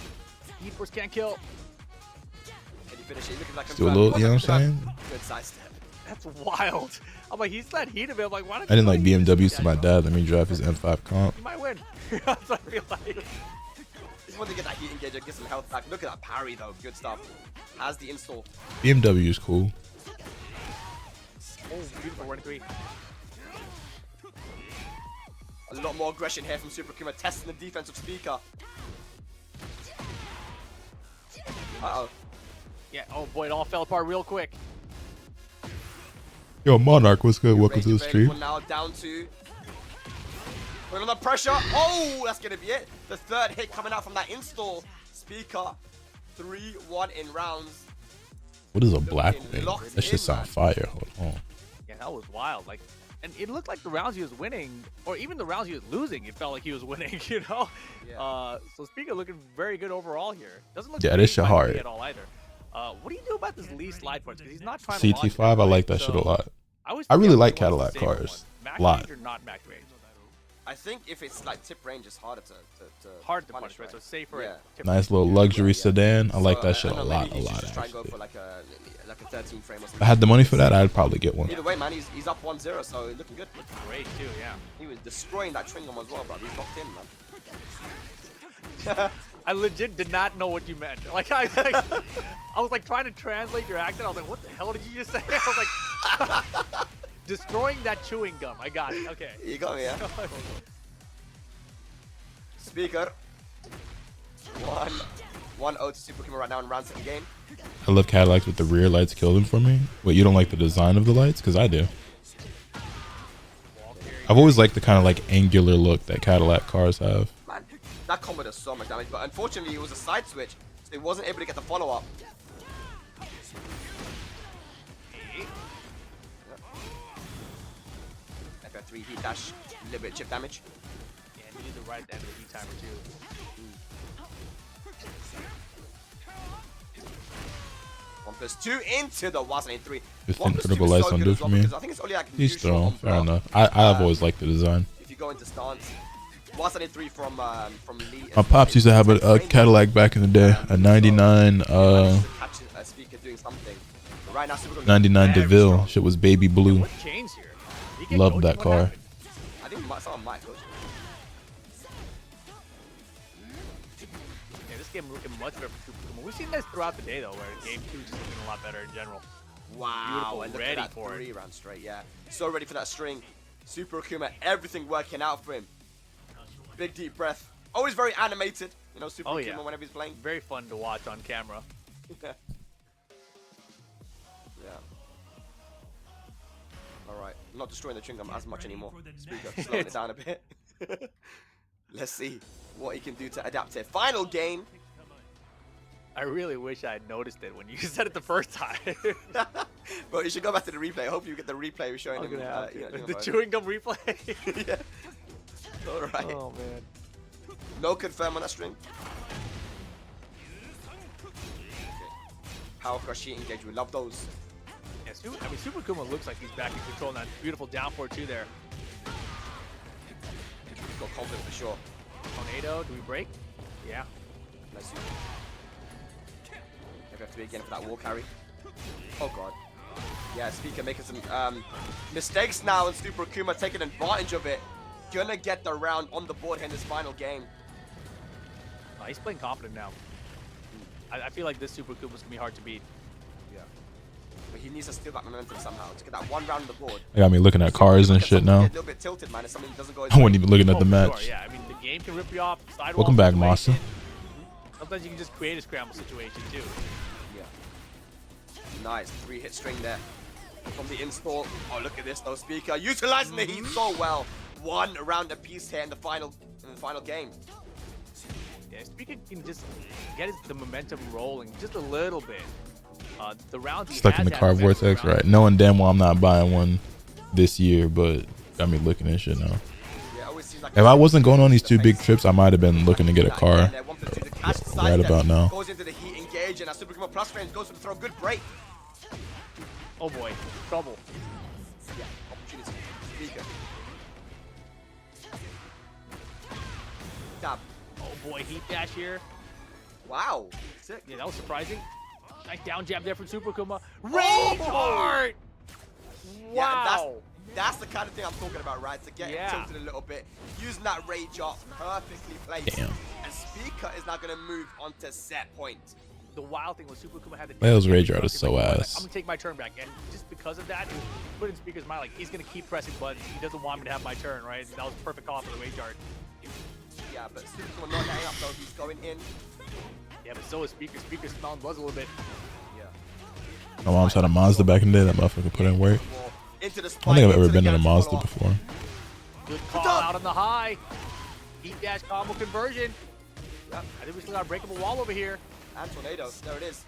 Heat Force can't kill. Can you finish it? Looking like Still a little, you know what I'm saying? Good sidestep. That's wild. I'm like, he's not heat available. Like, why don't I didn't like BMWs to my dad. Let me drive his M5 comp. You might win. That's what I feel like. Just want to get that heat engage and get some health back. Look at that parry though. Good stuff. Has the install. BMW is cool. Oh, beautiful run 3. A lot more aggression here from Super Kuma, testing the defensive speaker. Uh-oh. Yeah, oh boy, it all fell apart real quick. Yo, Monarch, what's good? Welcome to the stream. Now down to... Put under pressure. Oh, that's going to be it. The third hit coming out from that install speaker. 3-1 in rounds. What is a black thing? That shit sound fire. Hold on. Yeah, that was wild. Like, and it looked like the rounds he was winning, or even the rounds he was losing, it felt like he was winning, you know? Yeah. So Speaker looking very good overall here. Doesn't look this shit hard at all either. What do you do about this Lee slide force? Because he's not trying CT5, I like that shit a lot. I really like Cadillac cars. A lot. Or not max range? I think if it's like tip range, it's harder to punish, right? So safer. Yeah. Nice little luxury sedan. I like that shit a lot, Try and go for like a 13 frame or something. If I had the money for that, I'd probably get one. Either way, man, he's up 1-0, so looking good. Looking great too, yeah. He was destroying that Tringham as well, bro. He's locked in, man. I legit did not know what you meant. Like I was like trying to translate your accent. I was like, what the hell did you just say? I was like, destroying that chewing gum. I got it. Okay. You got me, yeah. Speaker. 1-0 to Super Kuma right now in round 2 game. I love Cadillacs with the rear lights kill them for me. Wait, you don't like the design of the lights? Because I do. I've always liked the kind of like angular look that Cadillac cars have. Man, that combo does so much damage, but unfortunately it was a side switch, so he wasn't able to get the follow-up. FF3 heat dash, a little bit of chip damage. Yeah, and you need the right end of the heat timer too. 1+2 into the 1-3. Just incredible lights on do for me. I think it's only like He's strong, fair enough. I've always liked the design. If you go into stance, 1-3 from Lee. My pops used to have a Cadillac back in the day, a 99 Right now, 99 DeVille. Shit was baby blue. What changed here? Loved that car. I think someone might coach. Yeah, this game looking much better for Super Kuma. We've seen this throughout the day though, where game 2 just looking a lot better in general. Wow, and ready look at that for 3 rounds straight, yeah. So ready for that string. Super Kuma, everything working out for him. Big deep breath. Always very animated, you know, Super Kuma whenever he's playing. Very fun to watch on camera. Yeah. Alright, not destroying the chewing gum as much anymore. Speaker, slowing it down a bit. Let's see what he can do to adapt it. Final game. I really wish I had noticed it when you said it the first time. Bro, you should go back to the replay. I hope you get the replay we're showing him. The chewing gum replay? Yeah. Alright. Oh, man. No confirm on that string. Okay. Power crush sheet engage. We love those. Yeah, I mean, Super Kuma looks like he's back in control now. Beautiful down 4-2 there. He's got confidence for sure. Tornado, do we break? Yeah. Nice. Maybe have to be again for that wall carry. Oh god. Yeah, Speaker making some mistakes now, and Super Kuma taking advantage of it. gonna get the round on the board here in this final game. He's playing confident now. I feel like this Super Kuma's gonna be hard to beat. Yeah. But he needs to steal that momentum somehow to get that one round on the board. They got me looking at cars and shit now. A little bit tilted, man. If something doesn't go I wasn't even looking at the match. Sure, yeah, I mean, the game can rip you off. Sidewalk Welcome back, situation. Masa. Sometimes you can just create a scramble situation, too. Yeah. Nice. 3-hit string there. From the install. Oh, look at this, though. Speaker utilizing the heat so well. One round apiece here in the final game. Yeah, Speaker can just get the momentum rolling just a little bit. The rounds he Stuck in the car vortex, right? Knowing damn well I'm not buying one this year, but got me looking at shit now. Yeah, always seems like If I wasn't going on these 2 big trips, I might have been looking to get a car right about now. Goes into the heat engage, and Super Kuma plus frames goes for the throw. Good break. Oh boy, trouble. Yeah, opportunity. Speaker. Dab. Oh boy, heat dash here. Wow. Sick. Yeah, that was surprising. Nice down jab there from Super Kuma. Oh! Rage heart! Yeah, Wow. that's the kind of thing I'm talking about, right? To get him tilted a little bit, using that rage art perfectly placed. Damn. And Speaker is now gonna move onto set point. The wild thing was Super Kuma had the Leo's rage art is so ass. I'm gonna take my turn back, and just because of that, it put in Speaker's mind like he's gonna keep pressing buttons. He doesn't want me to have my turn, right? That was a perfect call for the rage art. Yeah, but Super Kuma not letting up though. He's going in. Yeah, but so is Speaker. Speaker's smelling buzz a little bit. Yeah. My mom's had a Mazda back in the day. That motherfucker put in work. Into the I don't think I've ever been in a Mazda before. Good call out on the high. Heat dash combo conversion. Yep. I think we still got a breakable wall over here. And tornado. There it is.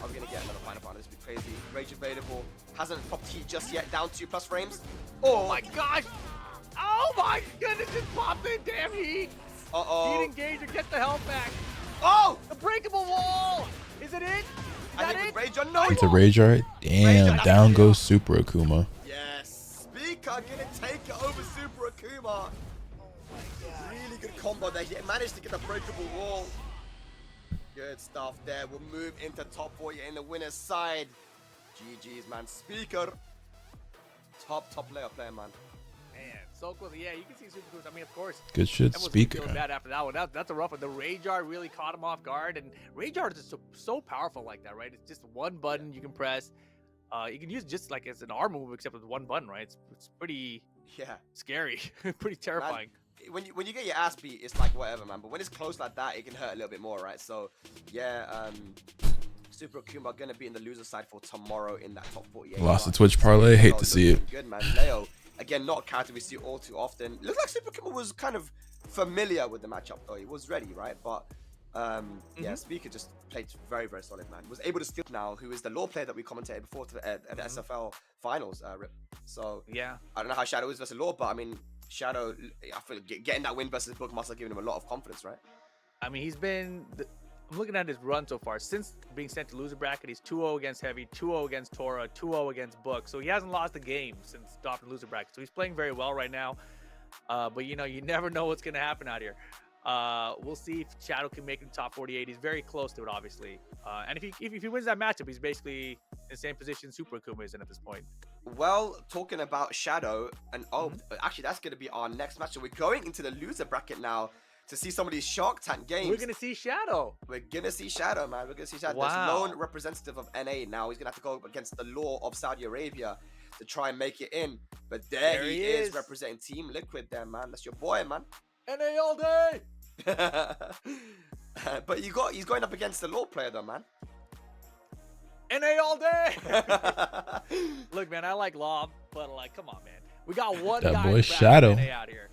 Are we gonna get another final final? This would be crazy. Rage available. Hasn't popped heat just yet. Down 2+ frames. Oh my gosh! Oh my goodness! Just popped in damn heat. Uh-oh. Heat engage or get the health back. Oh! The breakable wall. Is it it? Is I that think it? with Rage on no. It's a rage art. Damn, down goes Super Akuma. Yes. Speaker gonna take it over Super Akuma. Really good combo there. He managed to get the breakable wall. Good stuff there. We'll move into top 40 in the winner's side. GG's, man. Speaker. Top layer player, man. Man, so close. Yeah, you can see Super Cruise. I mean, of course. Good shit, Everyone's Speaker. feeling bad after that one. That's a rough one. The Rage Art really caught him off guard, and Rage Art is so powerful like that, right? It's just one button you can press. You can use it just like as an arm move, except with one button, right? It's pretty scary, pretty terrifying. Man, when you get your ass beat, it's like whatever, man. But when it's close like that, it can hurt a little bit more, right? So yeah, Super Akuma gonna be in the loser side for tomorrow in that top 48. Lost the Twitch parlay. Hate to see it. Good, man. Leo, again, not a character we see all too often. Looks like Super Akuma was kind of familiar with the matchup, though. He was ready, right? But yeah, Speaker just played very, very solid, man. Was able to steal now, who is the law player that we commentated before at the SFL finals, Rip. So yeah, I don't know how Shadow is versus Law, but I mean, Shadow, I feel getting that win versus Book must have given him a lot of confidence, right? I mean, he's been. I'm looking at his run so far. Since being sent to loser bracket, he's 2-0 against Heavy, 2-0 against Tora, 2-0 against Book. So he hasn't lost a game since dropping loser bracket. So he's playing very well right now. But you know, you never know what's gonna happen out here. We'll see if Shadow can make it to top 48. He's very close to it, obviously. And if he wins that matchup, he's basically in the same position Super Akuma is in at this point. Well, talking about Shadow, and actually that's gonna be our next match. So we're going into the loser bracket now to see some of these Shark Tank games. We're gonna see Shadow. We're gonna see Shadow, man. We're gonna see Shadow. Wow. This lone representative of NA now. He's gonna have to go up against the Law of Saudi Arabia to try and make it in. But there he is representing Team Liquid there, man. That's your boy, man. NA all day. But he's going up against the Law player though, man. NA all day. Look, man, I like Law, but like, come on, man. We got one That guy boy Shadow. NA out here.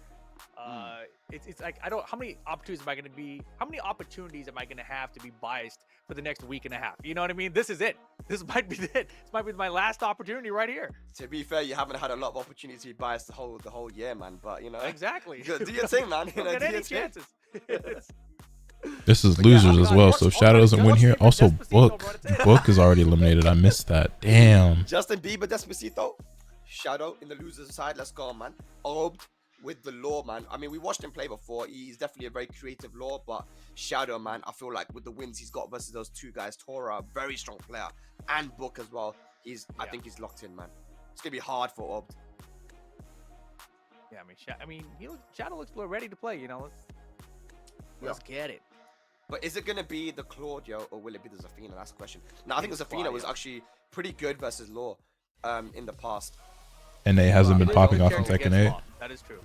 It's like how many opportunities am I gonna have to be biased for the next week and a half? You know what I mean? This is it. This might be it. This might be my last opportunity right here. To be fair, you haven't had a lot of opportunity to be biased the whole year, man. But you know, exactly. Do your thing, man. You know, get any chances. This is losers as well, so if Shadow doesn't win here, also Book is already eliminated. I missed that. Damn. Justin Bieber, Despacito. Shadow in the losers side. Let's go, man. Obed with the Law, man. I mean, we watched him play before. He's definitely a very creative Law, but Shadow, man, I feel like with the wins he's got versus those two guys, Tora, very strong player, and Book as well. I think he's locked in, man. It's gonna be hard for Obed. Yeah, I mean, Shadow looks ready to play. You know, let's get it. But is it gonna be the Claudio or will it be the Zafina? That's the question. Now I think the Zafina was actually pretty good versus Law, in the past. NA hasn't been popping off in Tekken 8. That is true.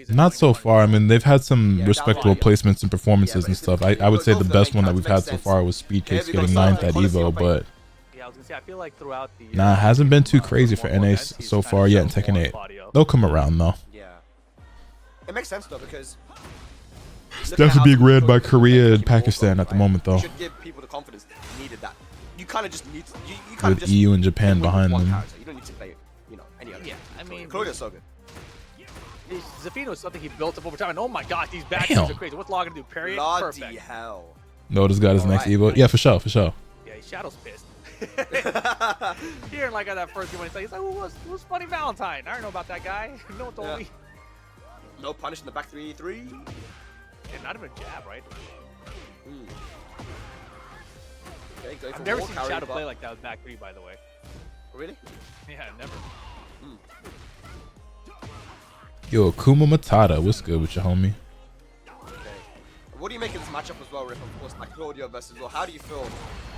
Not so far. I mean, they've had some respectable placements and performances and stuff. I would say the best one that we've had so far was Speedcase getting 9th at Evo, but yeah, I was gonna say I feel like throughout the nah, it hasn't been too crazy for NA so far yet in Tekken 8. They'll come around though. Yeah, it makes sense though because it's definitely being read by Korea and Pakistan at the moment though. Should give people the confidence needed that. You kind of just need to, you kind with EU and Japan behind them. You don't need to play, any other. Yeah, I mean, Claudio's so good. Zafino is something he built up over time, and oh my god, these back are crazy. What's Law gonna do? Parry it? Bloody Perfect. hell. Notice got his next Evo. Yeah, for sure. Yeah, Shadow's pissed. Hearing like that first game when he's like, who's Funny Valentine? I don't know about that guy. No one told me. No punish in the back 3-3. And not even a jab, right? Okay, I've never seen Shadow play like that with back 3, by the way. Really? Yeah, never. Yo, Kuma Matata, what's good with your homie? Okay. What do you make of this matchup as well, Riff? Of course, like Claudio versus Law. How do you feel?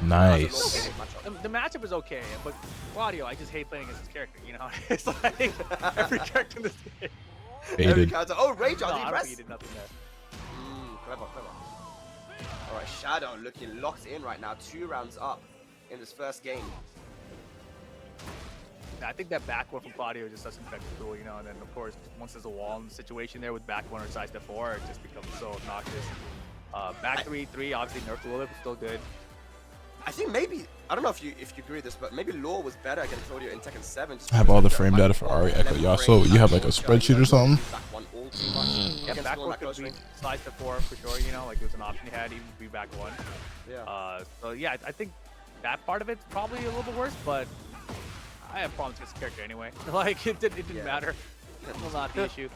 Nice. The matchup is okay, but Claudio, I just hate playing against his character. You know, it's like every character in this game. Baited. Oh, Rage on No, the I press. baited nothing there. Clever. All right, Shadow looking locked in right now. 2 rounds up in this first game. I think that back one from Claudio is just such an effective tool, you know, and then of course once there's a wall in the situation there with back one or side step 4, it just becomes so obnoxious. Back 3-3 obviously nerfed a little bit, but still good. I think maybe, I don't know if you agree with this, but maybe Law was better against Claudio in Tekken 7. I have all the frame data for Ari Echo. Y'all, so you have like a spreadsheet or something? Yeah, back one could be side step 4 for sure, you know, like it was an option you had, even be back 1. Yeah. So yeah, I think that part of it's probably a little bit worse, but I have problems with this character anyway. Like, it didn't matter. That was not the issue.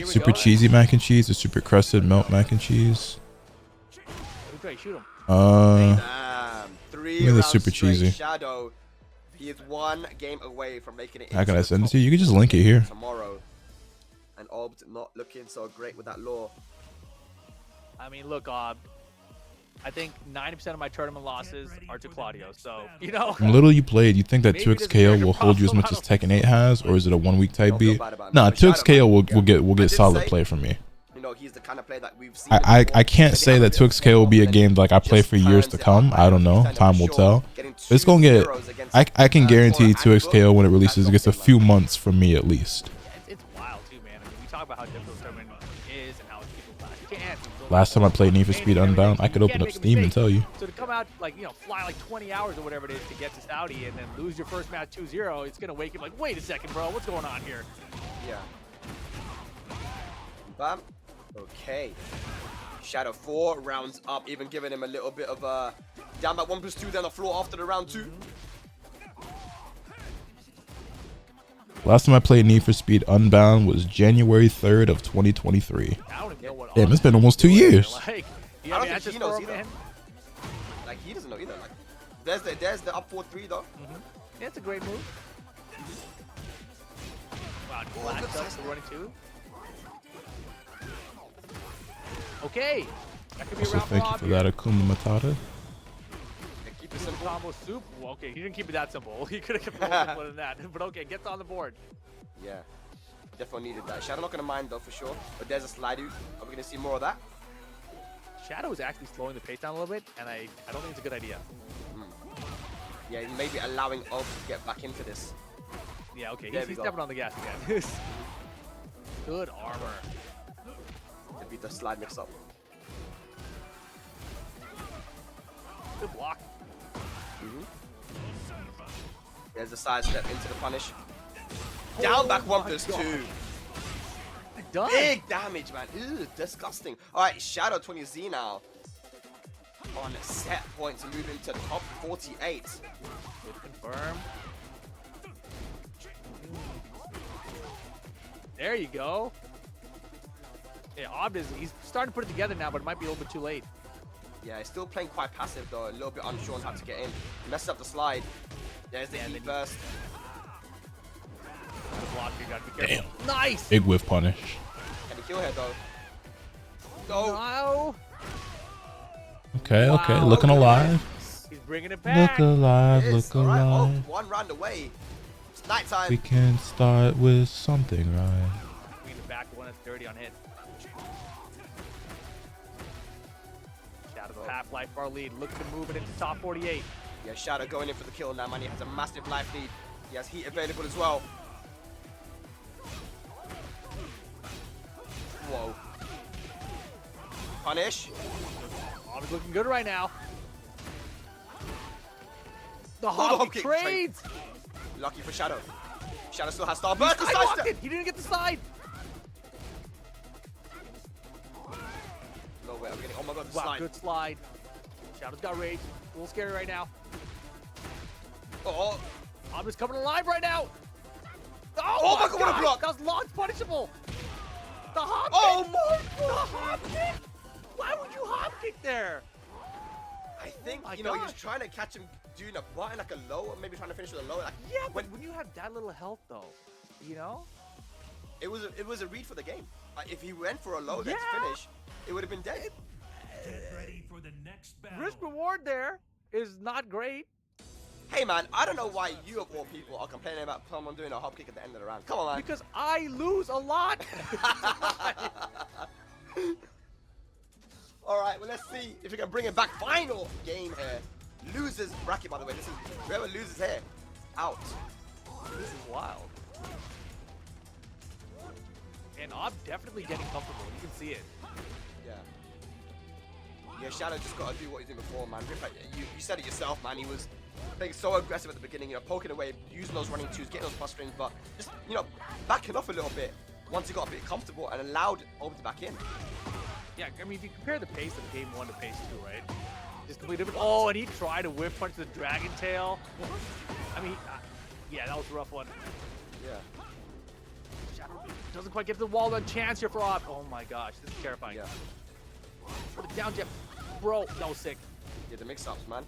Super cheesy mac and cheese or super crusted melt mac and cheese? Shoot him. Damn. 3 Maybe the rounds super straight. cheesy. Shadow, he is 1 game away from making it. How can I send it to you? You can just link it here. Tomorrow. And Obt not looking so great with that Law. I mean, look, I think 90% of my tournament losses are to Claudio, so, you know. From little you played, you think that 2xKO will hold you as much as Tekken 8 has, or is it a 1 week type beat? Nah, 2xKO will get solid play from me. You know, he's the kind of player that we've seen. I can't say that 2xKO will be a game like I play for years to come. I don't know. Time will tell. It's gonna get. I can guarantee 2xKO when it releases gets a few months from me at least. It's wild too, man. I mean, we talk about how difficult this tournament is and how people can't. Last time I played Need for Speed Unbound, I could open up Steam and tell you. So to come out, like, you know, fly like 20 hours or whatever it is to get to Saudi and then lose your first match 2-0, it's gonna wake you like, wait a second, bro, what's going on here? Yeah. Bam. Okay. Shadow 4 rounds up, even giving him a little bit of a down by 1+2 down the floor after the round 2. Last time I played Need for Speed Unbound was January 3rd of 2023. Damn, it's been almost 2 years. Like, I don't think he knows either. Like, he doesn't know either. Like, there's the up 4-3 though. Yeah, it's a great move. Wow, Black Ducks running 2. Okay, that could be Also, around thank you for that, Akuma Matata. Keep it simple. Combo soup. Well, okay, he didn't keep it that simple. He could have kept it more simple than that. But okay, gets on the board. Yeah, definitely needed that. Shadow not gonna mind though for sure. But there's a slide out. Are we gonna see more of that? Shadow is actually slowing the pace down a little bit, and I don't think it's a good idea. Yeah, maybe allowing Obt to get back into this. Yeah, okay, There he's we go. stepping on the gas again. Good armor. To beat the slide mix up. Good block. There's the side step into the punish. Down back 1+2. Done. Big damage, man. Ew, disgusting. All right, Shadow 20Z now. On set points, moving to top 48. Good confirm. There you go. Yeah, Obt he's starting to put it together now, but it might be a little bit too late. Yeah, he's still playing quite passive though, a little bit unsure on how to get in. He messes up the slide. There's the heat burst. Block, you gotta be careful. Damn. Nice. Big whiff punish. Can he kill her though? No. No. Okay, okay. Wow. Looking alive. He's bringing it back. Look alive, Yes, look all right. Oh, alive. 1 round away. It's nighttime. We can start with something, right? Queen back 1 at 30 on hit. Shadow half-life bar lead. Looking to move it into top 48. Yeah, Shadow going in for the kill now, man. He has a massive life lead. He has heat available as well. Whoa. Punish. Oh, he's looking good right now. The hop hop kick trades. Lucky for Shadow. Shadow still has He Starburst. skywalked it. He didn't get the side. No way. I'm getting. Oh my god, the Wow, slide. good slide. Shadow's got rage. A little scary right now. Oh. I'm just coming alive right now. Oh my god, what a block. That was launch punishable. The hop Oh kick. my The god. hop kick. Why would you hop kick there? I think, my you know, he was gosh. trying to catch him doing a button like a low, or maybe trying to finish with a low. Like, Yeah, but when you have that little health though, you know? it was a read for the game. If he went for a low Yeah. next finish, it would have been dead. Risk reward there is not great. Hey man, I don't know why you of all people are complaining about someone doing a hop kick at the end of the round. Come on, man. Because I lose a lot. All right, well let's see if we can bring it back. Final game here. Losers bracket, by the way. This is whoever loses here, out. This is wild. And I'm definitely getting comfortable. You can see it. Yeah. Yeah, Shadow just got to do what he's doing before, man. You said it yourself, man. He was being so aggressive at the beginning, you know, poking away, using those running twos, getting those plus strings, but just, you know, backing off a little bit once he got a bit comfortable and allowed Ob to back in. Yeah, I mean, if you compare the pace of game 1 to pace 2, right? It's completely different. Oh, and he tried to whip punch the dragon tail. I mean, yeah, that was a rough one. Yeah. Shadow doesn't quite give the wall a chance here for Ob. Oh my gosh, this is terrifying. Yeah. Put it down, Jeff. Bro, that was sick. Yeah, the mix-ups, man.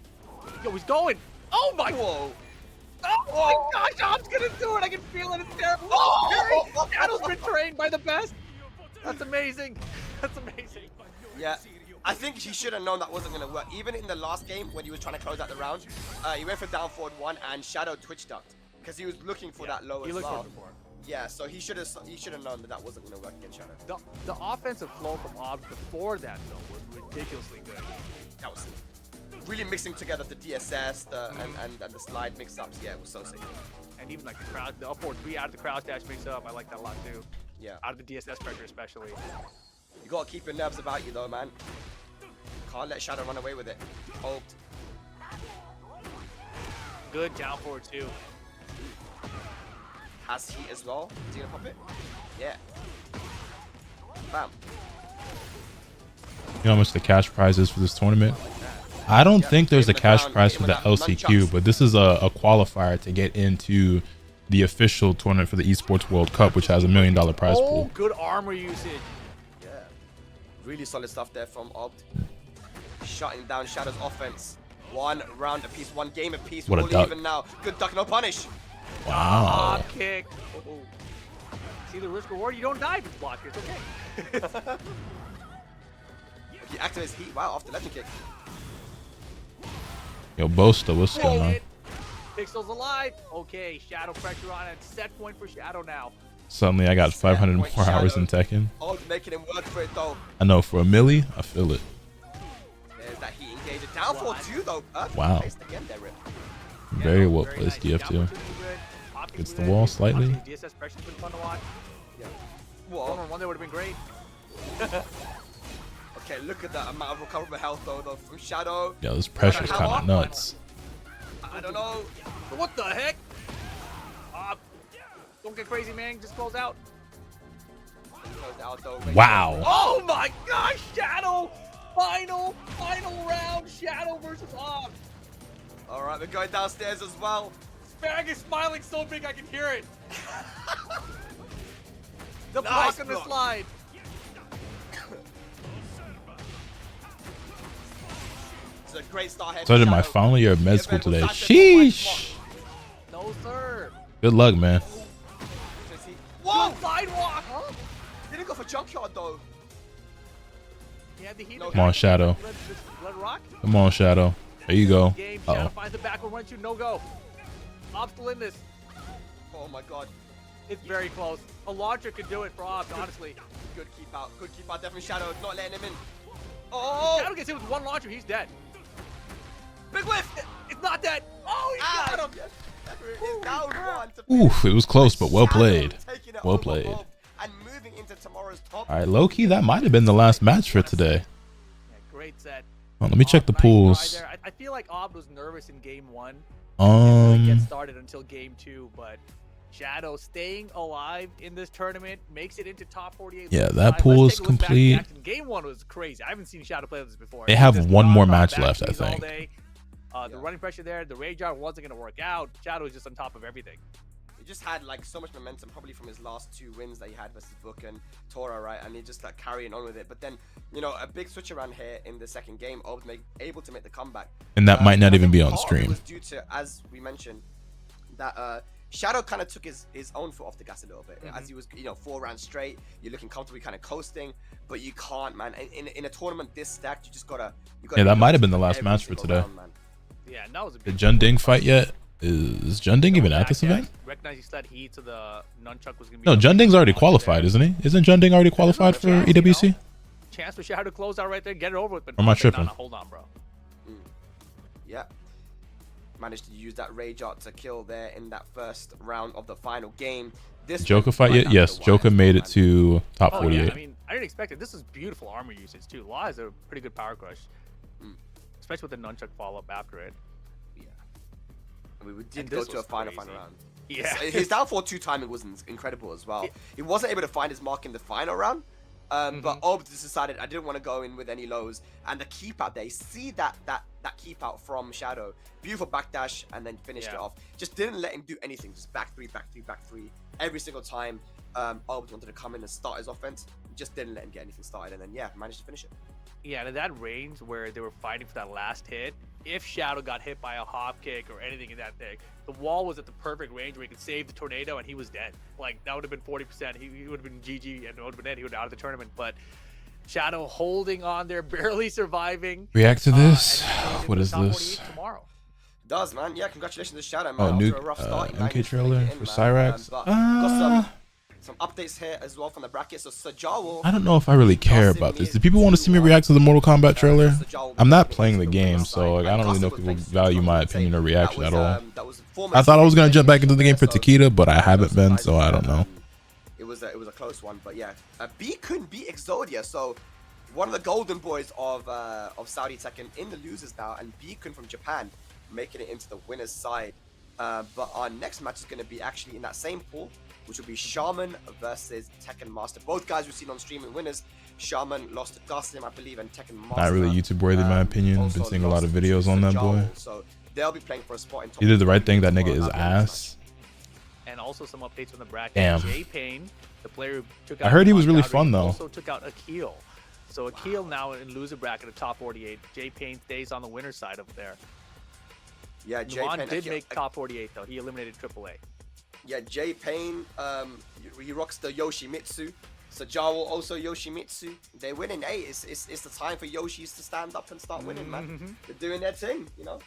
Yo, he's going. Oh my. Whoa. Oh my gosh, Ob's gonna do it. I can feel it. It's terrible. Oh, Shadow's been trained by the best. That's amazing. That's amazing. Yeah. I think he should have known that wasn't going to work. Even in the last game when he was trying to close out the round, he went for down forward 1 and Shadow Twitch ducked because he was looking for that low He as looked for well. it before. Yeah, so he should have known that that wasn't going to work against Shadow. The offensive flow from Ob before that though was ridiculously good. That was really mixing together the DSS and the slide mix-ups. Yeah, it was so sick. And even like the upward 3 out of the crowd dash mix up, I like that a lot too. Yeah. Out of the DSS pressure especially. You got to keep your nerves about you though, man. Can't let Shadow run away with it. Hoped. Good down forward too. Has heat as well. Is he gonna pop it? Yeah. Bam. You know how much the cash prize is for this tournament? I don't think there's a cash prize for the LCQ, but this is a qualifier to get into the official tournament for the Esports World Cup, which has $1 million prize Oh, pool. good armor usage. Yeah. Really solid stuff there from Obt. Shutting down Shadow's offense. 1 round apiece, 1 game apiece. What a All duck. even now. Good duck, no punish. Wow. Hop kick. Oh. See the risk reward? You don't die if it's blocked. It's okay. He activates heat. Wow, off the legend kick. Yo, Bosta, what's going on? Pixel's alive. Okay, Shadow pressure on it. Set point for Shadow now. Suddenly I got 500 more hours in Tekken. Obt making him work for it though. I know for a milli, I feel it. There's that heat engage. Down for 2 though. Wow. Placed again there, Rip. Very well placed DF2. Gets the wall slightly. DSS pressure's been fun to watch. Yeah. One Whoa. on one there would have been great. Okay, look at that amount of recoverable health though from Shadow. Yo, this pressure's kind of nuts. I don't know. What the heck? Don't get crazy, man. Just close out. Closed out, though. Wow. Oh my gosh, Shadow! Final round, Shadow versus Ob. All right, we're going downstairs as well. Spag is smiling so big I can hear it. The Nice block on the block. slide. It's a great start here. So did my final year of med school today. Sheesh. No, sir. Good luck, man. Junkyard though. Yeah, the heat. No, Come on, Shadow. Let rock. Come on, Shadow. There you go. Game. Uh Shadow oh. finds the backward run shoot. No go. Ob's still in this. Oh my god. It's very close. A launcher could do it for Ob, honestly. Good keep out. Good keep out. Definitely Shadow. Not letting him in. Oh! Shadow gets hit with one launcher. He's dead. Big whiff! It's not dead. Oh, he's got him. He's down one to Oof, it was close, but well played. taking it Well over played. Ob and moving into tomorrow's top. All right, low-key, that might have been the last match for today. Yeah, great set. Well, let me check the Nice try pools. there. I feel like Ob was nervous in game 1. Didn't really get started until game 2, but Shadow staying alive in this tournament makes it into top 48. Yeah, Let's that pool is take a look back at the complete. action. Game 1 was crazy. I haven't seen Shadow play this before. They He have just one more knocked match out left, I back threes all think. day. The running pressure there, the rage art wasn't going to work out. Shadow was just on top of everything. He just had like so much momentum, probably from his last 2 wins that he had versus Book and Tora, right? And he just like carrying on with it. But then, you know, a big switch around here in the second game, Ob able to make the comeback. And that might not I even think be on part of it stream. was due to, as we mentioned, that Shadow kind of took his own foot off the gas a little bit. As he was, you know, 4 rounds straight, you're looking comfortably kind of coasting, but you can't, man. In a tournament this stacked, you just gotta. Yeah, that might have been the last every match for single today. round, man. Yeah, and that was a The big Jun Ding fight yet? Is Jun Ding even at this event? Recognize he slid heat, so the nunchuck was gonna be. No, Jun Ding's already qualified, isn't he? Isn't Jun Ding already qualified for EWC? Chance for Shadow to close out right there, get it over with. But Or am I tripping? No, hold on, bro. Yeah. Managed to use that rage art to kill there in that first round of the final game. This Joker fight yet? Yes, Joker made it to top Oh 48. yeah, I mean, I didn't expect it. This is beautiful armor usage too. Law has a pretty good power crush, especially with the nunchuck follow up after it. Yeah. I mean, we And did go this to a was final crazy. round. Yeah. His downfall 2 timing was incredible as well. He wasn't able to find his mark in the final round. But Ob just decided I didn't want to go in with any lows, and the keep out there, you see that keep out from Shadow, beautiful backdash, and then finished it off. Just didn't let him do anything, just back 3, back 3, back 3 every single time. Ob wanted to come in and start his offense, just didn't let him get anything started, and then yeah, managed to finish it. Yeah, and in that range where they were fighting for that last hit, if Shadow got hit by a hop kick or anything in that thing, the wall was at the perfect range where he could save the tornado and he was dead. Like, that would have been 40%. He would have been GG and it would have been it. He would have been out of the tournament. But Shadow holding on there, barely surviving. React to this. And What is top this? 48 tomorrow. Does, man. Yeah, congratulations to Shadow, man. Oh, new After a rough start, he MK managed to trailer make it in, for man. Cyrax. But got some updates here as well from the bracket. So Sajal, I don't know if I really care about this. Do people want to see me react to the Mortal Kombat trailer? I'm not playing the game, so like, I don't really know if people value my opinion or reaction at all. I thought I was gonna jump back into the game for Takeda, but I haven't been, so I don't know. It was a close one, but yeah, Beacon beat Exodia, so one of the golden boys of Saudi Tekken in the losers now, and Beacon from Japan making it into the winners side. But our next match is going to be actually in that same pool, which will be Shaman versus Tekken Master. Both guys we've seen on stream in winners. Shaman lost to Gaslim, I believe, and Tekken Master. Not really YouTube worthy in my opinion. Been seeing a lot of videos on that boy. So they'll be playing for a spot in top. He did the right thing. That nigga is ass. And also some updates from the bracket. Damn. Jay Payne, the player who took I out heard he was really Dowdry, fun, though. Also took out Akil. So Akil now in loser bracket of top 48. Jay Payne stays on the winner's side over there. Yeah, Jay Nuwan Payne did make top 48 though. He eliminated AAA. Yeah, Jay Payne, he rocks the Yoshimitsu. Sajal also Yoshimitsu. They're winning. Hey, it's the time for Yoshis to stand up and start winning, man. They're doing their thing, you know.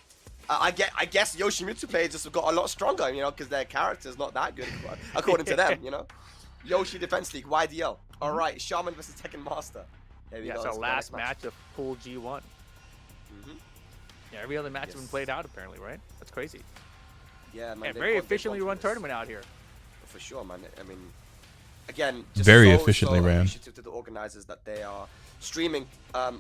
I guess Yoshimitsu players just got a lot stronger, you know, because their character's not that good, according to them, you know. Yoshi Defense League, YDL. All right, Shaman versus Tekken Master. There we go. That's our last match of Pool G1. Yeah, every other match has been played out apparently, right? That's crazy. Yeah, man. Yeah, very efficiently run tournament out here. For sure, man. I mean, again, just Very efficiently ran. Appreciative to the organizers that they are streaming.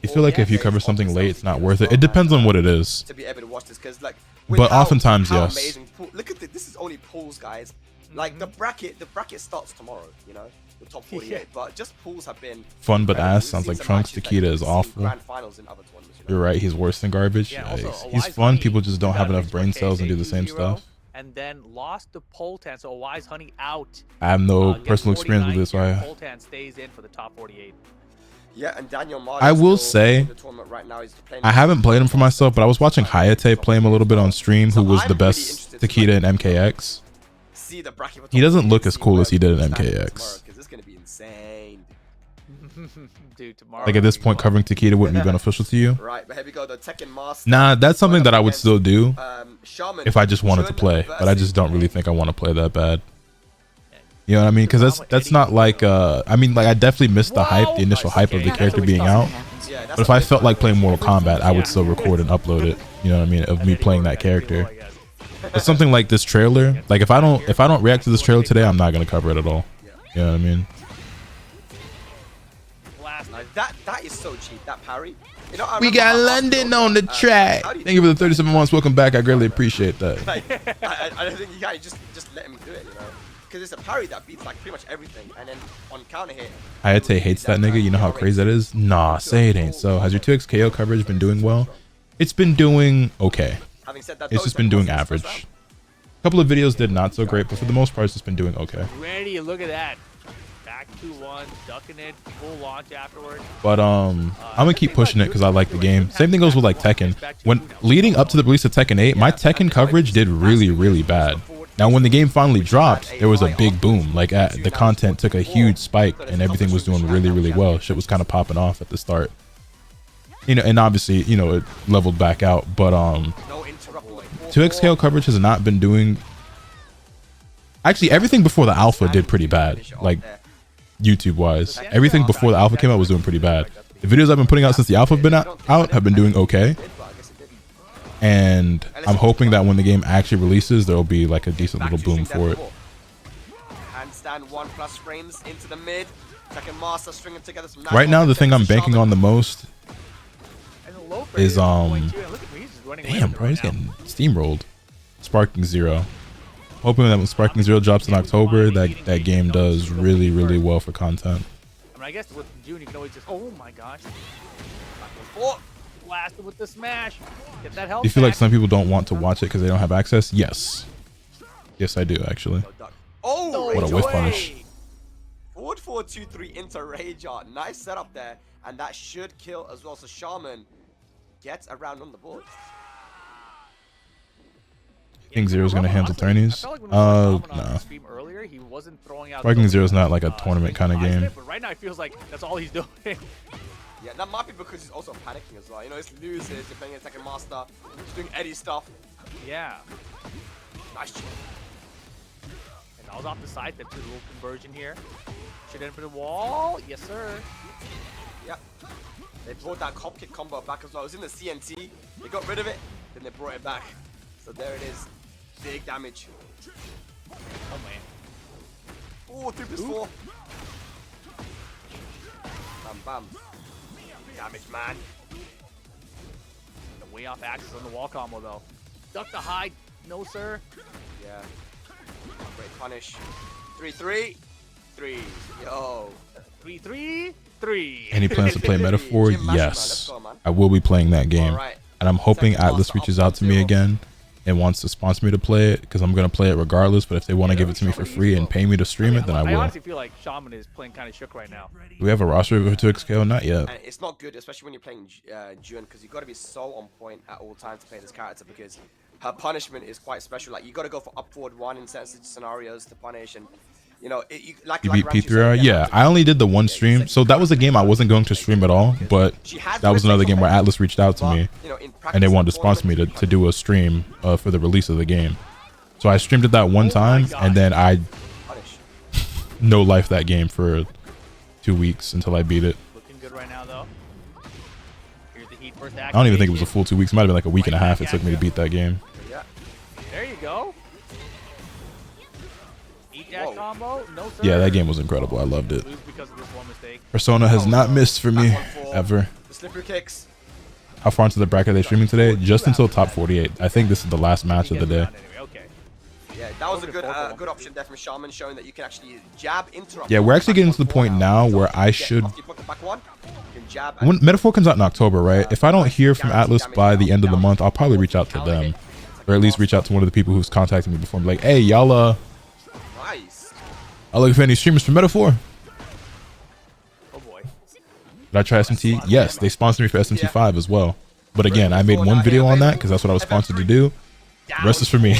You feel like if you cover something late, it's not worth it. It depends on what it is. To be able to watch this, because like, But oftentimes, yes. Amazing look at this is only pools, guys. Like the bracket starts tomorrow. You know, the top 48. But just pools have been Fun but ass. We've Sounds seen like some Trunks. matches that Takeda you've is seen awful. Grand finals in other tournaments, you know? You're right. He's worse than garbage. Yeah, also, He's Wise fun. Honey People just don't got have a enough victory brain for cells and do the same 2-0, stuff. And then lost to Poltan, so Wise Honey out. I have no Gets personal experience with 49 this, so here. I Poltan stays in for the top 48. Yeah, and Daniel Marley I will still say, in the tournament right now. He's playing I haven't played him for myself, but I was watching Hayate play him a little bit on stream, who was the best Takeda in MKX. See the bracket for He top doesn't look 48, as cool as he did in see where MKX. because it's gonna be insane. Dude, tomorrow. Like at this point, covering Takeda wouldn't be beneficial to you. Right, but here we go. The Tekken Master. Nah, that's something that I would still do Shaman, if I just wanted to play, but I just don't really think I want to play that bad. You know what I mean? Because that's not like I mean, like I definitely missed the hype, the initial hype of the character being out. But if I felt like playing Mortal Kombat, I would still record and upload it. You know what I mean? Of me playing that character. But something like this trailer, like if I don't react to this trailer today, I'm not gonna cover it at all. You know what I mean? That is so cheap. That parry. You know, We got London on the track. Thank you for the 37 months. Welcome back. I greatly appreciate that. Like, I don't think you guys just let him do it. You know, because it's a parry that beats like pretty much everything, and then on counter hit. Hayate hates that nigga. You know how crazy that is? Nah, say it ain't so. Has your 2x KO coverage been doing well? It's been doing okay. Having said that, It's just been doing average. A couple of videos did not so great, but for the most part, it's just been doing okay. Ready? Look at that. Back 2-1, ducking it, full launch afterwards. But I'm gonna keep pushing it because I like the game. Same thing goes with like Tekken. When leading up to the release of Tekken 8, my Tekken coverage did really bad. Now when the game finally dropped, there was a big boom. Like the content took a huge spike and everything was doing really well. Shit was kind of popping off at the start. You know, and obviously, you know, it leveled back out. But 2x KO coverage has not been doing. Actually, everything before the alpha did pretty bad. Like YouTube wise, everything before the alpha came out was doing pretty bad. The videos I've been putting out since the alpha have been out have been doing okay. And I'm hoping that when the game actually releases, there'll be like a decent little boom for it. Handstand 1+ frames into the mid. Tekken Master stringing together some. Right now, the thing I'm banking on the most is damn, bro, he's getting steamrolled. Sparking Zero. Hoping that when Sparking Zero drops in October, that game does really well for content. I mean, I guess with June you can always just. Oh my gosh. Blasted with the smash. Get that health. Do you feel like back. some people don't want to watch it because they don't have access? Yes. Yes, I do actually. Oh, what a whiff punish. Forward 4-2-3 into Rage Art. Nice setup there, and that should kill as well. So Shaman gets around on the board. I think Zero's gonna handle tourneys. No. Sparking Zero's not like a tournament kind of game. But right now it feels like that's all he's doing. Yeah, that might be because he's also panicking as well. You know, it's loses. You're playing a Tekken Master. He's doing Eddie stuff. Yeah. Nice chip. And I was off the side. That's a little conversion here. Should enter the wall. Yes, sir. Yep. They brought that cop kick combo back as well. It was in the CNT. They got rid of it. Then they brought it back. So there it is. Big damage. Oh, man. Oh, 3+4. Bam, bam. Damage, man. The way off axis on the wall combo, though. Duck the hide. No, sir. Yeah. Great punish. 3-3. 3. Yo. 3-3-3. Any plans to play Metaphor? Yes. I will be playing that game. And I'm hoping Atlas reaches out to me again and wants to sponsor me to play it because I'm going to play it regardless. But if they want to give it to me for free and pay me to stream it, then I will. I honestly feel like Shaman is playing kind of shook right now. Do we have a roster of 2x KO? Not yet. And it's not good, especially when you're playing June, because you've got to be so on point at all times to play this character because her punishment is quite special. Like, you got to go for up forward 1 in certain scenarios to punish. And, you know, you beat P3R? Yeah, I only did the one stream. So that was a game I wasn't going to stream at all. But that was another game where Atlas reached out to me. And they wanted to sponsor me to do a stream for the release of the game. So I streamed it that one time, and then I no life that game for 2 weeks until I beat it. Looking good right now, though. Here's the heat first. I don't even think it was a full 2 weeks. It might have been like a week and a half it took me to beat that game. There you go. Eat that combo. No, sir. Yeah, that game was incredible. I loved it. Because of this one mistake. Persona has not missed for me ever. The slippery kicks. How far into the bracket are they streaming today? Just until top 48. I think this is the last match of the day. Yeah, that was a good option there from Shaman, showing that you can actually jab, interrupt. Yeah, we're actually getting to the point now where I should. When Metaphor comes out in October, right? If I don't hear from Atlas by the end of the month, I'll probably reach out to them, or at least reach out to one of the people who's contacted me before. I'm like, hey, y'all, I'll look for any streamers for Metaphor. Oh boy. Did I try SMT? Yes, they sponsored me for SMT5 as well. But again, I made one video on that because that's what I was sponsored to do. The rest is for me.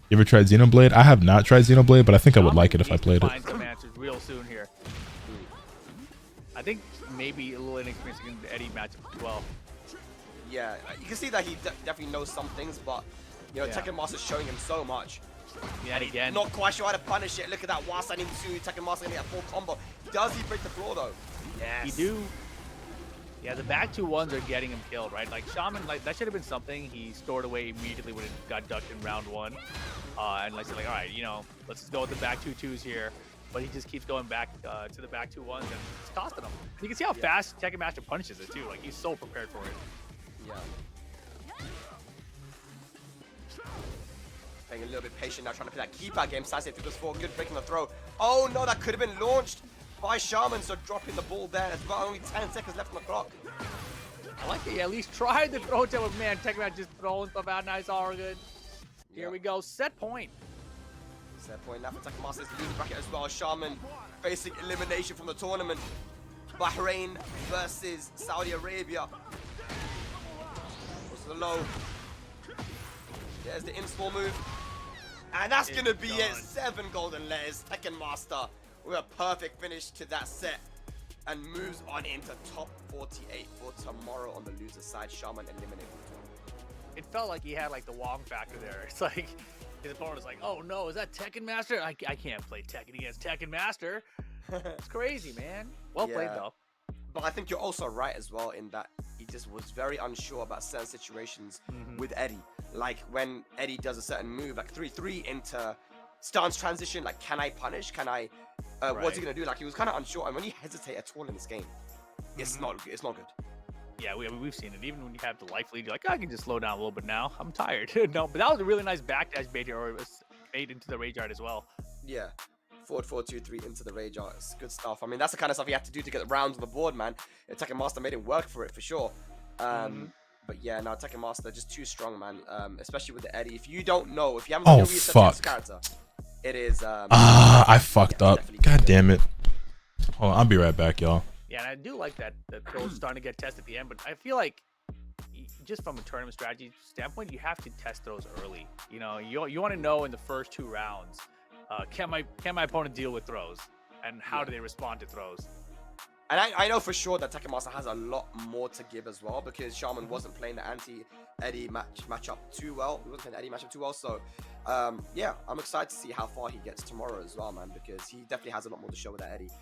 You ever tried Xenoblade? I have not tried Xenoblade, but I think I would like it if I played it. Real soon here. think maybe a little inexperienced in the Eddie matchup as well. Yeah, you can see that he definitely knows some things, but you know, Tekken Master's showing him so much. Yeah, and again, not quite sure how to punish it. Look at that, while standing 2, Tekken Master gonna get a full combo. Does he break the floor though? Yes. He do. Yeah, the back 2-1s are getting him killed, right? Like Shaman, like that should have been something he stored away immediately when it got ducked in round 1. And like, all right, you know, let's just go with the back 2-2s here. But he just keeps going back to the back 2-1s, and it's costing him. You can see how fast Tekken Master punishes it too. Like he's so prepared for it. Yeah. Being a little bit patient now, trying to play that keep out game. Sasei through this 4, good breaking the throw. Oh no, that could have been launched by Shaman, so dropping the ball there. There's about only 10 seconds left on the clock. I like that he at least tried to throw it to him. Man, Tekken Master just throwing stuff out. Nice, all good. Here we go, set point. Set point now for Tekken Master's losing bracket as well. Shaman facing elimination from the tournament. Bahrain versus Saudi Arabia. Goes to the low. There's the in-small move. And that's going to be it. 7 golden letters. Tekken Master with a perfect finish to that set. And moves on into top 48 for tomorrow on the loser side. Shaman eliminated. It felt like he had like the Wong factor there. It's like his opponent was like, oh no, is that Tekken Master? I can't play Tekken against Tekken Master. It's crazy, man. Well played though. But I think you're also right as well in that he just was very unsure about certain situations with Eddie. Like when Eddie does a certain move, like 3-3 into stance transition, like can I punish? Can I, what's he gonna do? Like he was kind of unsure, and when you hesitate at all in this game, it's not good. Yeah, we've seen it. Even when you have the life lead, you're like, I can just slow down a little bit now. I'm tired. No, but that was a really nice backdash bait here, or it was made into the rage art as well. Yeah. Forward 4-2-3 into the rage art. It's good stuff. I mean, that's the kind of stuff you have to do to get the rounds on the board, man. Tekken Master made it work for it, for sure. But yeah, no, Tekken Master just too strong, man. Especially with the Eddie. If you don't know, if you haven't done your research on this character, it is... I fucked up. God damn it. Hold on, I'll be right back, y'all. Yeah, and I do like that the throws starting to get tested at the end, but I feel like just from a tournament strategy standpoint, you have to test throws early. You know, you want to know in the first 2 rounds, can my opponent deal with throws, and how do they respond to throws? And I know for sure that Tekken Master has a lot more to give as well, because Shaman wasn't playing the anti-Eddie matchup too well. He wasn't playing the Eddie matchup too well, so yeah, I'm excited to see how far he gets tomorrow as well, man, because he definitely has a lot more to show with that Eddie.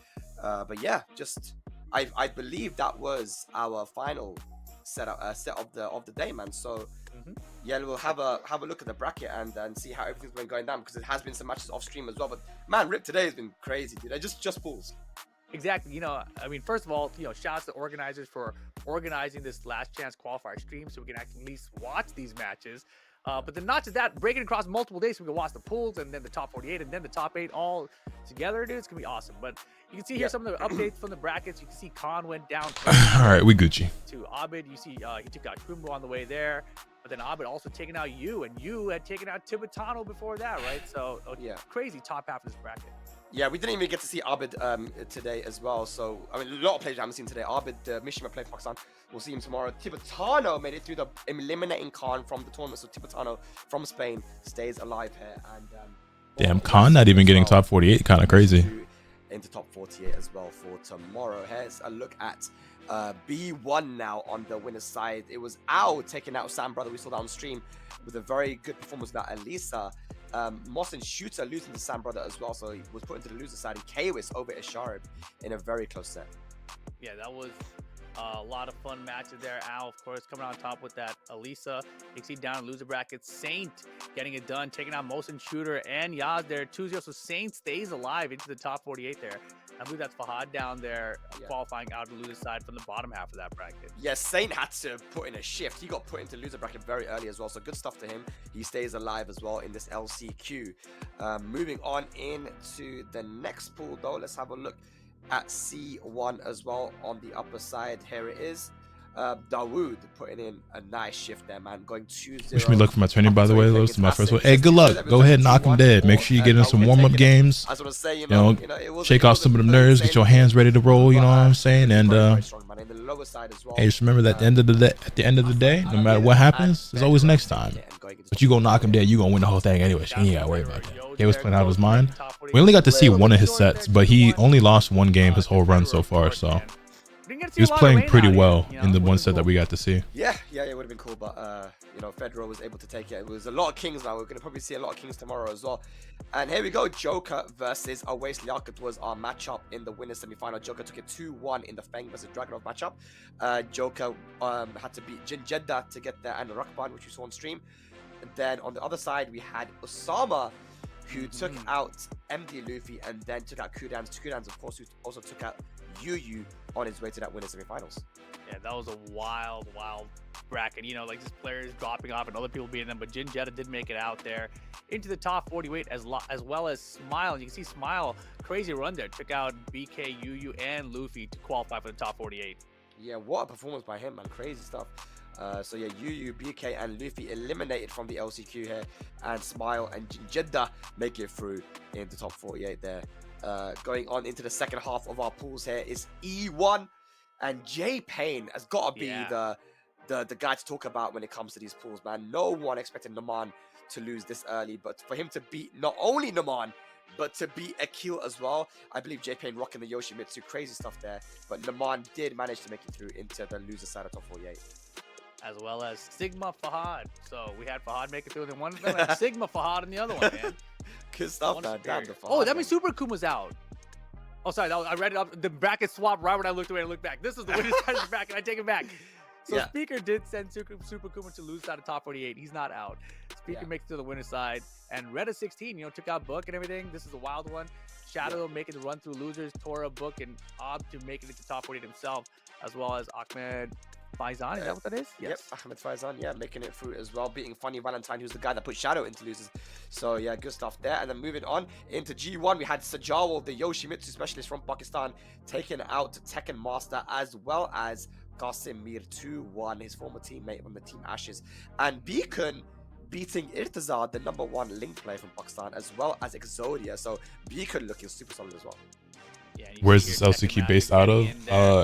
But yeah, just I believe that was our final set of the day, man. So yeah, we'll have a look at the bracket and see how everything's been going down, because it has been some matches off stream as well. But man, Rip today has been crazy, dude. Just pulls. Exactly. You know, I mean, first of all, you know, shout out to the organizers for organizing this last chance qualifier stream so we can at least watch these matches. But then not just that, breaking across multiple days so we can watch the pools and then the top 48 and then the top 8 all together, dude. It's gonna be awesome. But you can see here some of the updates from the brackets. You can see Khan went down. All right, we Gucci. To Abid, you see he took out Kumbo on the way there. But then Abid also taking out you, and you had taken out Tibetano before that, right? So yeah, crazy top half of this bracket. Yeah, we didn't even get to see Abid today as well. So, I mean, a lot of players I haven't seen today. Abid, Mishima played Pakistan. We'll see him tomorrow. Tibetano made it through the eliminating Khan from the tournament. So, Tibetano from Spain stays alive here. And damn, Khan not even getting top 48. Kind of crazy. Into top 48 as well for tomorrow. Here's a look at B1 now on the winner's side. It was Ao taking out Sam Brother. We saw that on stream with a very good performance with that Elisa. Moss and Shooter losing to Sam Brother as well, so he was put into the loser side. And Kwis over Isharib in a very close set. Yeah, that was a lot of fun matches there. Al, of course, coming on top with that Elisa. You can see down in loser bracket, Saint getting it done, taking out Mosin Shooter and Yaz there 2-0. So Saint stays alive into the top 48 there. I believe that's Fahad down there qualifying out of the loser side from the bottom half of that bracket. Yes, Saint had to put in a shift. He got put into loser bracket very early as well, so good stuff to him. He stays alive as well in this LCQ. Moving on into the next pool though, let's have a look at C1 as well on the upper side. Here it is. Dawood putting in a nice shift there, man. Going 2-0. Wish me luck for my training, by the way. This is my first one. Hey, good luck. Go ahead, knock him dead. Make sure you get in some warm-up games. I was gonna say, you know, shake off some of them nerves. Get your hands ready to roll. You know what I'm saying? And hey, just remember that at the end of the day, no matter what happens, there's always next time. But you gonna knock him dead. You gonna win the whole thing anyway. So you ain't gotta worry about that. He was playing out of his mind. We only got to see one of his sets, but he only lost one game his whole run so far. So He was playing pretty well in the one set that we got to see. Yeah, it would have been cool, but you know, Federer was able to take it. It was a lot of Kings now. We're gonna probably see a lot of Kings tomorrow as well. And here we go, Joker versus Awais Liaquat was our matchup in the winners semi-final. Joker took it 2-1 in the Feng versus Dragunov matchup. Joker had to beat Jin Jeddah to get there, and Rakban, which you saw on stream. And then on the other side, we had Osama, who took out MD Luffy and then took out Kudans. Kudans, of course, who also took out Yu on his way to that winner semifinals. Yeah, that was a wild bracket. You know, like just players dropping off and other people beating them. But Jin Jeddah did make it out there into the top 48 as well as Smile. And you can see Smile, crazy run there. Took out BK, Yu, and Luffy to qualify for the top 48. Yeah, what a performance by him, man. Crazy stuff. So yeah, Yu, BK, and Luffy eliminated from the LCQ here, and Smile and Jeddah make it through in the top 48 there. Going on into the second half of our pools here is E1, and Jay Payne has got to be the guy to talk about when it comes to these pools, man. No one expected Naman to lose this early, but for him to beat not only Naman, but to beat Akil as well. I believe Jay Payne rocking the Yoshimitsu, crazy stuff there, but Naman did manage to make it through into the loser side of top 48. As well as Sigma Fahad. So we had Fahad make it through in one of them, and Sigma Fahad in the other one, man. Good stuff, man. Damn, the Fahad, that means Super Kuma's out. Oh, sorry, I read it up. The bracket swapped right when I looked away and looked back. This is the winner's side of the bracket. I take it back. So Speaker did send Super Kuma to lose out of top 48. He's not out. Speaker makes it to the winner's side. And Reda 16, you know, took out Book and everything. This is a wild one. Shadow making the run through losers. Tora, Book, and Ob to make it into top 48 himself, as well as Ahmed Faizan, is that what that is? Yes. Yep, Ahmed Faizan, making it through as well, beating Funny Valentine, who's the guy that put Shadow into losers. So yeah, good stuff there. And then moving on into G1, we had Sajawal, the Yoshimitsu specialist from Pakistan, taking out Tekken Master, as well as Qasim Mir 2-1, his former teammate from the Team Ashes. And Beacon beating Irtaza, the #1 Link player from Pakistan, as well as Exodia. So Beacon looking super solid as well. Yeah, where's this LCQ based out of?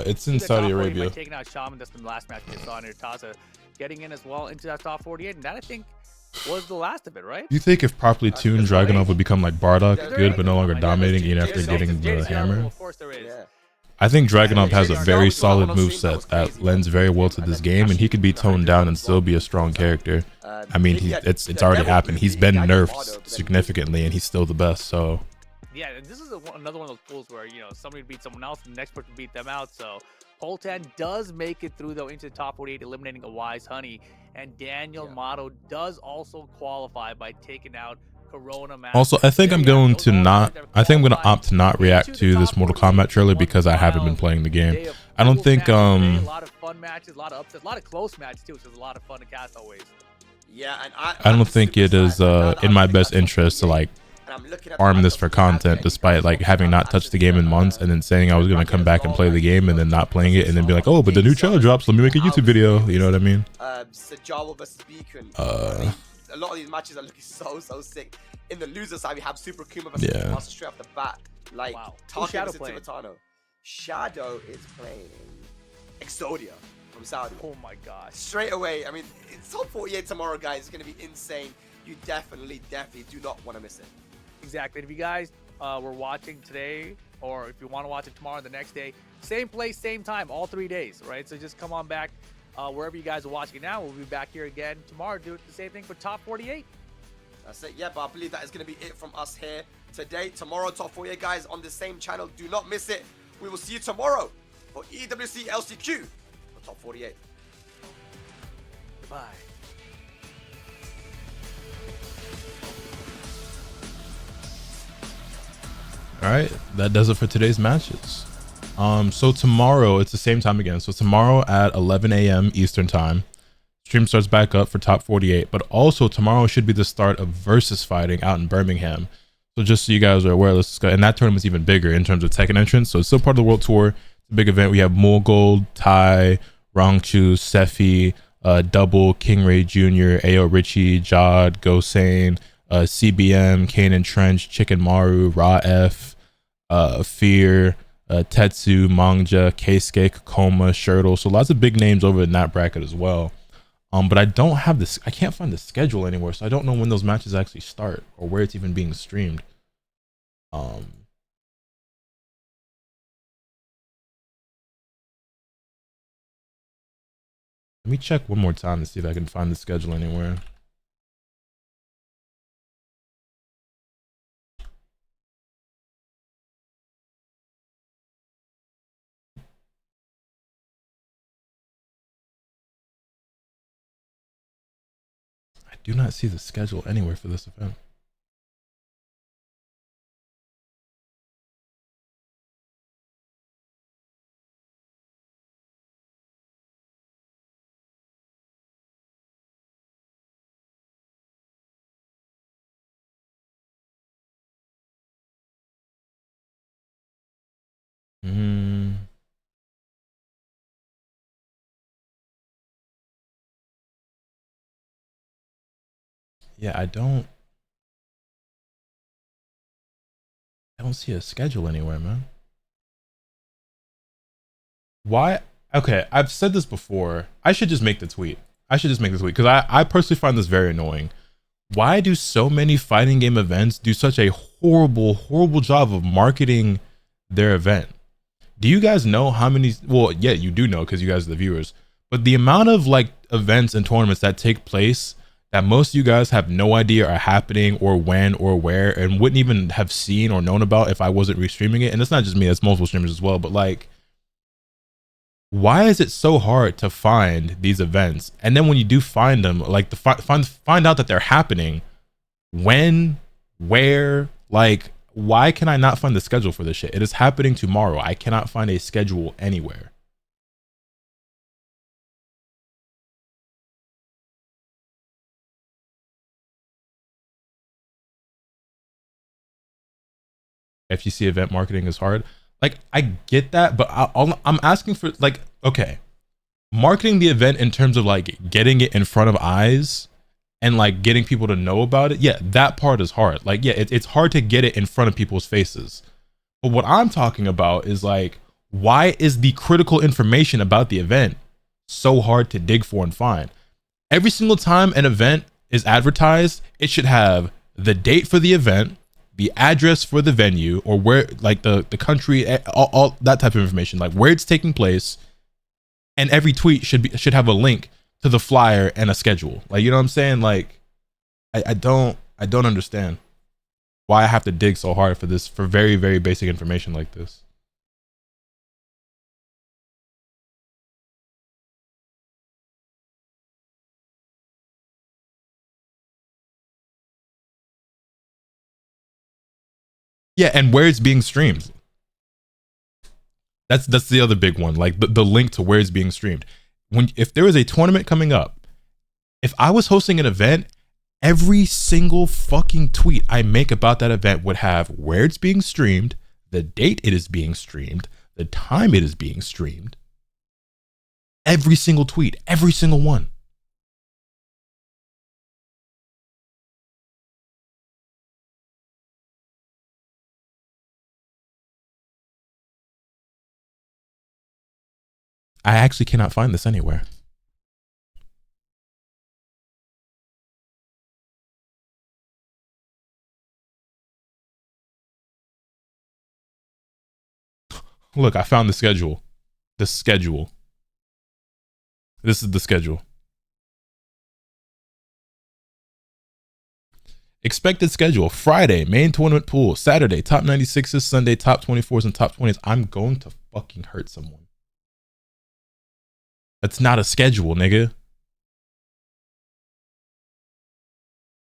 It's in Saudi Arabia. Taking out Shaman, that's the last match we saw in Irtaza, getting in as well into that top 48, and that I think was the last of it, right? You think if properly tuned, Dragunov would become like Bardock, good but no longer dominating even after getting the hammer? Of course there is. I think Dragunov has a very solid moveset that lends very well to this game, and he could be toned down and still be a strong character. I mean, it's already happened. He's been nerfed significantly, and he's still the best. So yeah, and this is another one of those pools where, you know, somebody beat someone else, and the next person beat them out. So Poltan does make it through though into the top 48, eliminating a Wise Honey, and Daniel Motto does also qualify by taking out Corona Master. Also, I think I'm going to opt to not react to this Mortal Kombat trailer because I haven't been playing the game. I don't think a lot of fun matches, a lot of upsets, a lot of close matches too, which is a lot of fun to cast always. Yeah, and I don't think it is in my best interest to like farm this for content, despite like having not touched the game in months and then saying I was going to come back and play the game and then not playing it and then be like, oh, but the new trailer drops, let me make a YouTube video. You know what I mean? Sajawal versus Beacon. A lot of these matches are looking so sick. In the loser side, we have Super Kuma versus Master straight off the bat. Like, Tarkin versus Timitano. Shadow is playing Exodia from Saudi. Oh my gosh. Straight away, I mean, it's top 48 tomorrow, guys. It's going to be insane. You definitely do not want to miss it. Exactly. If you guys were watching today, or if you want to watch it tomorrow, the next day, same place, same time, all 3 days, right? So just come on back wherever you guys are watching it now. We'll be back here again tomorrow, do the same thing for top 48. That's it. Yeah, but I believe that is going to be it from us here today. Tomorrow, top 48 guys on the same channel. Do not miss it. We will see you tomorrow for EWC LCQ for top 48. Bye. All right, that does it for today's matches. So tomorrow it's the same time again. So tomorrow at 11 a.m. Eastern time, stream starts back up for top 48. But also tomorrow should be the start of versus fighting out in Birmingham. So just so you guys are aware, let's go. And that tournament's even bigger in terms of Tekken entrance. So it's still part of the World Tour. It's a big event. We have Mogul, Tai, Rongchu, Sefi, Double, King Ray Jr., Ayo Richie, Jod, Gosane, CBM, Kanan Trench, Chicken Maru, Ra F, Fear, Tetsu, Mangja, Keisuke, Kokoma, Shirtle. So lots of big names over in that bracket as well. But I don't have this. I can't find the schedule anywhere, so I don't know when those matches actually start or where it's even being streamed. Let me check one more time to see if I can find the schedule anywhere. I do not see the schedule anywhere for this event. Yeah, I don't see a schedule anywhere, man. Why? Okay, I've said this before. I should just make the tweet. Because I personally find this very annoying. Why do so many fighting game events do such a horrible job of marketing their event? Do you guys know how many? Well, yeah, you do know because you guys are the viewers. But the amount of like events and tournaments that take place that most of you guys have no idea are happening or when or where and wouldn't even have seen or known about if I wasn't restreaming it. And it's not just me, it's multiple streamers as well. But like, why is it so hard to find these events? And then when you do find them, like find out that they're happening, when, where, like, why can I not find the schedule for this shit? It is happening tomorrow. I cannot find a schedule anywhere. FGC event marketing is hard. Like, I get that, but I'm asking for, like, okay, marketing the event in terms of like getting it in front of eyes and like getting people to know about it. Yeah, that part is hard. Like, yeah, it's hard to get it in front of people's faces. But what I'm talking about is like, why is the critical information about the event so hard to dig for and find? Every single time an event is advertised, it should have the date for the event, the address for the venue, or where, like the country, all that type of information, like where it's taking place, and every tweet should have a link to the flyer and a schedule. Like, you know what I'm saying? Like, I don't understand why I have to dig so hard for this, for very, very basic information like this. Yeah, and where it's being streamed. That's the other big one. Like the link to where it's being streamed. If there is a tournament coming up, if I was hosting an event, every single fucking tweet I make about that event would have where it's being streamed, the date it is being streamed, the time it is being streamed. Every single tweet, every single one. I actually cannot find this anywhere. Look, I found the schedule. The schedule. This is the schedule. Expected schedule: Friday, main tournament pool; Saturday, top 96s; Sunday, top 24s and top 20s. I'm going to fucking hurt someone. That's not a schedule, nigga.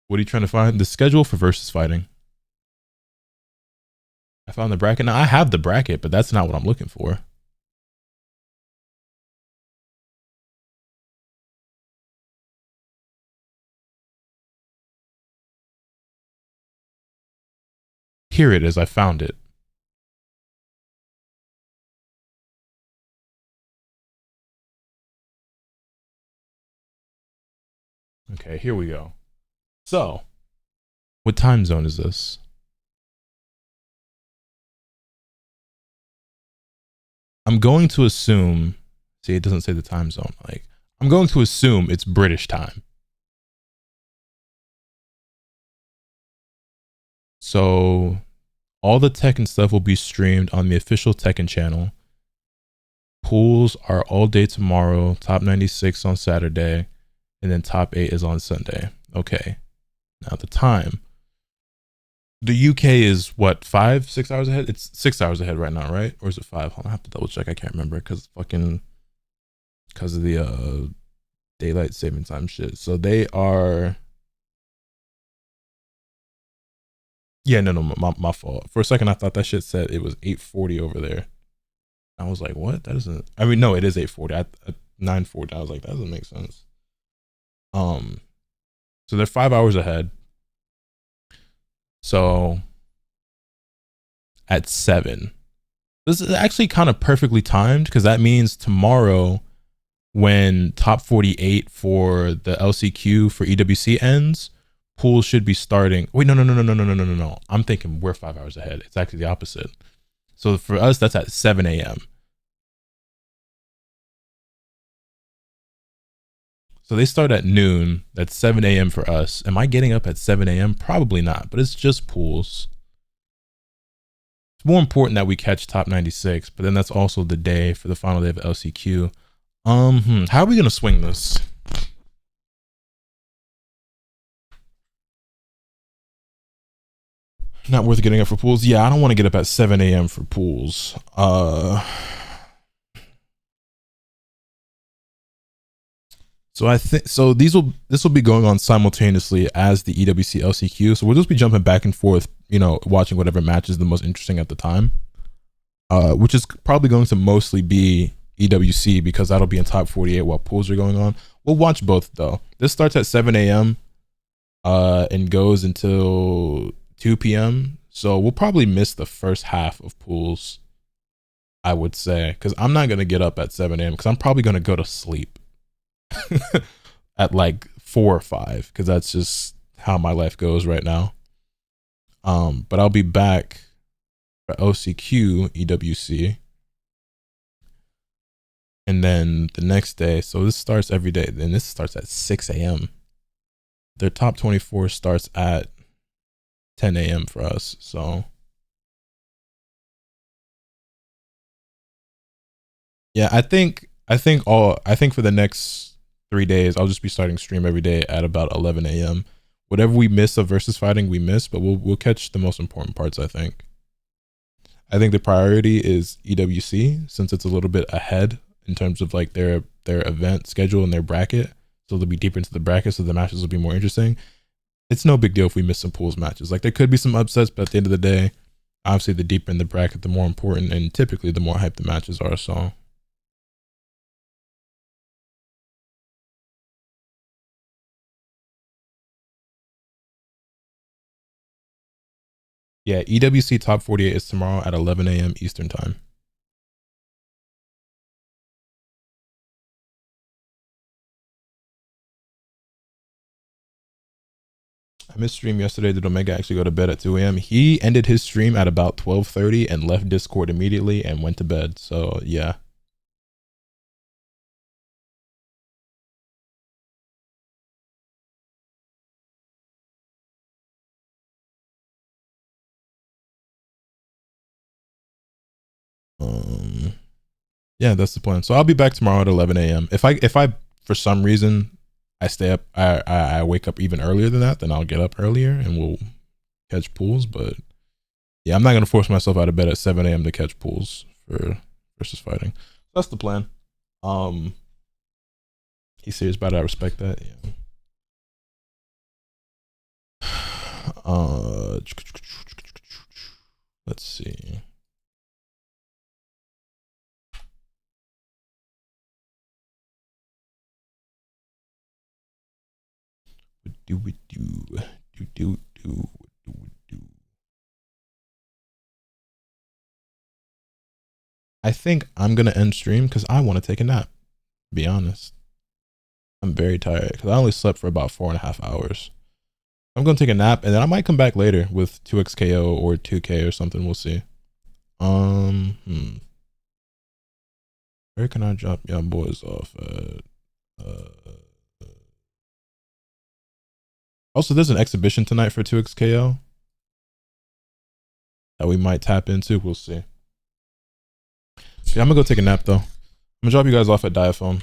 What are you trying to find? The schedule for versus fighting. I found the bracket. Now I have the bracket, but that's not what I'm looking for. Here it is. I found it. Okay, here we go. So, what time zone is this? I'm going to assume, see, it doesn't say the time zone. Like, I'm going to assume it's British time. So, all the Tekken stuff will be streamed on the official Tekken channel. pools are all day tomorrow, top 96 on Saturday, and then top 8 is on Sunday. Okay. Now the time. The UK is what, 5-6 hours ahead? It's 6 hours ahead right now, right? Or is it 5? Hold on, I have to double check. I can't remember because of the daylight saving time shit. So they are. Yeah, no, my fault. For a second, I thought that shit said it was 8:40 over there. I was like, what? That doesn't. I mean, no, it is 8:40. At 9:40, I was like, that doesn't make sense. So they're 5 hours ahead. So at 7, this is actually kind of perfectly timed because that means tomorrow, when top 48 for the LCQ for EWC ends, pools should be starting. Wait, no. I'm thinking we're 5 hours ahead. It's actually the opposite. So for us, that's at 7 a.m. So they start at noon. That's 7 a.m. for us. Am I getting up at 7 a.m.? Probably not, but it's just pools. It's more important that we catch top 96, but then that's also the day for the final day of LCQ. How are we going to swing this? Not worth getting up for pools. Yeah, I don't want to get up at 7 a.m. for pools. So I think this will be going on simultaneously as the EWC LCQ. So we'll just be jumping back and forth, watching whatever match is the most interesting at the time. Which is probably going to mostly be EWC because that'll be in top 48 while pools are going on. We'll watch both though. This starts at 7 a.m. And goes until 2 p.m. So we'll probably miss the first half of pools, I would say, because I'm not going to get up at 7 a.m. because I'm probably going to go to sleep at like 4 or 5 because that's just how my life goes right now. But I'll be back for LCQ EWC. And then the next day, so this starts every day, then this starts at 6 a.m. Their top 24 starts at 10 a.m. for us. So yeah, I think for the next 3 days, I'll just be starting stream every day at about 11 a.m. Whatever we miss of versus fighting, we miss, but we'll catch the most important parts, I think. I think the priority is EWC since it's a little bit ahead in terms of like their event schedule and their bracket. So they'll be deeper into the bracket, so the matches will be more interesting. It's no big deal if we miss some pools matches. Like there could be some upsets, but at the end of the day, obviously the deeper in the bracket, the more important and typically the more hyped the matches are. So yeah, EWC top 48 is tomorrow at 11 a.m. Eastern time. I missed stream yesterday. Did Omega actually go to bed at 2 a.m.? He ended his stream at about 12:30 and left Discord immediately and went to bed. So yeah. Yeah, that's the plan. So I'll be back tomorrow at 11 a.m. If I for some reason I stay up, I wake up even earlier than that, then I'll get up earlier and we'll catch pools. But yeah, I'm not gonna force myself out of bed at 7 a.m. to catch pools for versus fighting. That's the plan. He's serious about it. I respect that. Yeah. Let's see. Do. I think I'm gonna end stream because I want to take a nap. To be honest, I'm very tired because I only slept for about 4.5 hours. I'm gonna take a nap and then I might come back later with 2xKO or 2K or something. We'll see. Where can I drop y'all boys off at? Also, there's an exhibition tonight for 2xKO that we might tap into. We'll see. Yeah, I'm gonna go take a nap though. gonna drop you guys off at Diaphone.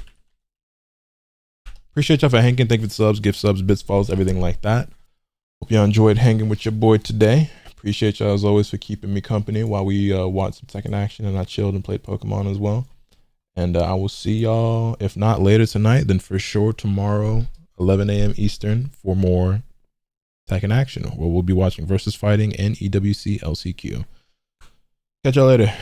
Appreciate y'all for hanging. Thank you for the subs, gift subs, bits, follows, everything like that. Hope y'all enjoyed hanging with your boy today. Appreciate y'all as always for keeping me company while we watched some Tekken action and I chilled and played Pokemon as well. And I will see y'all, if not later tonight, then for sure tomorrow, 11 a.m. Eastern, for more Tekken action, where we'll be watching Versus Fighting and EWC LCQ. Catch y'all later.